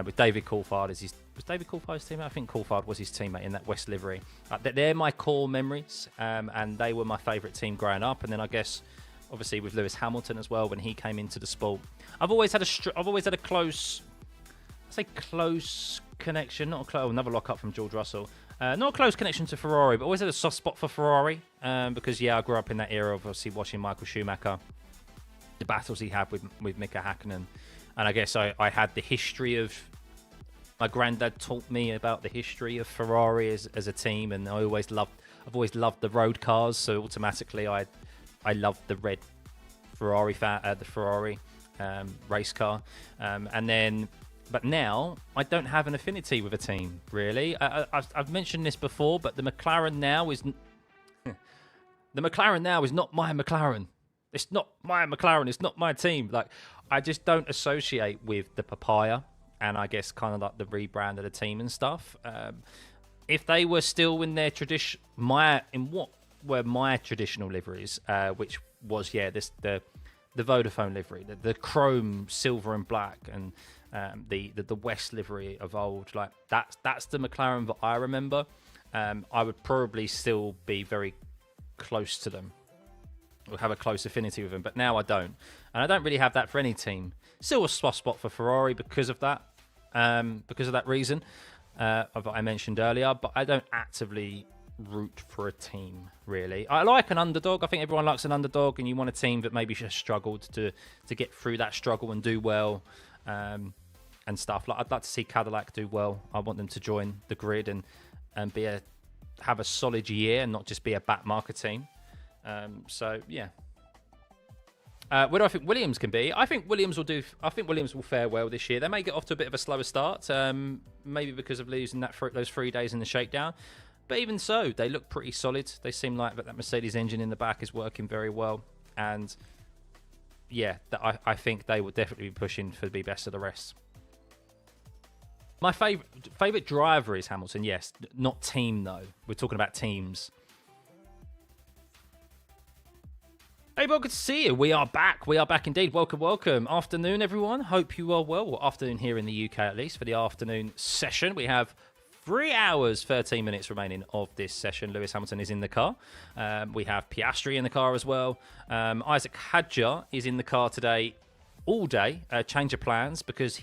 with David Coulthard as his. Was David Coulthard his teammate? I think Coulthard was his teammate in that West livery. They're my core memories, and they were my favourite team growing up. And then I guess, obviously, with Lewis Hamilton as well when he came into the sport, I've always had a close connection. Another lock up from George Russell. Not a close connection to Ferrari, but always had a soft spot for Ferrari, because I grew up in that era of obviously watching Michael Schumacher, the battles he had with Mika Hakkinen, and I guess I had the history of My granddad taught me about the history of Ferrari as a team, and I've always loved the road cars. So automatically, I loved the red Ferrari the Ferrari race car, but now I don't have an affinity with a team really. I've mentioned this before, but the McLaren now is not my McLaren. It's not my McLaren. It's not my team. Like, I just don't associate with the papaya, and I guess kind of like the rebrand of the team and stuff. If they were still in their what were my traditional liveries, which was the Vodafone livery, the chrome, silver, and black, and the West livery of old. Like that's the McLaren that I remember. I would probably still be very close to them, or have a close affinity with them. But now I don't, and I don't really have that for any team. Still a soft spot for Ferrari because of that reason of what I mentioned earlier. But I don't actively root for a team really. I like an underdog. I think everyone likes an underdog, and you want a team that maybe just struggled to get through that struggle and do well, and stuff. Like, I'd like to see Cadillac do well. I want them to join the grid and have a solid year and not just be a backmarker team. So yeah. Where do I think Williams can be? I think Williams will fare well this year. They may get off to a bit of a slower start, maybe because of losing those 3 days in the shakedown. But even so, they look pretty solid. They seem like that Mercedes engine in the back is working very well. And yeah, I think they will definitely be pushing for to be best of the rest. My favourite driver is Hamilton, yes. Not team, though. We're talking about teams. Hey, well, good to see you. We are back. We are back indeed. Welcome, welcome. Afternoon, everyone. Hope you are well. Well, afternoon here in the UK, at least, for the afternoon session. We have 3 hours, 13 minutes remaining of this session. Lewis Hamilton is in the car. We have Piastri in the car as well. Isaac Hadjar is in the car today all day. Change of plans because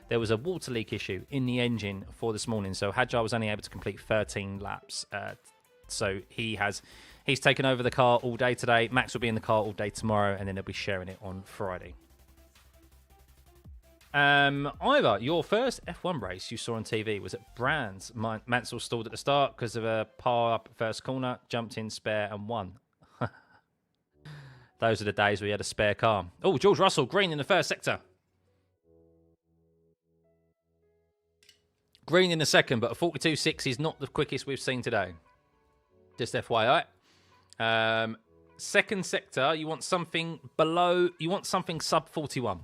there was a water leak issue in the engine for this morning. So Hadjar was only able to complete 13 laps. So he's taken over the car all day today. Max will be in the car all day tomorrow, and then they'll be sharing it on Friday. Ivor, your first F1 race you saw on TV was at Brands. Mansell stalled at the start because of a power up at first corner, jumped in spare and won. Those are the days we had a spare car. Oh, George Russell, green in the first sector. Green in the second, but a 42.6 is not the quickest we've seen today. Just FYI. Second sector, you want something sub 41.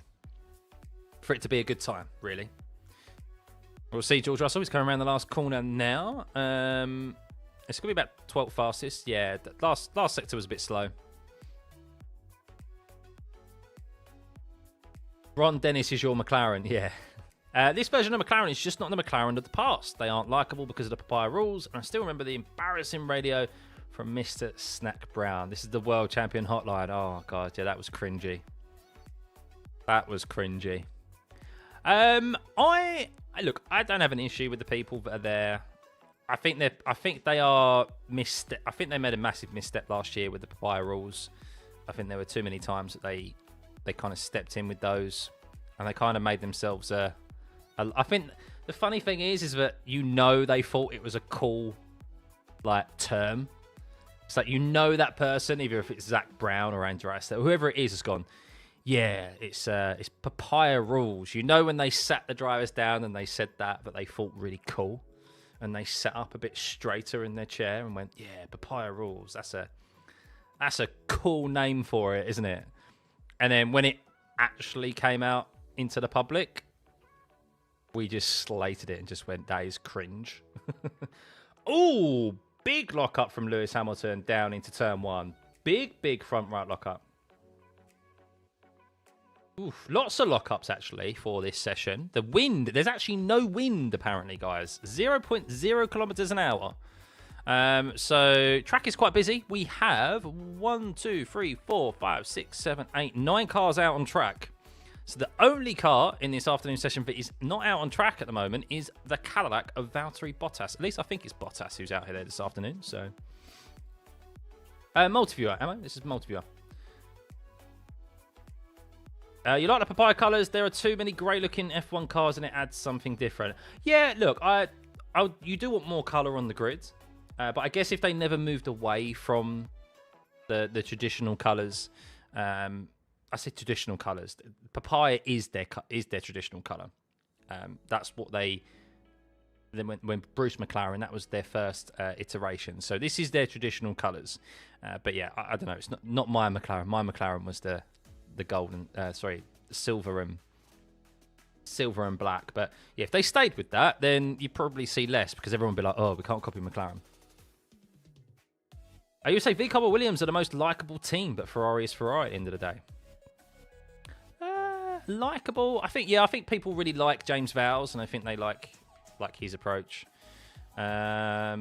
For it to be a good time, really. We'll see George Russell. He's coming around the last corner now. It's going to be about 12th fastest. Yeah, the last sector was a bit slow. Ron Dennis is your McLaren. Yeah. This version of McLaren is just not the McLaren of the past. They aren't likeable because of the papaya rules. And I still remember the embarrassing radio from Mr. Snack Brown. This is the world champion hotline. Oh, God. Yeah, that was cringy. That was cringy. I don't have an issue with the people that are there. I think they made a massive misstep last year with the papaya rules. I think there were too many times that they kind of stepped in with those, and they kind of made themselves I think the funny thing is that they thought it was a cool term. It's like that person, either if it's Zach Brown or Andreas, whoever it is, has gone. Yeah, it's papaya rules. When they sat the drivers down and they said that they thought really cool, and they sat up a bit straighter in their chair and went, "Yeah, papaya rules. That's a cool name for it, isn't it?" And then when it actually came out into the public, we just slated it and just went, "That is cringe." Oh, big lockup from Lewis Hamilton down into turn one. Big front right lockup. Oof, lots of lockups actually for this session. The wind, there's actually no wind apparently, guys. 0.0 kilometers an hour. So track is quite busy. We have 1, 2, 3, 4, 5, 6, 7, 8, 9 cars out on track. So the only car in this afternoon session that is not out on track at the moment is the Cadillac of Valtteri Bottas. At least I think it's Bottas who's out here this afternoon. So multi-viewer, am I? This is multi-viewer. You like the papaya colours? There are too many great-looking F1 cars, and it adds something different. Yeah, look, you do want more colour on the grid, but I guess if they never moved away from the traditional colours, I say traditional colours. Papaya is their traditional colour. That's what they. Then when Bruce McLaren, that was their first iteration. So this is their traditional colours. But yeah, I don't know. It's not my McLaren. My McLaren was the golden, silver and black. But yeah, if they stayed with that, then you probably see less because everyone would be like, oh, we can't copy McLaren. I would say VCOM or Williams are the most likeable team, but Ferrari is Ferrari at the end of the day. Likeable, I think people really like James Vowles, and I think they like his approach. I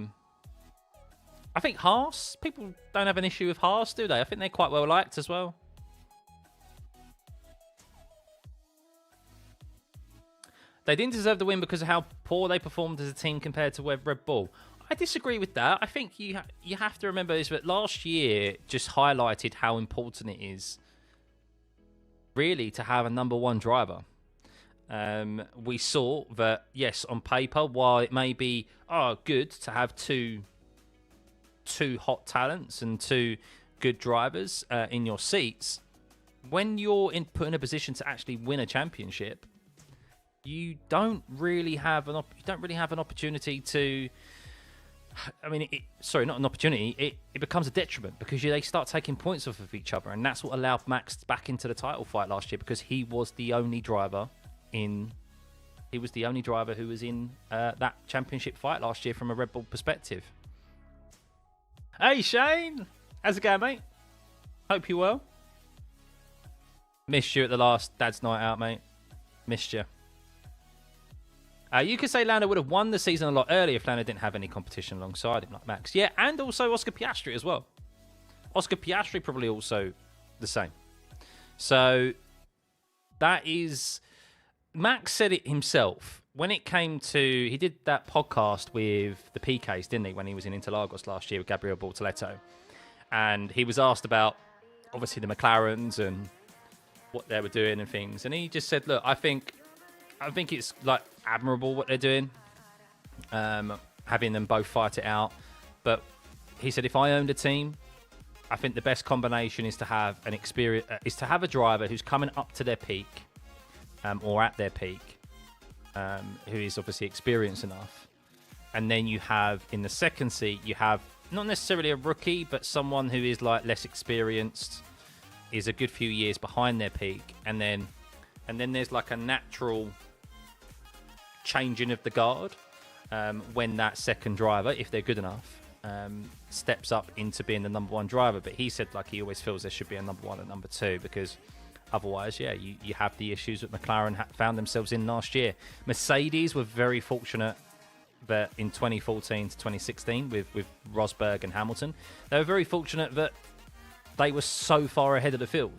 think Haas, people don't have an issue with Haas, do they? I think they're quite well liked as well. They didn't deserve the win because of how poor they performed as a team compared to Red Bull. I disagree with that. I think you have to remember is that last year just highlighted how important it is really to have a number one driver. We saw that, yes, on paper, while it may be good to have two hot talents and two good drivers in your seats, when you're put in a position to actually win a championship, you don't really have an opportunity to. I mean, not an opportunity. It becomes a detriment because they start taking points off of each other, and that's what allowed Max back into the title fight last year because he was the only driver who was in that championship fight last year from a Red Bull perspective. Hey Shane, how's it going, mate? Hope you're well. Missed you at the last Dad's Night Out, mate. Missed you. You could say Lando would have won the season a lot earlier if Lando didn't have any competition alongside him like Max. Yeah, and also Oscar Piastri as well. Oscar Piastri probably also the same. So that is... Max said it himself. When it came to... He did that podcast with the PKs, didn't he, when he was in Interlagos last year with Gabriel Bortoleto. And he was asked about, obviously, the McLarens and what they were doing and things. And he just said, look, I think it's like admirable what they're doing, having them both fight it out. But he said, if I owned a team, I think the best combination is to have a driver who's coming up to their peak, or at their peak, who is obviously experienced enough. And then you have in the second seat, you have not necessarily a rookie, but someone who is like less experienced, is a good few years behind their peak, and then there's like a natural changing of the guard when that second driver, if they're good enough, steps up into being the number one driver. But he said like he always feels there should be a number one and number two because otherwise, yeah, you have the issues that McLaren found themselves in last year. Mercedes were very fortunate that in 2014 to 2016 with Rosberg and Hamilton, they were very fortunate that they were so far ahead of the field.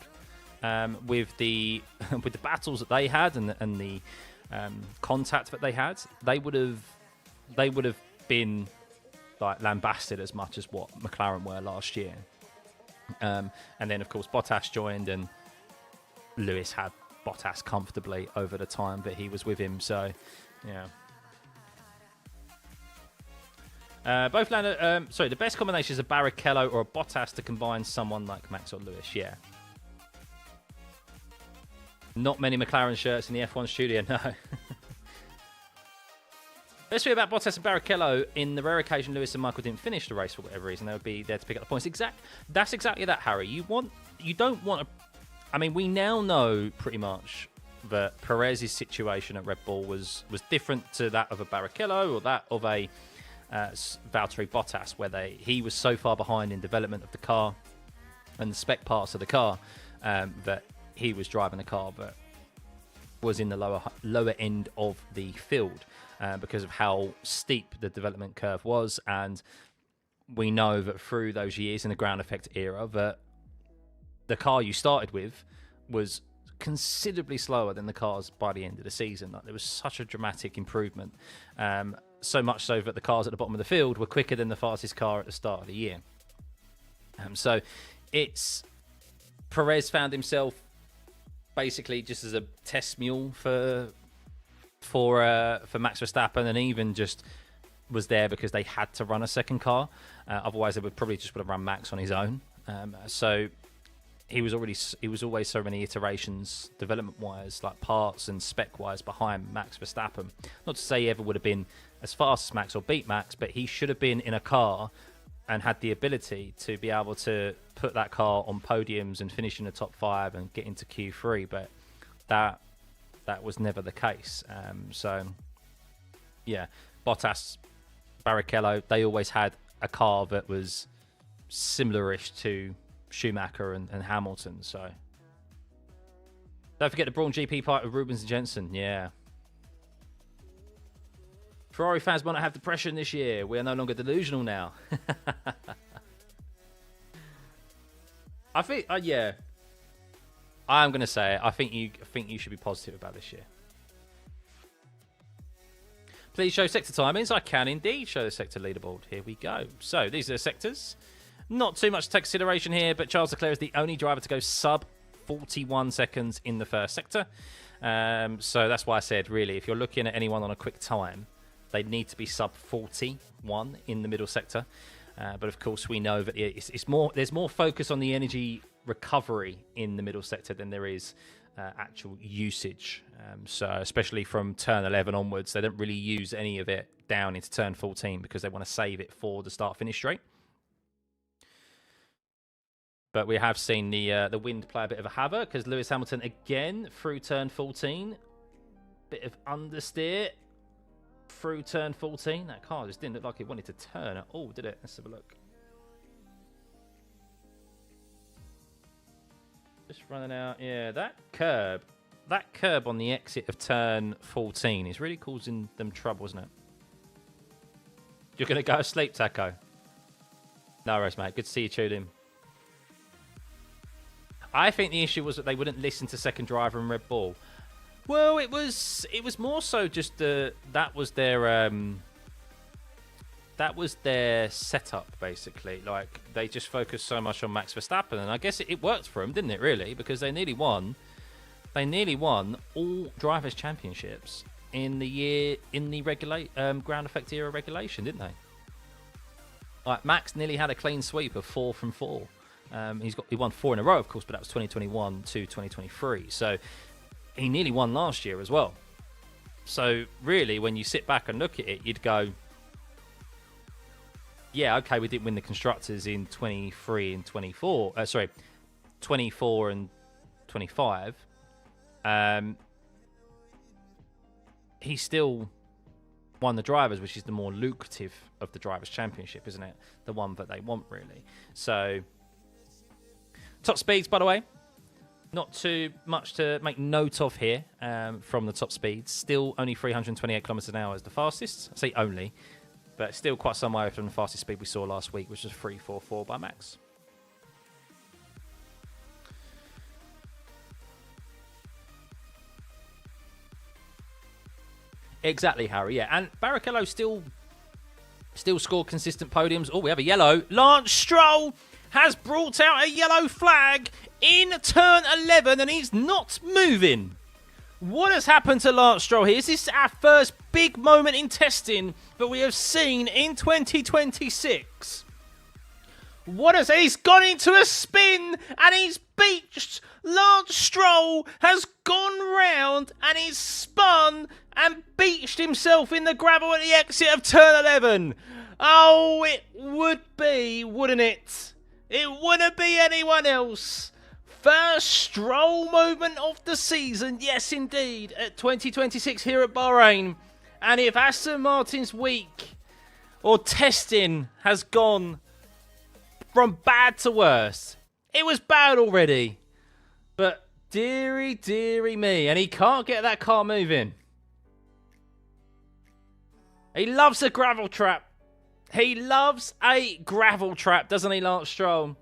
With the battles that they had and the contact that they had, they would have been like lambasted as much as what McLaren were last year. And then of course Bottas joined, and Lewis had Bottas comfortably over the time that he was with him. So yeah. Both Lando, the best combination is a Barrichello or a Bottas to combine someone like Max or Lewis. Yeah. Not many McLaren shirts in the F1 studio, no. Best thing about Bottas and Barrichello, in the rare occasion Lewis and Michael didn't finish the race for whatever reason, they would be there to pick up the points. That's exactly that, Harry. You don't want to... I mean, we now know pretty much that Perez's situation at Red Bull was different to that of a Barrichello or that of a Valtteri Bottas, where he was so far behind in development of the car and the spec parts of the car that he was driving a car that was in the lower end of the field because of how steep the development curve was. And we know that through those years in the ground effect era that the car you started with was considerably slower than the cars by the end of the season. Like, there was such a dramatic improvement, so much so that the cars at the bottom of the field were quicker than the fastest car at the start of the year. So it's Perez found himself basically just as a test mule for Max Verstappen, and even just was there because they had to run a second car. Otherwise, they would probably just would have run Max on his own. So he was always so many iterations, development-wise, like parts and spec-wise, behind Max Verstappen. Not to say he ever would have been as fast as Max or beat Max, but he should have been in a car and had the ability to be able to put that car on podiums and finish in the top 5 and get into Q3. But that was never the case. So yeah, Bottas, Barrichello, they always had a car that was similar-ish to Schumacher and Hamilton. So don't forget the Brawn GP part of Rubens and Jensen. Yeah. Ferrari fans might not have depression this year. We are no longer delusional now. I think, yeah. I'm going to say it. I think you should be positive about this year. Please show sector timings. I can indeed show the sector leaderboard. Here we go. So these are the sectors. Not too much consideration here, but Charles Leclerc is the only driver to go sub 41 seconds in the first sector. So that's why I said, really, if you're looking at anyone on a quick time, they need to be sub 41 in the middle sector. But of course, we know that there's more focus on the energy recovery in the middle sector than there is actual usage. So especially from turn 11 onwards, they don't really use any of it down into turn 14 because they want to save it for the start-finish straight. But we have seen the wind play a bit of a havoc because Lewis Hamilton again through turn 14. Bit of understeer through turn 14. That car just didn't look like it wanted to turn at all, did it? Let's have a look. Just running out. Yeah, that curb on the exit of turn 14 is really causing them trouble, isn't it? You're going to go to sleep, Taco? No worries, mate. Good to see you tuned in. I think the issue was that they wouldn't listen to second driver and Red Bull. Well, it was more so just that was their setup, basically. Like, they just focused so much on Max Verstappen, and I guess it worked for them, didn't it, really? Because they nearly won all drivers' championships in the ground effect era regulation, didn't they? Like, Max nearly had a clean sweep of 4 from 4. He won 4 in a row, of course, but that was 2021 to 2023. So he nearly won last year as well. So really, when you sit back and look at it, you'd go, yeah, okay, we didn't win the constructors in 23 and 24. 24 and 25. He still won the drivers, which is the more lucrative of the drivers' championship, isn't it? The one that they want, really. So top speeds, by the way, not too much to make note of here from the top speeds. Still only 328 kilometers an hour is the fastest. I say only, but still quite some way from the fastest speed we saw last week, which was 344 by Max. Exactly, Harry. Yeah, and Barrichello still scored consistent podiums. Oh, we have a yellow. Lance Stroll has brought out a yellow flag in turn 11, and he's not moving. What has happened to Lance Stroll here? Is this our first big moment in testing that we have seen in 2026? He's gone into a spin and he's beached. Lance Stroll has gone round and he's spun and beached himself in the gravel at the exit of turn 11. Oh, it would be, wouldn't it? It wouldn't be anyone else. First Stroll movement of the season, yes indeed, at 2026 here at Bahrain. And if Aston Martin's week or testing has gone from bad to worse, it was bad already. But dearie, dearie me, and he can't get that car moving. He loves a gravel trap. He loves a gravel trap, doesn't he, Lance Stroll?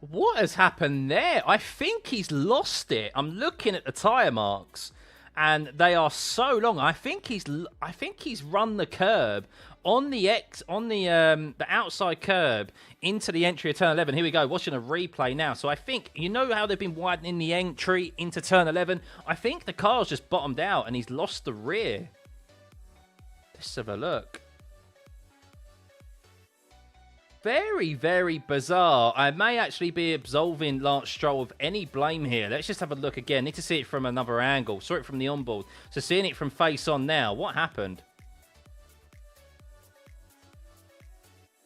What has happened there? I think he's lost it. I'm looking at the tyre marks, and they are so long. I think he's run the curb on the the outside curb into the entry of turn 11. Here we go, watching a replay now. So I think, you know how they've been widening the entry into turn 11? I think the car's just bottomed out and he's lost the rear. Let's have a look. Very, very bizarre. I may actually be absolving Lance Stroll of any blame here. Let's just have a look again. Need to see it from another angle. Saw it from the onboard. So seeing it from face on now. What happened?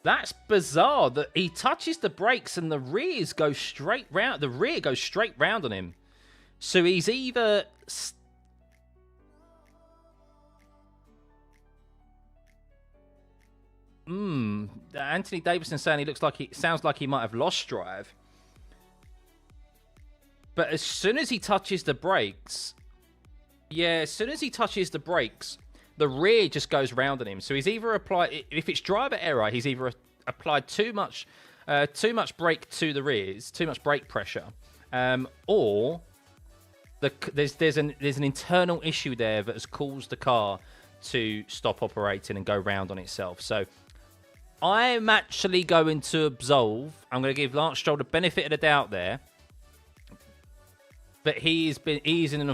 That's bizarre that he touches the brakes and the rears go straight round. The rear goes straight round on him. So he's either... Anthony Davison saying sounds like he might have lost drive. But as soon as he touches the brakes, as soon as he touches the brakes, the rear just goes round on him. So he's either applied, if it's driver error, he's either applied too much brake to the rears, too much brake pressure, or there's an internal issue there that has caused the car to stop operating and go round on itself. So I'm actually going to absolve. I'm going to give Lance Stroll the benefit of the doubt there. But he's in an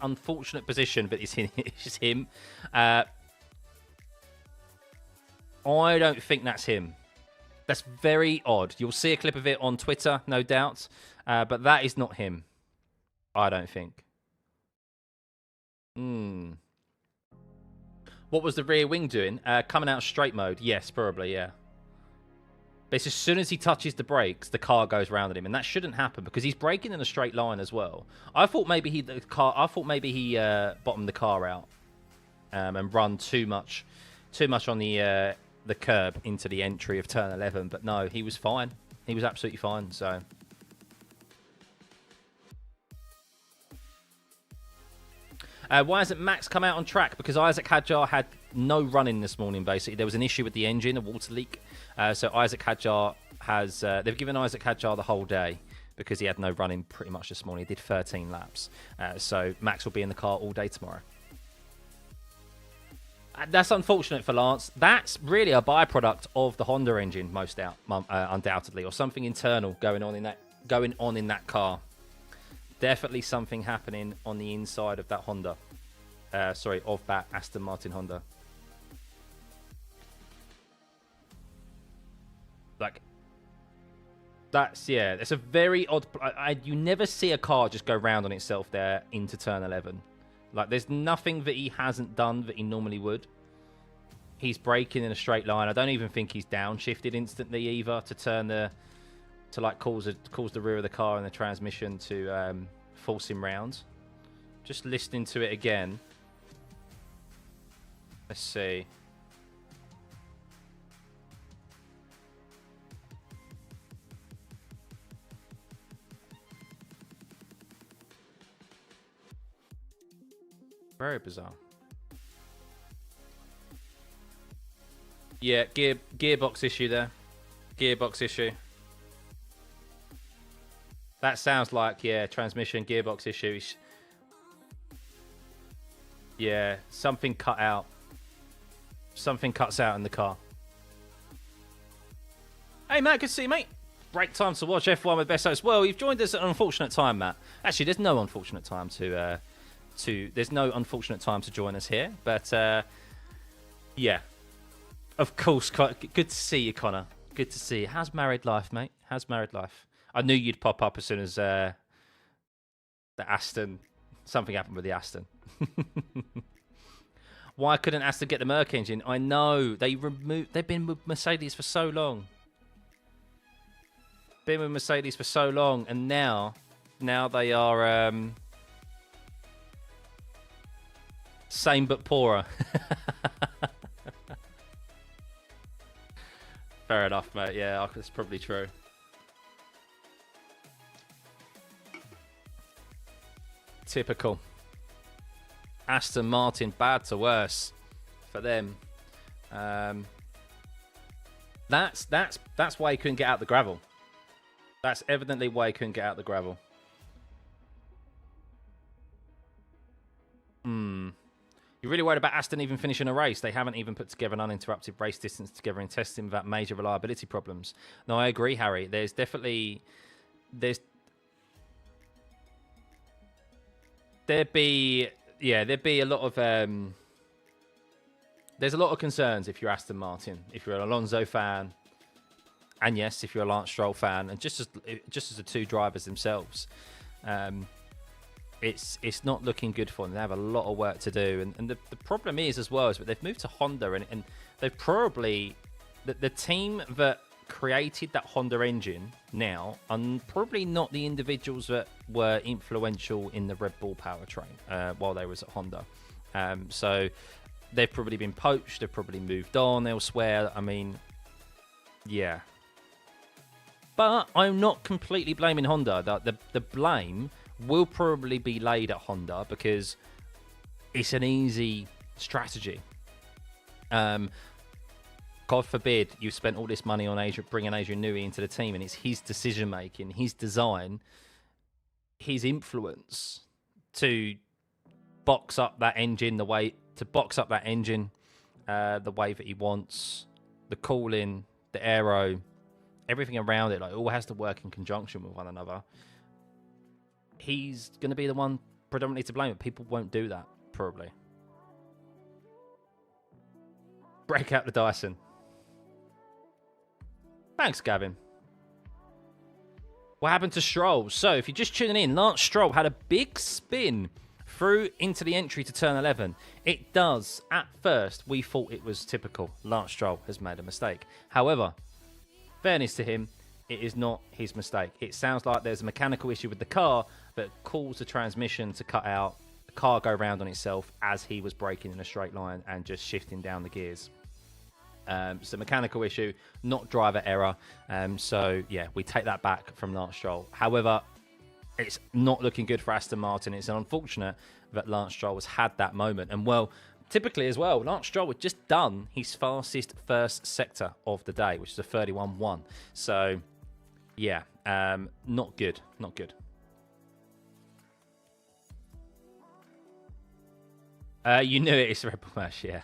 unfortunate position, but it's him. I don't think that's him. That's very odd. You'll see a clip of it on Twitter, no doubt. But that is not him. I don't think. What was the rear wing doing? Coming out straight mode. Yes, probably, yeah. But it's as soon as he touches the brakes, the car goes round at him, and that shouldn't happen because he's braking in a straight line as well. I thought maybe he bottomed the car out and run too much on the curb into the entry of turn 11. But no, he was fine. He was absolutely fine. So. Why hasn't Max come out on track? Because Isaac Hadjar had no running this morning, basically. There was an issue with the engine, a water leak. So Isaac Hadjar has... they've given Isaac Hadjar the whole day because he had no running pretty much this morning. He did 13 laps. So Max will be in the car all day tomorrow. That's unfortunate for Lance. That's really a byproduct of the Honda engine, undoubtedly, or something internal going on in that car. Definitely something happening on the inside of that Honda. Of that Aston Martin Honda. It's a very odd... you never see a car just go round on itself there into turn 11. There's nothing that he hasn't done that he normally would. He's braking in a straight line. I don't even think he's downshifted instantly either to turn cause the rear of the car and the transmission to force him round. Just listening to it again. Let's see. Very bizarre. Yeah, gearbox issue there. Gearbox issue. That sounds like, transmission, gearbox issue. Yeah, something cut out. Something cuts out in the car. Hey, Matt, good to see you, mate. Break time to watch F1 with Best Host. Well, you've joined us at an unfortunate time, Matt. Actually, there's no unfortunate time there's no unfortunate time to join us here. But, yeah. Of course, good to see you, Connor. Good to see you. How's married life, mate? How's married life? I knew you'd pop up as soon as the Aston... Something happened with the Aston. Why couldn't Aston get the Merc engine? I know. They've been with Mercedes for so long. And now they are... same but poorer. Fair enough, mate. Yeah, that's probably true. Typical. Aston Martin, bad to worse for them. That's why he couldn't get out the gravel. That's evidently why he couldn't get out the gravel. You You're really worried about Aston even finishing a race. They haven't even put together an uninterrupted race distance together in testing without major reliability problems. No, I agree, Harry. There'd be a lot of there's a lot of concerns if you're Aston Martin, if you're an Alonso fan, and yes, if you're a Lance Stroll fan, and just as the two drivers themselves. It's not looking good for them. They have a lot of work to do. And the problem is as well is that they've moved to Honda and they've probably... The team that created that Honda engine now are probably not the individuals that were influential in the Red Bull powertrain while they was at Honda. So they've probably been poached. They've probably moved on elsewhere. I mean, yeah. But I'm not completely blaming Honda. The blame will probably be laid at Honda because it's an easy strategy. God forbid you spent all this money on bringing Adrian Newey into the team, and it's his decision making, his design, his influence to box up that engine the way that he wants, the cooling, the aero, everything around it. Like, it all has to work in conjunction with one another. He's going to be the one predominantly to blame, but people won't do that, probably. Break out the Dyson. Thanks, Gavin. What happened to Stroll? So, if you're just tuning in, Lance Stroll had a big spin through into the entry to turn 11. It does. At first, we thought it was typical. Lance Stroll has made a mistake. However, fairness to him, it is not his mistake. It sounds like there's a mechanical issue with the car that caused the transmission to cut out, the car go round on itself as he was braking in a straight line and just shifting down the gears. So mechanical issue, not driver error. So yeah, we take that back from Lance Stroll. However, it's not looking good for Aston Martin. It's unfortunate that Lance Stroll has had that moment. And well, typically as well, Lance Stroll had just done his fastest first sector of the day, which is a 31.1. So yeah, not good. Not good. You knew it. It's Red Bull Mash, yeah.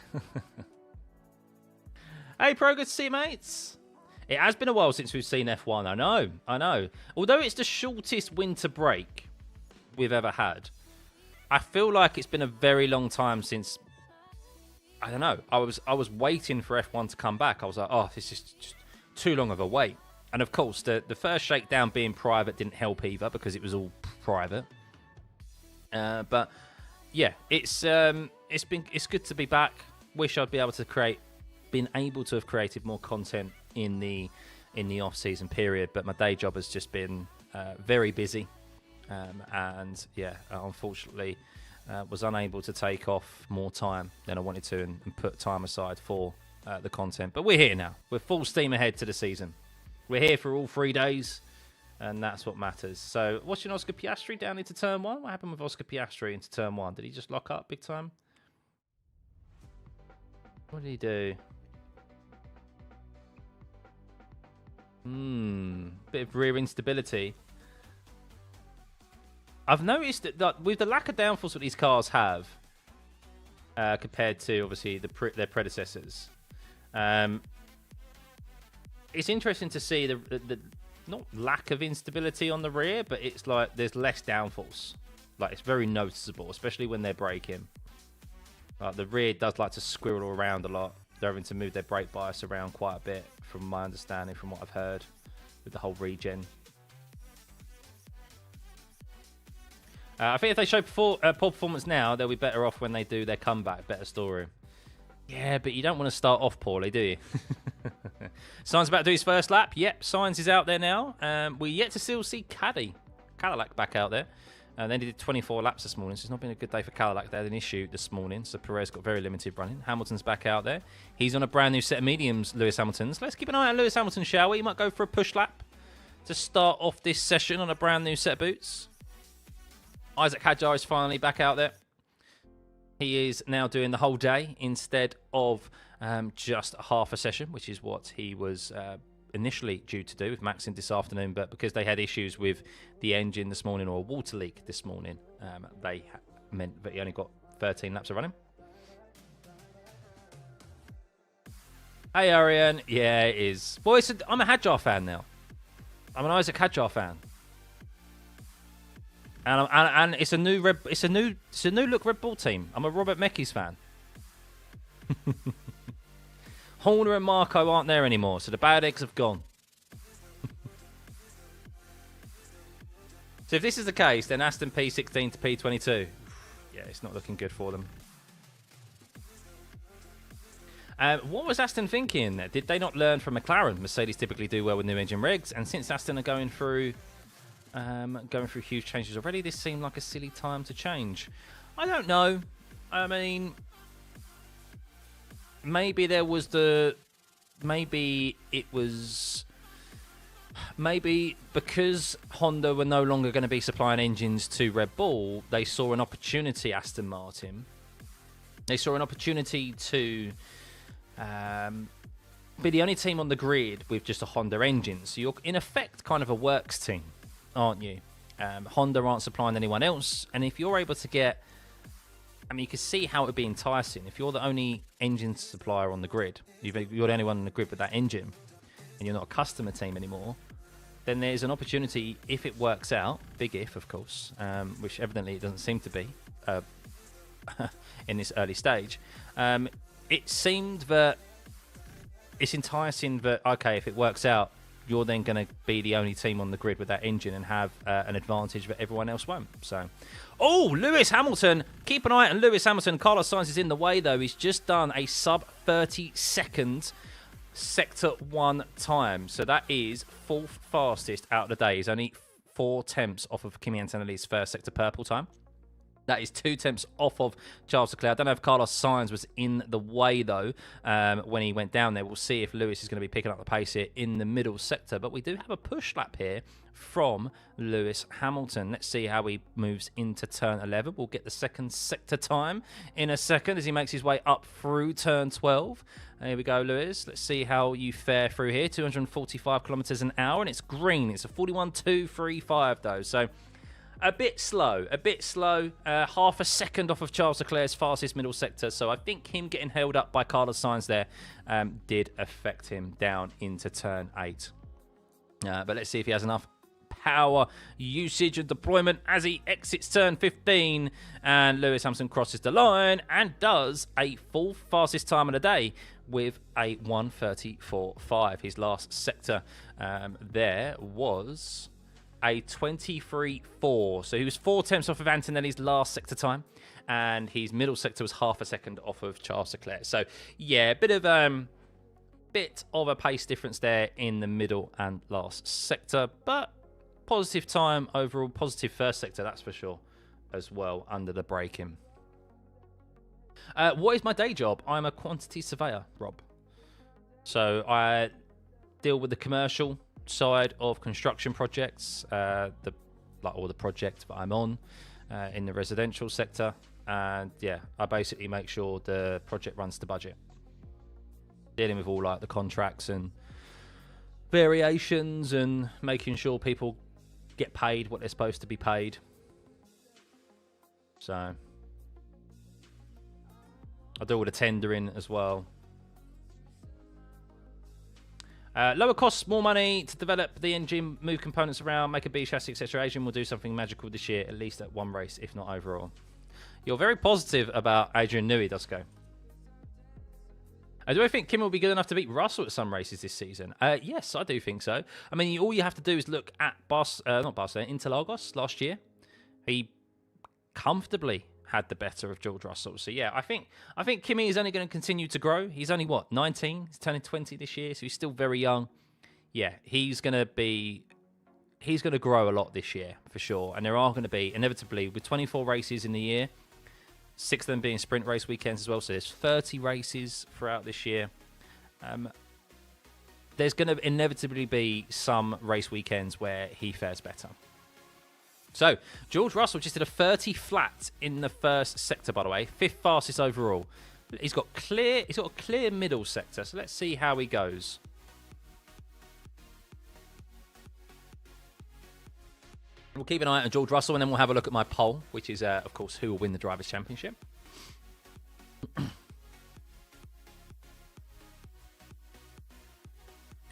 Hey, Pro, good to see you, mates. It has been a while since we've seen F1. I know. Although it's the shortest winter break we've ever had, I feel like it's been a very long time since... I don't know. I was waiting for F1 to come back. I was like, oh, this is just too long of a wait. And of course, the first shakedown being private didn't help either because it was all private. But yeah, it's good to be back. Wish I'd been able to have created more content in the off-season period, but my day job has just been very busy, and yeah, unfortunately was unable to take off more time than I wanted to and put time aside for the content. But we're here now. We're full steam ahead to the season. We're here for all 3 days, and that's what matters. So, watching Oscar Piastri down into turn 1. What happened with Oscar Piastri into turn 1? Did he just lock up big time? What did he do? Bit of rear instability. I've noticed that with the lack of downforce that these cars have, compared to obviously their predecessors, it's interesting to see the not lack of instability on the rear, but it's like there's less downforce. Like, it's very noticeable, especially when they're braking. Like, the rear does like to squirrel around a lot. They're having to move their brake bias around quite a bit, from my understanding, from what I've heard, with the whole regen. I think if they show poor performance now, they'll be better off when they do their comeback. Better story. Yeah, but you don't want to start off poorly, do you? Sainz about to do his first lap. Yep, Sainz is out there now. We're yet to still see Cadillac back out there. And then he did 24 laps this morning, so it's not been a good day for Cadillac. They had an issue this morning, so Perez got very limited running. Hamilton's back out there. He's on a brand new set of mediums, Lewis Hamilton's. Let's keep an eye on Lewis Hamilton, shall we? He might go for a push lap to start off this session on a brand new set of boots. Isaac Hadjar is finally back out there. He is now doing the whole day instead of just half a session, which is what he was initially due to do with Maxim this afternoon, but because they had issues with the engine this morning, or a water leak this morning, they meant that he only got 13 laps of running. Hey, Arian. Yeah, it is. Boy, I'm a Hadjar fan now. I'm an Isaac Hadjar fan. And it's a new look Red Bull team. I'm a Robert Mekis fan. Horner and Marco aren't there anymore, so the bad eggs have gone. So if this is the case, then Aston P16 to P22. Yeah, it's not looking good for them. What was Aston thinking? Did they not learn from McLaren? Mercedes typically do well with new engine regs, and since Aston are going through huge changes already, this seemed like a silly time to change. I don't know. I mean, maybe because Honda were no longer going to be supplying engines to Red Bull, they saw an opportunity, Aston Martin. They saw an opportunity to be the only team on the grid with just a Honda engine. So you're, in effect, kind of a works team, aren't you? Honda aren't supplying anyone else. And if you're able to get... I mean, you can see how it would be enticing. If you're the only engine supplier on the grid, you're the only one on the grid with that engine, and you're not a customer team anymore, then there's an opportunity, if it works out, big if, of course, which evidently it doesn't seem to be in this early stage. It seemed that it's enticing that, okay, if it works out, you're then going to be the only team on the grid with that engine and have an advantage that everyone else won't. So, oh, Lewis Hamilton. Keep an eye on Lewis Hamilton. Carlos Sainz is in the way, though. He's just done a sub 30-second Sector 1 time. So that is fourth fastest out of the day. He's only 4 tenths off of Kimi Antonelli's first Sector Purple time. That is 2 tenths off of Charles Leclerc. I don't know if Carlos Sainz was in the way, though, when he went down there. We'll see if Lewis is going to be picking up the pace here in the middle sector. But we do have a push lap here from Lewis Hamilton. Let's see how he moves into turn 11. We'll get the second sector time in a second as he makes his way up through turn 12. Here we go, Lewis. Let's see how you fare through here. 245 kilometers an hour, and it's green. It's a 41.235, though. So... a bit slow, half a second off of Charles Leclerc's fastest middle sector. So I think him getting held up by Carlos Sainz there did affect him down into turn 8. But let's see if he has enough power usage and deployment as he exits turn 15. And Lewis Hamilton crosses the line and does a full fastest time of the day with a 1:34.5. His last sector there was... a 23.4. So he was 4 tenths off of Antonelli's last sector time, and his middle sector was half a second off of Charles Leclerc. So yeah, bit of a pace difference there in the middle and last sector, but positive time overall, positive first sector, that's for sure, as well under the braking. What is my day job? I'm a quantity surveyor, Rob. So I deal with the commercial side of construction projects, all the projects that I'm on in the residential sector, and yeah, I basically make sure the project runs to budget, dealing with all like the contracts and variations and making sure people get paid what they're supposed to be paid. So I do all the tendering as well. Lower costs, more money to develop the engine, move components around, make a B chassis, etc. Adrian will do something magical this year, at least at one race, if not overall. You're very positive about Adrian Newey, Dusko. Do I think Kim will be good enough to beat Russell at some races this season? Yes, I do think so. I mean, all you have to do is look at Interlagos last year. He comfortably had the better of George Russell. So yeah, I think Kimi is only going to continue to grow. He's only 19. He's turning 20 this year, so he's still very young. Yeah, he's going to grow a lot this year for sure. And there are going to be inevitably with 24 races in the year, 6 of them being sprint race weekends as well. So there's 30 races throughout this year. There's going to inevitably be some race weekends where he fares better. So, George Russell just did a 30 flat in the first sector, by the way. 5th fastest overall. He's got a clear middle sector, so let's see how he goes. We'll keep an eye on George Russell, and then we'll have a look at my poll, which is, of course, who will win the Drivers' Championship.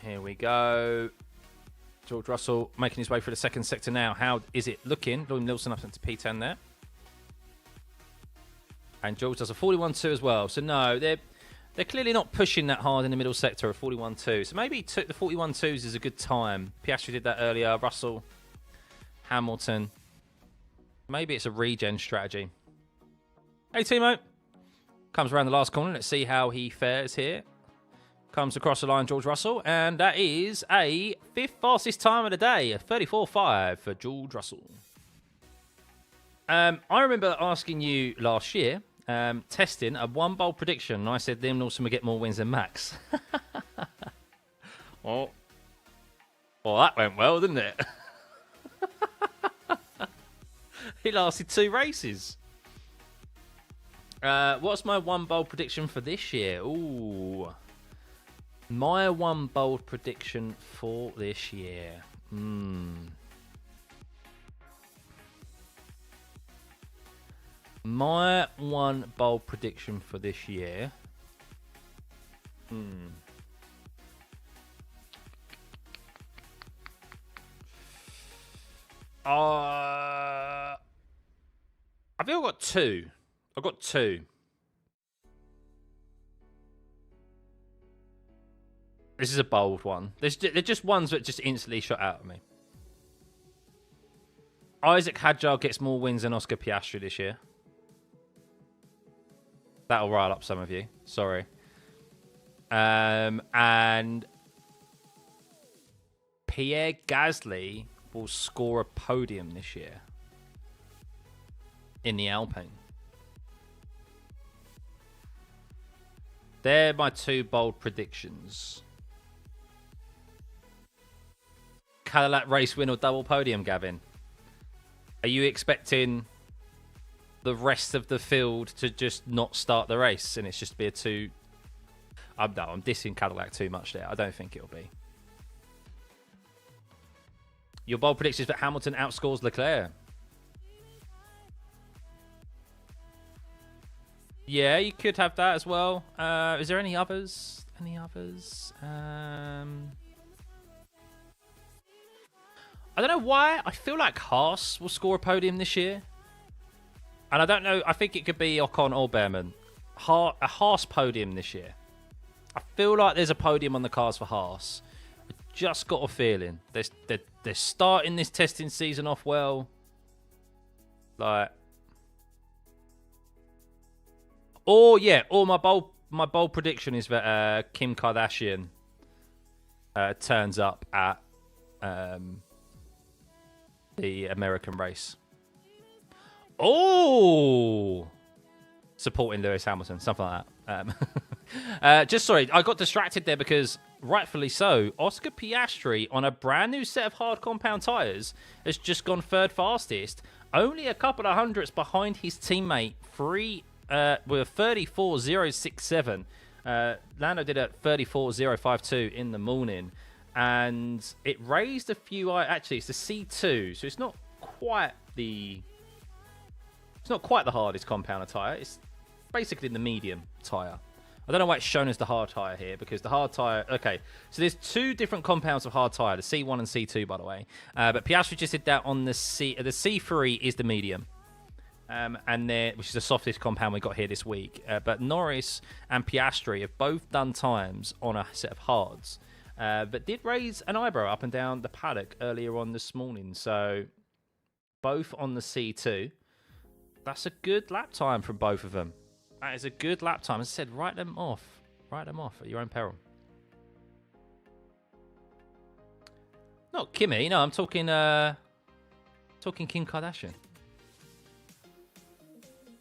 Here we go. George Russell making his way through the second sector now. How is it looking? William Nilsson up into P10 there. And George does a 41.2 as well. So no, they're clearly not pushing that hard in the middle sector of 41.2. So maybe he took the 41.2s is a good time. Piastri did that earlier. Russell, Hamilton. Maybe it's a regen strategy. Hey, Timo. Comes around the last corner. Let's see how he fares here. Comes across the line, George Russell. And that is a 5th fastest time of the day. A 34.5 for George Russell. I remember asking you last year, testing a one-bold prediction, and I said Liam Lawson would get more wins than Max. well, that went well, didn't it? He lasted 2 races. What's my one-bold prediction for this year? Ooh. My one-bold prediction for this year. My one bold prediction for this year. I think I've got 2. I've got 2. This is a bold one. They're just ones that just instantly shot out at me. Isaac Hadjar gets more wins than Oscar Piastri this year. That'll rile up some of you. Sorry. And Pierre Gasly will score a podium this year in the Alpine. They're my 2 bold predictions. Cadillac race win or double podium, Gavin? Are you expecting the rest of the field to just not start the race and it's just be a 2? I'm dissing Cadillac too much there. I don't think it'll be. Your bold prediction is that Hamilton outscores Leclerc. Yeah, you could have that as well. Is there any others? I don't know why. I feel like Haas will score a podium this year. And I don't know. I think it could be Ocon or Behrman. A Haas podium this year. I feel like there's a podium on the cards for Haas. I just got a feeling. They're starting this testing season off well. Like... Or my bold prediction is that Kim Kardashian turns up at the American race. Oh, supporting Lewis Hamilton, something like that. Sorry, I got distracted there because rightfully so. Oscar Piastri on a brand new set of hard compound tyres has just gone 3rd fastest, only a couple of hundredths behind his teammate with 34.067. Lando did a 34.052 in the morning, and it raised a few. Actually, it's the C2, so it's not quite the hardest compounder tyre. It's basically the medium tyre. I don't know why it's shown as the hard tyre here, because the hard tyre... Okay, so there's 2 different compounds of hard tyre, the C1 and C2, by the way. But Piastri just did that on the C... The C3 is the medium, which is the softest compound we got here this week. But Norris and Piastri have both done times on a set of hards, but did raise an eyebrow up and down the paddock earlier on this morning. So both on the C2. That's a good lap time from both of them. That is a good lap time. As I said, write them off. Write them off at your own peril. Not Kimmy. No, I'm talking Kim Kardashian.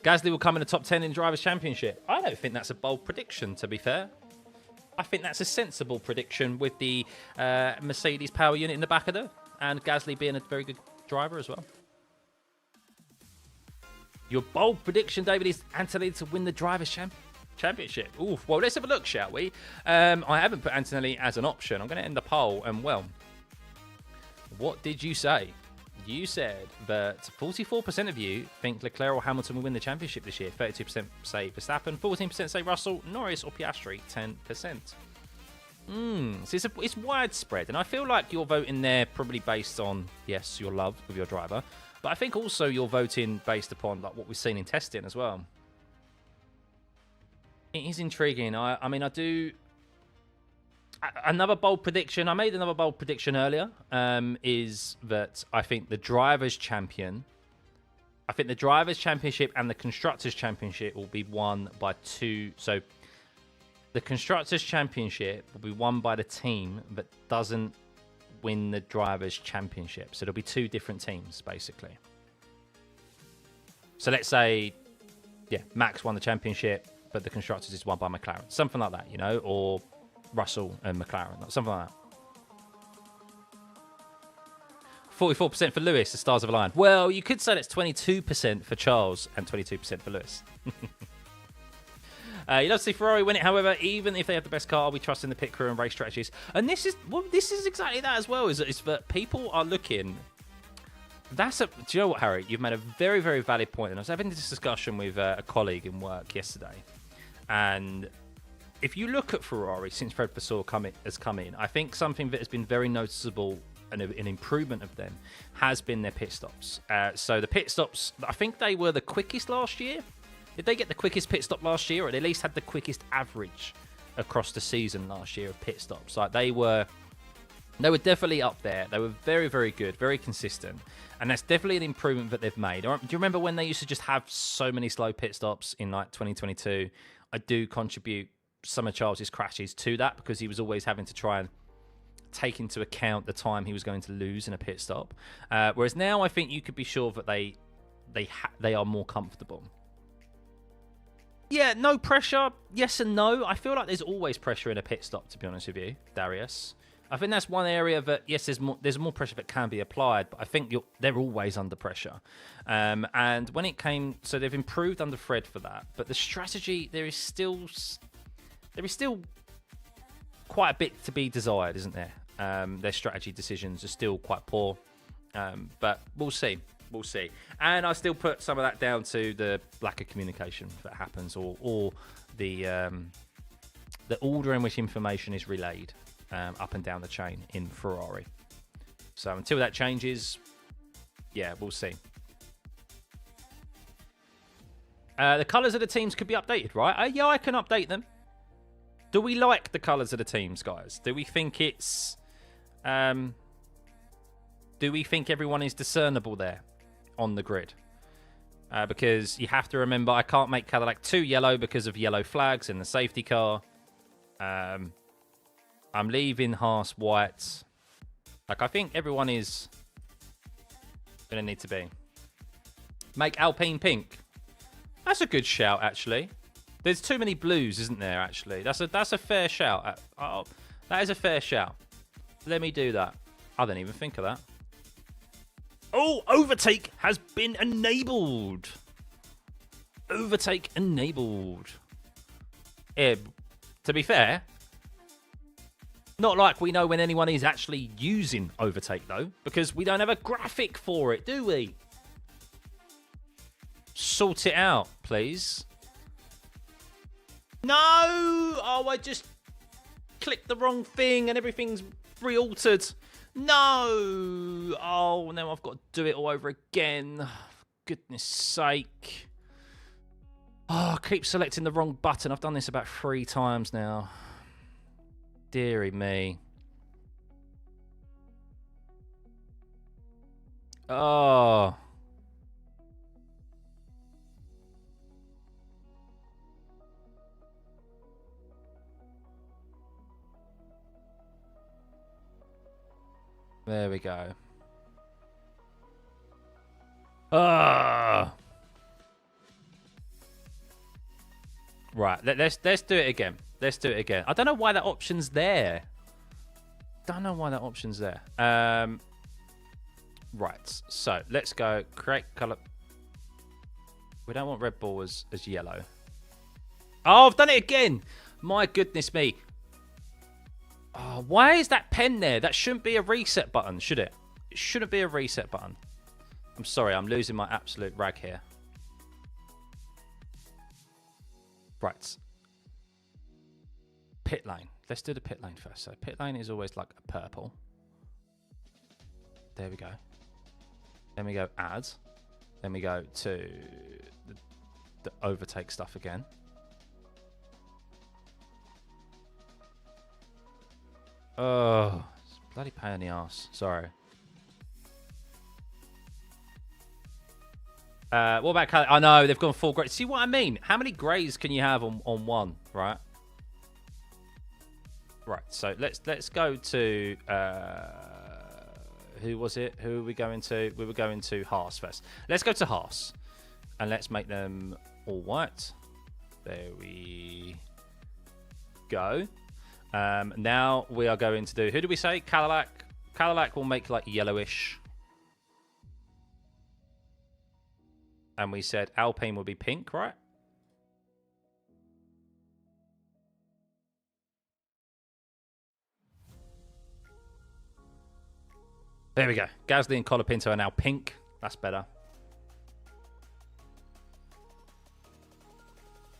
Gasly will come in the top 10 in Drivers' Championship. I don't think that's a bold prediction, to be fair. I think that's a sensible prediction with the Mercedes power unit in the back of there, and Gasly being a very good driver as well. Your bold prediction, David, is Antonelli to win the Drivers' Championship. Oof. Well, let's have a look, shall we? I haven't put Antonelli as an option. I'm going to end the poll, and well, what did you say? You said that 44% of you think Leclerc or Hamilton will win the championship this year. 32% say Verstappen, 14% say Russell, Norris or Piastri, 10%. So it's widespread, and I feel like you're voting there probably based on, yes, your love of your driver, but I think also you're voting based upon like what we've seen in testing as well. It is intriguing. I mean, I do... Another bold prediction, I made another bold prediction earlier, is that I think the Drivers' Champion... I think the Drivers' Championship and the Constructors' Championship will be won by two... So, the Constructors' Championship will be won by the team that doesn't win the Drivers' Championship. So, there'll be two different teams, basically. So, let's say, yeah, Max won the Championship, but the Constructors is won by McLaren. Something like that, you know, or Russell and McLaren, something like that. 44% for Lewis, the stars have aligned. Well, you could say that's 22% for Charles and 22% for Lewis. You'd love to see Ferrari win it, however, even if they have the best car, we trust in the pit crew and race strategies. And this is exactly that as well, is that people are looking... do you know what, Harry? You've made a very, very valid point. And I was having this discussion with a colleague in work yesterday. And if you look at Ferrari since Fred Vasseur has come in, I think something that has been very noticeable and an improvement of them has been their pit stops. So the pit stops, I think they were the quickest last year. Did they get the quickest pit stop last year, or they at least had the quickest average across the season last year of pit stops? Like they were definitely up there. They were very, very good, very consistent, and that's definitely an improvement that they've made. Do you remember when they used to just have so many slow pit stops in like 2022? I do contribute some of Charles's crashes to that because he was always having to try and take into account the time he was going to lose in a pit stop. Whereas now I think you could be sure that they are more comfortable. Yeah, no pressure. Yes and no. I feel like there's always pressure in a pit stop, to be honest with you, Darius. I think that's one area that, yes, there's more pressure that can be applied, but I think they're always under pressure. And when it came... So they've improved under Fred for that, but the strategy, there is still quite a bit to be desired, isn't there? Their strategy decisions are still quite poor, but we'll see. We'll see. And I still put some of that down to the lack of communication that happens, or the order in which information is relayed up and down the chain in Ferrari. So until that changes, yeah, we'll see. The colours of the teams could be updated, right? Yeah, I can update them. Do we like the colours of the teams, guys? Do we think it's... do we think everyone is discernible there on the grid? Because you have to remember, I can't make Cadillac too yellow because of yellow flags in the safety car. I'm leaving Haas white. Like, I think everyone is going to need to be. Make Alpine pink. That's a good shout, actually. There's too many blues, isn't there, actually? That's a fair shout. Oh, that is a fair shout. Let me do that. I didn't even think of that. Oh, overtake has been enabled. Overtake enabled. To be fair, not like we know when anyone is actually using overtake, though, because we don't have a graphic for it, do we? Sort it out, please. No! Oh, I just clicked the wrong thing and everything's re-altered. No! Oh, now I've got to do it all over again. For goodness sake. Oh, I keep selecting the wrong button. I've done this about 3 times now. Deary me. Oh. There we go. Ah. Right, let's do it again. Let's do it again. I don't know why that option's there. Right, so let's go create color. We don't want Red Bull as yellow. Oh, I've done it again. My goodness me. Oh, why is that pen there? That shouldn't be a reset button, should it? It shouldn't be a reset button. I'm sorry, I'm losing my absolute rag here. Right. Pit lane. let's do the pit lane first. So pit lane is always like a purple. There we go. Then we go add. Then we go to the overtake stuff again. Oh, it's a bloody pain in the arse. Sorry. What about color? I know they've gone full grey. See what I mean? How many greys can you have on one, right? Right. So let's go to who was it? Who are we going to? We were going to Haas first. Let's go to Haas and let's make them all white. There we go. Now we are going to do, who do we say? Cadillac. Cadillac will make like yellowish. And we said Alpine will be pink, right? There we go. Gasly and Colapinto are now pink. That's better.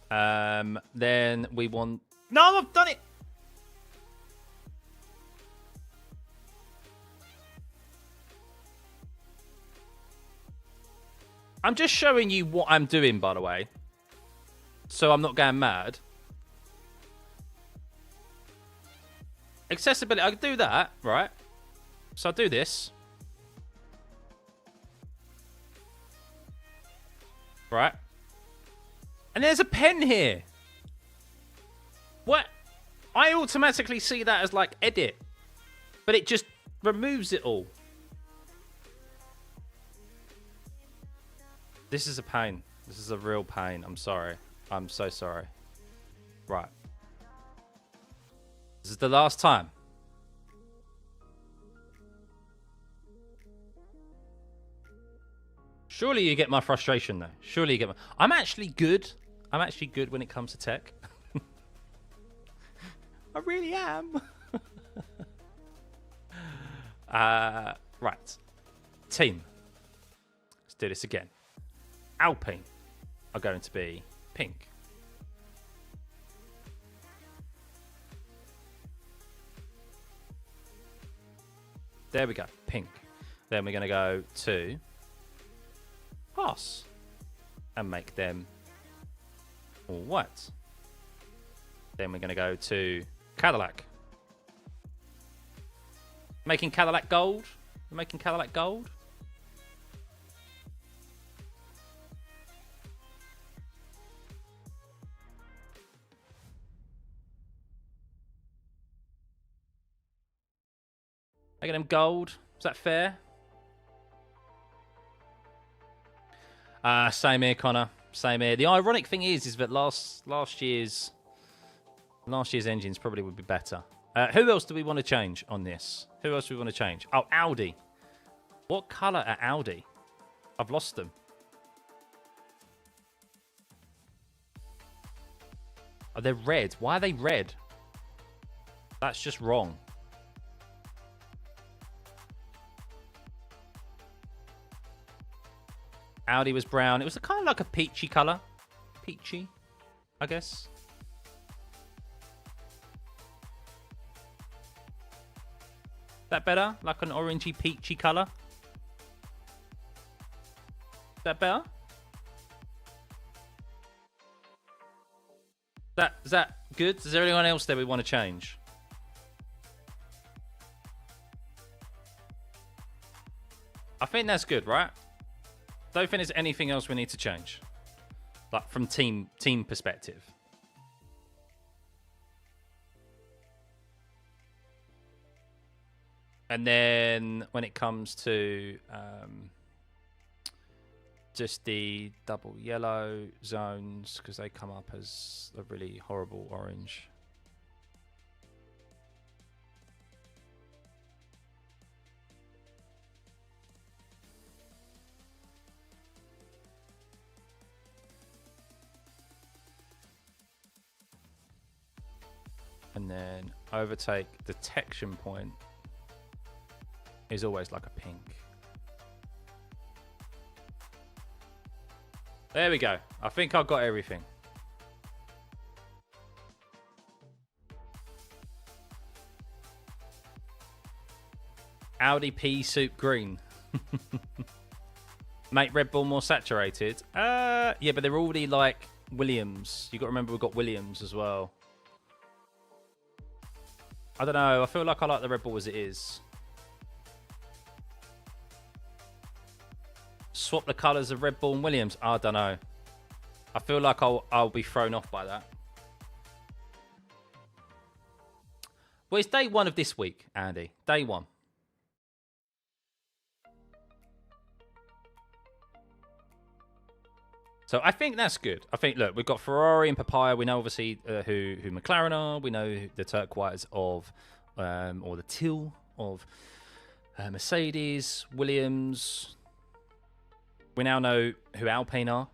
Then we want... No, I've done it! I'm just showing you what I'm doing, by the way. So I'm not going mad. Accessibility, I can do that, right? So I'll do this. Right. And there's a pen here. What? I automatically see that as like edit. But it just removes it all. This is a pain. This is a real pain. I'm sorry. I'm so sorry. Right. This is the last time. Surely you get my frustration, though. Surely you get my... I'm actually good. I'm actually good when it comes to tech. I really am. Right. Team. Let's do this again. Alpine are going to be pink. There we go, pink. Then we're going to go to Haas and make them all white. Then we're going to go to Cadillac. Making Cadillac gold. We're making Cadillac gold. Making them gold. Is that fair? Same here, Connor. Same here. The ironic thing is that last year's engines probably would be better. Who else do we want to change on this? Who else do we want to change? Oh, Audi. What colour are Audi? I've lost them. Oh, they're red. Why are they red? That's just wrong. Audi was brown. It was kind of like a peachy colour. Peachy, I guess. That better? Like an orangey, peachy colour? Is that better? Is that good? Is there anyone else that we want to change? I think that's good, right? Don't think there's anything else we need to change. Like from team perspective. And then when it comes to just the double yellow zones, because they come up as a really horrible orange. And then overtake detection point is always like a pink. There we go. I think I've got everything. Audi pea soup green. Make Red Bull more saturated. Yeah, but they're already like Williams. You got to remember we've got Williams as well. I don't know. I feel like I like the Red Bull as it is. Swap the colours of Red Bull and Williams. I don't know. I feel like I'll be thrown off by that. Well, it's day one of this week, Andy. Day one. So I think that's good. I think, look, we've got Ferrari and Papaya. We know, obviously, who McLaren are. We know the turquoise of, or the teal of Mercedes, Williams. We now know who Alpine are.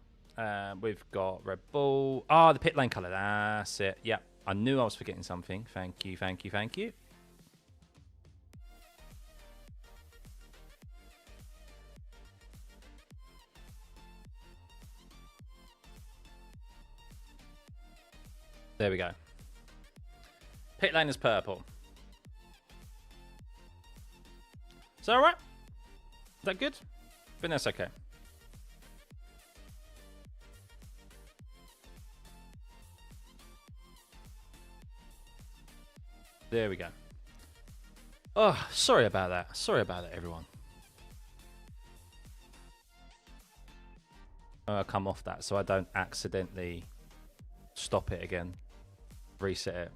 We've got Red Bull. Ah, the pit lane colour. That's it. Yep. I knew I was forgetting something. Thank you, thank you, thank you. There we go. Pit lane is purple. Is that alright? Is that good? I think that's okay. There we go. Oh, sorry about that. Sorry about that, everyone. I'll come off that so I don't accidentally stop it again. Reset it.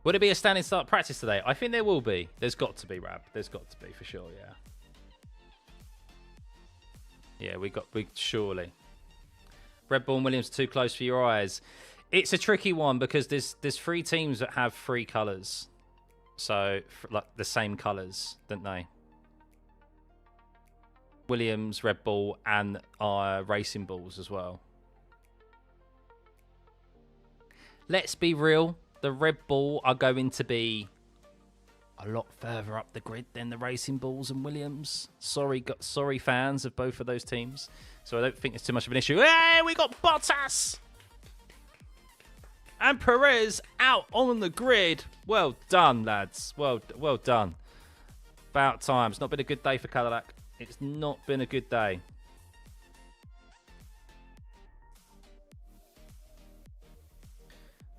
Would it be a standing start practice today? I think there will be. There's got to be, Rab. There's got to be, for sure, yeah. Yeah, we surely. Red Bull and Williams are too close for your eyes. It's a tricky one because there's 3 teams that have 3 colours. So, like, the same colours, don't they? Williams, Red Bull, and Racing Bulls as well. Let's be real. The Red Bull are going to be a lot further up the grid than the Racing Bulls and Williams. Sorry fans of both of those teams. So I don't think it's too much of an issue. Hey, we got Bottas! And Perez out on the grid. Well done, lads. Well done. About time. It's not been a good day for Cadillac. It's not been a good day.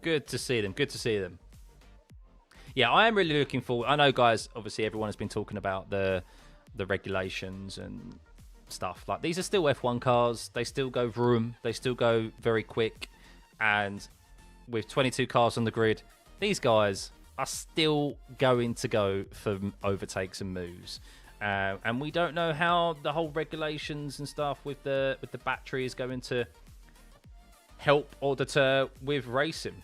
Good to see them. Good to see them. Yeah, I am really looking forward. I know, guys, obviously everyone has been talking about the regulations and stuff. Like, these are still F1 cars. They still go vroom. They still go very quick. And with 22 cars on the grid, these guys are still going to go for overtakes and moves. And we don't know how the whole regulations and stuff with the battery is going to help or deter with racing.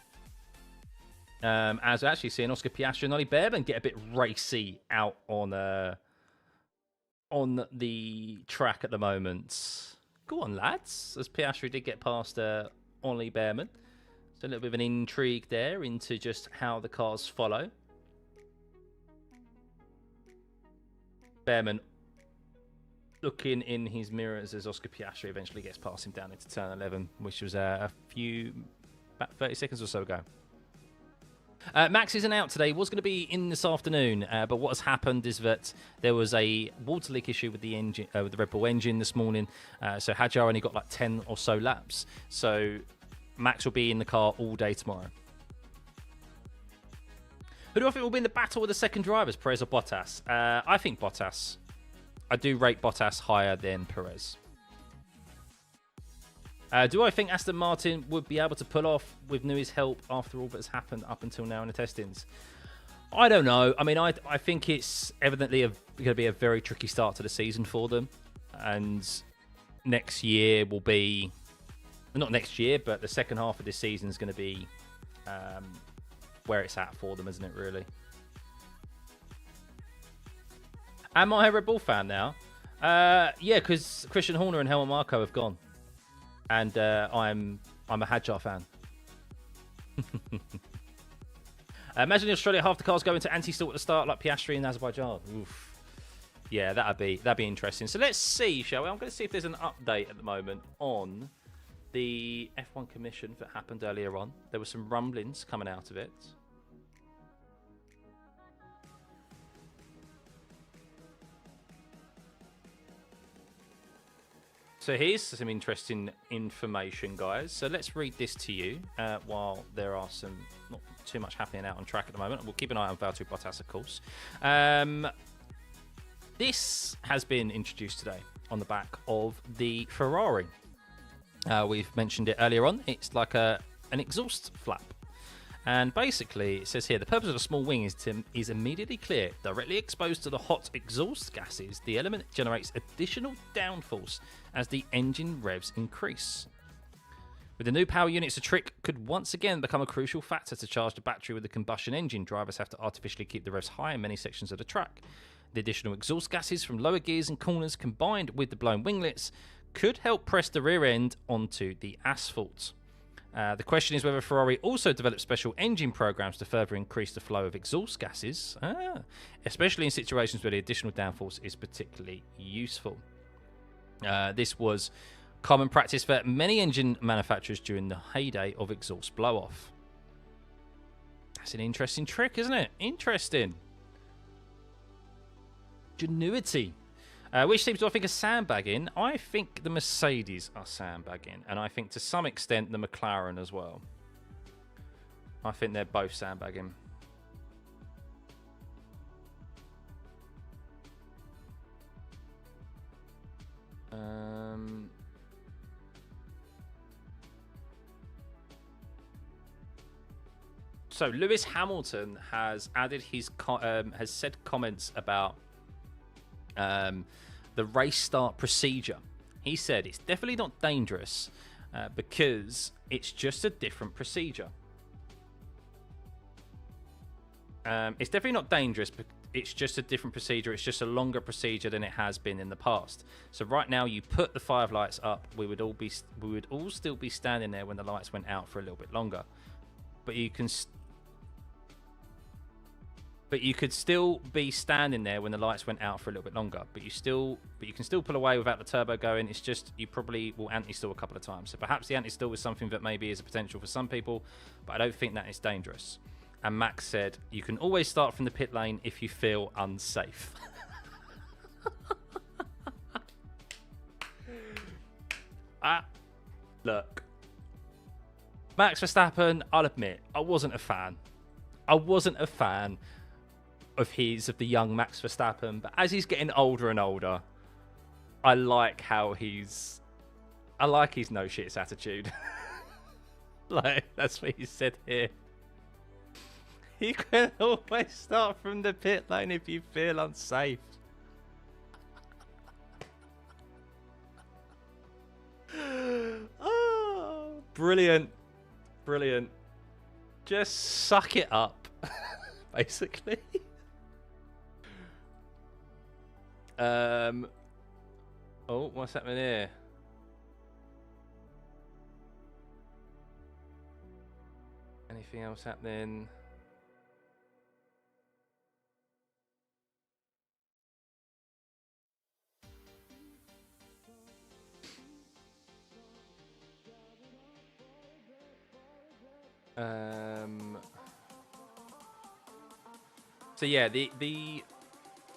As we're actually seeing Oscar Piastri and Ollie Bearman get a bit racy out on the track at the moment. Go on, lads. As Piastri did get past Ollie Bearman. So a little bit of an intrigue there into just how the cars follow. Bearman looking in his mirrors as Oscar Piastri eventually gets past him down into turn 11, which was about 30 seconds or so ago. Max isn't out today. Was going to be in this afternoon, but what has happened is that there was a water leak issue with the engine, with the Red Bull engine this morning. So Hadjar only got like 10 or so laps. So Max will be in the car all day tomorrow. Who do I think will be in the battle with the second drivers, Perez or Bottas? I think Bottas. I do rate Bottas higher than Perez. Do I think Aston Martin would be able to pull off with Newey's help after all that's happened up until now in the testings? I don't know. I mean, I think it's evidently going to be a very tricky start to the season for them. And next year will be... Not next year, but the second half of this season is going to be where it's at for them, isn't it, really? Am I a Red Bull fan now? Yeah, because Christian Horner and Helmut Marko have gone. And I'm a Hadjar fan. Imagine in Australia half the cars go into anti-stall at the start like Piastri in Azerbaijan. Oof. Yeah, that'd be interesting. So let's see, shall we? I'm going to see if there's an update at the moment on the F1 commission that happened earlier on. There were some rumblings coming out of it. So here's some interesting information, guys. So let's read this to you while there are some not too much happening out on track at the moment. We'll keep an eye on Valtteri Bottas, of course. This has been introduced today on the back of the Ferrari. We've mentioned it earlier on. It's like an exhaust flap. And basically, it says here, the purpose of a small wing is immediately clear. Directly exposed to the hot exhaust gases, the element generates additional downforce as the engine revs increase. With the new power units, the trick could once again become a crucial factor to charge the battery with a combustion engine. Drivers have to artificially keep the revs high in many sections of the track. The additional exhaust gases from lower gears and corners combined with the blown winglets could help press the rear end onto the asphalt. The question is whether Ferrari also developed special engine programs to further increase the flow of exhaust gases, especially in situations where the additional downforce is particularly useful. This was common practice for many engine manufacturers during the heyday of exhaust blow-off. That's an interesting trick, isn't it? Interesting. Genuity. Which teams do I think are sandbagging? I think the Mercedes are sandbagging, and I think to some extent the McLaren as well. I think they're both sandbagging. So Lewis Hamilton has added his has said comments about the race start procedure. He said it's definitely not dangerous because it's just a different procedure. It's definitely not dangerous, but it's just a different procedure. It's just a longer procedure than it has been in the past. So right now, you put the 5 lights up, we would all still be standing there when the lights went out for a little bit longer. But you can. But you could still be standing there when the lights went out for a little bit longer. But you can still pull away without the turbo going. It's just you probably will anti-stall a couple of times. So perhaps the anti-stall is something that maybe is a potential for some people, but I don't think that is dangerous. And Max said, you can always start from the pit lane if you feel unsafe. Look. Max Verstappen, I'll admit, I wasn't a fan. of the young Max Verstappen, but as he's getting older and older, I like his no shits attitude. Like, that's what he said here. You can always start from the pit lane if you feel unsafe. Oh, brilliant. Brilliant. Just suck it up, basically. Oh, what's happening here? Anything else happening? So yeah, the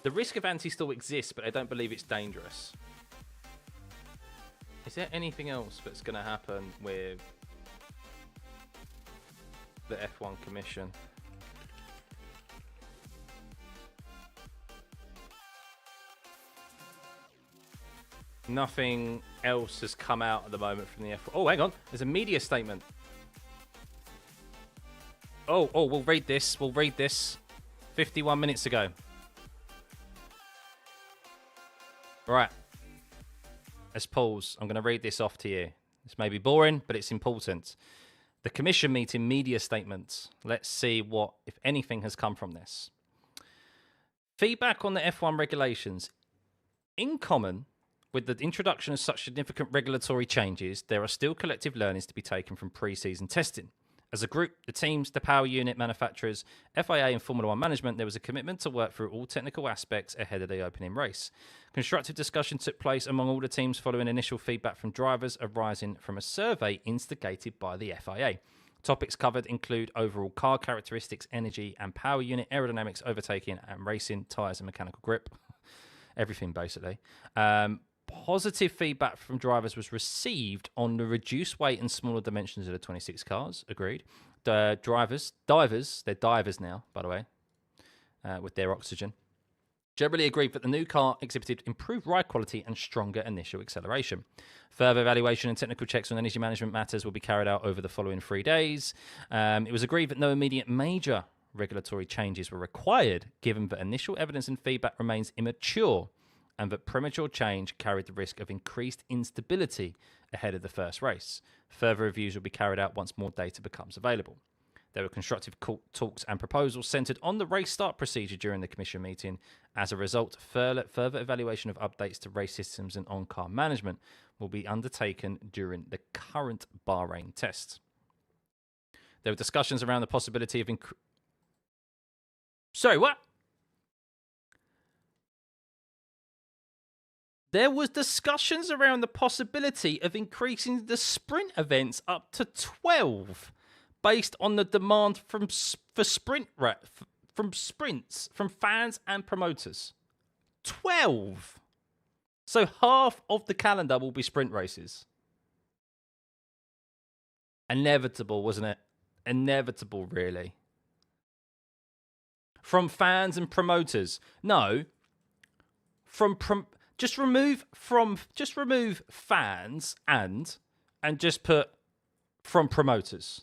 risk of anti-stall exists, but I don't believe it's dangerous. Is there anything else that's going to happen with the F1 Commission? Nothing else has come out at the moment from the F1. Oh, hang on. There's a media statement. Oh, we'll read this. 51 minutes ago. Right. Let's pause. I'm going to read this off to you. This may be boring, but it's important. The commission meeting media statements. Let's see what, if anything, has come from this. Feedback on the F1 regulations. In common with the introduction of such significant regulatory changes, there are still collective learnings to be taken from pre-season testing. As a group, the teams, the power unit manufacturers, FIA and Formula One management, there was a commitment to work through all technical aspects ahead of the opening race. Constructive discussion took place among all the teams following initial feedback from drivers arising from a survey instigated by the FIA. Topics covered include overall car characteristics, energy and power unit, aerodynamics, overtaking and racing, tyres and mechanical grip. Everything, basically. Positive feedback from drivers was received on the reduced weight and smaller dimensions of the 26 cars. Agreed. The divers, they're divers now, by the way, with their oxygen. Generally agreed that the new car exhibited improved ride quality and stronger initial acceleration. Further evaluation and technical checks on energy management matters will be carried out over the following 3 days. It was agreed that no immediate major regulatory changes were required, given that initial evidence and feedback remains immature, and that premature change carried the risk of increased instability ahead of the first race. Further reviews will be carried out once more data becomes available. There were constructive talks and proposals centred on the race start procedure during the commission meeting. As a result, further evaluation of updates to race systems and on-car management will be undertaken during the current Bahrain tests. There were discussions around the possibility of... Sorry, what? There was discussions around the possibility of increasing the sprint events up to 12... based on the demand from sprints from fans and promoters. 12. So half of the calendar will be sprint races. Inevitable, wasn't it? Inevitable, really. From fans and promoters. No. Just remove fans and just put from promoters.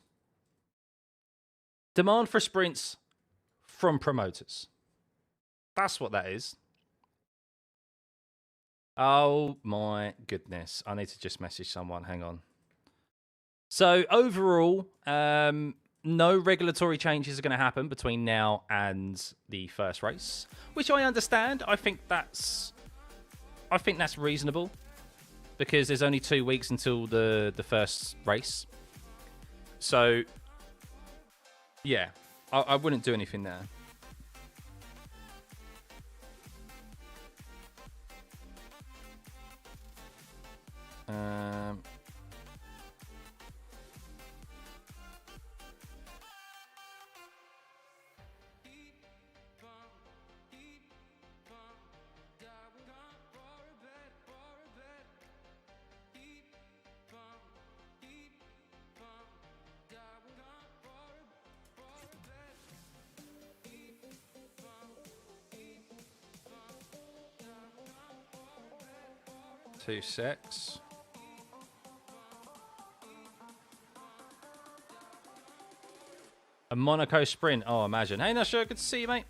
Demand for sprints from promoters. That's what that is. Oh my goodness. I need to just message someone. Hang on. So overall, no regulatory changes are going to happen between now and the first race, which I understand. I think that's reasonable because there's only 2 weeks until the first race. So yeah, I wouldn't do anything there. Two secs. A Monaco sprint. Oh, imagine. Hey, Nasher, good to see you, mate.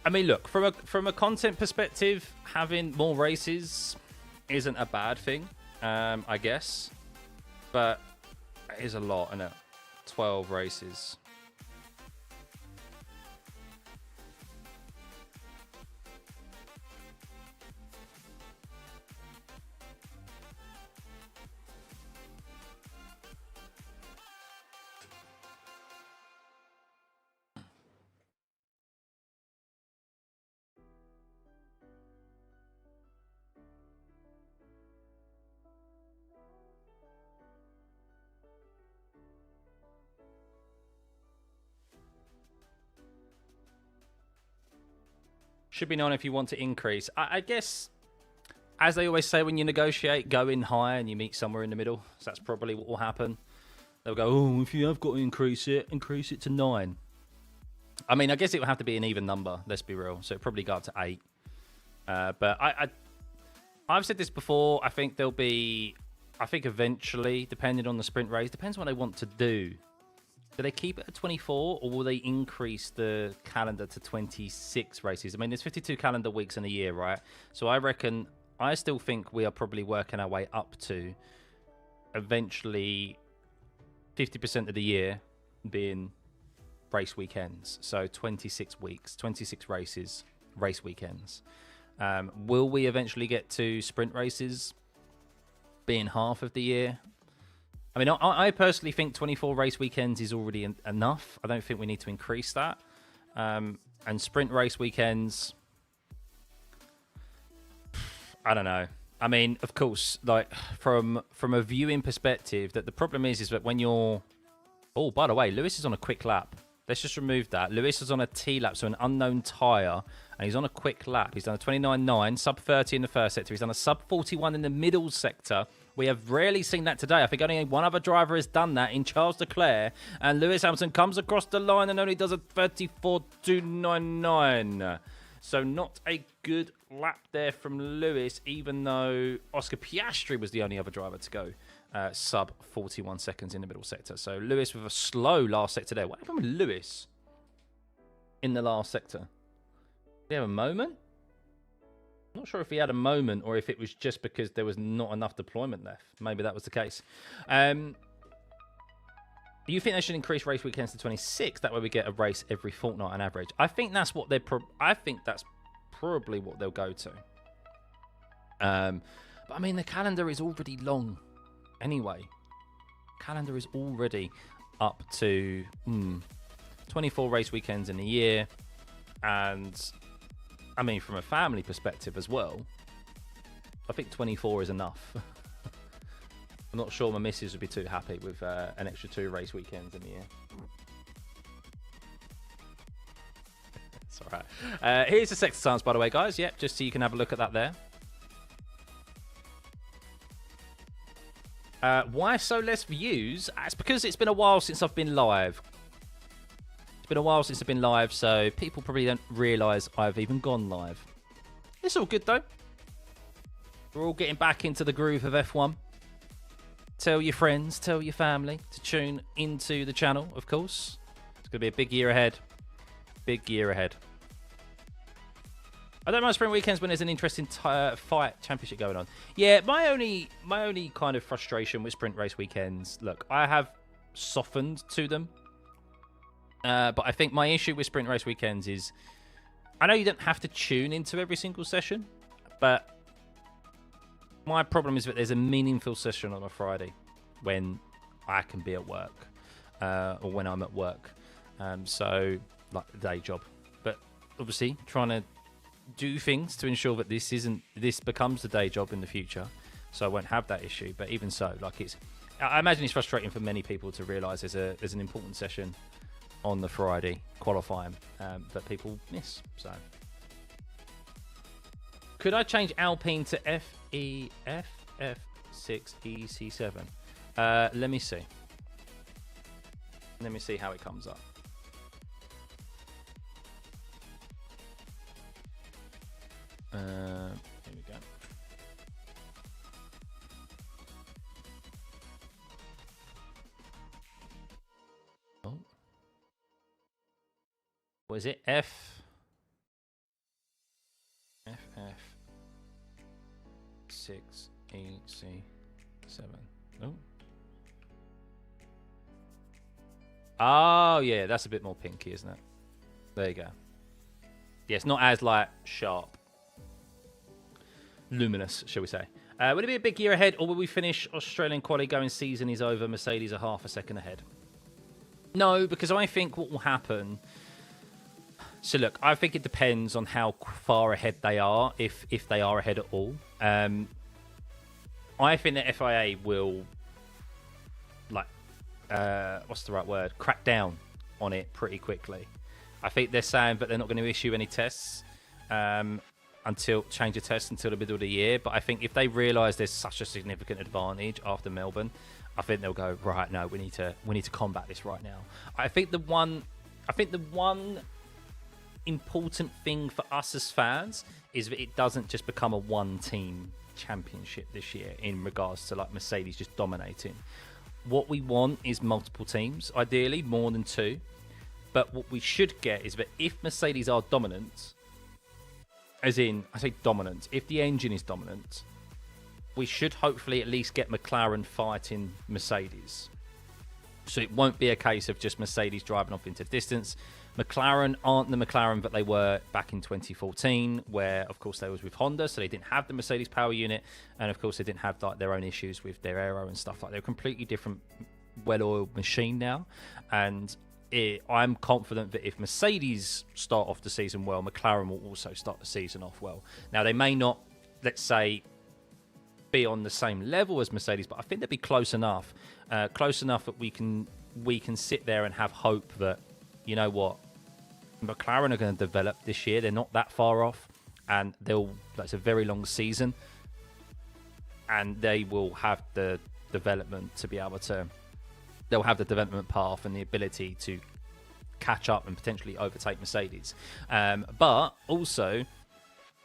I mean, look, from a content perspective, having more races isn't a bad thing, I guess. But it is a lot, isn't it? 12 races. Should be known if you want to increase. I guess, as they always say when you negotiate, go in high and you meet somewhere in the middle. So that's probably what will happen. They'll go, oh, if you have got to increase it to 9. I mean, I guess it would have to be an even number, let's be real. So it'd probably go up to 8. But I've said this before. I think eventually, depending on the sprint race, depends what they want to do. Do they keep it at 24 or will they increase the calendar to 26 races? I mean, there's 52 calendar weeks in a year, right? So I still think we are probably working our way up to eventually 50% of the year being race weekends. So 26 weeks, 26 races, race weekends. Will we eventually get to sprint races being half of the year? I mean, I personally think 24 race weekends is already enough. I don't think we need to increase that. And sprint race weekends, I don't know. I mean, of course, like from a viewing perspective, that the problem is that when you're... Oh, by the way, Lewis is on a quick lap. Let's just remove that. Lewis is on a T-lap, so an unknown tyre, and he's on a quick lap. He's done a 29.9, sub 30 in the first sector. He's done a sub 41 in the middle sector. We have rarely seen that today. I think only one other driver has done that in Charles Leclerc, and Lewis Hamilton comes across the line and only does a 34.299. So not a good lap there from Lewis, even though Oscar Piastri was the only other driver to go sub 41 seconds in the middle sector. So Lewis with a slow last sector there. What happened with Lewis in the last sector? Did he have a moment? I'm not sure if he had a moment or if it was just because there was not enough deployment left. Maybe that was the case. You think they should increase race weekends to 26? That way we get a race every fortnight on average. I think that's what they're... I think that's probably what they'll go to. But I mean, the calendar is already long anyway. Calendar is already up to 24 race weekends in a year. And I mean, from a family perspective as well, I think 24 is enough. I'm not sure my missus would be too happy with an extra 2 race weekends in the year. It's all right. Here's the sector times, by the way, guys. Yep, just so you can have a look at that there. Why so less views? It's because it's been a while since I've been live. It's been a while since I've been live, so people probably don't realise I've even gone live. It's all good, though. We're all getting back into the groove of F1. Tell your friends, tell your family to tune into the channel, of course. It's going to be a big year ahead. Big year ahead. I don't mind sprint weekends when there's an interesting fight championship going on. Yeah, my only kind of frustration with sprint race weekends, look, I have softened to them. But I think my issue with sprint race weekends is, I know you don't have to tune into every single session, but my problem is that there's a meaningful session on a Friday when I can be at work, or when I'm at work. So, like the day job. But obviously, trying to do things to ensure that this becomes the day job in the future, so I won't have that issue. But even so, like I imagine it's frustrating for many people to realise there's an important session on the Friday qualifying that people miss. So, could I change Alpine to FF6EC7? Let me see. Let me see how it comes up. Here we go. Oh. What is it? FF6EC7. Oh. Oh, yeah, that's a bit more pinky, isn't it? There you go. Yeah, it's not as, like, sharp. Luminous, shall we say. Will it be a big year ahead, or will we finish Australian quali going season is over, Mercedes are half a second ahead? No, because I think what will happen... So, look, I think it depends on how far ahead they are, if they are ahead at all. I think the FIA will, like, what's the right word? Crack down on it pretty quickly. I think they're saying that they're not going to issue any tests change of tests until the middle of the year. But I think if they realise there's such a significant advantage after Melbourne, I think they'll go, right, no, we need to combat this right now. I think the one important thing for us as fans is that it doesn't just become a one-team championship this year in regards to like Mercedes just dominating. What we want is multiple teams, ideally more than 2. But what we should get is that if Mercedes are dominant, as in, I say dominant, if the engine is dominant, we should hopefully at least get McLaren fighting Mercedes. So it won't be a case of just Mercedes driving off into distance. McLaren aren't the McLaren that they were back in 2014, where, of course, they was with Honda, so they didn't have the Mercedes power unit, and, of course, they didn't have like their own issues with their aero and stuff like that. They're a completely different, well-oiled machine now, and I'm confident that if Mercedes start off the season well, McLaren will also start the season off well. Now, they may not let's say, be on the same level as Mercedes, but I think they'd be close enough that we can sit there and have hope that, you know what, McLaren are going to develop this year. They're not that far off, and that's a very long season, and they will have the development to be able to. They'll have the development path and the ability to catch up and potentially overtake Mercedes. But also,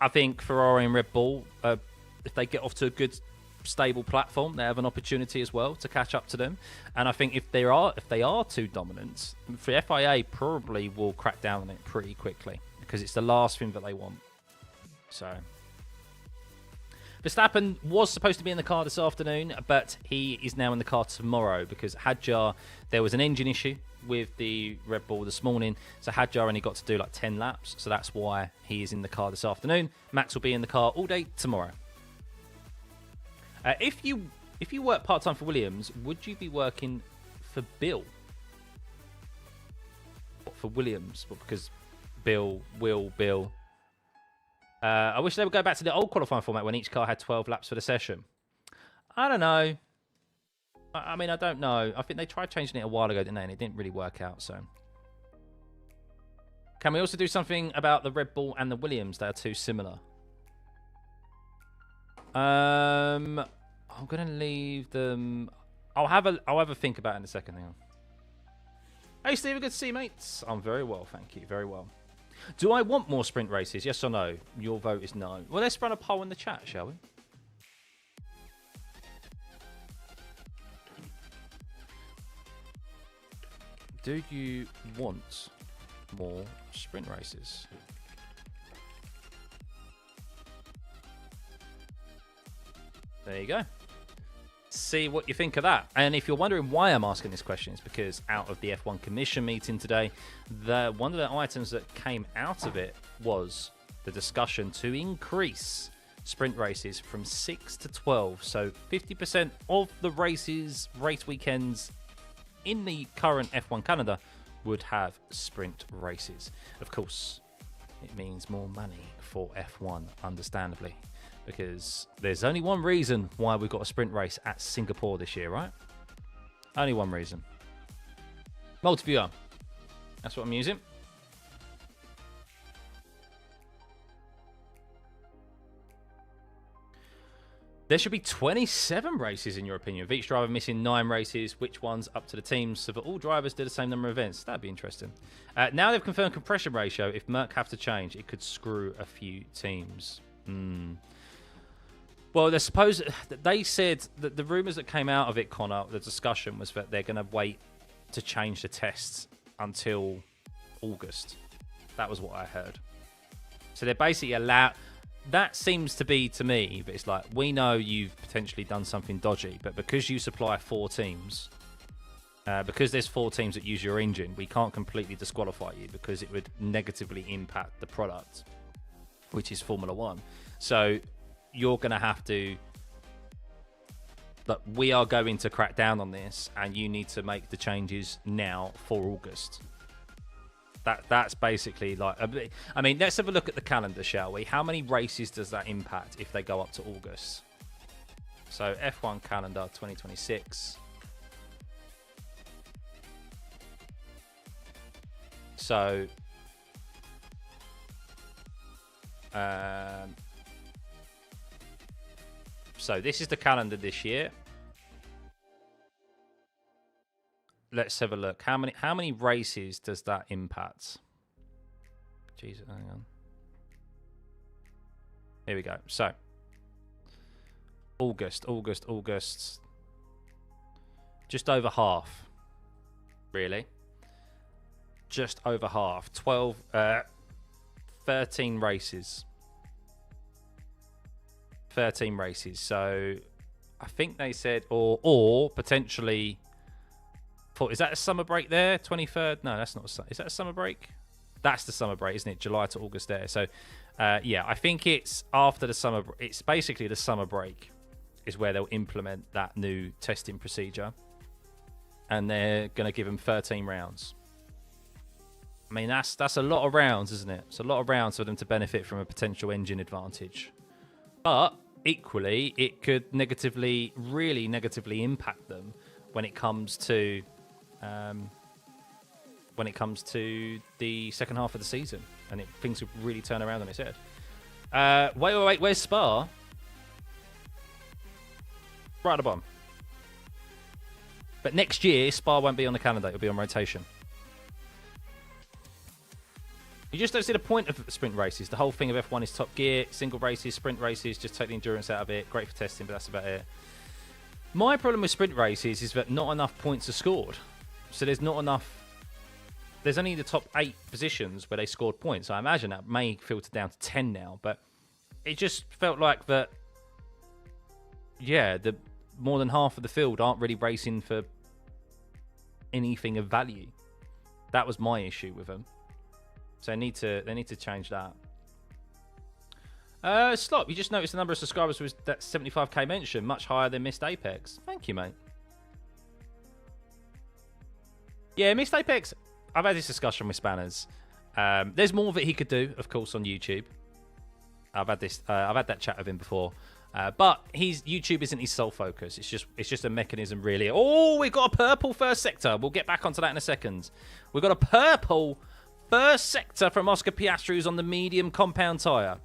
I think Ferrari and Red Bull, if they get off to a good, stable platform, they have an opportunity as well to catch up to them. And I think if they are too dominant, the FIA probably will crack down on it pretty quickly because it's the last thing that they want. So Verstappen was supposed to be in the car this afternoon, but he is now in the car tomorrow because there was an engine issue with the Red Bull this morning, so Hadjar only got to do like 10 laps, so that's why he is in the car this afternoon. Max will be in the car all day tomorrow. If you work part-time for Williams, would you be working for Bill? What, for Williams? Well, because Bill. I wish they would go back to the old qualifying format when each car had 12 laps for the session. I don't know. I mean, I don't know. I think they tried changing it a while ago, didn't they? And it didn't really work out, so. Can we also do something about the Red Bull and the Williams? They are too similar. I'm going to leave them. I'll have a think about it in a second. Hang on. Hey, Steve, good to see you, mates. I'm very well, thank you. Very well. Do I want more sprint races? Yes or no? Your vote is no. Well, let's run a poll in the chat, shall we? Do you want more sprint races? There you go. See what you think of that. And if you're wondering why I'm asking this question, it's because out of the F1 Commission meeting today, one of the items that came out of it was the discussion to increase sprint races from 6 to 12. So 50% of the race weekends in the current F1 calendar would have sprint races. Of course, it means more money for F1, understandably. Because there's only one reason why we've got a sprint race at Singapore this year, right? Only one reason. Multiviewer. That's what I'm using. There should be 27 races, in your opinion, with each driver missing 9 races. Which ones up to the teams so that all drivers do the same number of events? That'd be interesting. Now they've confirmed compression ratio. If Merc have to change, it could screw a few teams. Well, they said that the rumours that came out of it, Connor, the discussion was that they're going to wait to change the tests until August. That was what I heard. So they're basically allowed. That seems to be to me, but it's like, we know you've potentially done something dodgy, but because you supply 4 teams, because there's 4 teams that use your engine, we can't completely disqualify you because it would negatively impact the product, which is Formula One. So you're going to have to, but we are going to crack down on this, and you need to make the changes now for August. That's basically like, I mean, let's have a look at the calendar, shall we? How many races does that impact if they go up to August? So F1 calendar 2026. So this is the calendar this year. Let's have a look. How many races does that impact? Jesus, hang on. Here we go. So August. Just over half. Really? Just over half. 13 races. 13 races. So I think they said, or potentially, is that a summer break there? 23rd? No, that's not. Is that a summer break? That's the summer break, isn't it? July to August there. So, yeah, I think it's after the summer. It's basically the summer break is where they'll implement that new testing procedure, and they're going to give them 13 rounds. I mean, that's a lot of rounds, isn't it? It's a lot of rounds for them to benefit from a potential engine advantage. But equally, it could really negatively impact them when it comes to the second half of the season, and things could really turn around on its head. Wait, where's Spa? Right at the bottom. But next year, Spa won't be on the calendar. It'll be on rotation. You just don't see the point of sprint races. The whole thing of F1 is Top Gear, single races, sprint races, just take the endurance out of it. Great for testing, but that's about it. My problem with sprint races is that not enough points are scored. So there's not enough... There's only the top 8 positions where they scored points. I imagine that may filter down to 10 now, but it just felt like that, yeah, the more than half of the field aren't really racing for anything of value. That was my issue with them. So they need to change that. Slop, you just noticed the number of subscribers was that 75k mention, much higher than Missed Apex. Thank you, mate. Yeah, Missed Apex, I've had this discussion with Spanners. There's more that he could do, of course, on YouTube. I've had that chat with him before. But YouTube isn't his sole focus. It's just a mechanism, really. Oh, we've got a purple first sector. We'll get back onto that in a second. We've got a purple first sector from Oscar Piastri, who's on the medium compound tyre.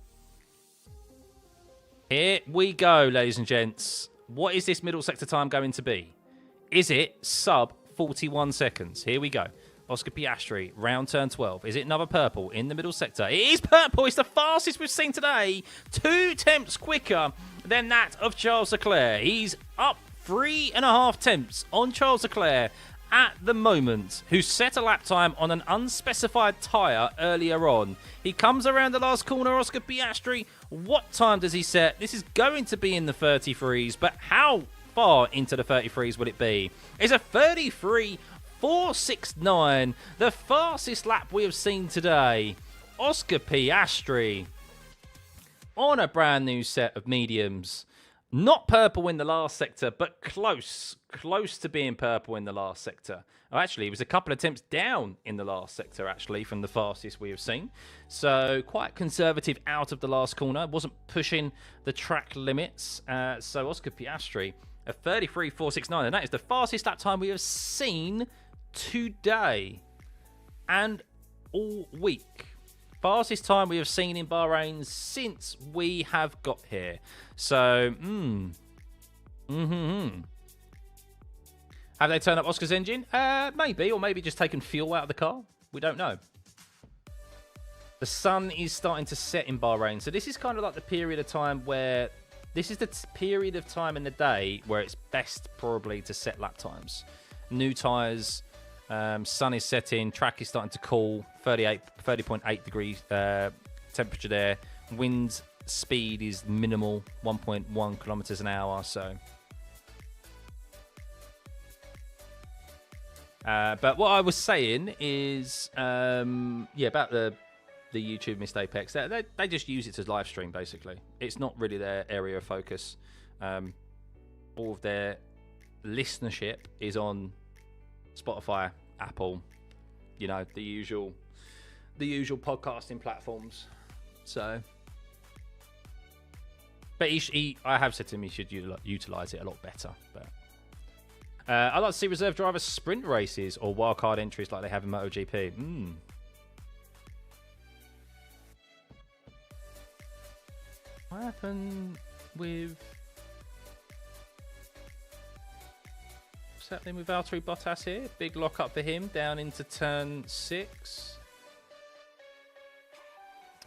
Here we go, ladies and gents. What is this middle sector time going to be? Is it sub 41 seconds? Here we go. Oscar Piastri, round turn 12. Is it another purple in the middle sector? It is purple. It's the fastest we've seen today. 2 tenths quicker than that of Charles Leclerc. He's up 3.5 tenths on Charles Leclerc at the moment, who set a lap time on an unspecified tyre earlier on. He comes around the last corner, Oscar Piastri. What time does he set? This is going to be in the 33s, but how far into the 33s would it be? It's a 33.469, the fastest lap we have seen today. Oscar Piastri on a brand new set of mediums. Not purple in the last sector, but close to being purple in the last sector. Oh, actually, it was a couple of attempts down in the last sector, actually, from the fastest we have seen. So quite conservative out of the last corner. Wasn't pushing the track limits. So Oscar Piastri, a 33.469, and that is the fastest lap time we have seen today and all week. Fastest time we have seen in Bahrain since we have got here. So, Have they turned up Oscar's engine? Maybe, or maybe just taken fuel out of the car. We don't know. The sun is starting to set in Bahrain, so this is kind of like the period of time where... This is the period of time in the day where it's best probably to set lap times. New tyres, sun is setting, track is starting to cool, 30.8 degrees temperature there. Wind speed is minimal, 1.1 kilometers an hour. So, but what I was saying is, about the YouTube Missed Apex. They just use it as live stream, basically. It's not really their area of focus. All of their listenership is on Spotify, Apple, the usual podcasting platforms. So, but I have said to him he should utilize it a lot better. But I'd like to see reserve drivers sprint races or wildcard entries like they have in MotoGP. What happened with... What's happening with Valtteri Bottas here? Big lock up for him down into turn 6.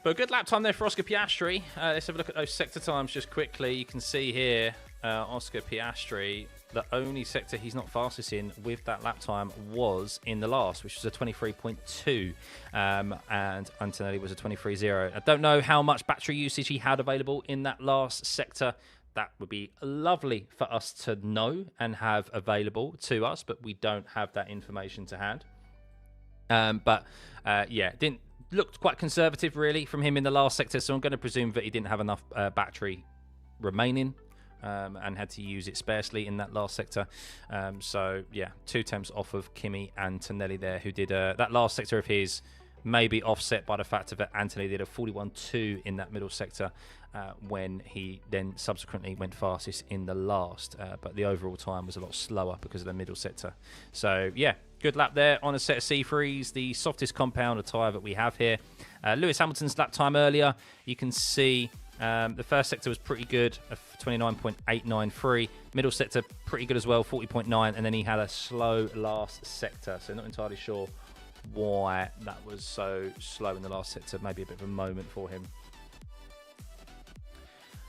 But a good lap time there for Oscar Piastri. Let's have a look at those sector times just quickly. You can see here, Oscar Piastri, the only sector he's not fastest in with that lap time was in the last, which was a 23.2, and Antonelli was a 23.0. I don't know how much battery usage he had available in that last sector. That would be lovely for us to know and have available to us, but we don't have that information to hand. Didn't looked quite conservative really from him in the last sector, so I'm going to presume that he didn't have enough battery remaining. And had to use it sparsely in that last sector. 2 temps off of Kimi and Antonelli there, who did that last sector of his maybe offset by the fact that Anthony did a 41.2 in that middle sector when he then subsequently went fastest in the last. But the overall time was a lot slower because of the middle sector. So, yeah, good lap there on a set of C3s, the softest compound of tyre that we have here. Lewis Hamilton's lap time earlier, you can see the first sector was pretty good, 29.893. Middle sector, pretty good as well, 40.9. And then he had a slow last sector. So not entirely sure why that was so slow in the last sector. Maybe a bit of a moment for him.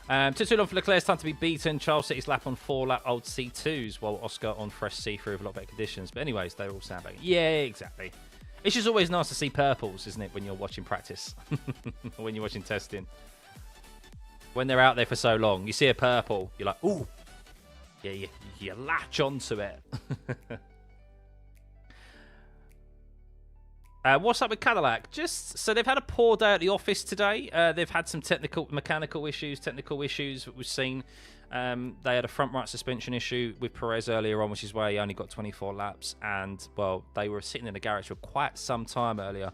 Took too long for Leclerc's time to be beaten. Charles set his lap on 4-lap old C2s, while Oscar on fresh C3 with a lot better conditions. But anyways, they're all sandbagging. Yeah, exactly. It's just always nice to see purples, isn't it, when you're watching practice? When you're watching testing. When they're out there for so long, you see a purple, you're like, ooh. Yeah, you latch onto it. What's up with Cadillac? So they've had a poor day at the office today. They've had some mechanical issues that we've seen. They had a front right suspension issue with Perez earlier on, which is why he only got 24 laps. And, well, they were sitting in the garage for quite some time earlier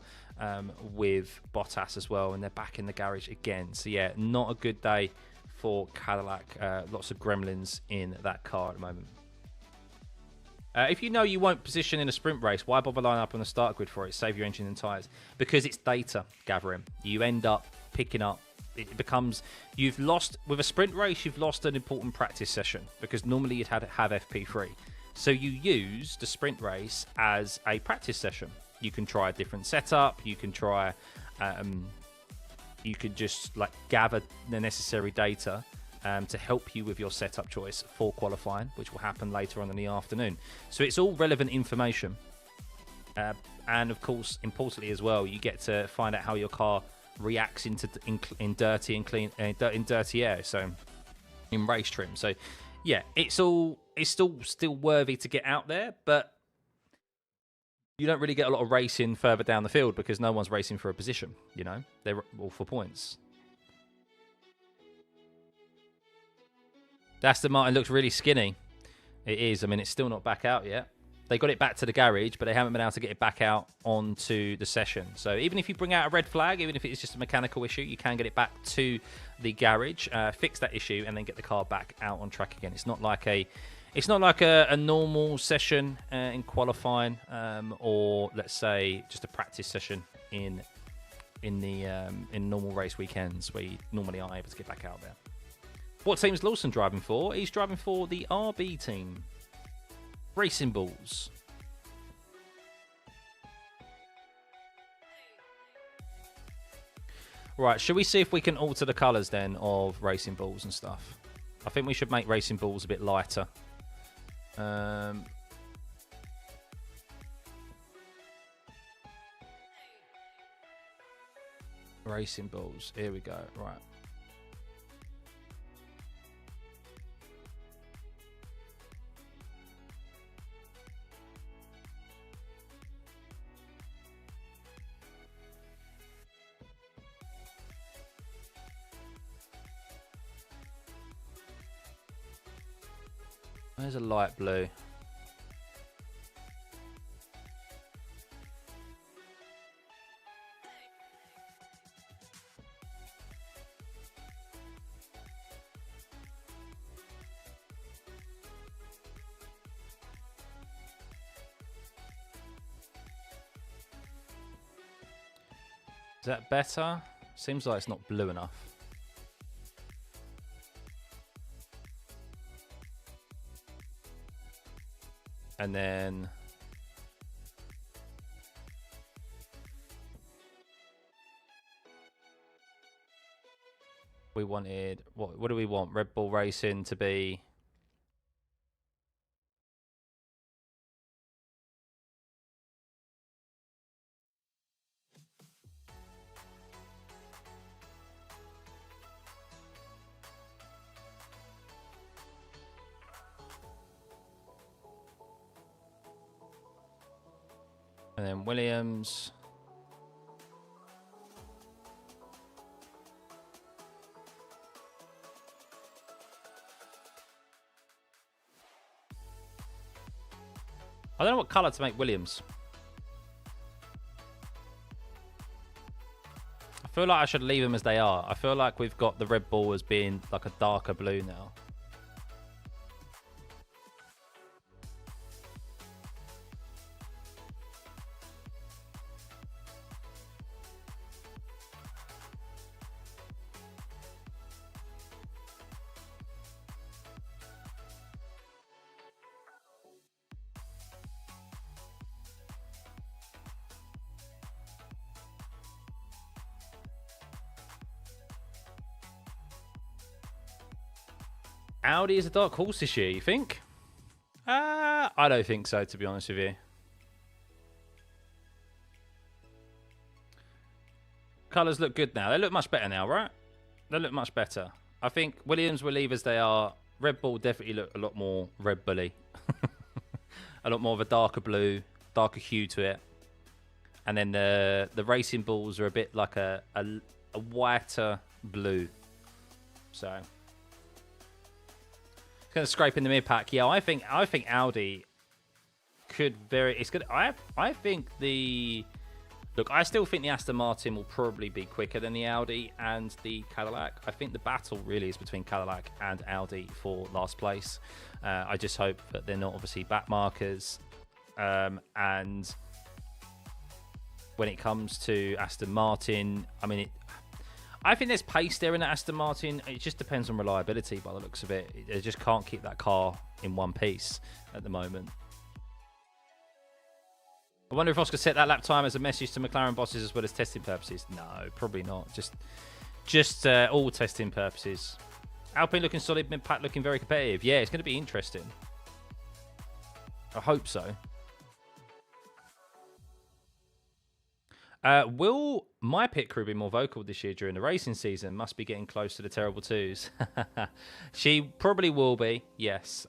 with Bottas as well. And they're back in the garage again. So, yeah, not a good day for Cadillac. Lots of gremlins in that car at the moment. If you know you won't position in a sprint race, why bother lining up on the start grid for it? Save your engine and tyres. Because it's data gathering. You end up picking up. It becomes, you've lost, with a sprint race, you've lost an important practice session. Because normally you'd have FP3. So you use the sprint race as a practice session. You can try a different setup. You can try, you could just like gather the necessary data to help you with your setup choice for qualifying, which will happen later on in the afternoon. So it's all relevant information. And of course, importantly as well, you get to find out how your car reacts in dirty and clean, in dirty air. So in race trim. So yeah, it's still worthy to get out there, but you don't really get a lot of racing further down the field because no one's racing for a position. You know, they're all for points. Aston Martin looks really skinny. It is. I mean, it's still not back out yet. They got it back to the garage, but they haven't been able to get it back out onto the session. So even if you bring out a red flag, even if it's just a mechanical issue, you can get it back to the garage, fix that issue, and then get the car back out on track again. It's not like a normal session in qualifying, or let's say just a practice session in normal race weekends where you normally aren't able to get back out there. What team's Lawson driving for? He's driving for the RB team. Racing Bulls. Right, should we see if we can alter the colours then of Racing Bulls and stuff? I think we should make Racing Bulls a bit lighter. Racing Bulls, here we go, right. There's a light blue. Is that better? Seems like it's not blue enough. And then we wanted, what do we want? Red Bull Racing to be and then Williams. I don't know what colour to make Williams. feel like I should leave them as they are. I feel like we've got the Red Bull as being like a darker blue now. Audi is a dark horse this year, you think? I don't think so, to be honest with you. Colours look good now. They look much better now, right? They look much better. I think Williams will leave as they are. Red Bull definitely look a lot more Red Bully. A lot more of a darker blue, darker hue to it. And then the Racing Bulls are a bit like a whiter blue. So... going to scrape in the mid pack. Yeah, I think Audi could it's good. I think I still think the Aston Martin will probably be quicker than the Audi and the Cadillac. I think the battle really is between Cadillac and Audi for last place. I just hope that they're not obviously back markers. And when it comes to Aston Martin, I mean, I think there's pace there in the Aston Martin. It just depends on reliability by the looks of it. They just can't keep that car in one piece at the moment. I wonder if Oscar set that lap time as a message to McLaren bosses as well as testing purposes. No, probably not. Just all testing purposes. Alpine looking solid, mid-pack looking very competitive. Yeah, it's going to be interesting. I hope so. Will my pit crew be more vocal this year during the racing season? Must be getting close to the terrible twos. She probably will be, yes.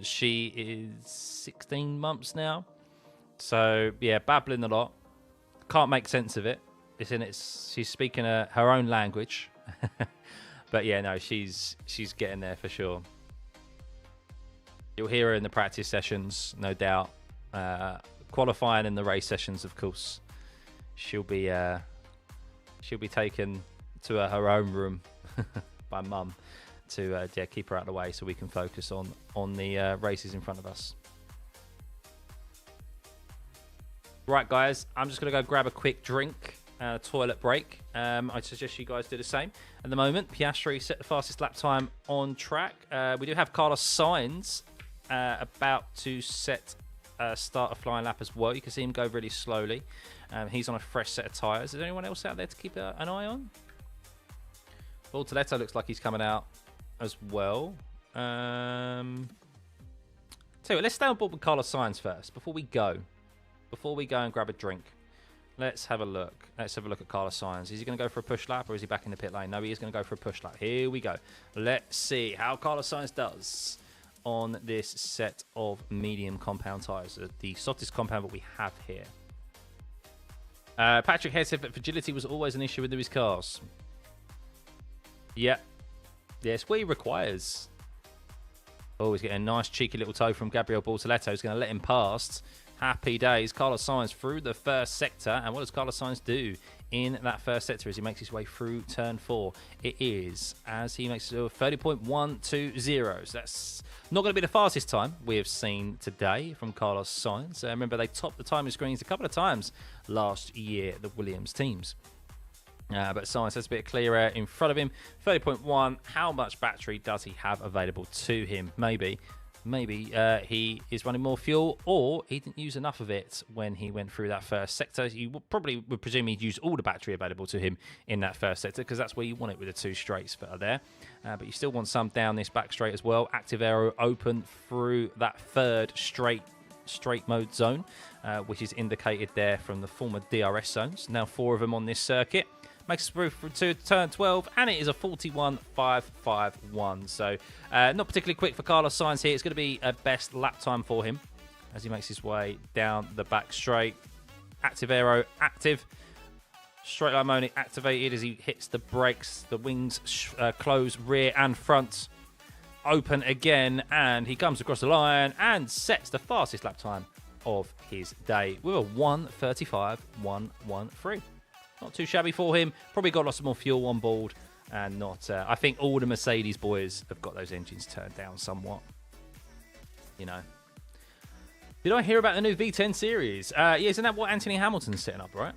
She is 16 months now. So, yeah, babbling a lot. Can't make sense of it. She's speaking her own language. But, yeah, no, she's getting there for sure. You'll hear her in the practice sessions, no doubt. Qualifying in the race sessions, of course. She'll be taken to her own room by mum to keep her out of the way so we can focus on the races in front of us. Right, guys, I'm just going to go grab a quick drink, toilet break. I suggest you guys do the same. At the moment, Piastri set the fastest lap time on track. We do have Carlos Sainz about to start a flying lap as well. You can see him go really slowly. He's on a fresh set of tyres. Is there anyone else out there to keep an eye on? Bortoletto looks like he's coming out as well. Tell you what, let's stay on board with Carlos Sainz first before we go and grab a drink. Let's have a look. Let's have a look at Carlos Sainz. Is he going to go for a push lap or is he back in the pit lane? No, he is going to go for a push lap. Here we go. Let's see how Carlos Sainz does on this set of medium compound tyres. The softest compound that we have here. Patrick Hare said that fragility was always an issue with his cars. Yeah. Yes, what he requires. Oh, he's getting a nice cheeky little toe from Gabriel Bortoletto. He's going to let him past. Happy days. Carlos Sainz through the first sector. And what does Carlos Sainz do in that first sector as he makes his way through turn 4? It is as he makes it 30.120. So that's not going to be the fastest time we have seen today from Carlos Sainz. Remember, they topped the timing screens a couple of times last year, the Williams teams. But Sainz has a bit clearer in front of him. 30.1. How much battery does he have available to him? Maybe he is running more fuel, or he didn't use enough of it when he went through that first sector. You would presume he'd use all the battery available to him in that first sector, because that's where you want it with the two straights that are there. But you still want some down this back straight as well. Active aero open through that third straight mode zone, which is indicated there from the former DRS zones. Now 4 of them on this circuit. Makes us through to turn 12, and it is a 41.551. So, not particularly quick for Carlos Sainz here. It's going to be a best lap time for him as he makes his way down the back straight. Active aero active. Straight line mode activated as he hits the brakes. The wings close rear and front. Open again, and he comes across the line and sets the fastest lap time of his day with a 1:35.113. Not too shabby for him. Probably got lots more fuel on board. And not... I think all the Mercedes boys have got those engines turned down somewhat. You know. Did I hear about the new V10 series? Yeah, isn't that what Anthony Hamilton's setting up, right?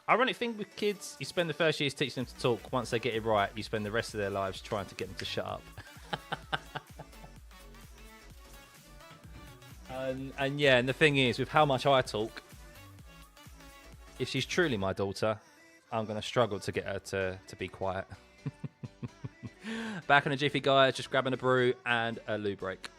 Ironic thing with kids, you spend the first years teaching them to talk. Once they get it right, you spend the rest of their lives trying to get them to shut up. and yeah, and the thing is, with how much I talk, if she's truly my daughter, I'm going to struggle to get her to be quiet. Back on a jiffy, guys. Just grabbing a brew and a loo break.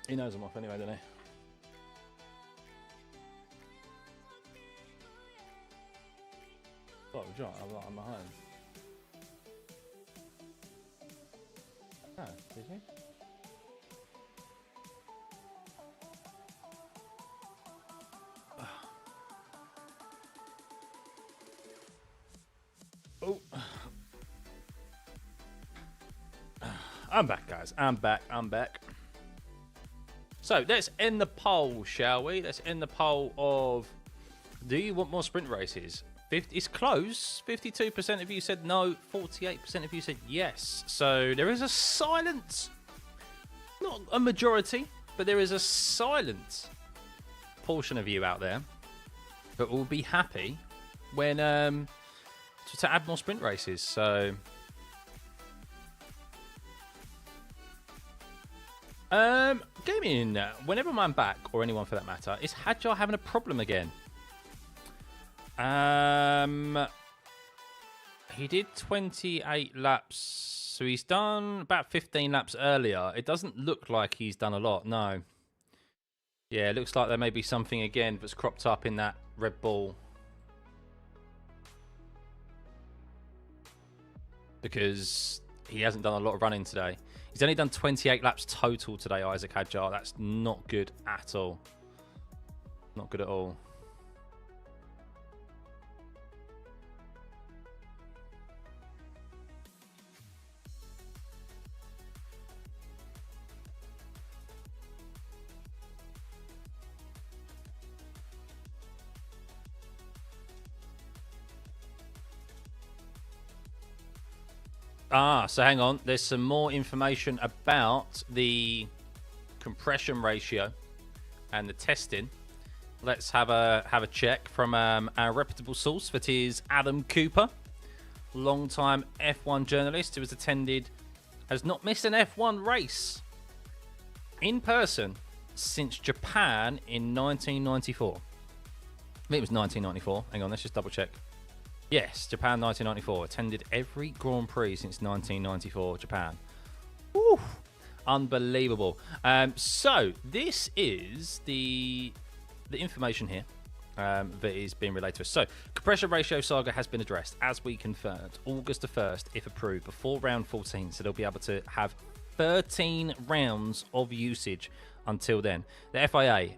He knows I'm off anyway, doesn't he? Oh, John, I'm at home. Oh, did you? Oh. I'm back, guys. I'm back. So, let's end the poll, shall we? Let's end the poll of, do you want more sprint races? It's close. 52% of you said no. 48% of you said yes. So, there is a silent, not a majority, but there is a silent portion of you out there that will be happy when to add more sprint races. So gaming, whenever I'm back, or anyone for that matter, is Hadjar having a problem again? He did 28 laps, so he's done about 15 laps earlier. It doesn't look like he's done a lot, no. Yeah, it looks like there may be something again that's cropped up in that Red Bull. Because he hasn't done a lot of running today. He's only done 28 laps total today, Isaac Hadjar. That's not good at all. Not good at all. So hang on. There's some more information about the compression ratio and the testing. Let's have a check from our reputable source, that is Adam Cooper, long-time F1 journalist who has not missed an F1 race in person since Japan in 1994. I think it was 1994. Hang on, let's just double check. Yes, Japan 1994. Attended every Grand Prix since 1994, Japan. Woo! Unbelievable. So this is the information here that is being relayed to us. So, compression ratio saga has been addressed, as we confirmed. August the 1st, if approved, before round 14. So they'll be able to have 13 rounds of usage until then. The FIA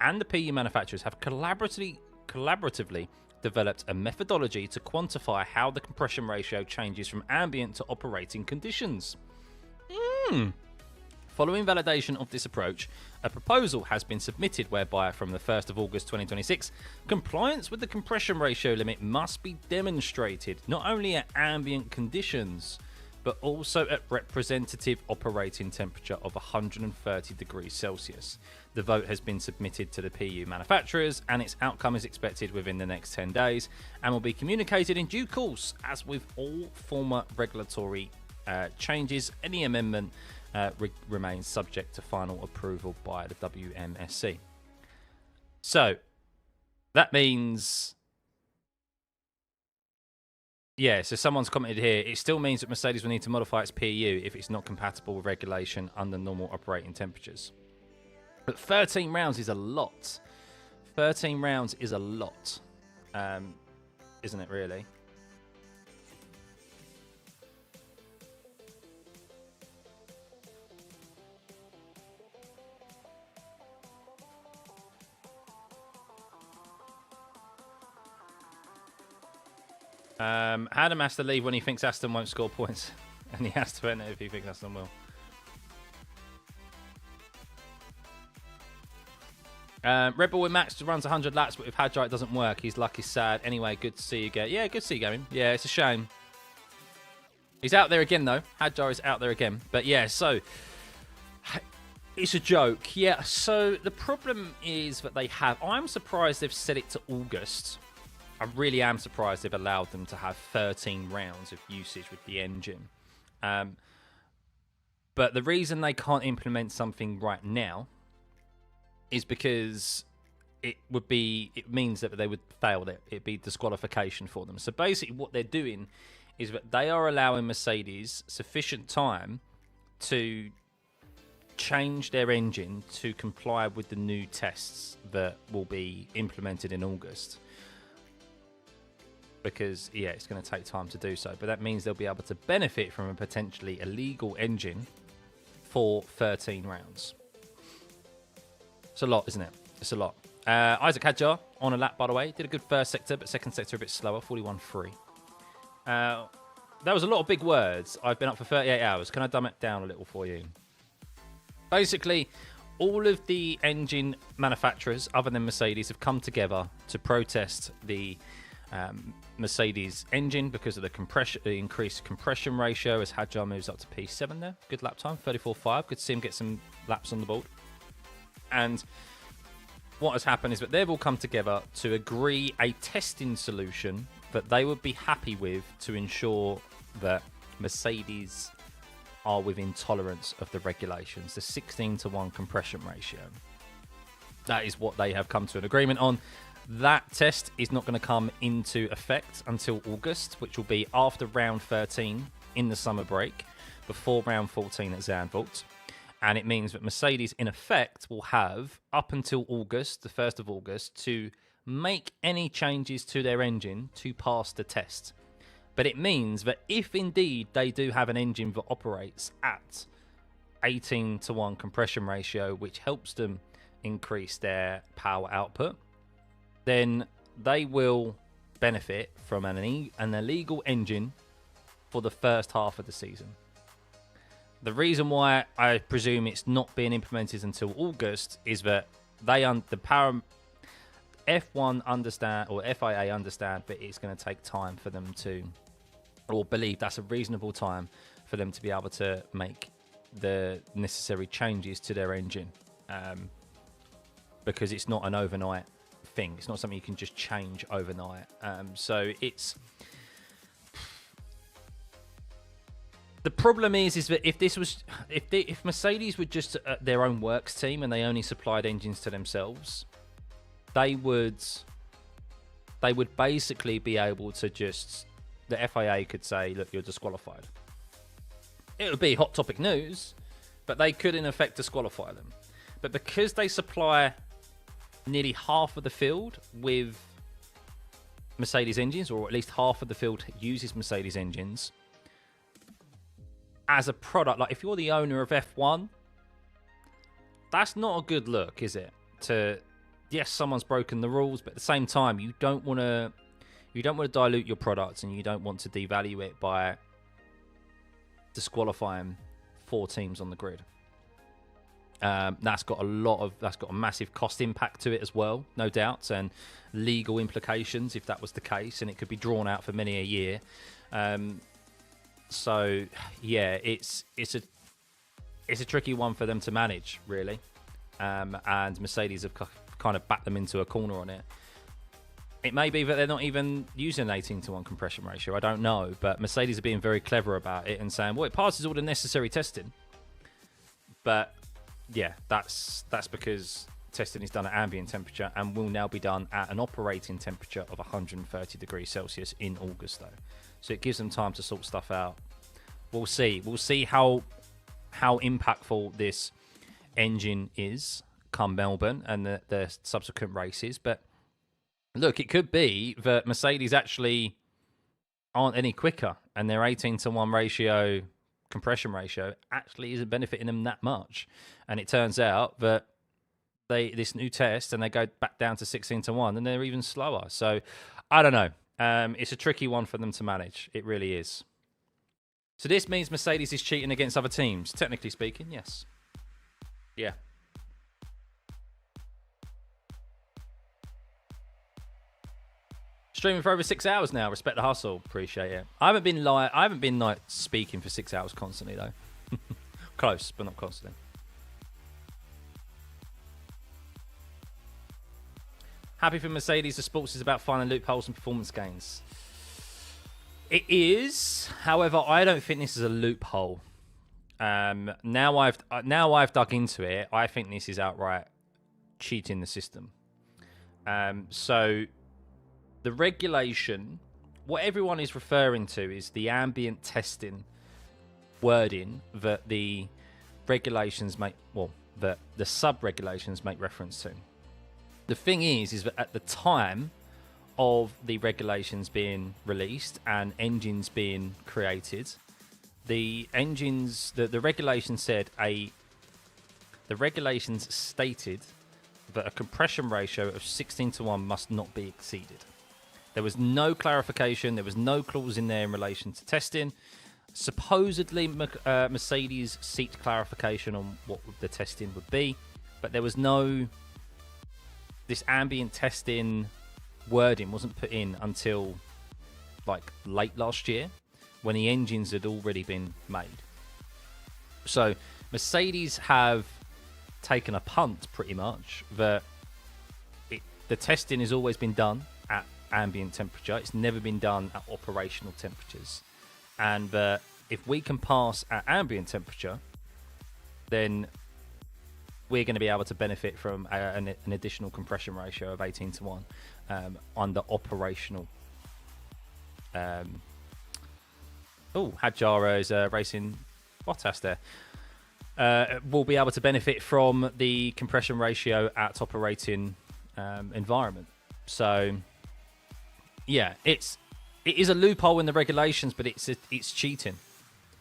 and the PU manufacturers have collaboratively developed a methodology to quantify how the compression ratio changes from ambient to operating conditions. Following validation of this approach, a proposal has been submitted whereby from the 1st of August 2026, compliance with the compression ratio limit must be demonstrated not only at ambient conditions, but also at representative operating temperature of 130 degrees Celsius. The vote has been submitted to the PU manufacturers, and its outcome is expected within the next 10 days and will be communicated in due course. As with all former regulatory changes, any amendment remains subject to final approval by the WMSC. So, that means... Yeah, so someone's commented here, it still means that Mercedes will need to modify its PU if it's not compatible with regulation under normal operating temperatures. But 13 rounds is a lot. 13 rounds is a lot, isn't it, really? Adam has to leave when he thinks Aston won't score points. And he has to enter if he thinks Aston will. Red Bull with Max runs 100 laps, but if Hadjar it doesn't work, he's lucky sad. Anyway, good to see you again. Yeah, good to see you going. Yeah, it's a shame. He's out there again, though. Hadjar is out there again. But yeah, so... It's a joke. Yeah, so the problem is that they have... I'm surprised they've set it to August. I really am surprised they've allowed them to have 13 rounds of usage with the engine. But the reason they can't implement something right now is because it means that they would fail it. It'd be disqualification for them. So basically what they're doing is that they are allowing Mercedes sufficient time to change their engine to comply with the new tests that will be implemented in August. Because, yeah, it's going to take time to do so. But that means they'll be able to benefit from a potentially illegal engine for 13 rounds. It's a lot, isn't it? It's a lot. Isaac Hadjar on a lap, by the way. Did a good first sector, but second sector a bit slower, 41.3. That was a lot of big words. I've been up for 38 hours. Can I dumb it down a little for you? Basically, all of the engine manufacturers, other than Mercedes, have come together to protest the Mercedes engine because of the increased compression ratio as Hadjar moves up to P7 there. Good lap time, 34.5. Good to see him get some laps on the board. And what has happened is that they've all come together to agree a testing solution that they would be happy with to ensure that Mercedes are within tolerance of the regulations, the 16:1 compression ratio. That is what they have come to an agreement on. That test is not going to come into effect until August, which will be after round 13 in the summer break, before round 14 at Zandvoort. And it means that Mercedes, in effect, will have up until August, the 1st of August, to make any changes to their engine to pass the test. But it means that if indeed they do have an engine that operates at 18:1 compression ratio, which helps them increase their power output, then they will benefit from an illegal engine for the first half of the season. The reason why I presume it's not being implemented until August is that F1 understand, or FIA understand, that it's going to take time for them to, or believe that's a reasonable time for them to be able to make the necessary changes to their engine, because it's not an overnight thing. It's not something you can just change overnight. So it's... The problem is that if Mercedes were just their own works team and they only supplied engines to themselves, they would basically be able to just, the FIA could say, look, you're disqualified. It would be hot topic news, but they could in effect disqualify them. But because they supply nearly half of the field with Mercedes engines, or at least half of the field uses Mercedes engines, as a product, like if you're the owner of F1, that's not a good look, is it? Yes, someone's broken the rules, but at the same time, you don't want to dilute your product, and you don't want to devalue it by disqualifying 4 teams on the grid. That's got a massive cost impact to it as well, no doubt, and legal implications if that was the case, and it could be drawn out for many a year. So yeah, it's a tricky one for them to manage, really, and Mercedes have kind of backed them into a corner on it. It may be that they're not even using an 18:1 compression ratio. I don't know, but Mercedes are being very clever about it and saying, well, it passes all the necessary testing. But yeah, that's because testing is done at ambient temperature and will now be done at an operating temperature of 130 degrees Celsius in August, though. So it gives them time to sort stuff out. We'll see. We'll see how impactful this engine is come Melbourne and the subsequent races. But look, it could be that Mercedes actually aren't any quicker, and their 18:1 ratio, compression ratio, actually isn't benefiting them that much. And it turns out that this new test, and they go back down to 16:1, and they're even slower. So I don't know. It's a tricky one for them to manage. It really is. So this means Mercedes is cheating against other teams. Technically speaking, yes. Yeah. Streaming for over 6 hours now. Respect the hustle. Appreciate it. I haven't been like speaking for 6 hours constantly though. Close, but not constantly. Happy for Mercedes. The sports is about finding loopholes and performance gains. It is. However, I don't think this is a loophole. Now I've dug into it. I think this is outright cheating the system. So the regulation, what everyone is referring to is the ambient testing wording that the regulations make, well, the sub-regulations make reference to. The thing is that at the time of the regulations being released and engines being created, the engines, the regulations said the regulations stated that a compression ratio of 16:1 must not be exceeded. There was no clarification. There was no clause in there in relation to testing. Supposedly, Mercedes seeked clarification on what the testing would be, but there was no... This ambient testing wording wasn't put in until like late last year, when the engines had already been made. So Mercedes have taken a punt pretty much that the testing has always been done at ambient temperature. It's never been done at operational temperatures. And if we can pass at ambient temperature, then we're going to be able to benefit from an additional compression ratio of 18:1 under operational. Hadjar is racing Bottas there. We'll be able to benefit from the compression ratio at operating environment. So, yeah, it is a loophole in the regulations, but it's cheating,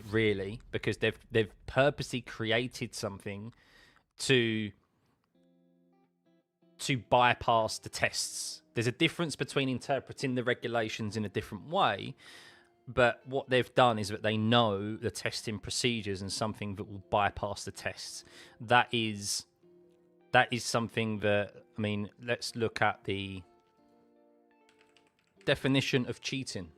really, because they've purposely created something to bypass the tests. There's a difference between interpreting the regulations in a different way, but what they've done is that they know the testing procedures and something that will bypass the tests. That is something that, I mean, let's look at the definition of cheating.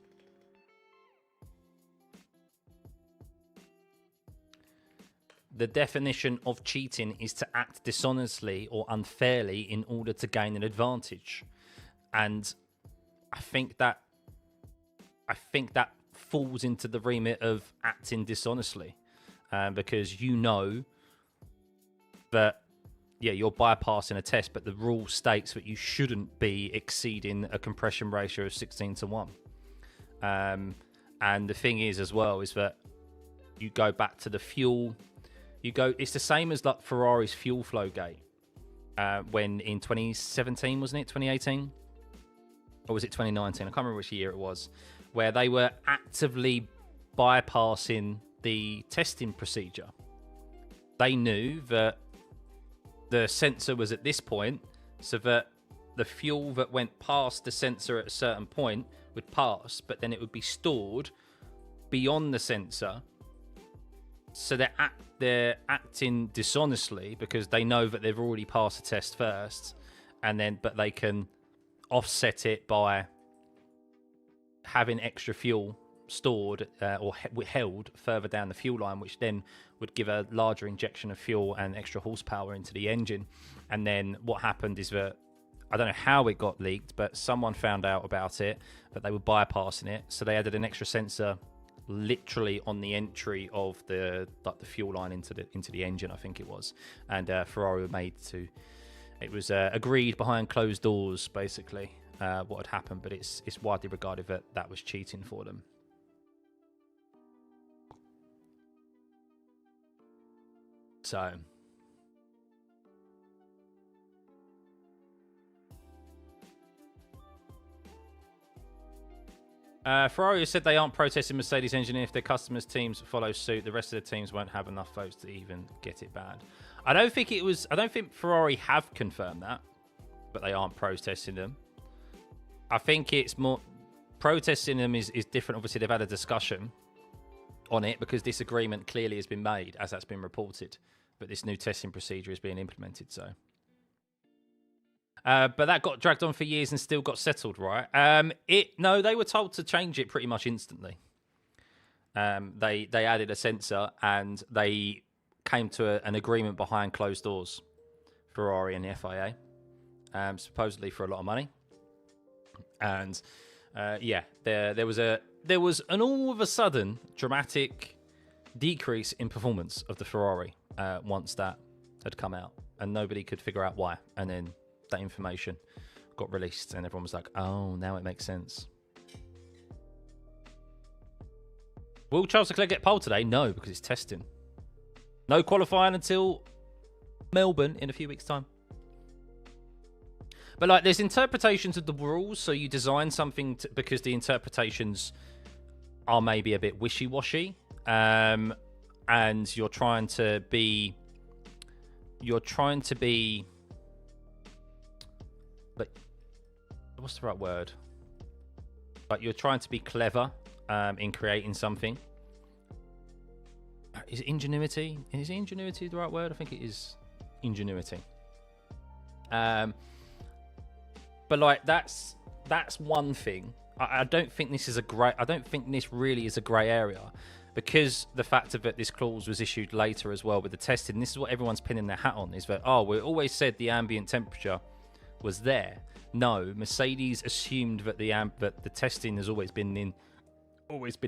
The definition of cheating is to act dishonestly or unfairly in order to gain an advantage. And I think that falls into the remit of acting dishonestly, because you know that, yeah, you're bypassing a test, but the rule states that you shouldn't be exceeding a compression ratio of 16:1. And the thing is as well is that you go back to the fuel. It's the same as like Ferrari's fuel flow gate when in 2017, wasn't it? 2018? Or was it 2019? I can't remember which year it was, where they were actively bypassing the testing procedure. They knew that the sensor was at this point, so that the fuel that went past the sensor at a certain point would pass, but then it would be stored beyond the sensor. So they're acting dishonestly because they know that they've already passed the test first, but they can offset it by having extra fuel stored or held further down the fuel line, which then would give a larger injection of fuel and extra horsepower into the engine. And then what happened is that, I don't know how it got leaked, but someone found out about it, that they were bypassing it, so they added an extra sensor literally on the entry of the fuel line into the engine, I think it was. And Ferrari were made to, it was agreed behind closed doors basically what had happened, but it's widely regarded that was cheating for them. So Ferrari said they aren't protesting Mercedes engineering. If their customers' teams follow suit, the rest of the teams won't have enough votes to even get it banned. I don't think Ferrari have confirmed that, but they aren't protesting them. I think it's more protesting them is different. Obviously, they've had a discussion on it because this agreement clearly has been made, as that's been reported, but this new testing procedure is being implemented. So. But that got dragged on for years and still got settled, right? No, they were told to change it pretty much instantly. They added a sensor and they came to an agreement behind closed doors, Ferrari and the FIA, supposedly for a lot of money. And there was an all of a sudden dramatic decrease in performance of the Ferrari once that had come out, and nobody could figure out why. And then that information got released and everyone was like, oh, now it makes sense. Will Charles Leclerc get pole today? No, because it's testing. No qualifying until Melbourne in a few weeks' time. But like, there's interpretations of the rules, so you design something because the interpretations are maybe a bit wishy-washy, and you're trying to be, like, what's the right word? Like, you're trying to be clever in creating something. Is it ingenuity? Is ingenuity the right word? I think it is ingenuity. But like, that's one thing. I don't think this is a great. I don't think this really is a grey area, because the fact of it, this clause was issued later as well with the testing. This is what everyone's pinning their hat on: is that, oh, we always said the ambient temperature was there. No, Mercedes assumed that the testing has always been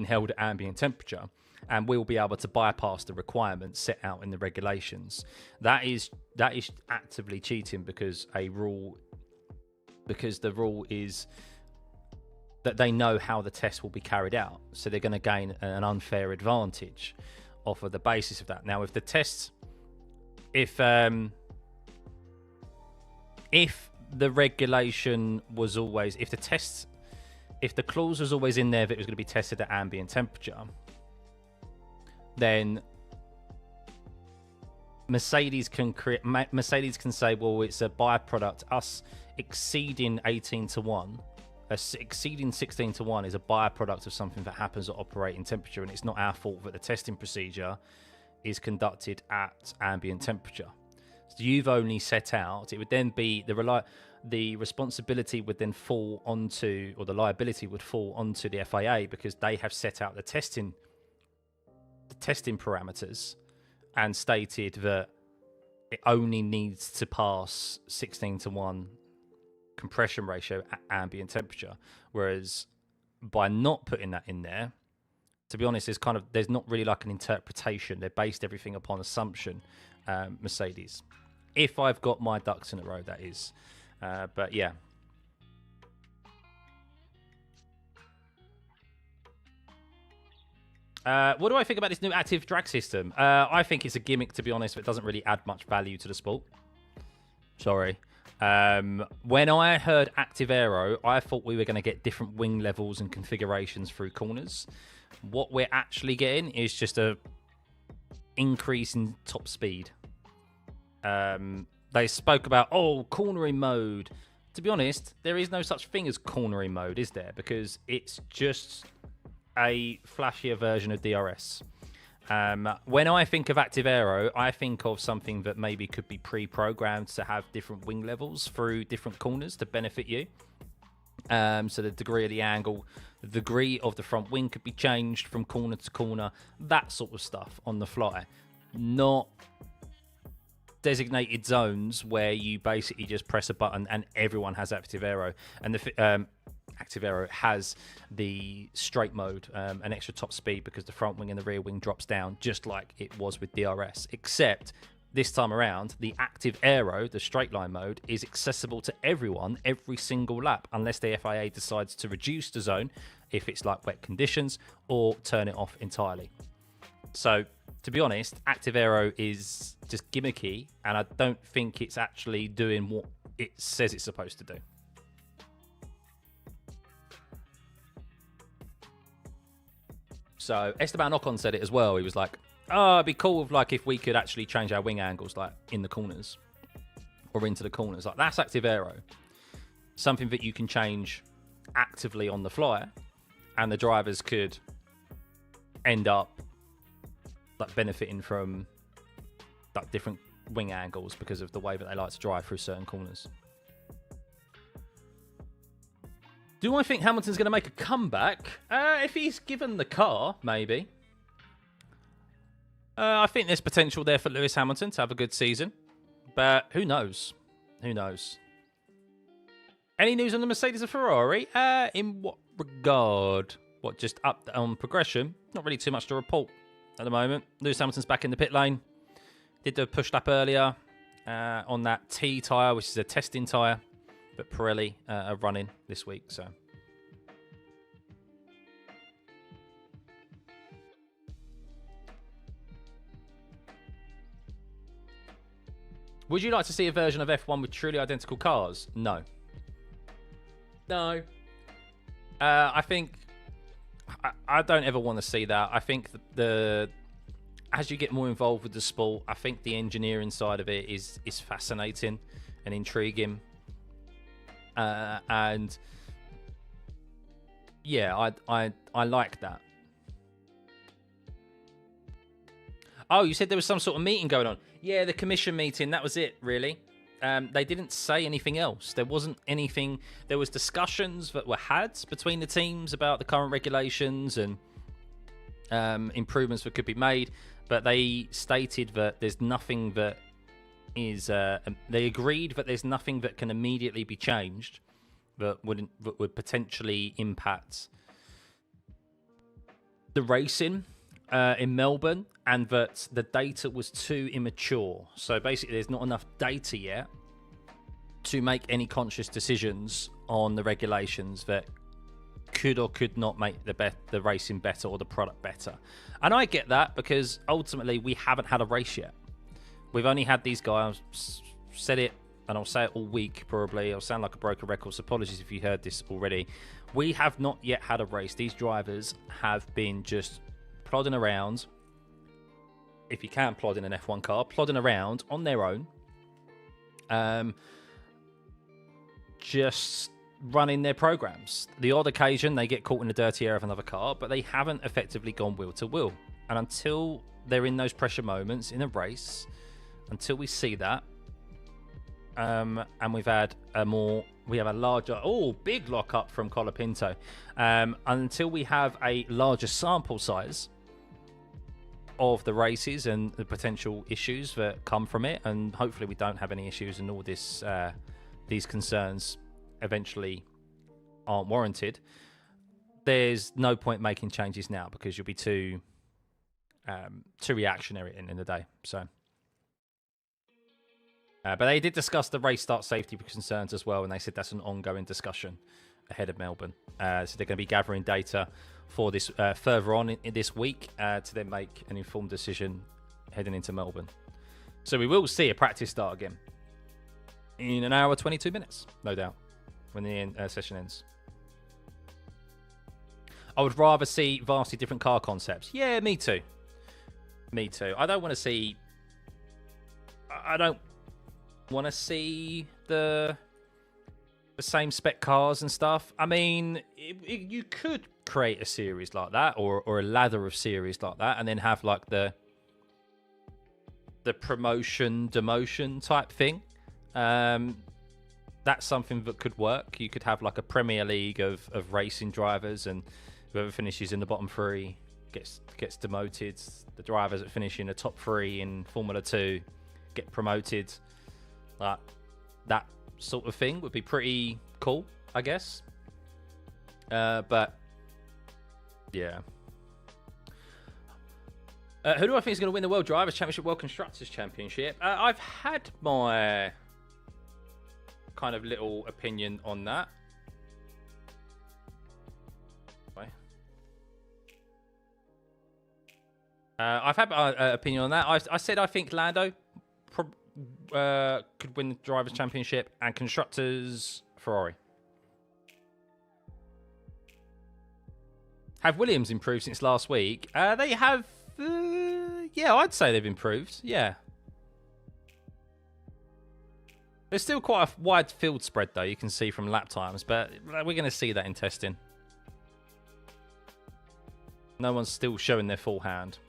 held at ambient temperature, and we'll be able to bypass the requirements set out in the regulations. That is actively cheating, because the rule is that they know how the test will be carried out, so they're going to gain an unfair advantage off of the basis of that. Now, if the tests, if the regulation was always, if the clause was always in there that it was going to be tested at ambient temperature, then Mercedes can say, well, it's a byproduct. Us exceeding 18-1, exceeding 16-1 is a byproduct of something that happens at operating temperature, and it's not our fault that the testing procedure is conducted at ambient temperature. So you've only set out, it would then be the responsibility would then fall onto, or the liability would fall onto the FIA, because they have set out the testing parameters and stated that it only needs to pass 16-1 compression ratio at ambient temperature. Whereas by not putting that in there, to be honest, there's not really like an interpretation. They're based everything upon assumption, Mercedes. If I've got my ducks in a row, that is. But yeah. What do I think about this new active drag system? I think it's a gimmick, to be honest, but it doesn't really add much value to the sport. Sorry. When I heard active aero, I thought we were going to get different wing levels and configurations through corners. What we're actually getting is just a increase in top speed. They spoke about, cornering mode. To be honest, there is no such thing as cornering mode, is there? Because it's just a flashier version of DRS. When I think of active aero, I think of something that maybe could be pre-programmed to have different wing levels through different corners to benefit you. So the degree of the angle, the degree of the front wing could be changed from corner to corner, that sort of stuff on the fly. Not designated zones where you basically just press a button and everyone has active aero. And the active aero has the straight mode, an extra top speed, because the front wing and the rear wing drops down, just like it was with DRS. Except this time around, the active aero, the straight line mode, is accessible to everyone every single lap, unless the FIA decides to reduce the zone if it's like wet conditions, or turn it off entirely. So, to be honest, active aero is just gimmicky, and I don't think it's actually doing what it says it's supposed to do. So Esteban Ocon said it as well. He was like, it'd be cool if we could actually change our wing angles like in the corners or into the corners. Like, that's active aero. Something that you can change actively on the fly, and the drivers could end up like benefiting from like different wing angles because of the way that they like to drive through certain corners. Do I think Hamilton's going to make a comeback? If he's given the car, maybe. I think there's potential there for Lewis Hamilton to have a good season. But who knows? Who knows? Any news on the Mercedes or Ferrari? In what regard? What, just up on progression? Not really too much to report at the moment. Lewis Hamilton's back in the pit lane. Did the push lap earlier on that T tyre, which is a testing tyre. But Pirelli are running this week, so. Would you like to see a version of F1 with truly identical cars? No. No. I think I don't ever want to see that. I think as you get more involved with the sport, I think the engineering side of it is fascinating and intriguing. And yeah, I like that. Oh, you said there was some sort of meeting going on. Yeah, the commission meeting. That was it, really. They didn't say anything else. There wasn't anything. There was discussions that were had between the teams about the current regulations and improvements that could be made. But they stated that there's nothing that is. They agreed that there's nothing that can immediately be changed that would potentially impact the racing in Melbourne, and that the data was too immature. So basically, there's not enough data yet to make any conscious decisions on the regulations that could or could not make the racing better or the product better. And I get that, because ultimately we haven't had a race yet. We've only had these guys. I've said it, and I'll say it all week probably. I'll sound like a broken record, so apologies if you heard this already. We have not yet had a race. These drivers have been just plodding around, if you can plod in an F1 car, plodding around on their own, just running their programs. The odd occasion they get caught in the dirty air of another car, but they haven't effectively gone wheel to wheel. And until they're in those pressure moments in a race, until we see that, and we have a larger, big lockup from Colapinto, until we have a larger sample size of the races and the potential issues that come from it, and hopefully we don't have any issues and all this these concerns eventually aren't warranted, there's no point making changes now, because you'll be too reactionary at the end of the day. So but they did discuss the race start safety concerns as well, and they said that's an ongoing discussion ahead of Melbourne. So they're going to be gathering data for this further on in this week to then make an informed decision heading into Melbourne. So we will see a practice start again in an hour 22 minutes, no doubt, when the session ends. I would rather see vastly different car concepts. Yeah, me too. Me too. I don't want to see the same spec cars and stuff. I mean, you could create a series like that, or a ladder of series like that, and then have like the promotion demotion type thing. That's something that could work. You could have like a Premier League of racing drivers, and whoever finishes in the bottom three gets demoted. The drivers that finish in the top three in Formula 2 get promoted. Like that sort of thing would be pretty cool, I guess. But yeah. Who do I think is going to win the World Drivers' Championship, World Constructors' Championship? I've had my kind of little opinion on that. I've had my opinion on that. I said I think Lando could win the Drivers' Championship, and Constructors, Ferrari. Have Williams improved since last week? They have. Yeah, I'd say they've improved. Yeah. There's still quite a wide field spread, though, you can see from lap times, but we're going to see that in testing. No one's still showing their full hand.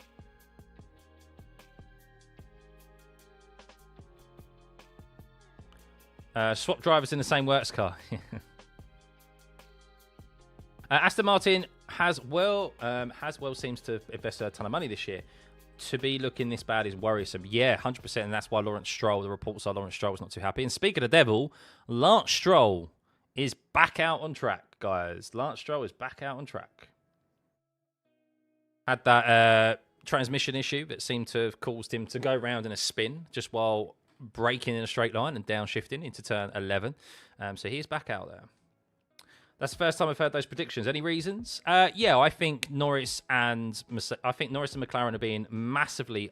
Swap drivers in the same works car. Aston Martin has seems to invest a ton of money this year. To be looking this bad is worrisome. Yeah, 100%, and that's why the reports are Lawrence Stroll was not too happy. And speaking of the devil, Lance Stroll is back out on track, guys. Lance Stroll is back out on track. Had that transmission issue that seemed to have caused him to go round in a spin just while braking in a straight line and downshifting into turn 11. So he's back out there. That's the first time I've heard those predictions. Any reasons? Yeah, I think Norris and McLaren are being massively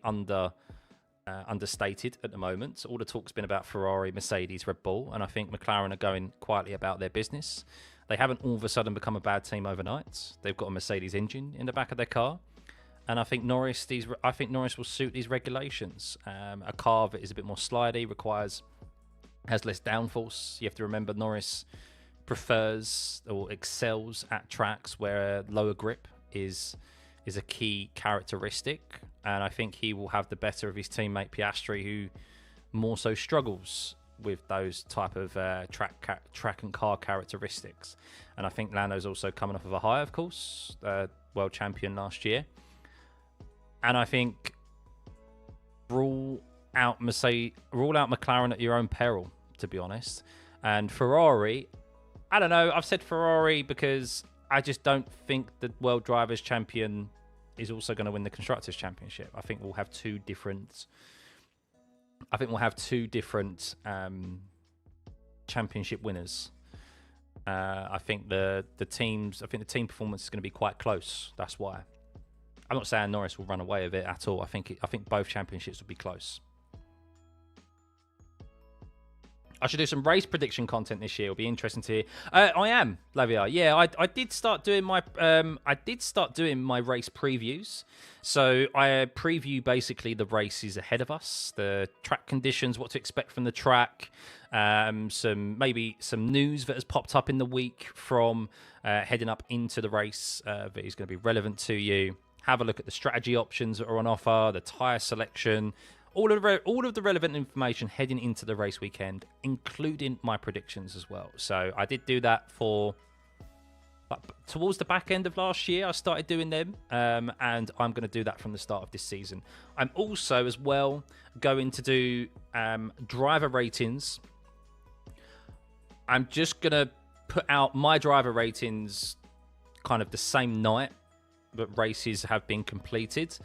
understated at the moment. All the talk's been about Ferrari, Mercedes, Red Bull, and I think McLaren are going quietly about their business. They haven't all of a sudden become a bad team overnight. They've got a Mercedes engine in the back of their car, and I think Norris will suit these regulations. A car that is a bit more slidey, has less downforce. You have to remember Norris prefers or excels at tracks where lower grip is a key characteristic, and I think he will have the better of his teammate Piastri, who more so struggles with those type of track and car characteristics. And I think Lando's also coming off of a high, of course, world champion last year. And I think rule out McLaren at your own peril, to be honest. And Ferrari, I don't know. I've said Ferrari because I just don't think the World Drivers' Champion is also going to win the Constructors' Championship. I think we'll have two different championship winners. I think the team performance is going to be quite close. That's why. I'm not saying Norris will run away with it at all. I think both championships will be close. I should do some race prediction content this year. It'll be interesting to hear. I am, Laviar. Yeah, I did start doing my race previews. So I preview basically the races ahead of us, the track conditions, what to expect from the track, some news that has popped up in the week from heading up into the race that is going to be relevant to you. Have a look at the strategy options that are on offer, the tyre selection, all of the relevant information heading into the race weekend, including my predictions as well. So I did do that towards the back end of last year. I started doing them, and I'm going to do that from the start of this season. I'm also as well going to do driver ratings. I'm just going to put out my driver ratings kind of the same night that races have been completed.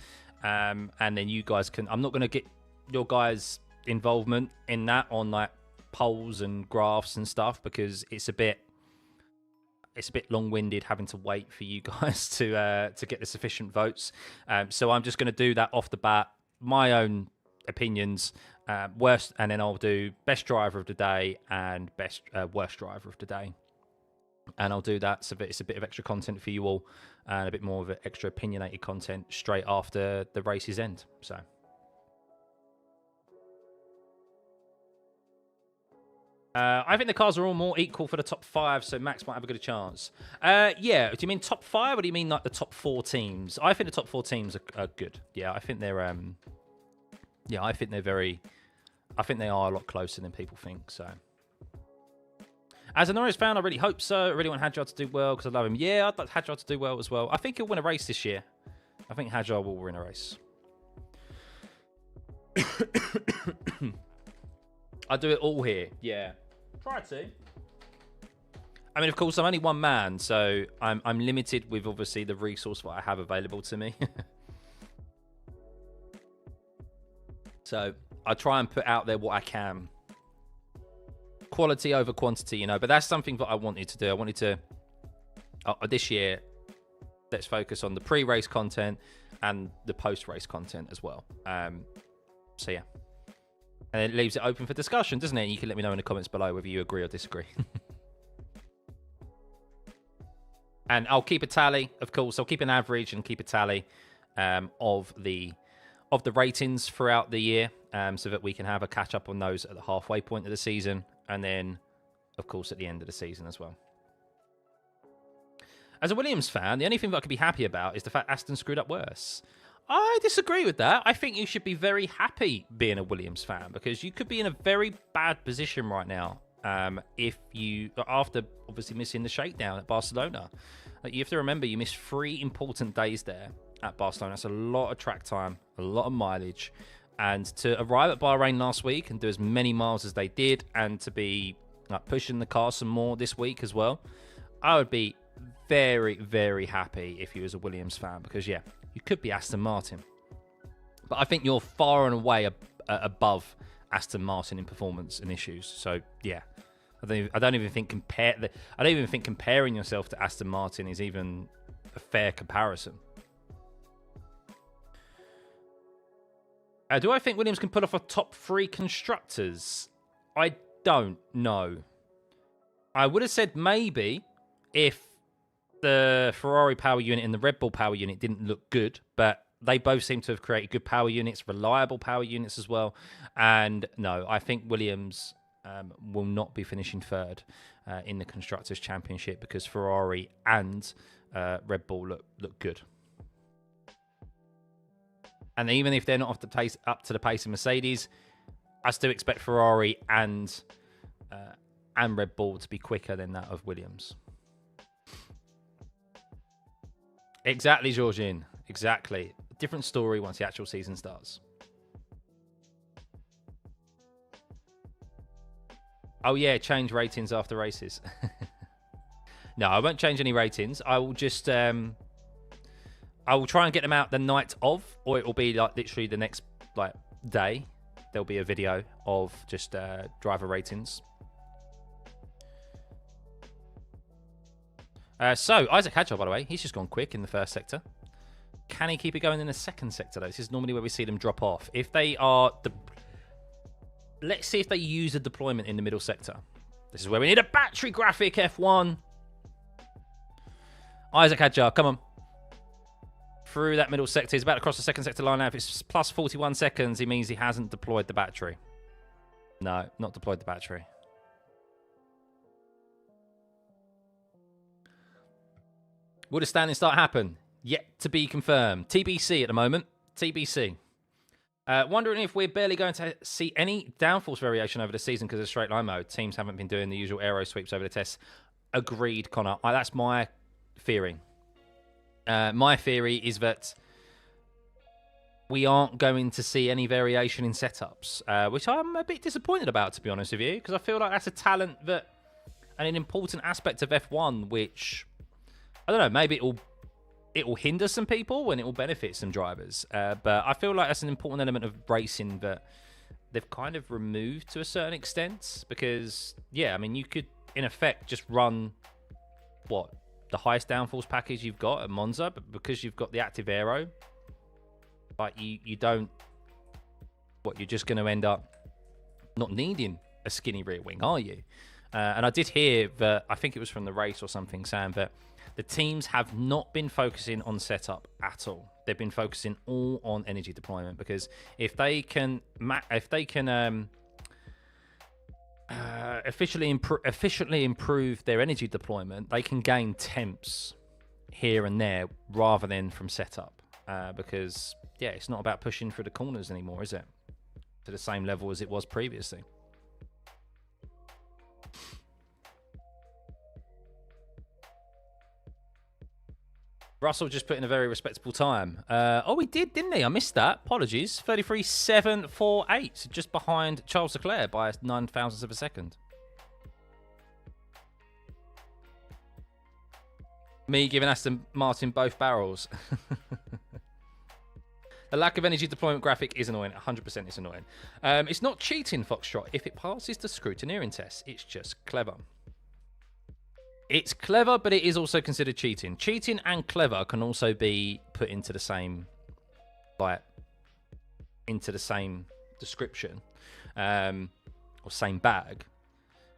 And then you guys can... I'm not going to get your guys' involvement in that on like polls and graphs and stuff, because it's a bit long-winded having to wait for you guys to get the sufficient votes. So I'm just going to do that off the bat, my own opinions, worst, and then I'll do best driver of the day and best worst driver of the day. And I'll do that so that it's a bit of extra content for you all, and a bit more of an extra opinionated content straight after the races end. So I think the cars are all more equal for the top 5, so Max might have a good chance. Yeah, do you mean top 5, or do you mean like the top 4 teams? I think the top 4 teams are good. Yeah, I think they're I think they are a lot closer than people think. So as a Norris fan, I really hope so. I really want Hadjar to do well because I love him. Yeah, I'd like Hadjar to do well as well. I think he'll win a race this year. I think Hadjar will win a race. I do it all here. Yeah. Try to. I mean, of course, I'm only one man, so I'm limited with obviously the resource that I have available to me. So I try and put out there what I can. Quality over quantity, you know, but that's something that I wanted to do. I wanted to, this year, let's focus on the pre-race content and the post-race content as well. So yeah. And it leaves it open for discussion, doesn't it? And you can let me know in the comments below whether you agree or disagree. And I'll keep a tally, of course. I'll keep an average and keep a tally of the ratings throughout the year, so that we can have a catch up on those at the halfway point of the season, and then, of course, at the end of the season as well. As a Williams fan, the only thing that I could be happy about is the fact Aston screwed up worse. I disagree with that. I think you should be very happy being a Williams fan, because you could be in a very bad position right now if you, after obviously missing the shakedown at Barcelona. You have to remember you missed 3 important days there at Barcelona. That's a lot of track time, a lot of mileage. And to arrive at Bahrain last week and do as many miles as they did, and to be like pushing the car some more this week as well, I would be very, very happy if you was a Williams fan, because yeah, you could be Aston Martin, but I think you're far and away above Aston Martin in performance and issues. So yeah, I don't even think comparing yourself to Aston Martin is even a fair comparison. Do I think Williams can pull off a top 3 constructors? I don't know. I would have said maybe if the Ferrari power unit and the Red Bull power unit didn't look good, but they both seem to have created good power units, reliable power units as well. And no, I think Williams will not be finishing third in the Constructors' Championship because Ferrari and Red Bull look good. And even if they're not up to the pace of Mercedes, I still expect Ferrari and Red Bull to be quicker than that of Williams. Exactly, Georgine. Exactly. Different story once the actual season starts. Oh, yeah, change ratings after races. No, I won't change any ratings. I will just... I will try and get them out the night of, or it will be like literally the next day. There'll be a video of just driver ratings. So, Isaac Hadjar, by the way, he's just gone quick in the first sector. Can he keep it going in the second sector, though? This is normally where we see them drop off. If they are... Let's see if they use a deployment in the middle sector. This is where we need a battery graphic, F1. Isaac Hadjar, come on. Through that middle sector. He's about to cross the second sector line now. If it's plus 41 seconds, it means he hasn't deployed the battery. No, not deployed the battery. Would a standing start happen? Yet to be confirmed. TBC at the moment. TBC. Wondering if we're barely going to see any downforce variation over the season because of straight line mode. Teams haven't been doing the usual aero sweeps over the tests. Agreed, Connor. That's my theory. My theory is that we aren't going to see any variation in setups, which I'm a bit disappointed about, to be honest with you, because I feel like that's a talent that, and an important aspect of F1, which, I don't know, maybe it will hinder some people and it will benefit some drivers. But I feel like that's an important element of racing that they've kind of removed to a certain extent, because, yeah, I mean, you could, in effect, just run, what, the highest downforce package you've got at Monza, but because you've got the active aero, like you don't, what, you're just going to end up not needing a skinny rear wing, are you? And I did hear that, I think it was from the race or something, Sam, that the teams have not been focusing on setup at all. They've been focusing all on energy deployment, because if they can efficiently improve their energy deployment, they can gain temps here and there rather than from setup. Because, yeah, it's not about pushing through the corners anymore, is it? To the same level as it was previously. Russell just put in a very respectable time. Oh, he did, didn't he? I missed that. Apologies. 33.748, just behind Charles Leclerc by 9 thousandths of a second. Me giving Aston Martin both barrels. The lack of energy deployment graphic is annoying. 100% it's annoying. It's not cheating, Foxtrot. If it passes the scrutineering test, it's just clever. It's clever, but it is also considered cheating. Cheating and clever can also be put into the same, description, or same bag,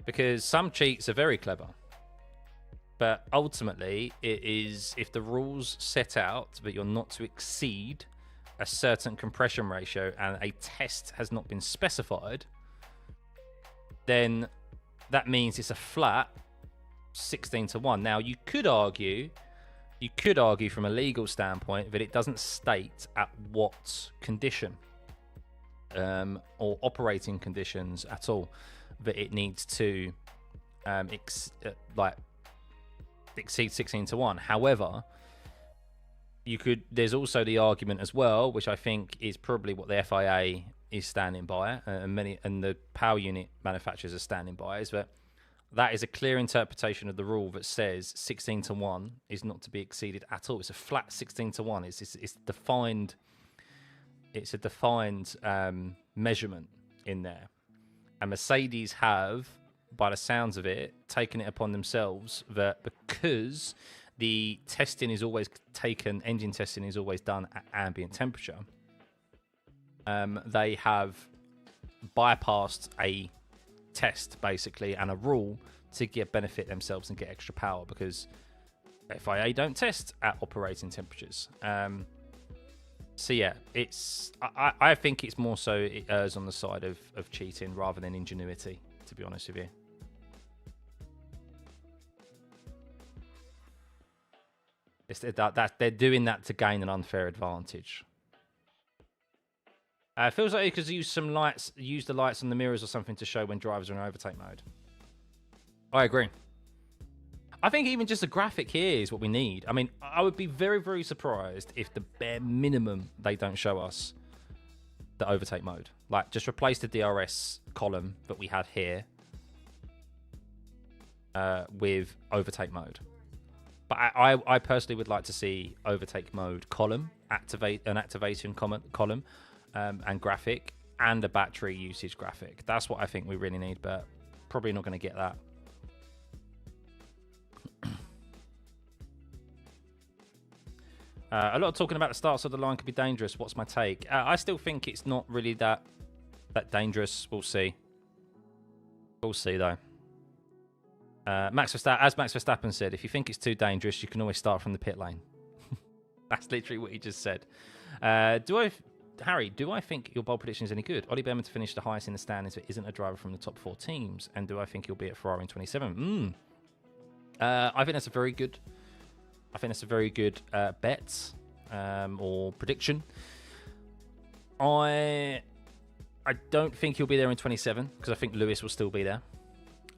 because some cheats are very clever. But ultimately, it is, if the rules set out that you're not to exceed a certain compression ratio and a test has not been specified, then that means it's a flat 16-1. Now, you could argue from a legal standpoint that it doesn't state at what condition or operating conditions at all that it needs to exceed 16-1. However, there's also the argument as well, which I think is probably what the FIA is standing by, and the power unit manufacturers are standing by, is that is a clear interpretation of the rule that says 16-1 is not to be exceeded at all. It's a flat 16-1. It's defined. It's a defined measurement in there, and Mercedes have, by the sounds of it, taken it upon themselves that because the testing is always taken, engine testing is always done at ambient temperature, they have bypassed a test basically and a rule to get benefit themselves and get extra power, because FIA don't test at operating temperatures. So yeah, I think it's more so it errs on the side of cheating rather than ingenuity, to be honest with you. That they're doing that to gain an unfair advantage. It feels like you could use some lights, use the lights on the mirrors or something to show when drivers are in overtake mode. I agree. I think even just a graphic here is what we need. I mean, I would be very, very surprised if the bare minimum they don't show us the overtake mode. Like, just replace the DRS column that we had here with overtake mode. But I personally would like to see overtake mode column, activation column, and graphic, and a battery usage graphic. That's what I think we really need, but probably not going to get that. A lot of talking about the starts of the line could be dangerous. What's my take? I still think it's not really that dangerous. We'll see. We'll see, though. As Max Verstappen said, if you think it's too dangerous, you can always start from the pit lane. That's literally what he just said. Harry, do I think your bold prediction is any good? Ollie Behrman to finish the highest in the standings but isn't a driver from the top 4 teams. And do I think he'll be at Ferrari in 27? I think that's a very good... bet or prediction. I don't think he'll be there in 27 because I think Lewis will still be there.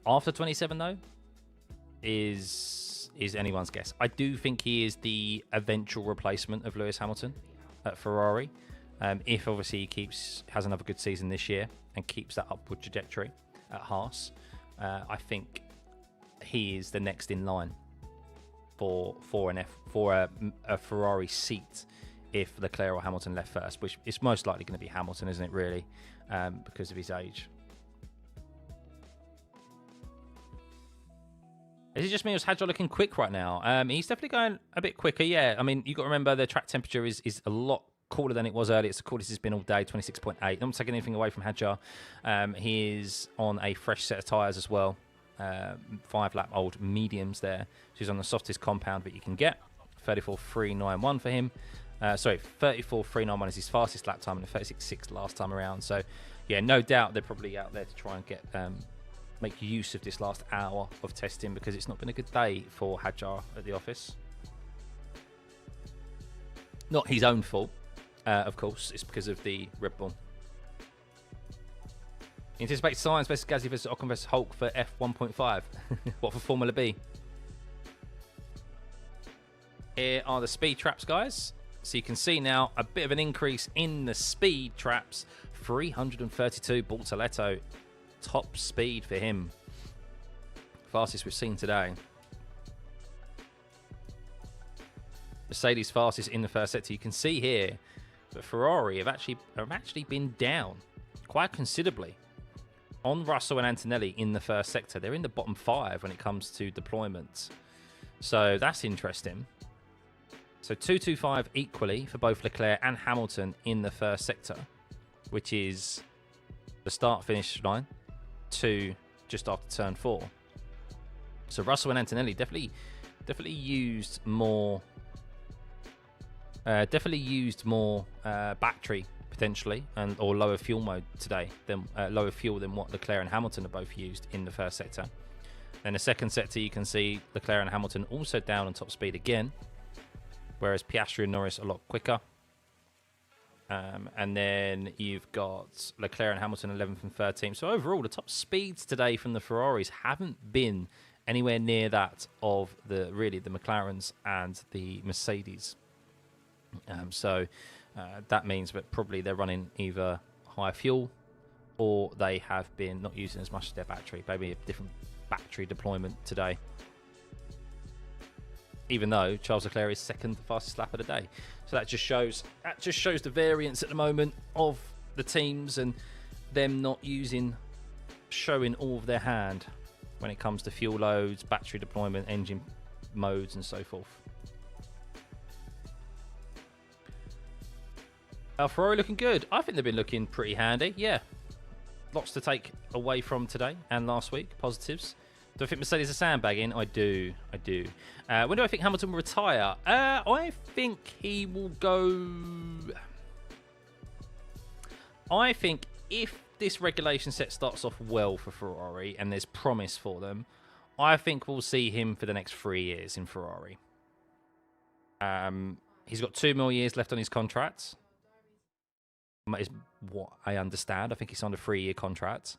After 27, though, is anyone's guess. I do think he is the eventual replacement of Lewis Hamilton at Ferrari. If obviously he has another good season this year and keeps that upward trajectory at Haas, I think he is the next in line for a Ferrari seat if Leclerc or Hamilton left first, which is most likely going to be Hamilton, isn't it, really, because of his age. Is it just me or is Hadjar looking quick right now? He's definitely going a bit quicker, yeah. I mean, you've got to remember the track temperature is a lot cooler than it was earlier. It's the coolest it's been all day, 26.8. Not taking anything away from Hadjar. He is on a fresh set of tyres as well. 5-lap-old mediums there. She's on the softest compound that you can get. 34.391 for him. 34.391 is his fastest lap time and 36.6 last time around. So, yeah, no doubt they're probably out there to try and get make use of this last hour of testing because it's not been a good day for Hadjar at the office. Not his own fault, of course. It's because of the Red Bull. Anticipate Science versus Gasly versus Ocon versus Hulk for F1.5. What for Formula B? Here are the speed traps, guys. So you can see now a bit of an increase in the speed traps. 332 Bortoletto. Top speed for him. Fastest we've seen today. Mercedes fastest in the first sector. You can see here that Ferrari have actually been down quite considerably on Russell and Antonelli in the first sector. They're in the bottom 5 when it comes to deployments. So that's interesting. So 225 equally for both Leclerc and Hamilton in the first sector, which is the start-finish line to just after turn 4. So Russell and Antonelli definitely used more battery potentially or lower fuel mode today than lower fuel than what Leclerc and Hamilton have both used in the first sector. Then the second sector you can see Leclerc and Hamilton also down on top speed again, whereas Piastri and Norris a lot quicker. And then you've got Leclerc and Hamilton 11th and 13th. So overall, the top speeds today from the Ferraris haven't been anywhere near that of the McLarens and the Mercedes. So that means that probably they're running either higher fuel or they have been not using as much of their battery. Maybe a different battery deployment today. Even though Charles Leclerc is second fastest lap of the day. So that just shows the variance at the moment of the teams and them not showing all of their hand when it comes to fuel loads, battery deployment, engine modes and so forth. Ferrari looking good. I think they've been looking pretty handy. Yeah. Lots to take away from today and last week. Positives. Do I think Mercedes are sandbagging? I do. When do I think Hamilton will retire? I think he will go... I think if this regulation set starts off well for Ferrari and there's promise for them, I think we'll see him for the next 3 years in Ferrari. He's got 2 more years left on his contract. Is what I understand. I think he signed a 3-year contract.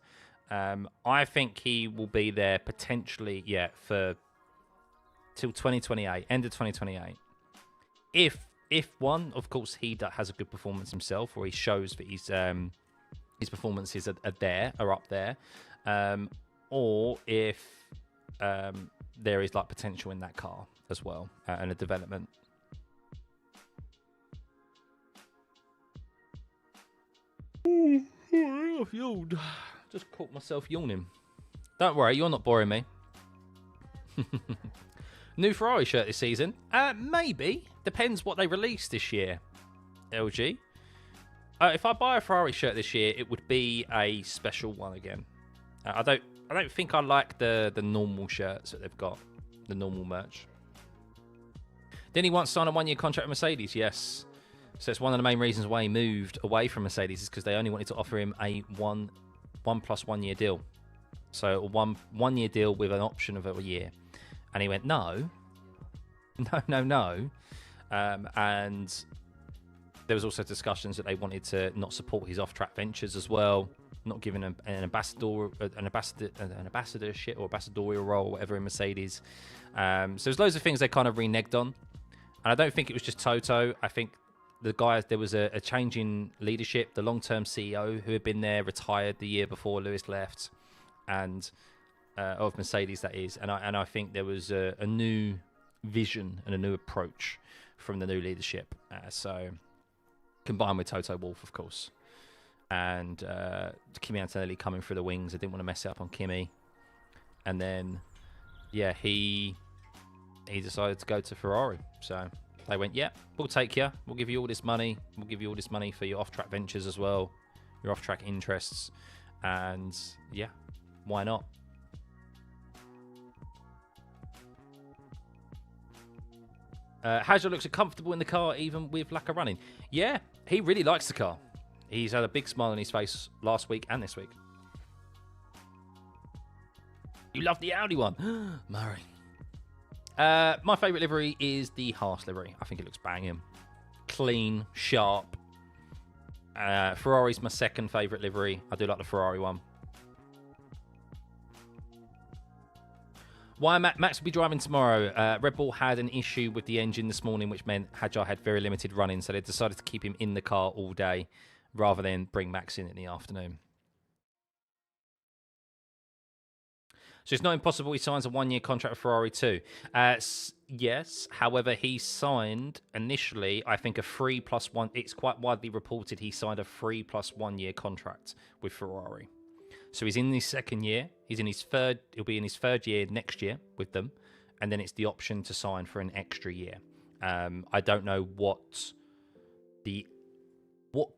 I think he will be there potentially, for till 2028, end of 2028. If one, of course, he has a good performance himself, or he shows that his performances are up there, or if there is like potential in that car as well and a development. I've yawned. Just caught myself yawning. Don't worry, you're not boring me. New Ferrari shirt this season? Maybe. Depends what they release this year. LG. If I buy a Ferrari shirt this year, it would be a special one again. I don't think I like the normal shirts that they've got, the normal merch. Didn't he once sign a 1-year contract with Mercedes? Yes. So it's one of the main reasons why he moved away from Mercedes is because they only wanted to offer him a 1 plus 1 year deal. So a one year deal with an option of a year. And he went, no. And there was also discussions that they wanted to not support his off-track ventures as well, not giving him an ambassadorship or ambassadorial role or whatever in Mercedes. So there's loads of things they kind of reneged on. And I don't think it was just Toto. I think the guys, there was a change in leadership. The long-term CEO who had been there retired the year before Lewis left, and of Mercedes, that is. And I think there was a new vision and a new approach from the new leadership. So combined with Toto Wolff, of course, and Kimi Antonelli coming through the wings. I didn't want to mess it up on Kimi. And then, he decided to go to Ferrari. So they went, we'll take you. We'll give you all this money. We'll give you all this money for your off-track ventures as well, your off-track interests. And, why not? Hazard looks comfortable in the car, even with lack of running. Yeah, he really likes the car. He's had a big smile on his face last week and this week. You love the Audi one. Murray. My favourite livery is the Haas livery. I think it looks banging. Clean, sharp. Ferrari's my second favourite livery. I do like the Ferrari one. Why Max will be driving tomorrow? Red Bull had an issue with the engine this morning, which meant Hadjar had very limited running, so they decided to keep him in the car all day rather than bring Max in the afternoon. So it's not impossible he signs a 1-year contract with Ferrari too. Yes, however, he signed initially, I think, a 3+1. It's quite widely reported he signed a 3+1 year contract with Ferrari. So he's in his second year. He's in his third. He'll be in his third year next year with them, and then it's the option to sign for an extra year. I don't know what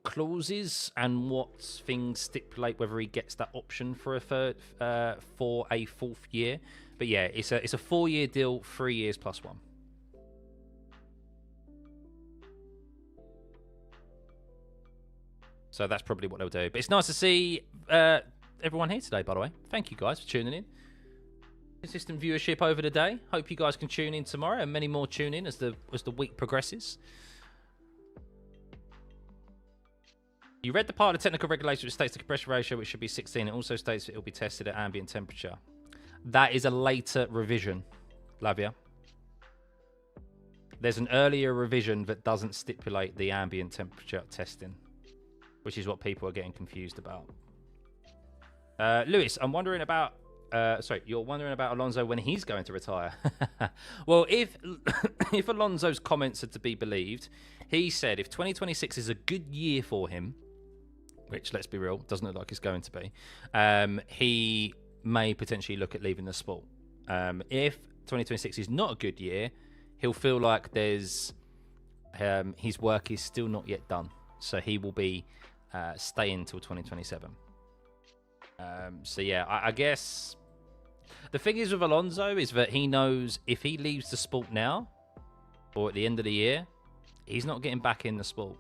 clauses and what things stipulate whether he gets that option for a third for a fourth year. But yeah, it's a 4-year deal, 3 years plus 1. So that's probably what they'll do. But it's nice to see everyone here today, by the way. Thank you guys for tuning in. Consistent viewership over the day. Hope you guys can tune in tomorrow, and many more tune in as the week progresses. You read the part of the technical regulation which states the compression ratio, which should be 16. It also states that it will be tested at ambient temperature. That is a later revision, Lavia. There's an earlier revision that doesn't stipulate the ambient temperature testing, which is what people are getting confused about. Lewis, I'm wondering about... you're wondering about Alonso when he's going to retire. Well, if Alonso's comments are to be believed, he said if 2026 is a good year for him, which, let's be real, doesn't look like it's going to be, he may potentially look at leaving the sport. If 2026 is not a good year, he'll feel like his work is still not yet done. So he will be staying till 2027. So yeah, I guess the thing is with Alonso is that he knows if he leaves the sport now or at the end of the year, he's not getting back in the sport.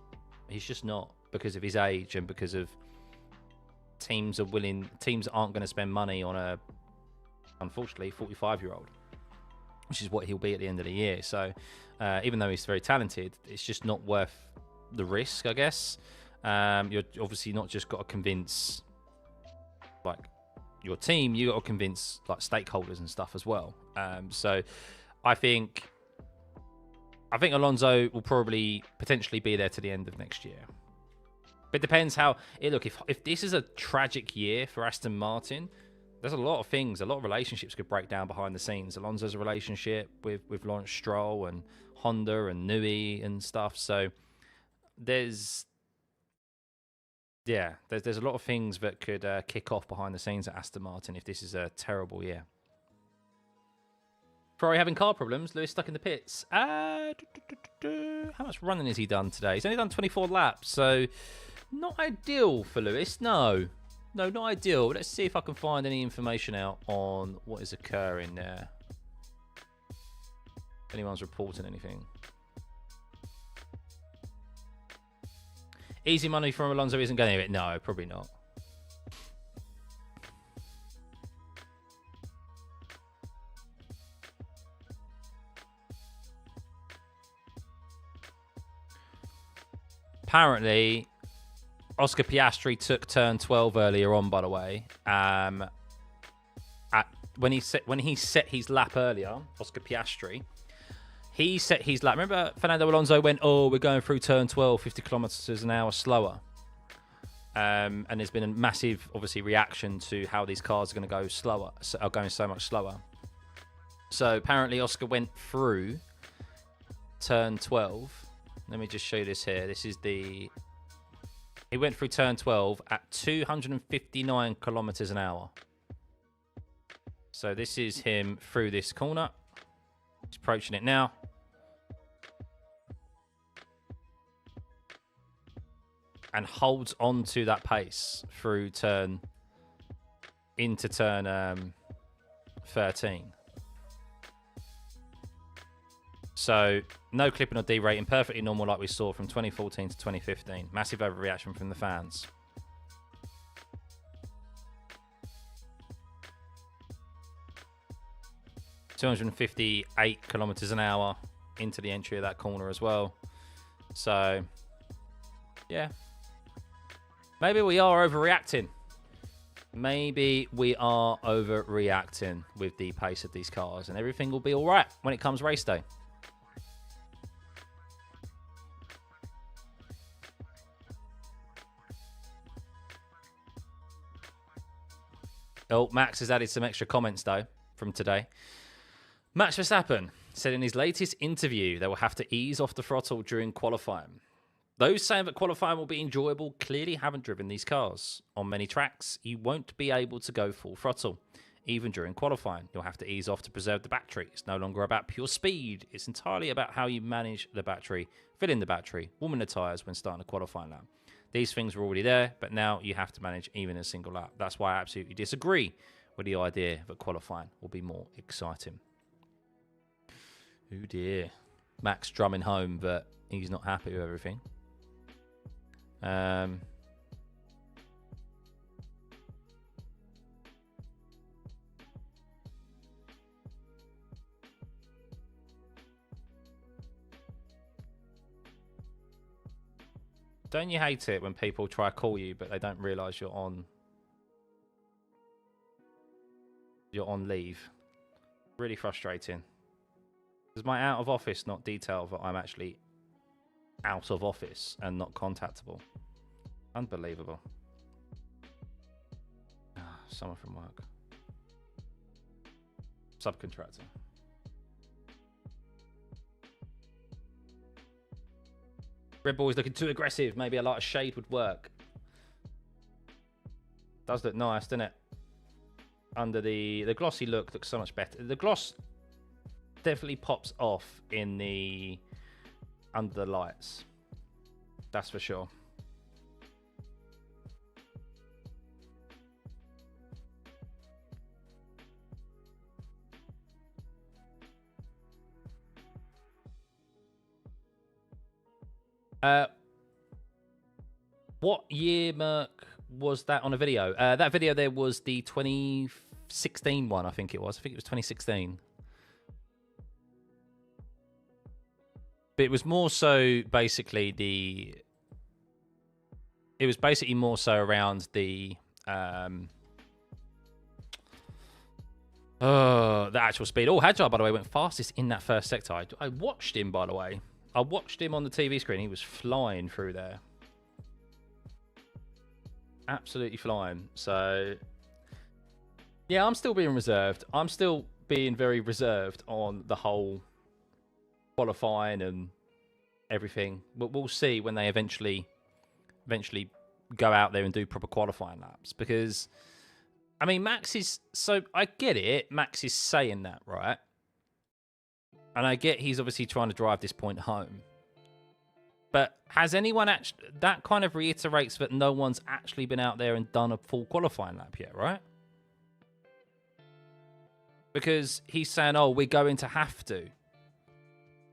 He's just not, because of his age and because of teams aren't going to spend money on a, unfortunately, 45-year-old, which is what he'll be at the end of the year. So even though he's very talented, it's just not worth the risk, I guess. You're obviously not just got to convince like your team, you got to convince like stakeholders and stuff as well. So I think Alonso will probably potentially be there to the end of next year. But it depends how look, if this is a tragic year for Aston Martin, there's a lot of things, a lot of relationships could break down behind the scenes. Alonso's relationship with Lawrence Stroll and Honda and Newey and stuff. So there's a lot of things that could kick off behind the scenes at Aston Martin if this is a terrible year. Ferrari having car problems. Lewis stuck in the pits. How much running has he done today? He's only done 24 laps, so not ideal for Lewis. No, not ideal. Let's see if I can find any information out on what is occurring there. If anyone's reporting anything. Easy money from Alonso isn't going to it. No, probably not. Apparently, Oscar Piastri took turn 12 earlier on, by the way. When he set his lap earlier, Oscar Piastri, he set his lap. Remember, Fernando Alonso went, "Oh, we're going through turn 12, 50 kilometers an hour slower." And there's been a massive, obviously, reaction to how these cars are going to go slower, are going so much slower. So apparently, Oscar went through turn 12. Let me just show you this here. He went through turn 12 at 259 kilometers an hour. So this is him through this corner. He's approaching it now. And holds on to that pace through into turn 13. So no clipping or derating, perfectly normal like we saw from 2014 to 2015. Massive overreaction from the fans. .258 kilometers an hour into the entry of that corner as well. So, yeah. Maybe we are overreacting. Maybe we are overreacting with the pace of these cars, and everything will be all right when it comes race day. Oh, Max has added some extra comments, though, from today. Max Verstappen said in his latest interview they will have to ease off the throttle during qualifying. Those saying that qualifying will be enjoyable clearly haven't driven these cars. On many tracks, you won't be able to go full throttle. Even during qualifying, you'll have to ease off to preserve the battery. It's no longer about pure speed. It's entirely about how you manage the battery, fill in the battery, warming the tyres when starting a qualifying lap. These things were already there, but now you have to manage even a single lap. That's why I absolutely disagree with the idea that qualifying will be more exciting. Oh dear. Max drumming home that he's not happy with everything. Don't you hate it when people try to call you but they don't realise you're on leave? Really frustrating. Does my out of office not detail that I'm actually out of office and not contactable? Unbelievable. Someone from work. Subcontractor. Red Bull is looking too aggressive. Maybe a light of shade would work. Does look nice, doesn't it? Under the glossy look looks so much better. The gloss definitely pops off in the under the lights. That's for sure. What year, Merc, was that on a video? That video there was the 2016 one, I think it was. I think it was 2016. But it was more so basically the... It was basically more so around the... the actual speed. Oh, Hadjar, by the way, went fastest in that first sector. I watched him, by the way. I watched him on the TV screen. He was flying through there. Absolutely flying. So, yeah, I'm still being reserved. I'm still being very reserved on the whole qualifying and everything. But we'll see when they eventually go out there and do proper qualifying laps. Because, I mean, Max is... So, I get it. Max is saying that, right? And I get he's obviously trying to drive this point home. But has anyone actually... That kind of reiterates that no one's actually been out there and done a full qualifying lap yet, right? Because he's saying, oh, we're going to have to.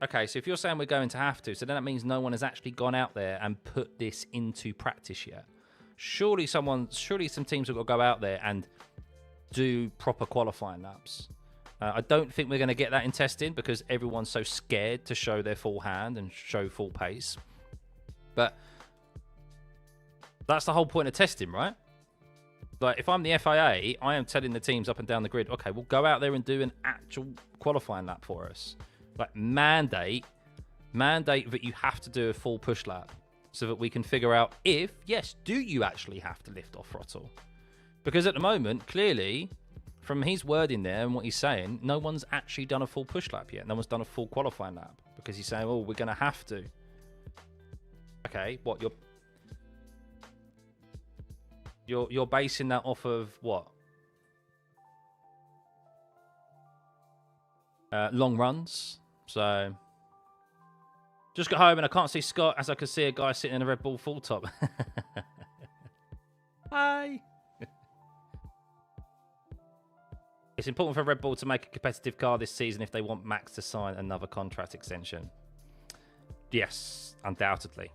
Okay, so if you're saying we're going to have to, so then that means no one has actually gone out there and put this into practice yet. Surely some teams have got to go out there and do proper qualifying laps. I don't think we're going to get that in testing because everyone's so scared to show their full hand and show full pace. But that's the whole point of testing, right? Like, if I'm the FIA, I am telling the teams up and down the grid, okay, we'll go out there and do an actual qualifying lap for us. Like, mandate that you have to do a full push lap so that we can figure out if, yes, do you actually have to lift off throttle? Because at the moment, clearly, from his wording there and what he's saying, no one's actually done a full push lap yet. No one's done a full qualifying lap because he's saying, oh, we're going to have to. Okay, what, you're basing that off of what? Long runs. So, just got home and I can't see Scott as I can see a guy sitting in a Red Bull full top. Hi. It's important for Red Bull to make a competitive car this season if they want Max to sign another contract extension. Yes, undoubtedly.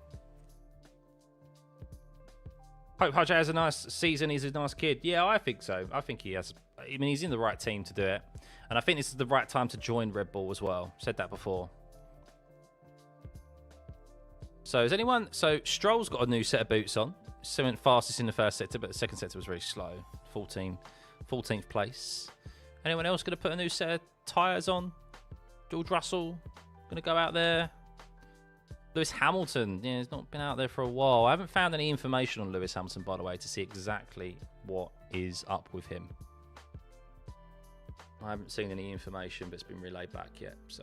Hope Hodge has a nice season. He's a nice kid. Yeah, I think so. I think he has. I mean, he's in the right team to do it. And I think this is the right time to join Red Bull as well. Said that before. So, is anyone... So, Stroll's got a new set of boots on. He went fastest in the first sector, but the second sector was really slow. 14th place. Anyone else going to put a new set of tyres on? George Russell going to go out there? Lewis Hamilton, yeah, he's not been out there for a while. I haven't found any information on Lewis Hamilton, by the way, to see exactly what is up with him. I haven't seen any information, but it's been relayed back yet, so...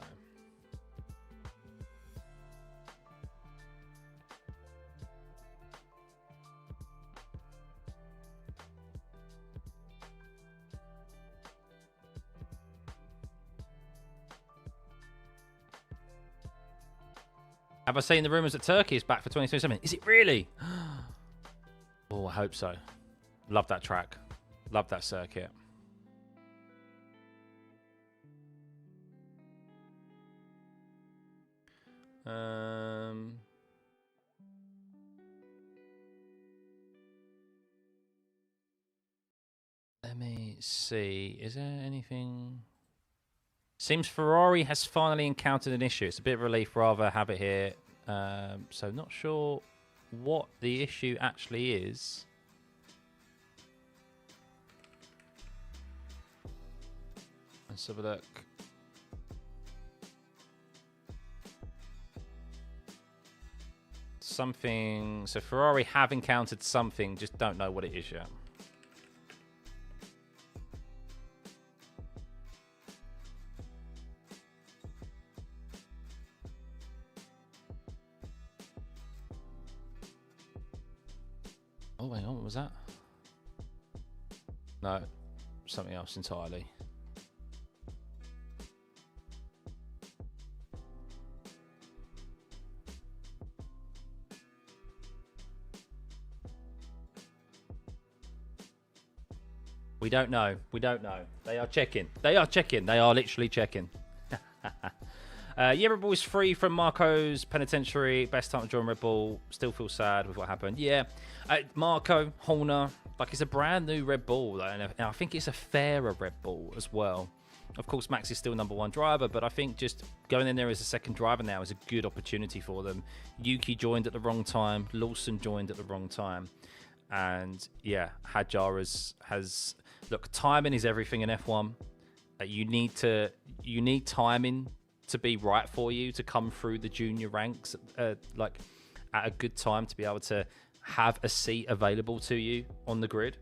Have I seen the rumours that Turkey is back for 2027? Is it really? Oh, I hope so. Love that track. Love that circuit. Let me see. Is there anything... Seems Ferrari has finally encountered an issue. It's a bit of relief rather have it here. So not sure what the issue actually is. Let's have a look. Something... So Ferrari have encountered something, just don't know what it is yet. Oh, hang on, what was that? No, something else entirely. We don't know. We don't know. They are checking. They are checking. They are literally checking. Yeah, Red Bull is free from Marco's penitentiary. Best time to join Red Bull. Still feel sad with what happened. Yeah, Marco, Horner, like it's a brand new Red Bull. And I think it's a fairer Red Bull as well. Of course, Max is still #1 driver, but I think just going in there as a second driver now is a good opportunity for them. Yuki joined at the wrong time. Lawson joined at the wrong time. And yeah, Hadjar has look, timing is everything in F1. You need timing to be right for you to come through the junior ranks like at a good time to be able to have a seat available to you on the grid.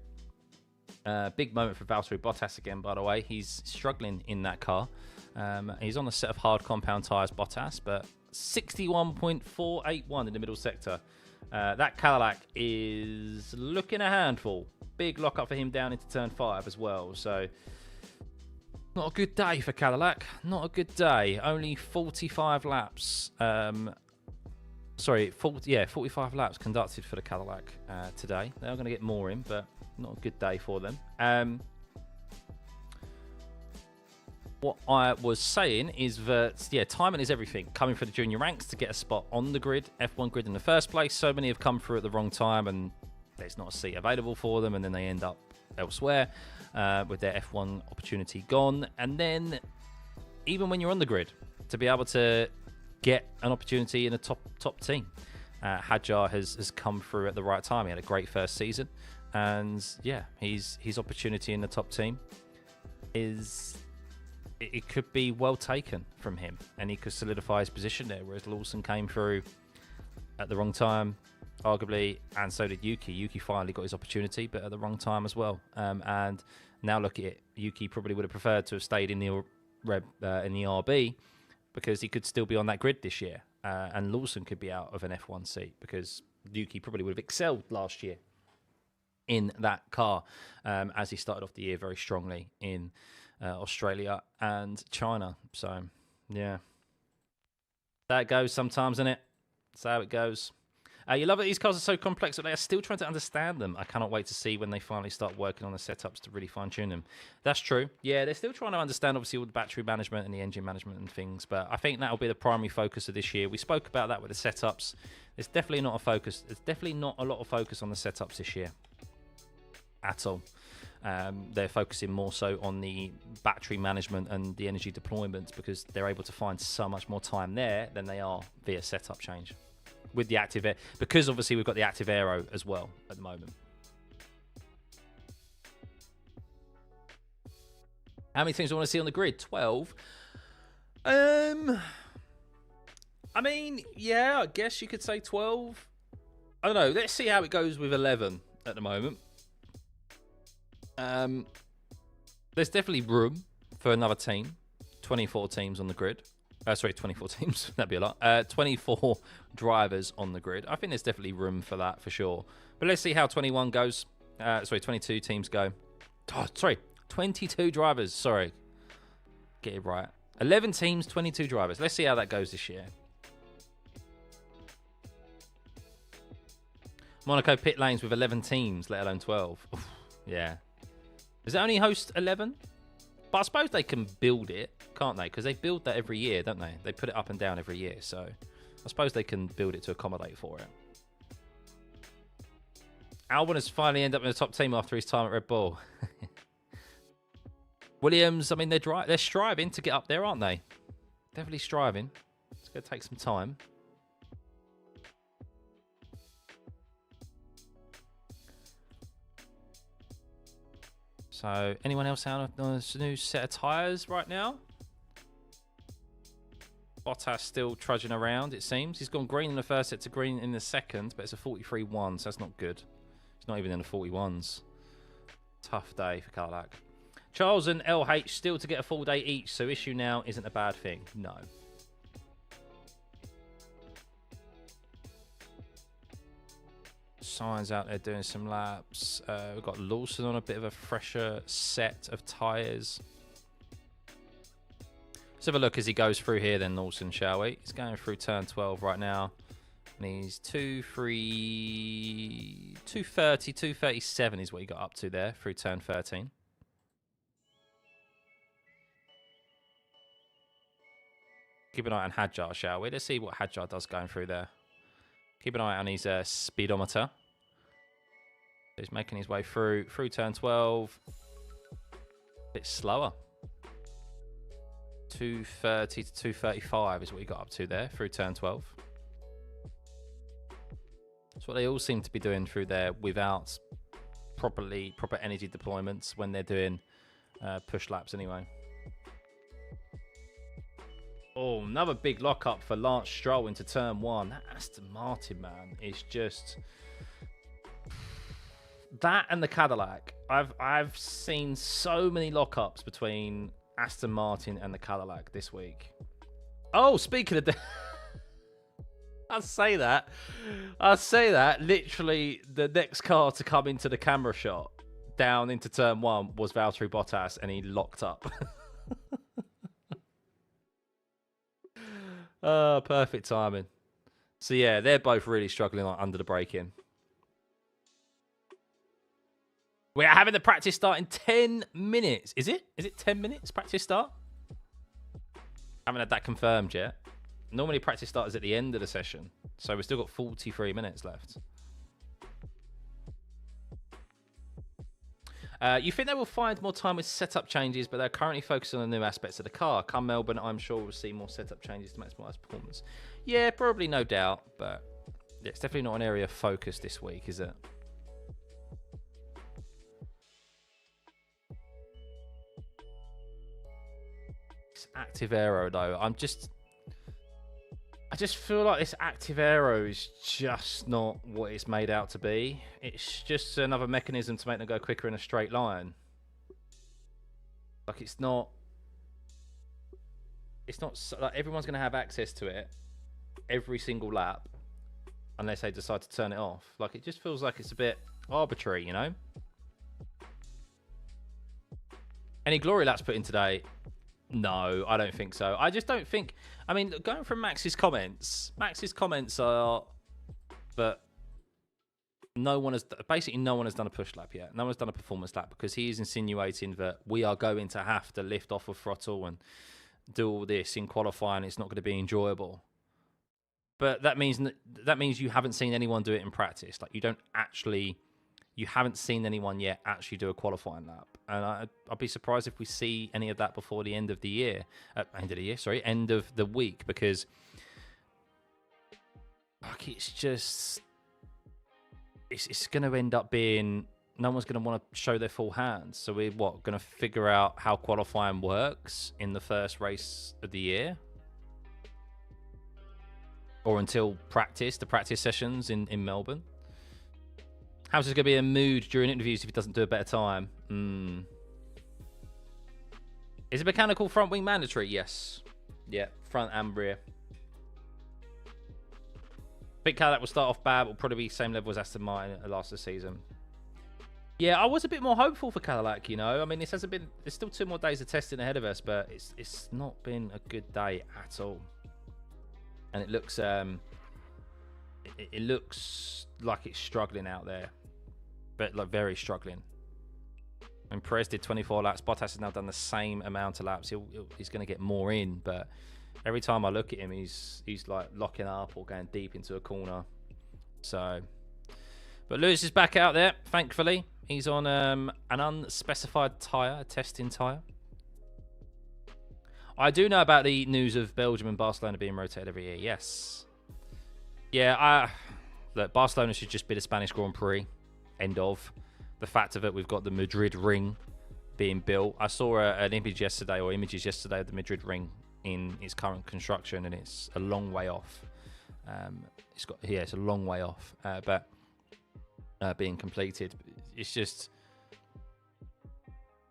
Big moment for Valtteri Bottas again, by the way. He's struggling in that car. He's on a set of hard compound tyres, Bottas, but 61.481 in the middle sector. That Cadillac is looking a handful. Big lockup for him down into turn 5 as well. So not a good day for Cadillac. Not a good day. Only 45 laps. 45 laps conducted for the Cadillac today. They're going to get more in, but not a good day for them. What I was saying is that, yeah, timing is everything. Coming for the junior ranks to get a spot on the grid, F1 grid in the first place. So many have come through at the wrong time and there's not a seat available for them, and then they end up elsewhere with their F1 opportunity gone. And then even when you're on the grid, to be able to get an opportunity in a top team. Hadjar has come through at the right time. He had a great first season. And yeah, his opportunity in the top team it could be well taken from him, and he could solidify his position there, whereas Lawson came through at the wrong time, arguably, and so did Yuki. Yuki finally got his opportunity, but at the wrong time as well. And now look at it, Yuki probably would have preferred to have stayed in the RB because he could still be on that grid this year, and Lawson could be out of an F1 seat because Yuki probably would have excelled last year in that car, as he started off the year very strongly in Australia and China. So, yeah. That goes sometimes, isn't it? That's how it goes. You love that these cars are so complex, but they are still trying to understand them. I cannot wait to see when they finally start working on the setups to really fine-tune them. That's true. Yeah, they're still trying to understand, obviously, all the battery management and the engine management and things, but I think that will be the primary focus of this year. We spoke about that with the setups. There's definitely not a focus. There's definitely not a lot of focus on the setups this year at all. They're focusing more so on the battery management and the energy deployments because they're able to find so much more time there than they are via setup change with the active air, because obviously we've got the active aero as well at the moment. How many things do I want to see on the grid? 12. I mean, yeah, I guess you could say 12. I don't know. Let's see how it goes with 11 at the moment. There's definitely room for another team. 24 teams on the grid. 24 teams. That'd be a lot. 24 drivers on the grid. I think there's definitely room for that for sure. But let's see how 21 goes. 22 teams go. 22 drivers. Sorry. Get it right. 11 teams, 22 drivers. Let's see how that goes this year. Monaco pit lanes with 11 teams, let alone 12. Oof, yeah. Does it only host 11? But I suppose they can build it, can't they? Because they build that every year, don't they? They put it up and down every year. So I suppose they can build it to accommodate for it. Albon has finally ended up in the top team after his time at Red Bull. Williams, I mean, they're striving to get up there, aren't they? Definitely striving. It's going to take some time. So, anyone else out on a new set of tyres right now? Bottas still trudging around, it seems. He's gone green in the first set to green in the second, but it's a 43-1, so that's not good. He's not even in the 41s. Tough day for Cadillac. Charles and LH still to get a full day each, so issue now isn't a bad thing. No. Signs out there doing some laps. We've got Lawson on a bit of a fresher set of tyres. Let's have a look as he goes through here then, Lawson, shall we? He's going through turn 12 right now. And he's 230, 237 is what he got up to there through turn 13. keep an eye on Hadjar, shall we? Let's see what Hadjar does going through there. Keep an eye on his speedometer. He's making his way through turn 12. A bit slower. 230 to 235 is what he got up to there through turn 12. That's what they all seem to be doing through there without proper energy deployments when they're doing push laps anyway. Oh, another big lockup for Lance Stroll into turn 1. That Aston Martin, man, is just... That and the Cadillac. I've seen so many lockups between Aston Martin and the Cadillac this week. Oh, speaking of... I say that. Literally, the next car to come into the camera shot down into turn 1 was Valtteri Bottas, and he locked up. Oh, perfect timing. So yeah, they're both really struggling under the braking. We're having the practice start in 10 minutes. Is it? Is it 10 minutes practice start? Haven't had that confirmed yet. Normally practice start is at the end of the session. So we've still got 43 minutes left. You think they will find more time with setup changes, but they're currently focusing on the new aspects of the car. Come Melbourne, I'm sure we'll see more setup changes to maximise performance. Yeah, probably, no doubt, but it's definitely not an area of focus this week, is it? This active aero, though, I just feel like this active aero is just not what it's made out to be. It's just another mechanism to make them go quicker in a straight line. Like, it's not like everyone's going to have access to it every single lap unless they decide to turn it off. Like, it just feels like it's a bit arbitrary, you know? Any glory laps put in today? No, I don't think so. I just don't think... I mean, going from Max's comments are that no one has done a push lap yet. No one's done a performance lap because he is insinuating that we are going to have to lift off of throttle and do all this in qualifying. It's not going to be enjoyable. But that means you haven't seen anyone do it in practice. Like, you haven't seen anyone yet actually do a qualifying lap. And I'd be surprised if we see any of that before the end of the year. End of the week, because like, it's going to end up being, no one's going to want to show their full hands. So we're going to figure out how qualifying works in the first race of the year? Or until the practice sessions in Melbourne? How's this going to be a mood during interviews if he doesn't do a better time? Is a mechanical front wing mandatory? Yes. Yeah, front and rear. I think Cadillac will start off bad. Will probably be same level as Aston Martin last season. Yeah, I was a bit more hopeful for Cadillac, you know. I mean, this hasn't been... There's still 2 more days of testing ahead of us, but it's not been a good day at all. And it looks... It looks like it's struggling out there. But like very struggling. And Perez did 24 laps. Bottas has now done the same amount of laps. He's going to get more in, but every time I look at him, he's like locking up or going deep into a corner. So, but Lewis is back out there, thankfully. He's on an unspecified tyre, a testing tyre. I do know about the news of Belgium and Barcelona being rotated every year. Yes. Yeah, look, Barcelona should just be the Spanish Grand Prix. End of. The fact of it, we've got the Madrid ring being built. I saw an image yesterday, or images yesterday, of the Madrid ring in its current construction, and it's a long way off. It's a long way off, but being completed. It's just,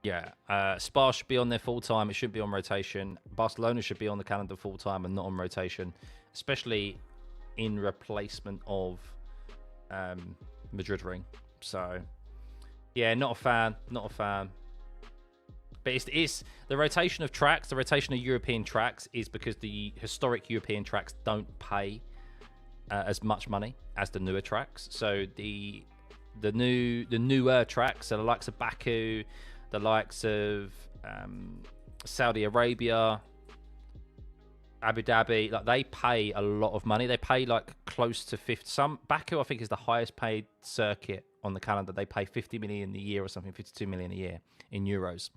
yeah. Spa should be on there full time. It shouldn't be on rotation. Barcelona should be on the calendar full time and not on rotation, especially in replacement of Madrid ring. So, yeah, not a fan. But it's the rotation of tracks, the rotation of European tracks is because the historic European tracks don't pay as much money as the newer tracks. So the newer tracks, so the likes of Baku, the likes of Saudi Arabia, Abu Dhabi, like they pay a lot of money. They pay like close to 50. Some Baku, I think, is the highest paid circuit on the calendar. They pay 50 million a year or something, 52 million a year in euros.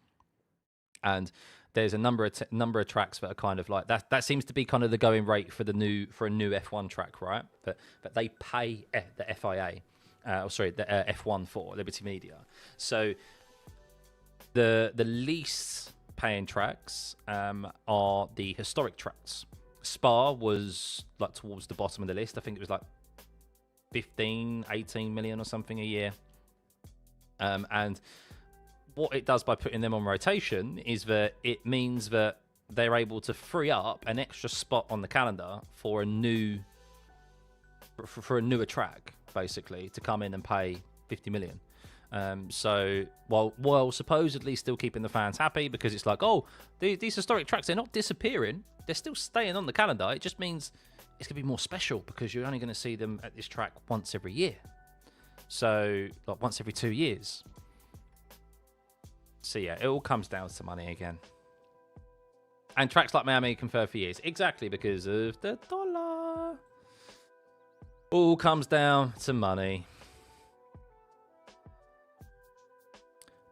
And there's a number of tracks that are kind of like that. That seems to be kind of the going rate for a new F1 track, right? But they pay the FIA, the F1 for Liberty Media. So the least paying tracks are the historic tracks. Spa was like towards the bottom of the list. I think it was like 15, 18 million or something a year. And what it does by putting them on rotation is that it means that they're able to free up an extra spot on the calendar for a newer track, basically, to come in and pay 50 million. So while supposedly still keeping the fans happy, because it's like, oh, these historic tracks, they're not disappearing, they're still staying on the calendar. It just means it's going to be more special because you're only going to see them at this track once every year. So like once every 2 years. So yeah, it all comes down to money again. And tracks like Miami confer for years. Exactly, because of the dollar. All comes down to money.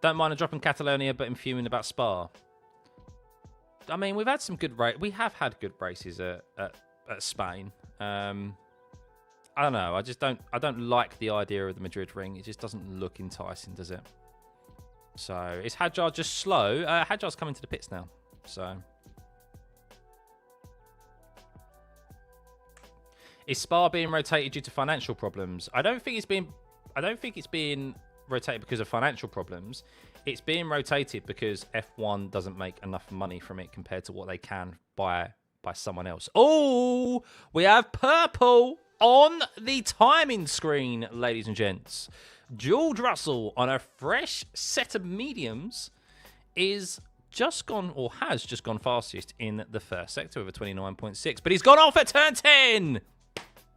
Don't mind a drop in Catalonia, but I'm fuming about Spa. I mean, we've had some good we have had good races at Spain. I don't know. I don't like the idea of the Madrid ring. It just doesn't look enticing, does it? So is Hadjar just slow? Hadjar's coming to the pits now. So is Spa being rotated due to financial problems? I don't think it's being rotated because of financial problems. It's being rotated because F1 doesn't make enough money from it compared to what they can by someone else. Oh, we have purple on the timing screen, ladies and gents. George Russell on a fresh set of mediums is just gone, or has just gone fastest in the first sector with a 29.6, but he's gone off at turn 10.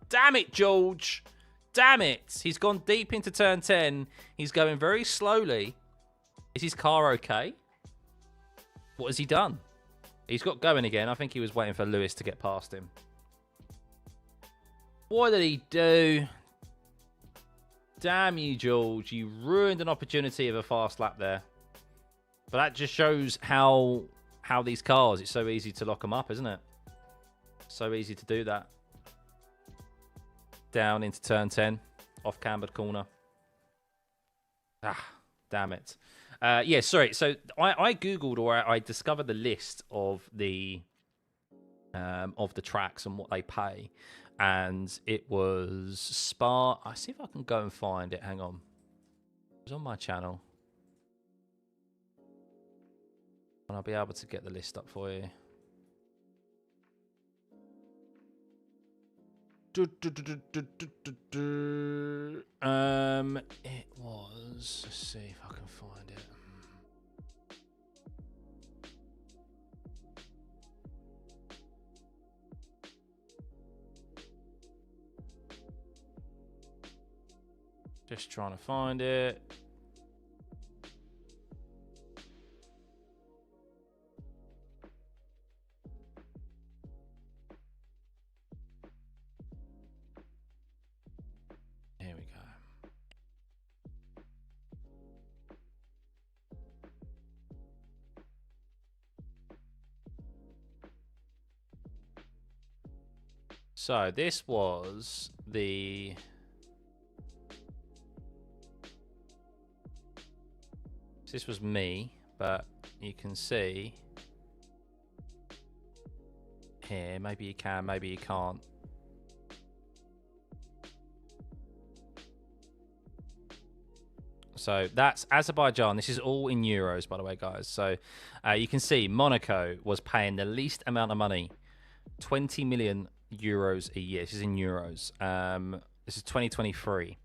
Damn it, George. Damn it. He's gone deep into turn 10. He's going very slowly. Is his car okay? What has he done? He's got going again. I think he was waiting for Lewis to get past him. What did he do? Damn you, George. You ruined an opportunity of a fast lap there. But that just shows how these cars, it's so easy to lock them up, isn't it? So easy to do that. Down into turn 10. Off cambered corner. Ah, damn it. Yeah, sorry. So I Googled, or I discovered the list of the tracks and what they pay. And it was Spa. I see if I can go and find it. Hang on. It was on my channel. And I'll be able to get the list up for you. It was. Let's see if I can find it. Just trying to find it. Here we go. So this was the... This was me, but you can see here, maybe you can, maybe you can't. So that's Azerbaijan. This is all in euros, by the way, guys. So you can see Monaco was paying the least amount of money, 20 million euros a year. This is in euros. This is 2023.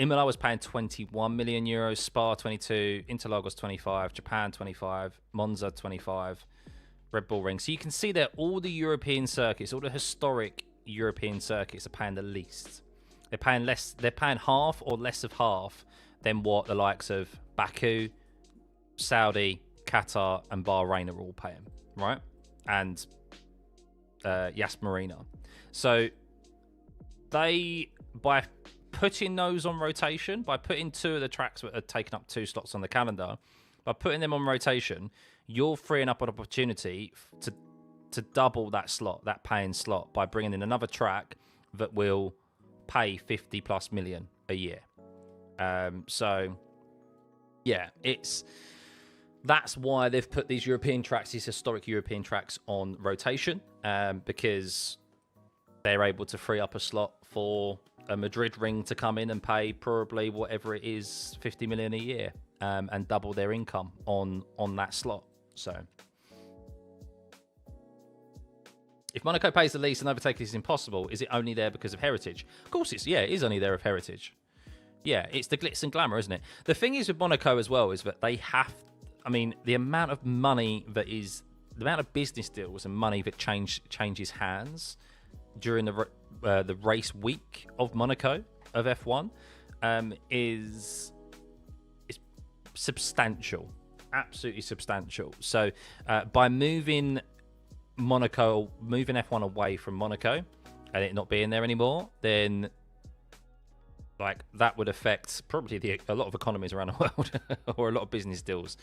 Imola was paying 21 million euros, Spa 22, Interlagos 25, Japan 25, Monza 25, Red Bull Ring. So you can see that all the European circuits, all the historic European circuits are paying the least. They're paying less. They're paying half or less of half than what the likes of Baku, Saudi, Qatar, and Bahrain are all paying, right? and Yas Marina. So they, by putting those on rotation, by putting 2 of the tracks that are taking up 2 slots on the calendar, by putting them on rotation, you're freeing up an opportunity to double that slot, that paying slot, by bringing in another track that will pay 50 plus million a year. So yeah, that's why they've put these European tracks, these historic European tracks, on rotation, because they're able to free up a slot for a Madrid ring to come in and pay probably whatever it is, 50 million a year, and double their income on that slot. So if Monaco pays the least and overtaking is impossible, is it only there because of heritage? Of course it is only there of heritage. Yeah, it's the glitz and glamour, isn't it? The thing is with Monaco as well is that they have, I mean, the amount of money the amount of business deals and money that changes hands during the race week of Monaco of F1 is substantial, absolutely substantial. So by moving F1 away from Monaco and it not being there anymore, then like that would affect probably a lot of economies around the world or a lot of business deals.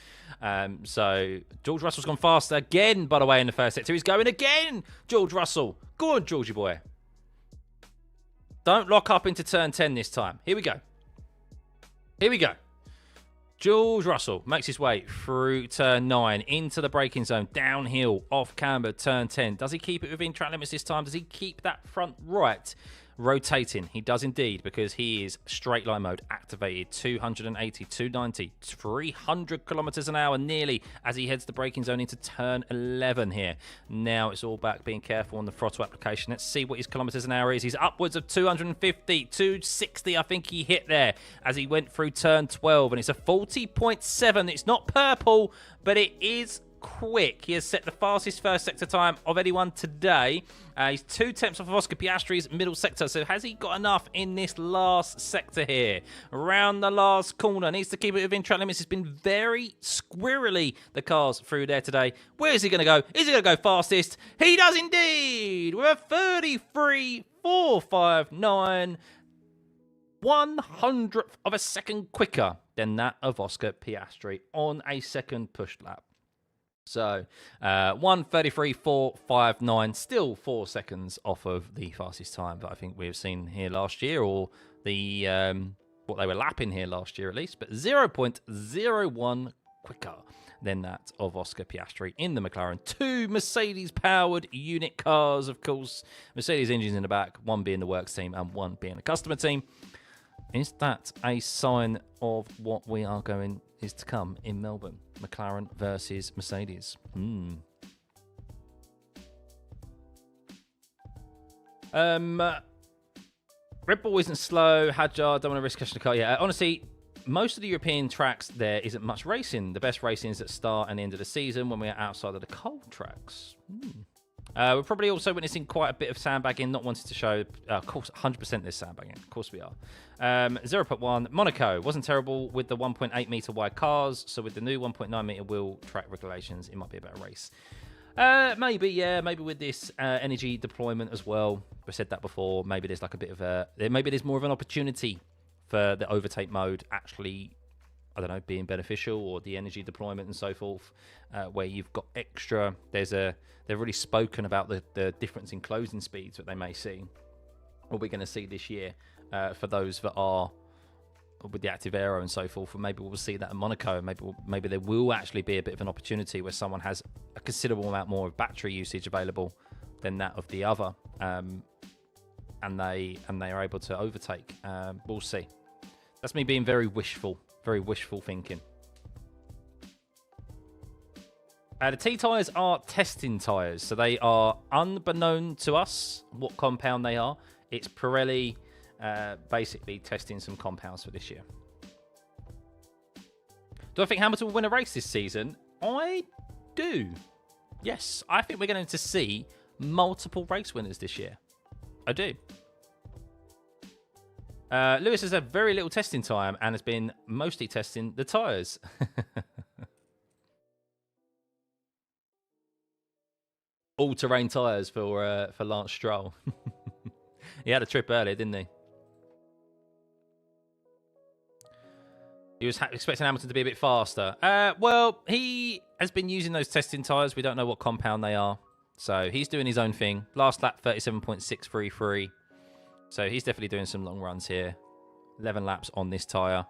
So George Russell's gone fast again, by the way, in the first sector. He's going again, George Russell. Go on, Georgie boy. Don't lock up into turn 10 this time. Here we go. Here we go. George Russell makes his way through turn 9 into the braking zone, downhill, off camber, turn 10. Does he keep it within track limits this time? Does he keep that front right rotating? He does indeed, because he is straight line mode activated. 280, 290, 300 kilometers an hour nearly as he heads the braking zone into turn 11 here. Now it's all back being careful on the throttle application. Let's see what his kilometers an hour is. He's upwards of 250, 260 I think he hit there as he went through turn 12, and it's a 40.7. It's not purple, but it is quick. He has set the fastest first sector time of anyone today. He's 2 tenths off of Oscar Piastri's middle sector. So has he got enough in this last sector here? Around the last corner. Needs to keep it within track limits. It's been very squirrely, the cars through there today. Where is he going to go? Is he going to go fastest? He does indeed! With a 33.459. 1/100th of a second quicker than that of Oscar Piastri on a second push lap. So 1:33.459, still 4 seconds off of the fastest time that I think we have seen here last year, or the what they were lapping here last year at least, but 0.01 quicker than that of Oscar Piastri in the McLaren. 2 Mercedes-powered unit cars, of course. Mercedes engines in the back, 1 being the works team and 1 being the customer team. Is that a sign of what is to come in Melbourne? McLaren versus Mercedes. Red Bull isn't slow. Hadjar, don't want to risk catching the car. Yeah, honestly, most of the European tracks, there isn't much racing. The best racing is at start and end of the season when we're outside of the cold tracks. We're probably also witnessing quite a bit of sandbagging, not wanting to show. Of course, 100% there's sandbagging. Of course we are. 0.1. Monaco wasn't terrible with the 1.8 meter wide cars. So with the new 1.9 meter wheel track regulations, it might be a better race. Maybe, yeah. Maybe with this energy deployment as well. I've said that before. Maybe there's like a bit of maybe there's more of an opportunity for the overtake mode actually, I don't know, being beneficial, or the energy deployment and so forth, where you've got extra. They've really spoken about the difference in closing speeds that they may see, or we're going to see this year for those that are with the active aero and so forth. And maybe we'll see that in Monaco. Maybe there will actually be a bit of an opportunity where someone has a considerable amount more of battery usage available than that of the other, and they are able to overtake. We'll see. That's me being very wishful thinking. The T tyres are testing tyres, so they are unbeknown to us what compound they are. It's Pirelli basically testing some compounds for this year. Do I think Hamilton will win a race this season? I do. Yes, I think we're going to see multiple race winners this year. I do. Lewis has had very little testing time and has been mostly testing the tyres. all-terrain tyres for Lance Stroll. He had a trip earlier, didn't he? He was expecting Hamilton to be a bit faster. Well, he has been using those testing tyres. We don't know what compound they are. So he's doing his own thing. Last lap, 37.633. So he's definitely doing some long runs here. 11 laps on this tyre.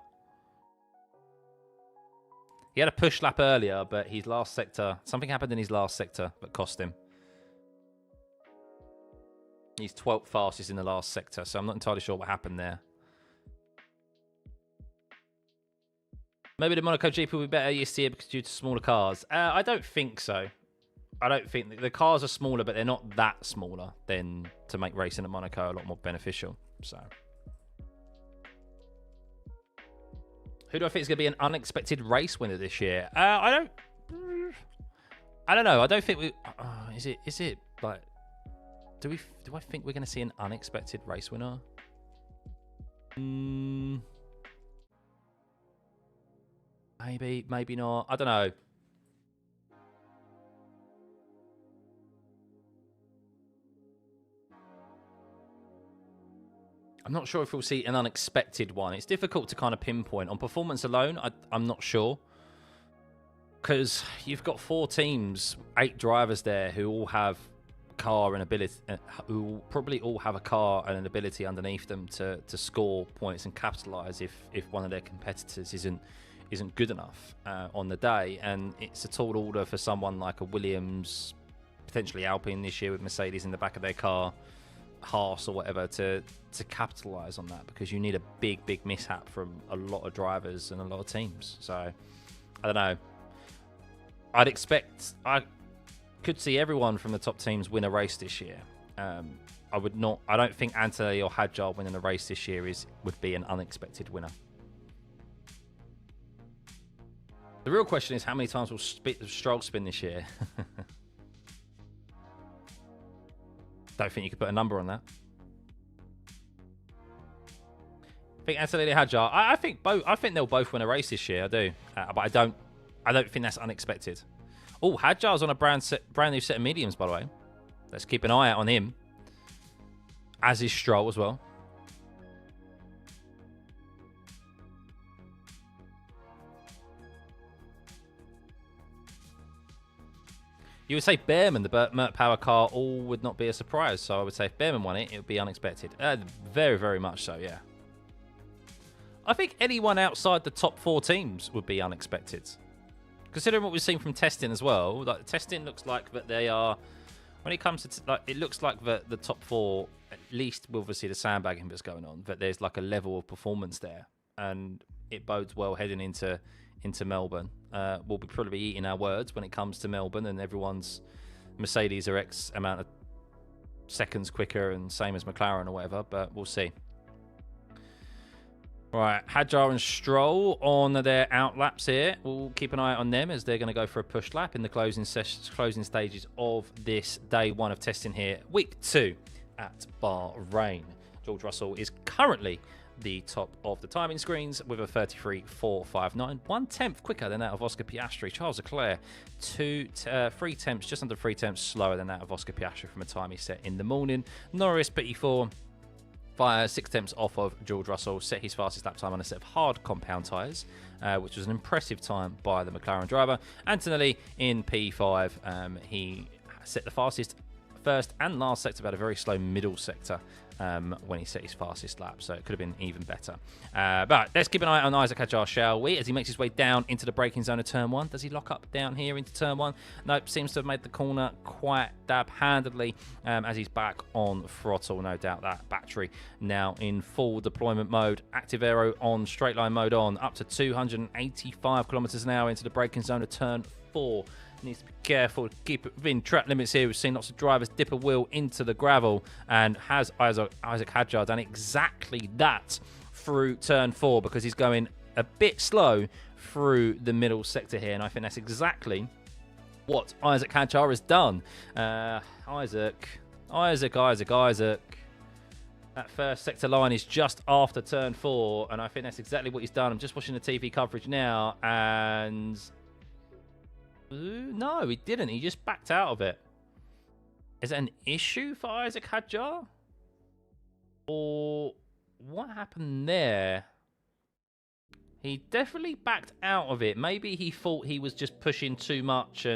He had a push lap earlier, but his last sector... Something happened in his last sector that cost him. He's 12th fastest in the last sector, so I'm not entirely sure what happened there. Maybe the Monaco GP will be better this year because due to smaller cars. I don't think so. I don't think the cars are smaller, but they're not that smaller than to make racing at Monaco a lot more beneficial. So, who do I think is going to be an unexpected race winner this year? I don't know. I don't think we. Is it like? Do I think we're going to see an unexpected race winner? Maybe not. I don't know. I'm not sure if we'll see an unexpected one. It's difficult to kind of pinpoint. On performance alone, I'm not sure. Because you've got 4 teams, 8 drivers there who all have car and ability, who probably all have a car and an ability underneath them to score points and capitalise if one of their competitors isn't good enough on the day. And it's a tall order for someone like a Williams, potentially Alpine this year with Mercedes in the back of their car, Haas or whatever, to capitalise on that, because you need a big mishap from a lot of drivers and a lot of teams. So I don't know. I could see everyone from the top teams win a race this year. I don't think Anthony or Hadjar winning a race this year would be an unexpected winner. The real question is, how many times will Stroll spin this year? Don't think you could put a number on that. I think Anthony Hadjar. I think both. I think they'll both win a race this year. I do, but I don't think that's unexpected. Oh, Hadjar's on a brand new set of mediums, by the way. Let's keep an eye out on him. As is Stroll as well. You would say Behrman, the Merc Power car, all would not be a surprise. So I would say if Behrman won it, it would be unexpected. Very, very much so, yeah. I think anyone outside the top 4 teams would be unexpected. Considering what we've seen from testing as well, like testing looks like that they are, when it comes to, it looks like that the top 4, at least with obviously the sandbagging that's going on, that there's like a level of performance there. And it bodes well heading into Melbourne. We'll probably be eating our words when it comes to Melbourne, and everyone's Mercedes are X amount of seconds quicker and same as McLaren or whatever, but we'll see. Right, Hadjar and Stroll on their out laps here. We'll keep an eye on them as they're going to go for a push lap in the closing stages of this day 1 of testing here, week 2 at Bahrain. George Russell is currently the top of the timing screens with a 33.459, 1/10 quicker than that of Oscar Piastri. Charles Leclerc, 3 tenths, just under 3 tenths slower than that of Oscar Piastri from a time he set in the morning. Norris, P4, 6 tenths off of George Russell, set his fastest lap time on a set of hard compound tyres, which was an impressive time by the McLaren driver. Antonelli in P5, he set the fastest first and last sector, but a very slow middle sector when he set his fastest lap, so it could have been even better. But let's keep an eye on Isaac Hadjar, shall we, as he makes his way down into the braking zone of turn 1. Does he lock up down here into turn 1? Nope, seems to have made the corner quite dab-handedly as he's back on throttle. No doubt that battery now in full deployment mode. Active aero on, straight line mode on, up to 285 kilometers an hour into the braking zone of turn 4. Needs to be careful, keep it within track limits here. We've seen lots of drivers dip a wheel into the gravel, and has Isaac Hadjar done exactly that through turn 4, because he's going a bit slow through the middle sector here, and I think that's exactly what Isaac Hadjar has done. Isaac. That first sector line is just after turn 4, and I think that's exactly what he's done. I'm just watching the TV coverage now, and no, he didn't. He just backed out of it. Is it an issue for Isaac Hadjar? Or what happened there? He definitely backed out of it. Maybe he thought he was just pushing too much,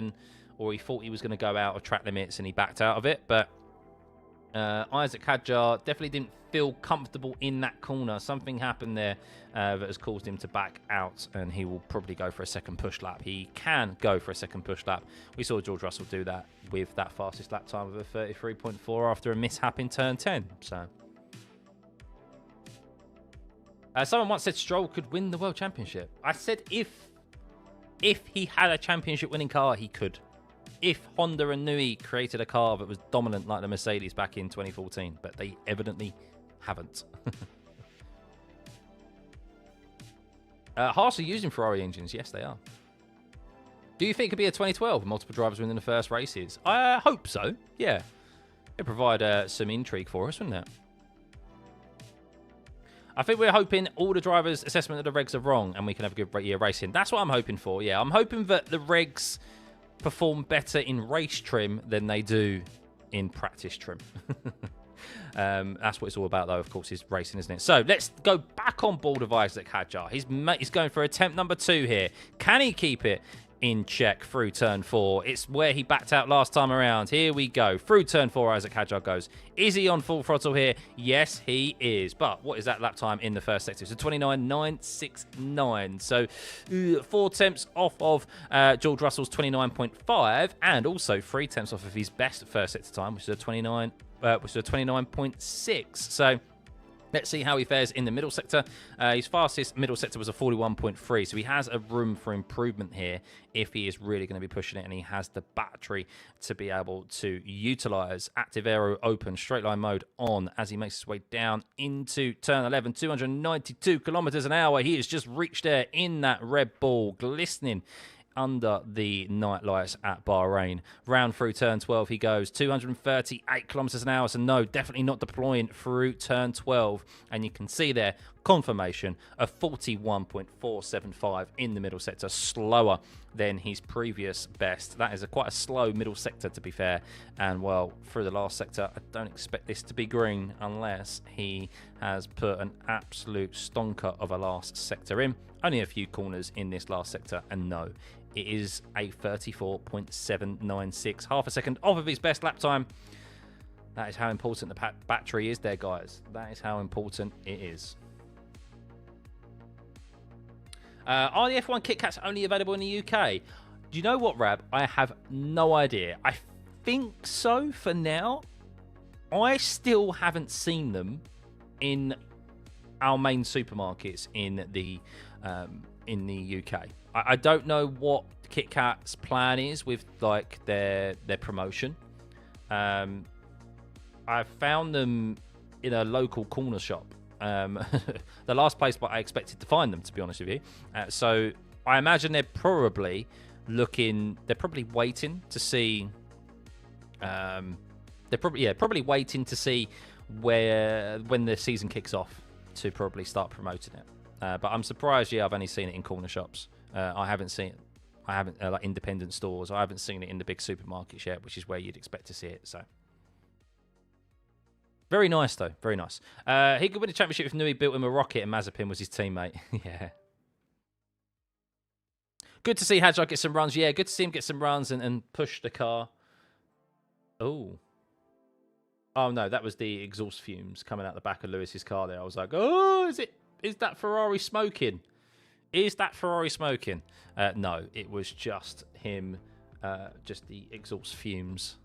or he thought he was going to go out of track limits and he backed out of it. But Isaac Hadjar definitely didn't feel comfortable in that corner. Something happened there that has caused him to back out, and he will probably go for a second push lap. He can go for a second push lap. We saw George Russell do that with that fastest lap time of a 33.4 after a mishap in turn 10. So, someone once said Stroll could win the World Championship. I said if he had a championship-winning car, he could. If Honda and Newey created a car that was dominant like the Mercedes back in 2014, but they evidently haven't. Haas are using Ferrari engines. Yes, they are. Do you think it could be a 2012 with multiple drivers winning the first races? I hope so. Yeah. It'd provide some intrigue for us, wouldn't it? I think we're hoping all the drivers' assessment of the regs are wrong and we can have a good year racing. That's what I'm hoping for, yeah. I'm hoping that the regs perform better in race trim than they do in practice trim. That's what it's all about, though, of course, is racing, isn't it? So let's go back on board of Isaac Hadjar. He's going for attempt number 2 here. Can he keep it in check through turn 4? It's where he backed out last time around. Here we go. Through turn 4, Isaac Hadjar goes. Is he on full throttle here? Yes, he is. But what is that lap time in the first sector? It's a 29.969. So 4 tenths off of George Russell's 29.5, and also 3 tenths off of his best first sector time, which is a 29.6. So let's see how he fares in the middle sector. His fastest middle sector was a 41.3, so he has a room for improvement here if he is really going to be pushing it, and he has the battery to be able to utilize active aero open, straight line mode on as he makes his way down into turn 11, 292 kilometers an hour. He has just reached there in that Red Bull, glistening under the night lights at Bahrain. Round through turn 12 he goes, 238 kilometers an hour, so no, definitely not deploying through turn 12, and you can see there confirmation of 41.475 in the middle sector, slower than his previous best. That is quite a slow middle sector, to be fair, and well, through the last sector I don't expect this to be green unless he has put an absolute stonker of a last sector in. Only a few corners in this last sector, and no, it is a 34.796, half a second off of his best lap time. That is how important the battery is there, guys. That is how important it is. Are the F1 Kit Kats only available in the UK? Do you know what, Rab? I have no idea. I think so for now. I still haven't seen them in our main supermarkets in the UK. I don't know what Kit Kat's plan is with like their promotion. I found them in a local corner shop. The last place I expected to find them, to be honest with you. So I imagine they're probably waiting to see. They're probably waiting to see when the season kicks off to probably start promoting it. But I'm surprised. Yeah, I've only seen it in corner shops. I haven't seen it. Like independent stores. I haven't seen it in the big supermarkets yet, which is where you'd expect to see it. So very nice, though. Very nice. He could win a championship if Newey built him a rocket and Mazepin was his teammate. Yeah. Good to see Hadjar get some runs. Yeah, good to see him get some runs and push the car. Oh. Oh, no, that was the exhaust fumes coming out the back of Lewis's car there. I was like, oh, is that Ferrari smoking? Is that Ferrari smoking? No, it was just him, just the exhaust fumes.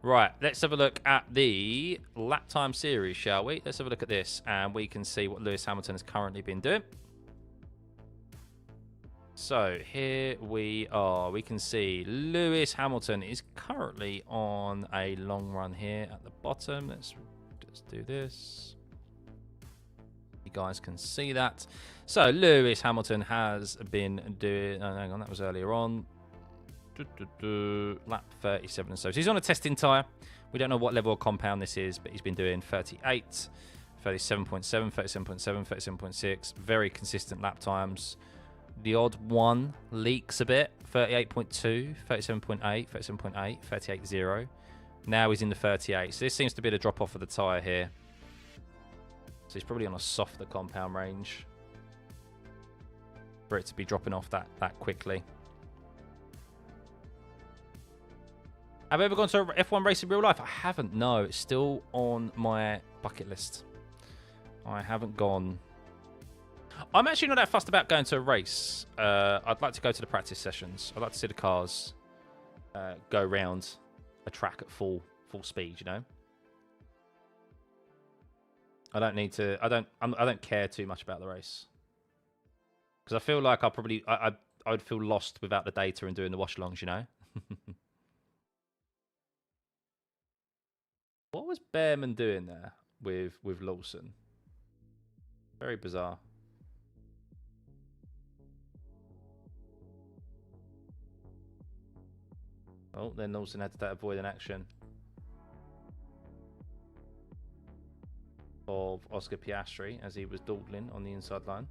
Right, let's have a look at the lap time series, shall we? Let's have a look at this, and we can see what Lewis Hamilton has currently been doing. So here we are. We can see Lewis Hamilton is currently on a long run here at the bottom. Let's just do this. You guys can see that. So Lewis Hamilton has been doing... Oh, hang on, that was earlier on. Lap 37 or so. So he's on a testing tyre. We don't know what level of compound this is, but he's been doing 38, 37.7, 37.7, 37.6. Very consistent lap times. The odd one leaks a bit 38.2, 37.8, 37.8, 38.0. Now he's in the 38. So this seems to be the drop off of the tyre here. So he's probably on a softer compound range for it to be dropping off that quickly. Have I ever gone to a F1 race in real life? I haven't, no. It's still on my bucket list. I haven't gone. I'm actually not that fussed about going to a race. I'd like to go to the practice sessions. I'd like to see the cars go around a track at full speed, you know? I don't need to. I don't care too much about the race because I feel like I would feel lost without the data and doing the watch-alongs, you know. What was Bearman doing there with Lawson? Very bizarre. Oh, then Lawson had to avoid an action of Oscar Piastri as he was dawdling on the inside line.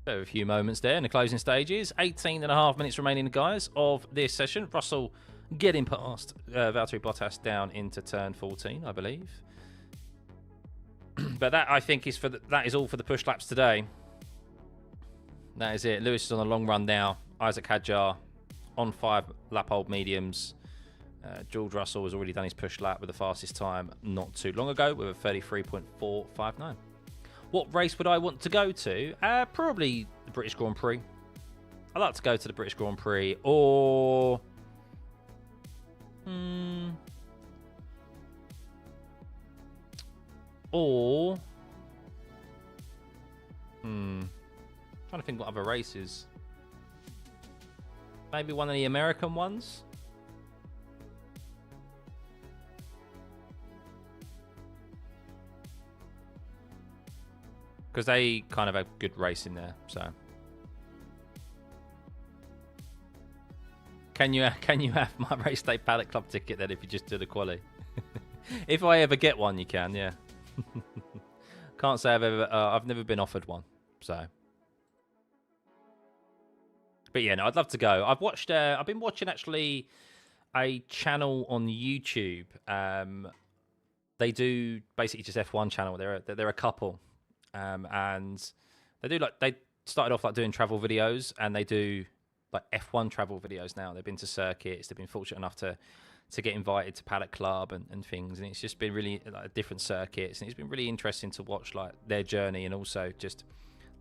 So a few moments there in the closing stages. 18.5 minutes remaining, guys, of this session. Russell getting past Valtteri Bottas down into turn 14, I believe. But that, I think, is that is all for the push laps today. That is it. Lewis is on a long run now. Isaac Hadjar on 5 lap-old mediums. George Russell has already done his push lap with the fastest time not too long ago with a 33.459. What race would I want to go to? Probably the British Grand Prix. I'd like to go to the British Grand Prix or... Trying to think what other races. Maybe one of the American ones. Because they kind of have good racing there, so. Can you have my race day Paddock Club ticket then if you just do the quali? If I ever get one, you can, yeah. Can't say I've never been offered one, so. But yeah, no, I'd love to go. I've been watching actually a channel on YouTube. They do basically just F1 channel. They're a couple, and they started off like doing travel videos, and they do like F1 travel videos now. They've been to circuits. They've been fortunate enough to get invited to Paddock Club and things, and it's just been really like different circuits, and it's been really interesting to watch like their journey and also just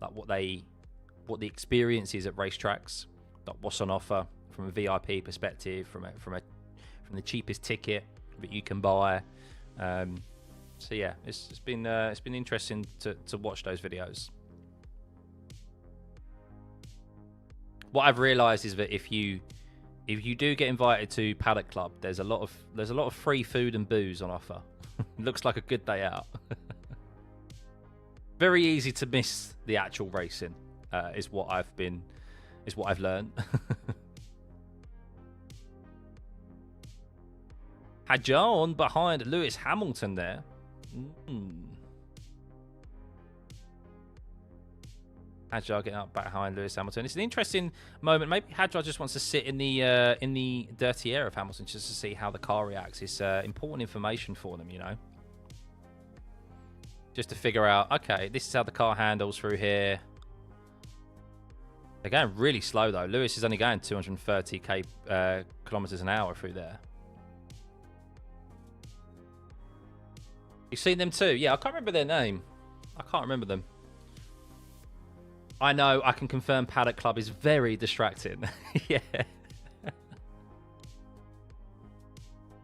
like what the experience is at racetracks, like what's on offer from a VIP perspective, from the cheapest ticket that you can buy. So yeah, it's been interesting to watch those videos. What I've realised is that if you do get invited to Paddock Club, there's a lot of free food and booze on offer. Looks like a good day out. Very easy to miss the actual racing, is what I've learned. Hadjar on behind Lewis Hamilton there. Hadjar getting up back behind Lewis Hamilton. It's an interesting moment. Maybe Hadjar just wants to sit in the dirty air of Hamilton just to see how the car reacts. It's important information for them, you know. Just to figure out, okay, this is how the car handles through here. They're going really slow though. Lewis is only going 230 kilometers an hour through there. You've seen them too? Yeah, I can't remember their name. I can't remember them. I know, I can confirm Paddock Club is very distracting. Yeah.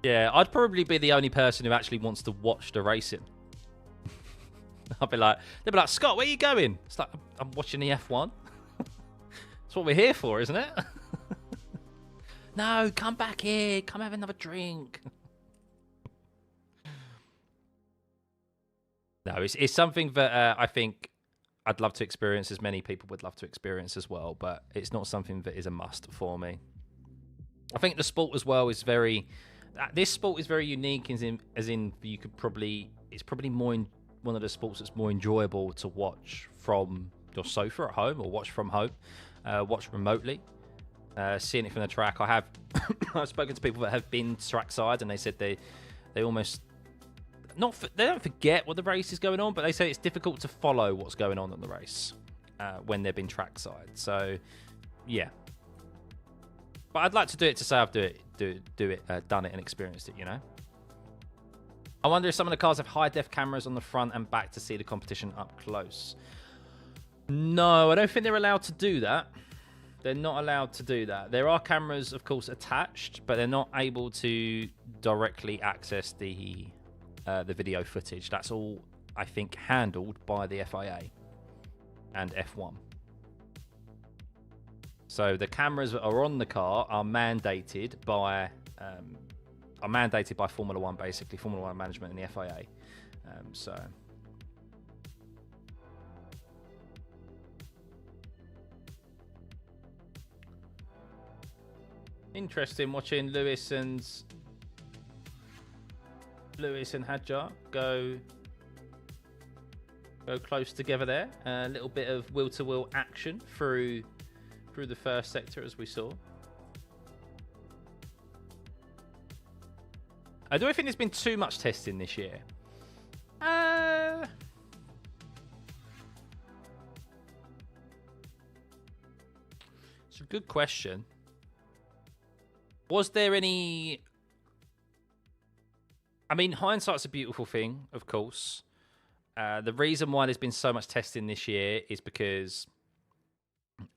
Yeah, I'd probably be the only person who actually wants to watch the racing. They'll be like, Scott, where are you going? It's like, I'm watching the F1. That's what we're here for, isn't it? No, come back here. Come have another drink. No, it's something that I think I'd love to experience, as many people would love to experience as well, but it's not something that is a must for me. I think the sport as well is very... This sport is very unique, as in you could probably... It's probably more one of the sports that's more enjoyable to watch from your sofa at home or watch from home. watch remotely. Seeing it from the track, I have I've spoken to people that have been trackside, and they said they almost they don't forget what the race is going on, but they say it's difficult to follow what's going on the race when they've been trackside. So yeah, but I'd like to do it to say I've done it and experienced it, you know. I wonder if some of the cars have high def cameras on the front and back to see the competition up close. No, I don't think they're allowed to do that. They're not allowed to do that. There are cameras, of course, attached, but they're not able to directly access the video footage. That's all, I think, handled by the FIA and F1. So the cameras that are on the car are mandated by Formula One, basically Formula One management and the FIA. So. Interesting watching Lewis and Hadjar go close together there. A little bit of wheel-to-wheel action through the first sector, as we saw. Do I think there's been too much testing this year? It's a good question. Was there any... I mean, hindsight's a beautiful thing, of course. The reason why there's been so much testing this year is because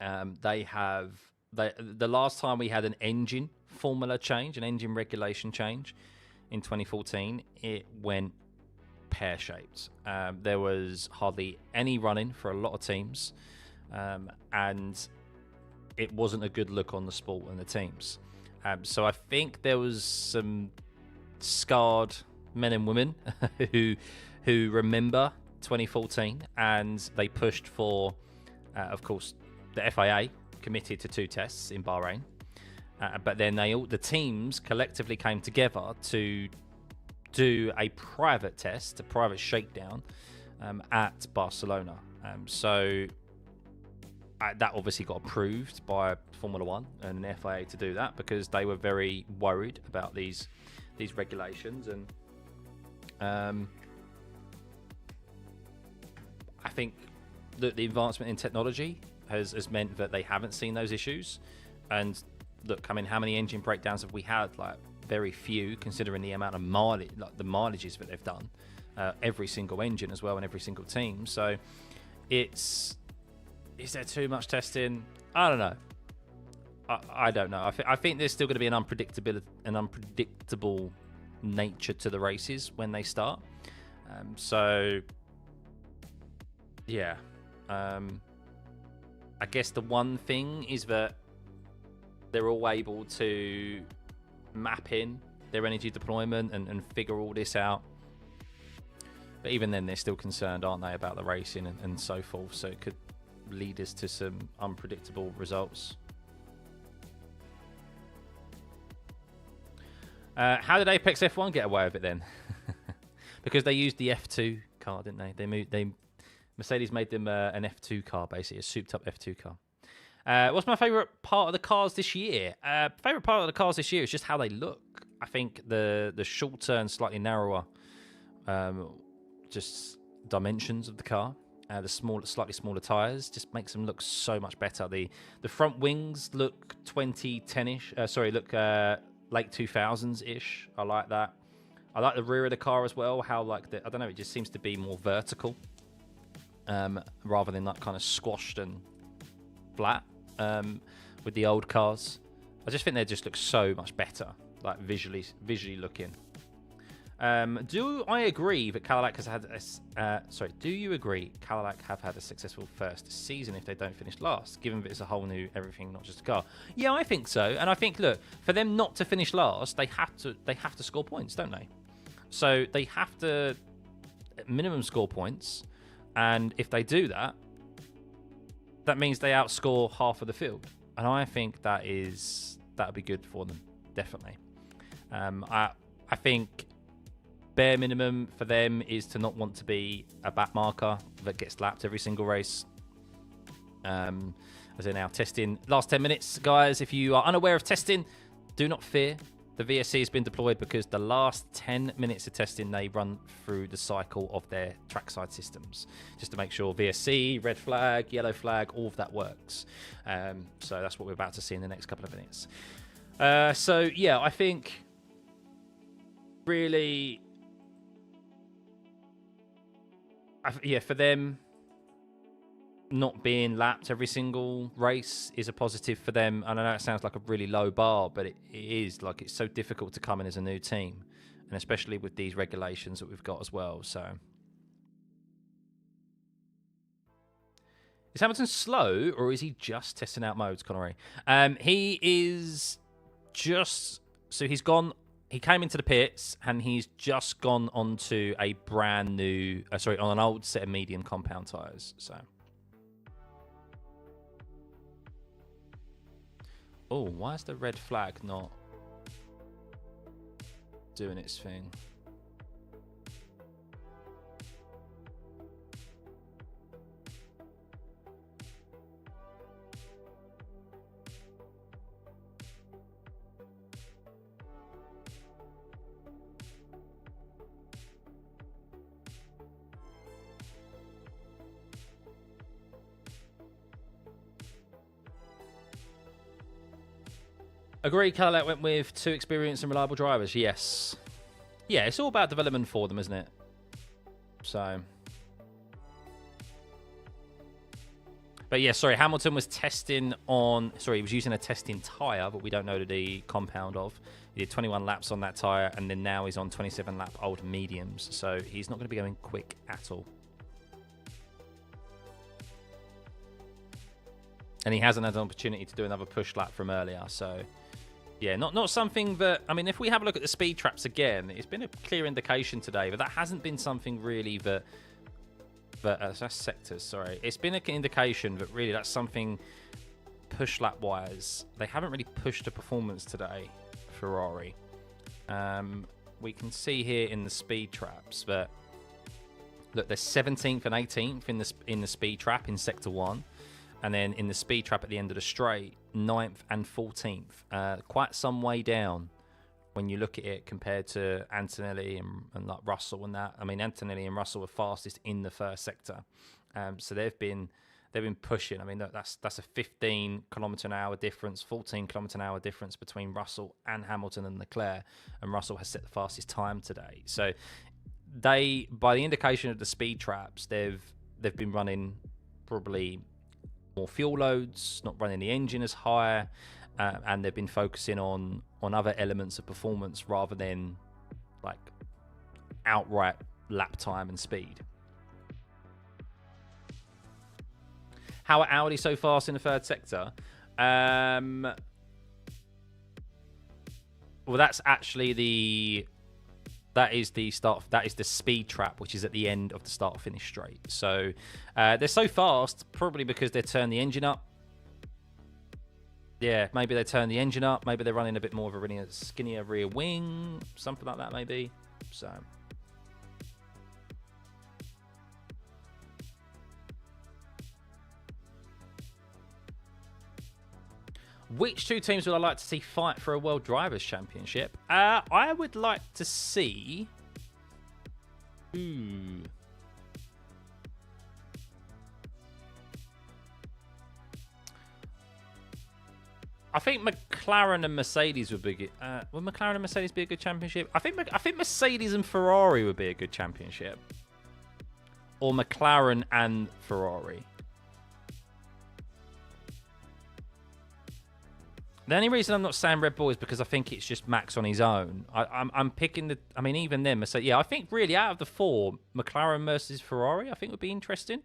the last time we had an engine formula change, an engine regulation change in 2014, it went pear-shaped. There was hardly any running for a lot of teams, and it wasn't a good look on the sport and the teams. So I think there was some scarred men and women who remember 2014, and they pushed for, of course, the FIA committed to 2 tests in Bahrain, but then the teams collectively came together to do a private test, a private shakedown at Barcelona. So that obviously got approved by Formula One and the FIA to do that, because they were very worried about these regulations. And I think that the advancement in technology has meant that they haven't seen those issues. And look, I mean, how many engine breakdowns have we had? Like, very few, considering the amount of mileage, like the mileages that they've done. Every single engine as well, and every single team. So is there too much testing? I don't know. I don't know. I think there's still going to be an unpredictable nature to the races when they start. So, yeah. I guess the one thing is that they're all able to map in their energy deployment and figure all this out. But even then, they're still concerned, aren't they, about the racing and so forth. So it could lead us to some unpredictable results. How did Apex F1 get away with it then? Because they used the F2 car, didn't they? Mercedes made them an F2 car, basically a souped-up F2 car. What's my favourite part of the cars this year? Favourite part of the cars this year is just how they look. I think the shorter and slightly narrower, just dimensions of the car. The slightly smaller tyres just makes them look so much better. The front wings look 2010-ish. Look late 2000s-ish. I like that. I like the rear of the car as well. How I don't know, it just seems to be more vertical, rather than that kind of squashed and flat with the old cars. I just think they just look so much better, like visually looking. Do I agree that Cadillac has had do you agree Cadillac have had a successful first season if they don't finish last, given that it's a whole new everything, not just a car? Yeah, I think so. And I think, look, for them not to finish last, they have to score points, don't they? So they have to minimum score points, and if they do that, that means they outscore half of the field, and I think that would be good for them, definitely. I think bare minimum for them is to not want to be a back marker that gets lapped every single race. as they're now testing. Last 10 minutes, guys. If you are unaware of testing, do not fear. The VSC has been deployed because the last 10 minutes of testing, they run through the cycle of their trackside systems, just to make sure VSC, red flag, yellow flag, all of that works. So that's what we're about to see in the next couple of minutes. So, yeah, I think really, yeah, for them, not being lapped every single race is a positive for them. And I know it sounds like a really low bar, but it is. Like, it's so difficult to come in as a new team, and especially with these regulations that we've got as well. So is Hamilton slow, or is he just testing out modes, Connery? He is just, so he's gone, he came into the pits and he's just gone onto a brand new, on an old set of medium compound tyres. So, oh, why is the red flag not doing its thing? Agree, Cadillac went with 2 experienced and reliable drivers. Yes. Yeah, it's all about development for them, isn't it? So. But yeah, sorry, Hamilton was testing on, he was using a testing tyre, but we don't know the compound of. He did 21 laps on that tyre, and then now he's on 27 lap old mediums. So he's not going to be going quick at all. And he hasn't had an opportunity to do another push lap from earlier, so yeah, not something that, I mean, if we have a look at the speed traps again, it's been a clear indication today, but that hasn't been something really that that's sectors, sorry. It's been an indication that really that's something push lap wise, they haven't really pushed the performance today, Ferrari. We can see here in the speed traps that, look, they're 17th and 18th in the speed trap in sector 1. And then in the speed trap at the end of the straight, 9th and 14th. Quite some way down when you look at it compared to Antonelli and like Russell and that. I mean, Antonelli and Russell were fastest in the first sector. So they've been pushing. I mean, that's a 15 kilometre an hour difference, 14 kilometre an hour difference between Russell and Hamilton and Leclerc. And Russell has set the fastest time today. So they, by the indication of the speed traps, they've been running probably more fuel loads, not running the engine as high, and they've been focusing on other elements of performance rather than like outright lap time and speed. How are Audi so fast in the third sector? Well, that's actually that is the speed trap, which is at the end of the start-finish straight. So they're so fast, probably because they turn the engine up. Yeah, maybe they turn the engine up. Maybe they're running a bit more of a skinnier rear wing, something like that, maybe. So. Which 2 teams would I like to see fight for a World Drivers' Championship? I would like to see... I think McLaren and Mercedes would be good. Would McLaren and Mercedes be a good championship? I think Mercedes and Ferrari would be a good championship. Or McLaren and Ferrari. The only reason I'm not saying Red Bull is because I think it's just Max on his own. I'm picking the... I mean, even them. So yeah, I think really out of the 4, McLaren versus Ferrari, I think would be interesting.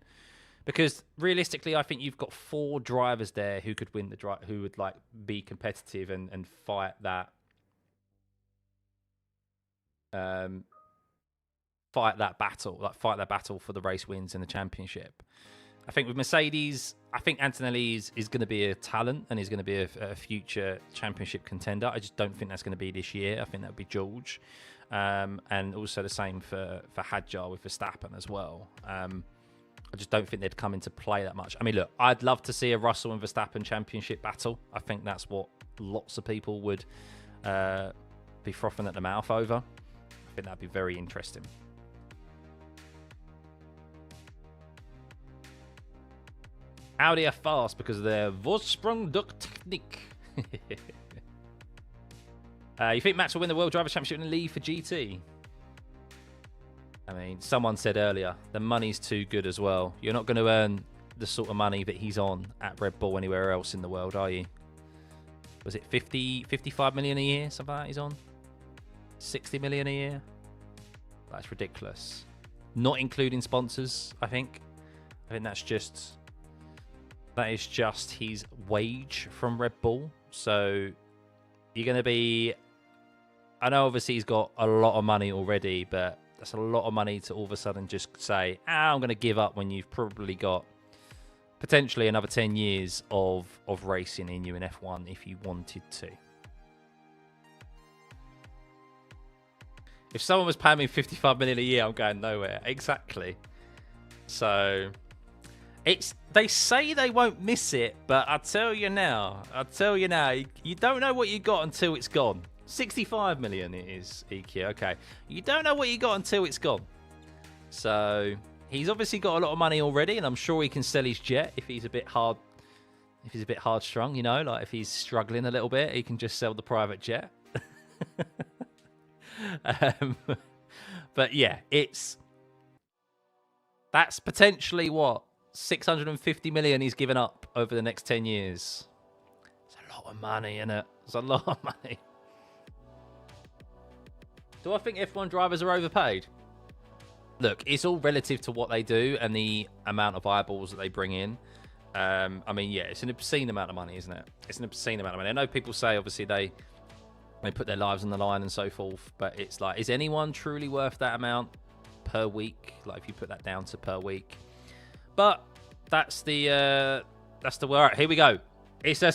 Because realistically, I think you've got 4 drivers there who could win who would like be competitive and fight that... fight that battle for the race wins in the championship. I think with Mercedes, I think Antonelli is going to be a talent and he's going to be a future championship contender. I just don't think that's going to be this year. I think that would be George. And also the same for Hadjar with Verstappen as well. I just don't think they'd come into play that much. I mean, look, I'd love to see a Russell and Verstappen championship battle. I think that's what lots of people would be frothing at the mouth over. I think that'd be very interesting. Audi are fast because of their Vorsprung-Technik. You think Max will win the World Drivers' Championship in the lead for GT? I mean, someone said earlier, the money's too good as well. You're not going to earn the sort of money that he's on at Red Bull anywhere else in the world, are you? Was it 55 million a year, something like that he's on? 60 million a year? That's ridiculous. Not including sponsors, I think. I think that's just... That is just his wage from Red Bull. So you're going to be... I know obviously he's got a lot of money already, but that's a lot of money to all of a sudden just say, I'm going to give up when you've probably got potentially another 10 years of racing in you in F1 if you wanted to. If someone was paying me 55 million a year, I'm going nowhere. Exactly. So... They say they won't miss it, but I tell you now, you don't know what you got until it's gone. 65 million it is, EQ. Okay, you don't know what you got until it's gone. So he's obviously got a lot of money already, and I'm sure he can sell his jet if he's a bit hard. If he's a bit hard strung, you know, like if he's struggling a little bit, he can just sell the private jet. But yeah, that's potentially what. 650 million he's given up over the next 10 years. It's a lot of money, isn't it? It's a lot of money. Do I think F1 drivers are overpaid? Look, it's all relative to what they do and the amount of eyeballs that they bring in. I mean, yeah, it's an obscene amount of money, isn't it? It's an obscene amount of money. I know people say, obviously, they put their lives on the line and so forth, but it's like, is anyone truly worth that amount per week? Like, if you put that down to per week. But that's the way. All right, here we go. It's a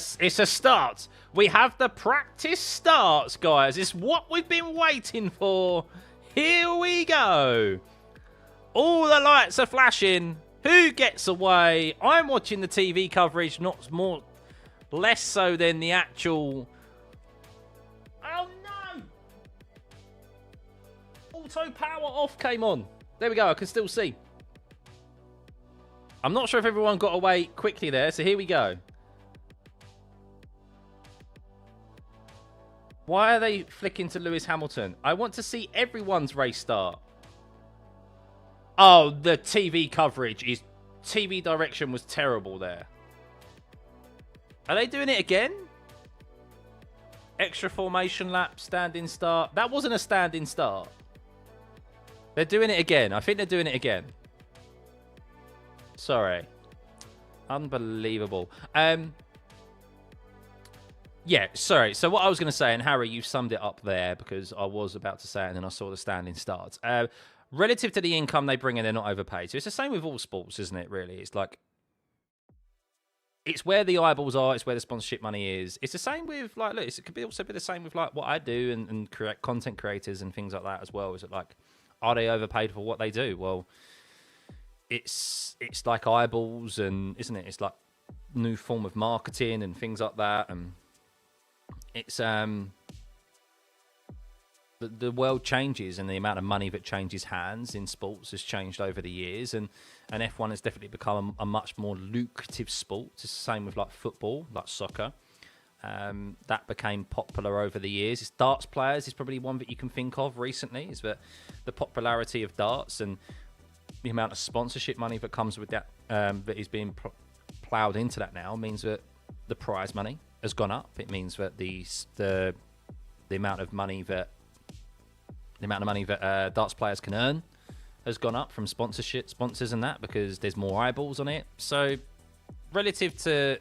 start. We have the practice starts, guys. It's what we've been waiting for. Here we go. All the lights are flashing. Who gets away? I'm watching the TV coverage, less so than the actual. Oh no! Auto power off came on. There we go. I can still see. I'm not sure if everyone got away quickly there, so here we go. Why are they flicking to Lewis Hamilton? I want to see everyone's race start. Oh, the TV coverage is... TV direction was terrible there. Are they doing it again? Extra formation lap, standing start. That wasn't a standing start. They're doing it again. I think they're doing it again. Sorry. Unbelievable. Yeah, sorry. So what I was going to say, and Harry, you summed it up there because I was about to say it and then I saw the standing starts. Relative to the income they bring in, they're not overpaid. So it's the same with all sports, isn't it, really? It's like, it's where the eyeballs are. It's where the sponsorship money is. It's the same with, like, look, it could also be the same with, like, what I do and create content creators and things like that as well. Is it like, are they overpaid for what they do? Well, it's like eyeballs, and isn't it? It's like new form of marketing and things like that. And it's the world changes, and the amount of money that changes hands in sports has changed over the years, and F1 has definitely become a much more lucrative sport. It's the same with like football, like soccer. That became popular over the years. It's darts players is probably one that you can think of recently, is that the popularity of darts and the amount of sponsorship money that comes with that, that is being ploughed into that now, means that the prize money has gone up. It means that the amount of money that darts players can earn has gone up from sponsors and that, because there's more eyeballs on it. So relative to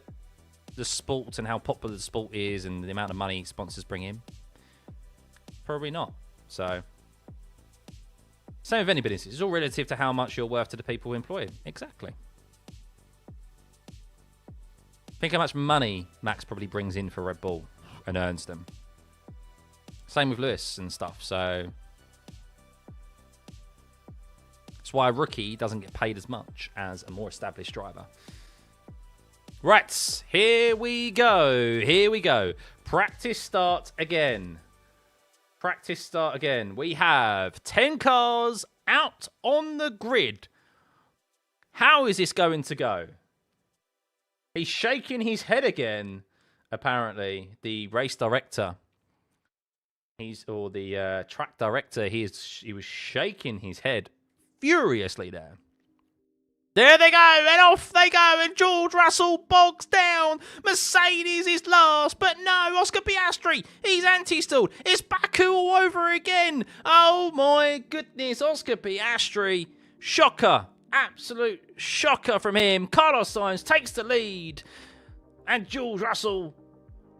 the sport and how popular the sport is and the amount of money sponsors bring in, probably not. So same with any business. It's all relative to how much you're worth to the people who employ you. Exactly. Think how much money Max probably brings in for Red Bull and earns them. Same with Lewis and stuff. So that's why a rookie doesn't get paid as much as a more established driver. Right, here we go. Here we go. Practice start again. Practice start again. We have 10 cars out on the grid. How is this going to go? He's shaking his head again, apparently. The race director. The track director, he was shaking his head furiously there. There they go, and off they go, and George Russell bogs down. Mercedes is last, but no, Oscar Piastri, he's anti-stalled. It's Baku all over again. Oh my goodness, Oscar Piastri, shocker, absolute shocker from him. Carlos Sainz takes the lead, and George Russell,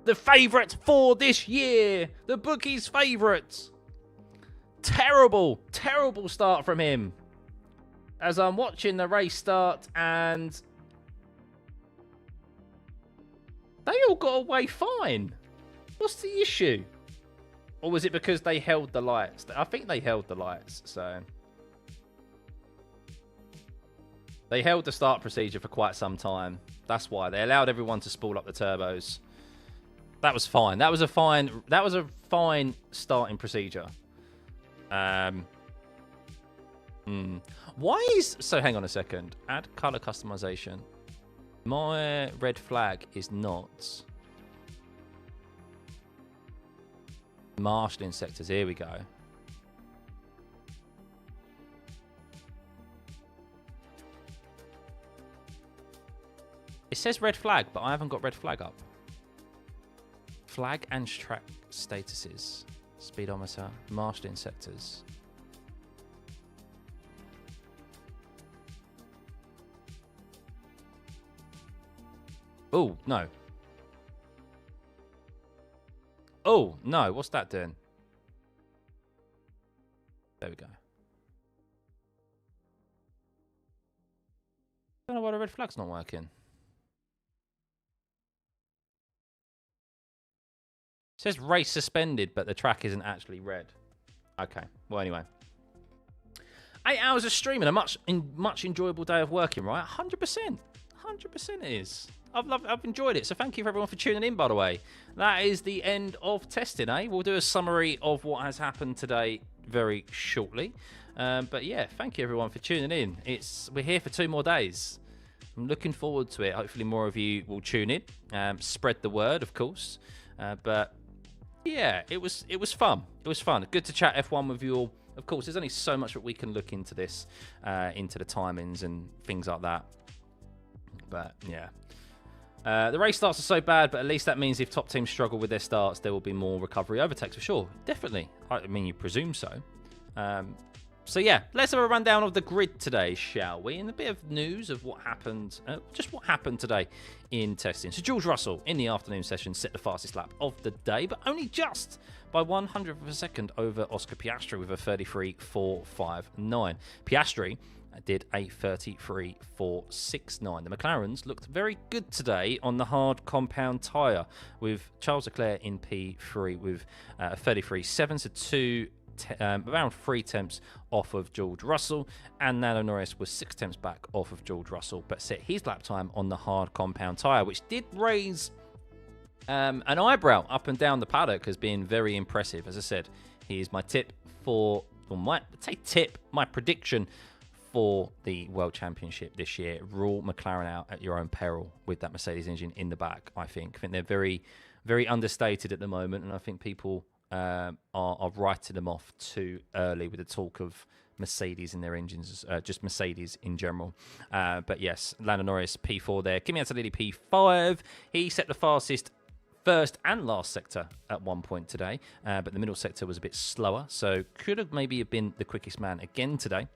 the favourite for this year, the bookies' favourite. Terrible, terrible start from him. As I'm watching the race start, and they all got away fine. What's the issue? Or was it because they held the lights? I think they held the lights, so they held the start procedure for quite some time. That's why they allowed everyone to spool up the turbos. That was fine. That was a fine starting procedure. Why is... So, hang on a second. Add color customization. My red flag is not... marshalling sectors. Here we go. It says red flag, but I haven't got red flag up. Flag and track statuses. Speedometer. Marshalling sectors. Oh, no. Oh, no. What's that doing? There we go. Don't know why the red flag's not working. It says race suspended, but the track isn't actually red. Okay. Well, anyway. 8 hours of streaming, a much enjoyable day of working, right? 100%. 100% it is. I've enjoyed it, so thank you for everyone for tuning in, by the way. That is the end of testing, eh? We'll do a summary of what has happened today very shortly. But yeah, thank you everyone for tuning in. We're here for 2 more days. I'm looking forward to it. Hopefully more of you will tune in. Spread the word, of course. But yeah, it was fun. It was fun. Good to chat F1 with you all. Of course, there's only so much that we can look into this, into the timings and things like that. But yeah. The race starts are so bad, but at least that means if top teams struggle with their starts, there will be more recovery overtakes for sure. Definitely. I mean, you presume so. So yeah, let's have a rundown of the grid today, shall we? And a bit of news of what happened, just what happened today in testing. So George Russell in the afternoon session set the fastest lap of the day, but only just by 100th of a second over Oscar Piastri with a 33.459. Piastri did a 33.469. The McLarens looked very good today on the hard compound tyre, with Charles Leclerc in P3 with a 33.7, so around 3 tenths off of George Russell, and Lando Norris was 6 tenths back off of George Russell, but set his lap time on the hard compound tyre, which did raise an eyebrow up and down the paddock as being very impressive. As I said, he is my tip for, or my prediction for the World Championship this year. Rule McLaren out at your own peril with that Mercedes engine in the back, I think. They're very, very understated at the moment, and I think people are writing them off too early with the talk of Mercedes in their engines, just Mercedes in general. But yes, Lando Norris, P4 there. Kimi Antonelli, P5. He set the fastest first and last sector at one point today, but the middle sector was a bit slower, so could have maybe been the quickest man again today.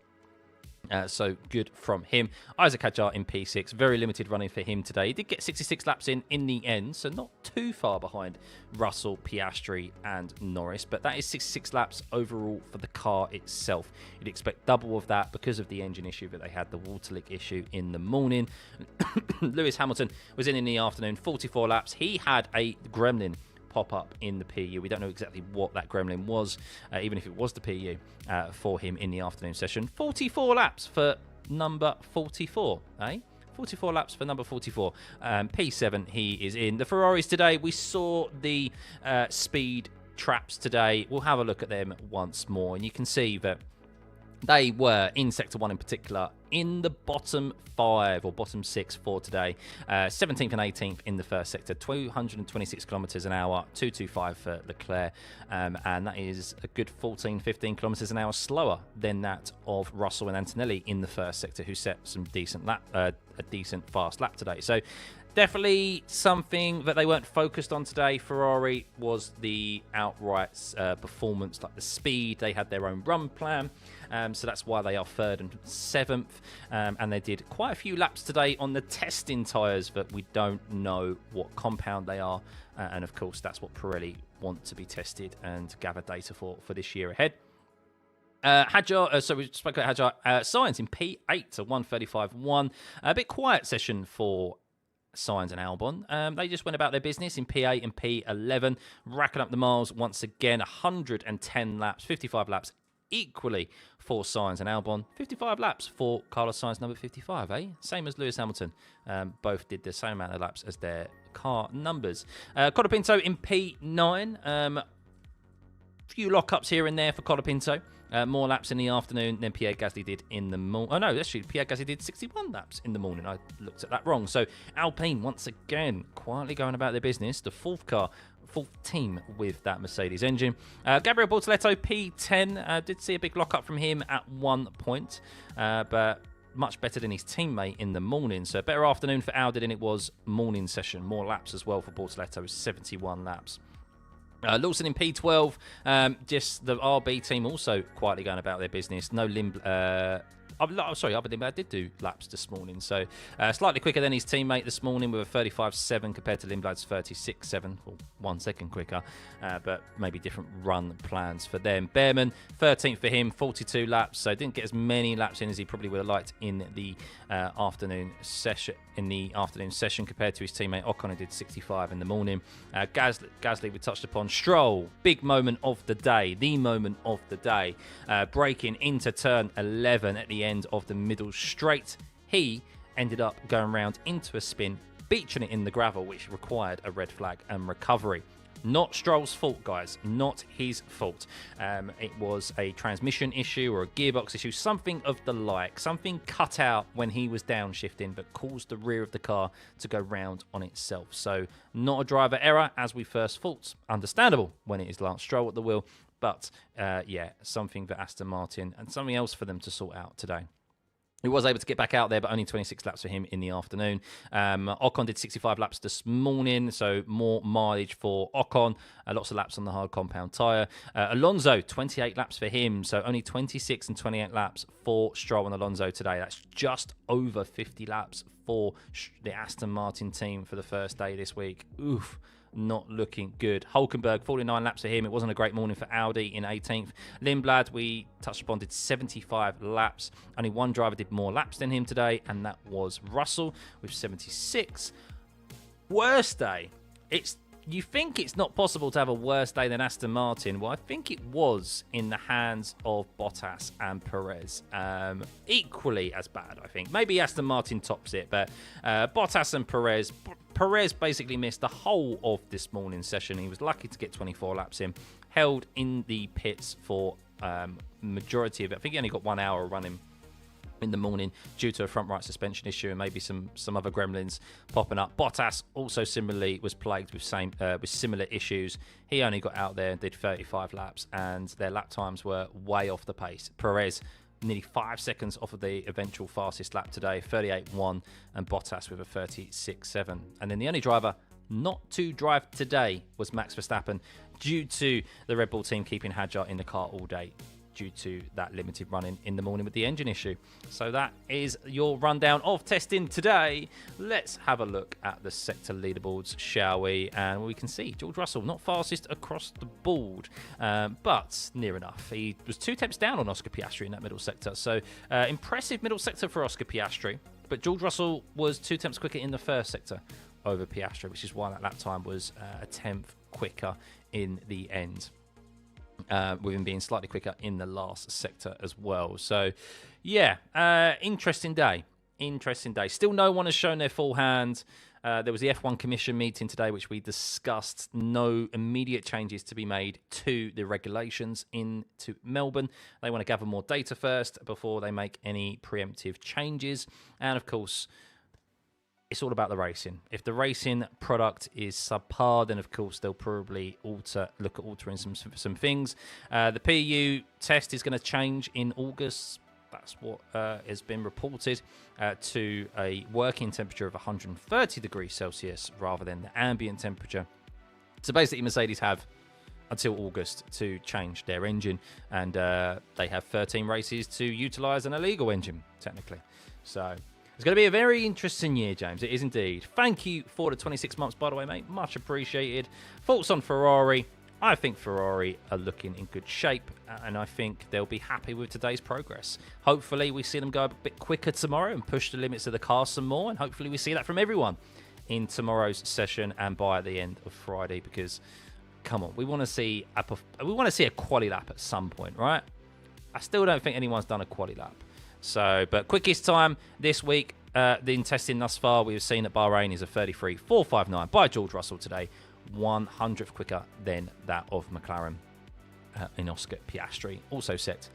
So good from him. Isaac Hadjar in P6. Very limited running for him today. He did get 66 laps in the end, so not too far behind Russell, Piastri and Norris. But that is 66 laps overall for the car itself. You'd expect double of that because of the engine issue that they had, the water leak issue in the morning. Lewis Hamilton was in the afternoon, 44 laps. He had a gremlin pop up in the PU. We don't know exactly what that gremlin was, even if it was the PU for him in the afternoon session. 44 laps for number 44, eh? 44 laps for number 44. P7 he is in. The Ferraris today, we saw the speed traps today. We'll have a look at them once more, and you can see that they were, in Sector 1 in particular, in the bottom 5 or bottom 6 for today. 17th and 18th in the first sector, 226 kilometers an hour, 225 for Leclerc, and that is a good 14, 15 kilometers an hour slower than that of Russell and Antonelli in the first sector, who set some decent a decent fast lap today. So definitely something that they weren't focused on today. Ferrari was the outright performance, like the speed. They had their own run plan, so that's why they are 3rd and 7th. And they did quite a few laps today on the testing tyres, but we don't know what compound they are. And of course, that's what Pirelli want to be tested and gather data for this year ahead. Hadjar, so we spoke about Hadjar. Sainz in P8 to 135.1. A bit quiet session for Sainz and Albon. They just went about their business in P8 and P11, racking up the miles once again. 110 laps, 55 laps equally for Sainz and Albon. 55 laps for Carlos Sainz, number 55, eh? Same as Lewis Hamilton. Both did the same amount of laps as their car numbers. Colapinto in P9. Few lockups here and there for Colapinto. More laps in the afternoon than Pierre Gasly did in the morning. Oh, no, actually, Pierre Gasly did 61 laps in the morning. I looked at that wrong. So Alpine, once again, quietly going about their business. The fourth team with that Mercedes engine. Gabriel Bortoleto, P10. Did see a big lockup from him at one point, but much better than his teammate in the morning. So better afternoon for Audi than it was morning session. More laps as well for Bortoleto, 71 laps. Lawson in P12, just the RB team also quietly going about their business. No other Limblad did do laps this morning, so slightly quicker than his teammate this morning with a 35.7 compared to Limblad's 36.7, or 1 second quicker, but maybe different run plans for them. Behrman, 13th for him, 42 laps, so didn't get as many laps in as he probably would have liked in the afternoon session. Compared to his teammate Ocon, who did 65 in the morning. Gasly, we touched upon. Stroll, big moment of the day, braking into turn 11 at the end of the middle straight. He ended up going round into a spin, beaching it in the gravel, which required a red flag and recovery. Not Stroll's fault, guys. Not his fault. It was a transmission issue or a gearbox issue, something of the like. Something cut out when he was downshifting that caused the rear of the car to go round on itself. So not a driver error, as we first thought. Understandable when it is Lance Stroll at the wheel. But, yeah, something for Aston Martin and something else for them to sort out today. He was able to get back out there, but only 26 laps for him in the afternoon. Ocon did 65 laps this morning, so more mileage for Ocon. Lots of laps on the hard compound tyre. Alonso, 28 laps for him, so only 26 and 28 laps for Stroll and Alonso today. That's just over 50 laps for the Aston Martin team for the first day this week. Oof. Not looking good. Hulkenberg, 49 laps for him. It wasn't a great morning for Audi in 18th. Lindblad, we touched upon, did 75 laps. Only one driver did more laps than him today, and that was Russell with 76. Worst day. You think it's not possible to have a worse day than Aston Martin. Well, I think it was in the hands of Bottas and Perez. Equally as bad, I think. Maybe Aston Martin tops it, but Bottas and Perez. Perez basically missed the whole of this morning's session. He was lucky to get 24 laps in. Held in the pits for majority of it. I think he only got 1 hour running in the morning due to a front right suspension issue and maybe some other gremlins popping up. Bottas also similarly was plagued with similar issues. He only got out there and did 35 laps, and their lap times were way off the pace. Perez nearly 5 seconds off of the eventual fastest lap today, 38.1, and Bottas with a 36.7. And then the only driver not to drive today was Max Verstappen, due to the Red Bull team keeping Hadjar in the car all day, due to that limited running in the morning with the engine issue. So that is your rundown of testing today. Let's have a look at the sector leaderboards, shall we? And we can see George Russell not fastest across the board, but near enough. He was 2 tenths down on Oscar Piastri in that middle sector. So impressive middle sector for Oscar Piastri. But George Russell was 2 tenths quicker in the first sector. over Piastri, which is why that lap time was a tenth quicker in the end, with him being slightly quicker in the last sector as well. So, yeah, interesting day. Interesting day. Still no one has shown their full hand. There was the F1 Commission meeting today, which we discussed. No immediate changes to be made to the regulations into Melbourne. They want to gather more data first before they make any preemptive changes. And, of course, it's all about the racing. If the racing product is subpar, then, of course, they'll probably look at altering some things. The PU test is going to change in August. That's what has been reported, to a working temperature of 130 degrees Celsius rather than the ambient temperature. So basically, Mercedes have until August to change their engine, and they have 13 races to utilise an illegal engine, technically. So it's going to be a very interesting year, James. It is indeed. Thank you for the 26 months, by the way, mate. Much appreciated. Thoughts on Ferrari? I think Ferrari are looking in good shape, and I think they'll be happy with today's progress. Hopefully, we see them go a bit quicker tomorrow and push the limits of the car some more, and hopefully we see that from everyone in tomorrow's session and by the end of Friday, because, come on, we want to see a quali lap at some point, right? I still don't think anyone's done a quali lap. So, but quickest time this week, in testing thus far, we've seen that Bahrain is a 33.459 by George Russell today. 100th quicker than that of McLaren in Oscar Piastri, also set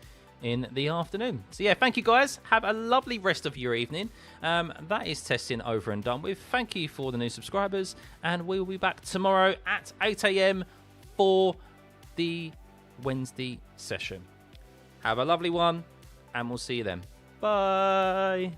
in the afternoon. So yeah, thank you guys. Have a lovely rest of your evening. That is testing over and done with. Thank you for the new subscribers, and we'll be back tomorrow at 8 a.m. for the Wednesday session. Have a lovely one, and we'll see you then. Bye.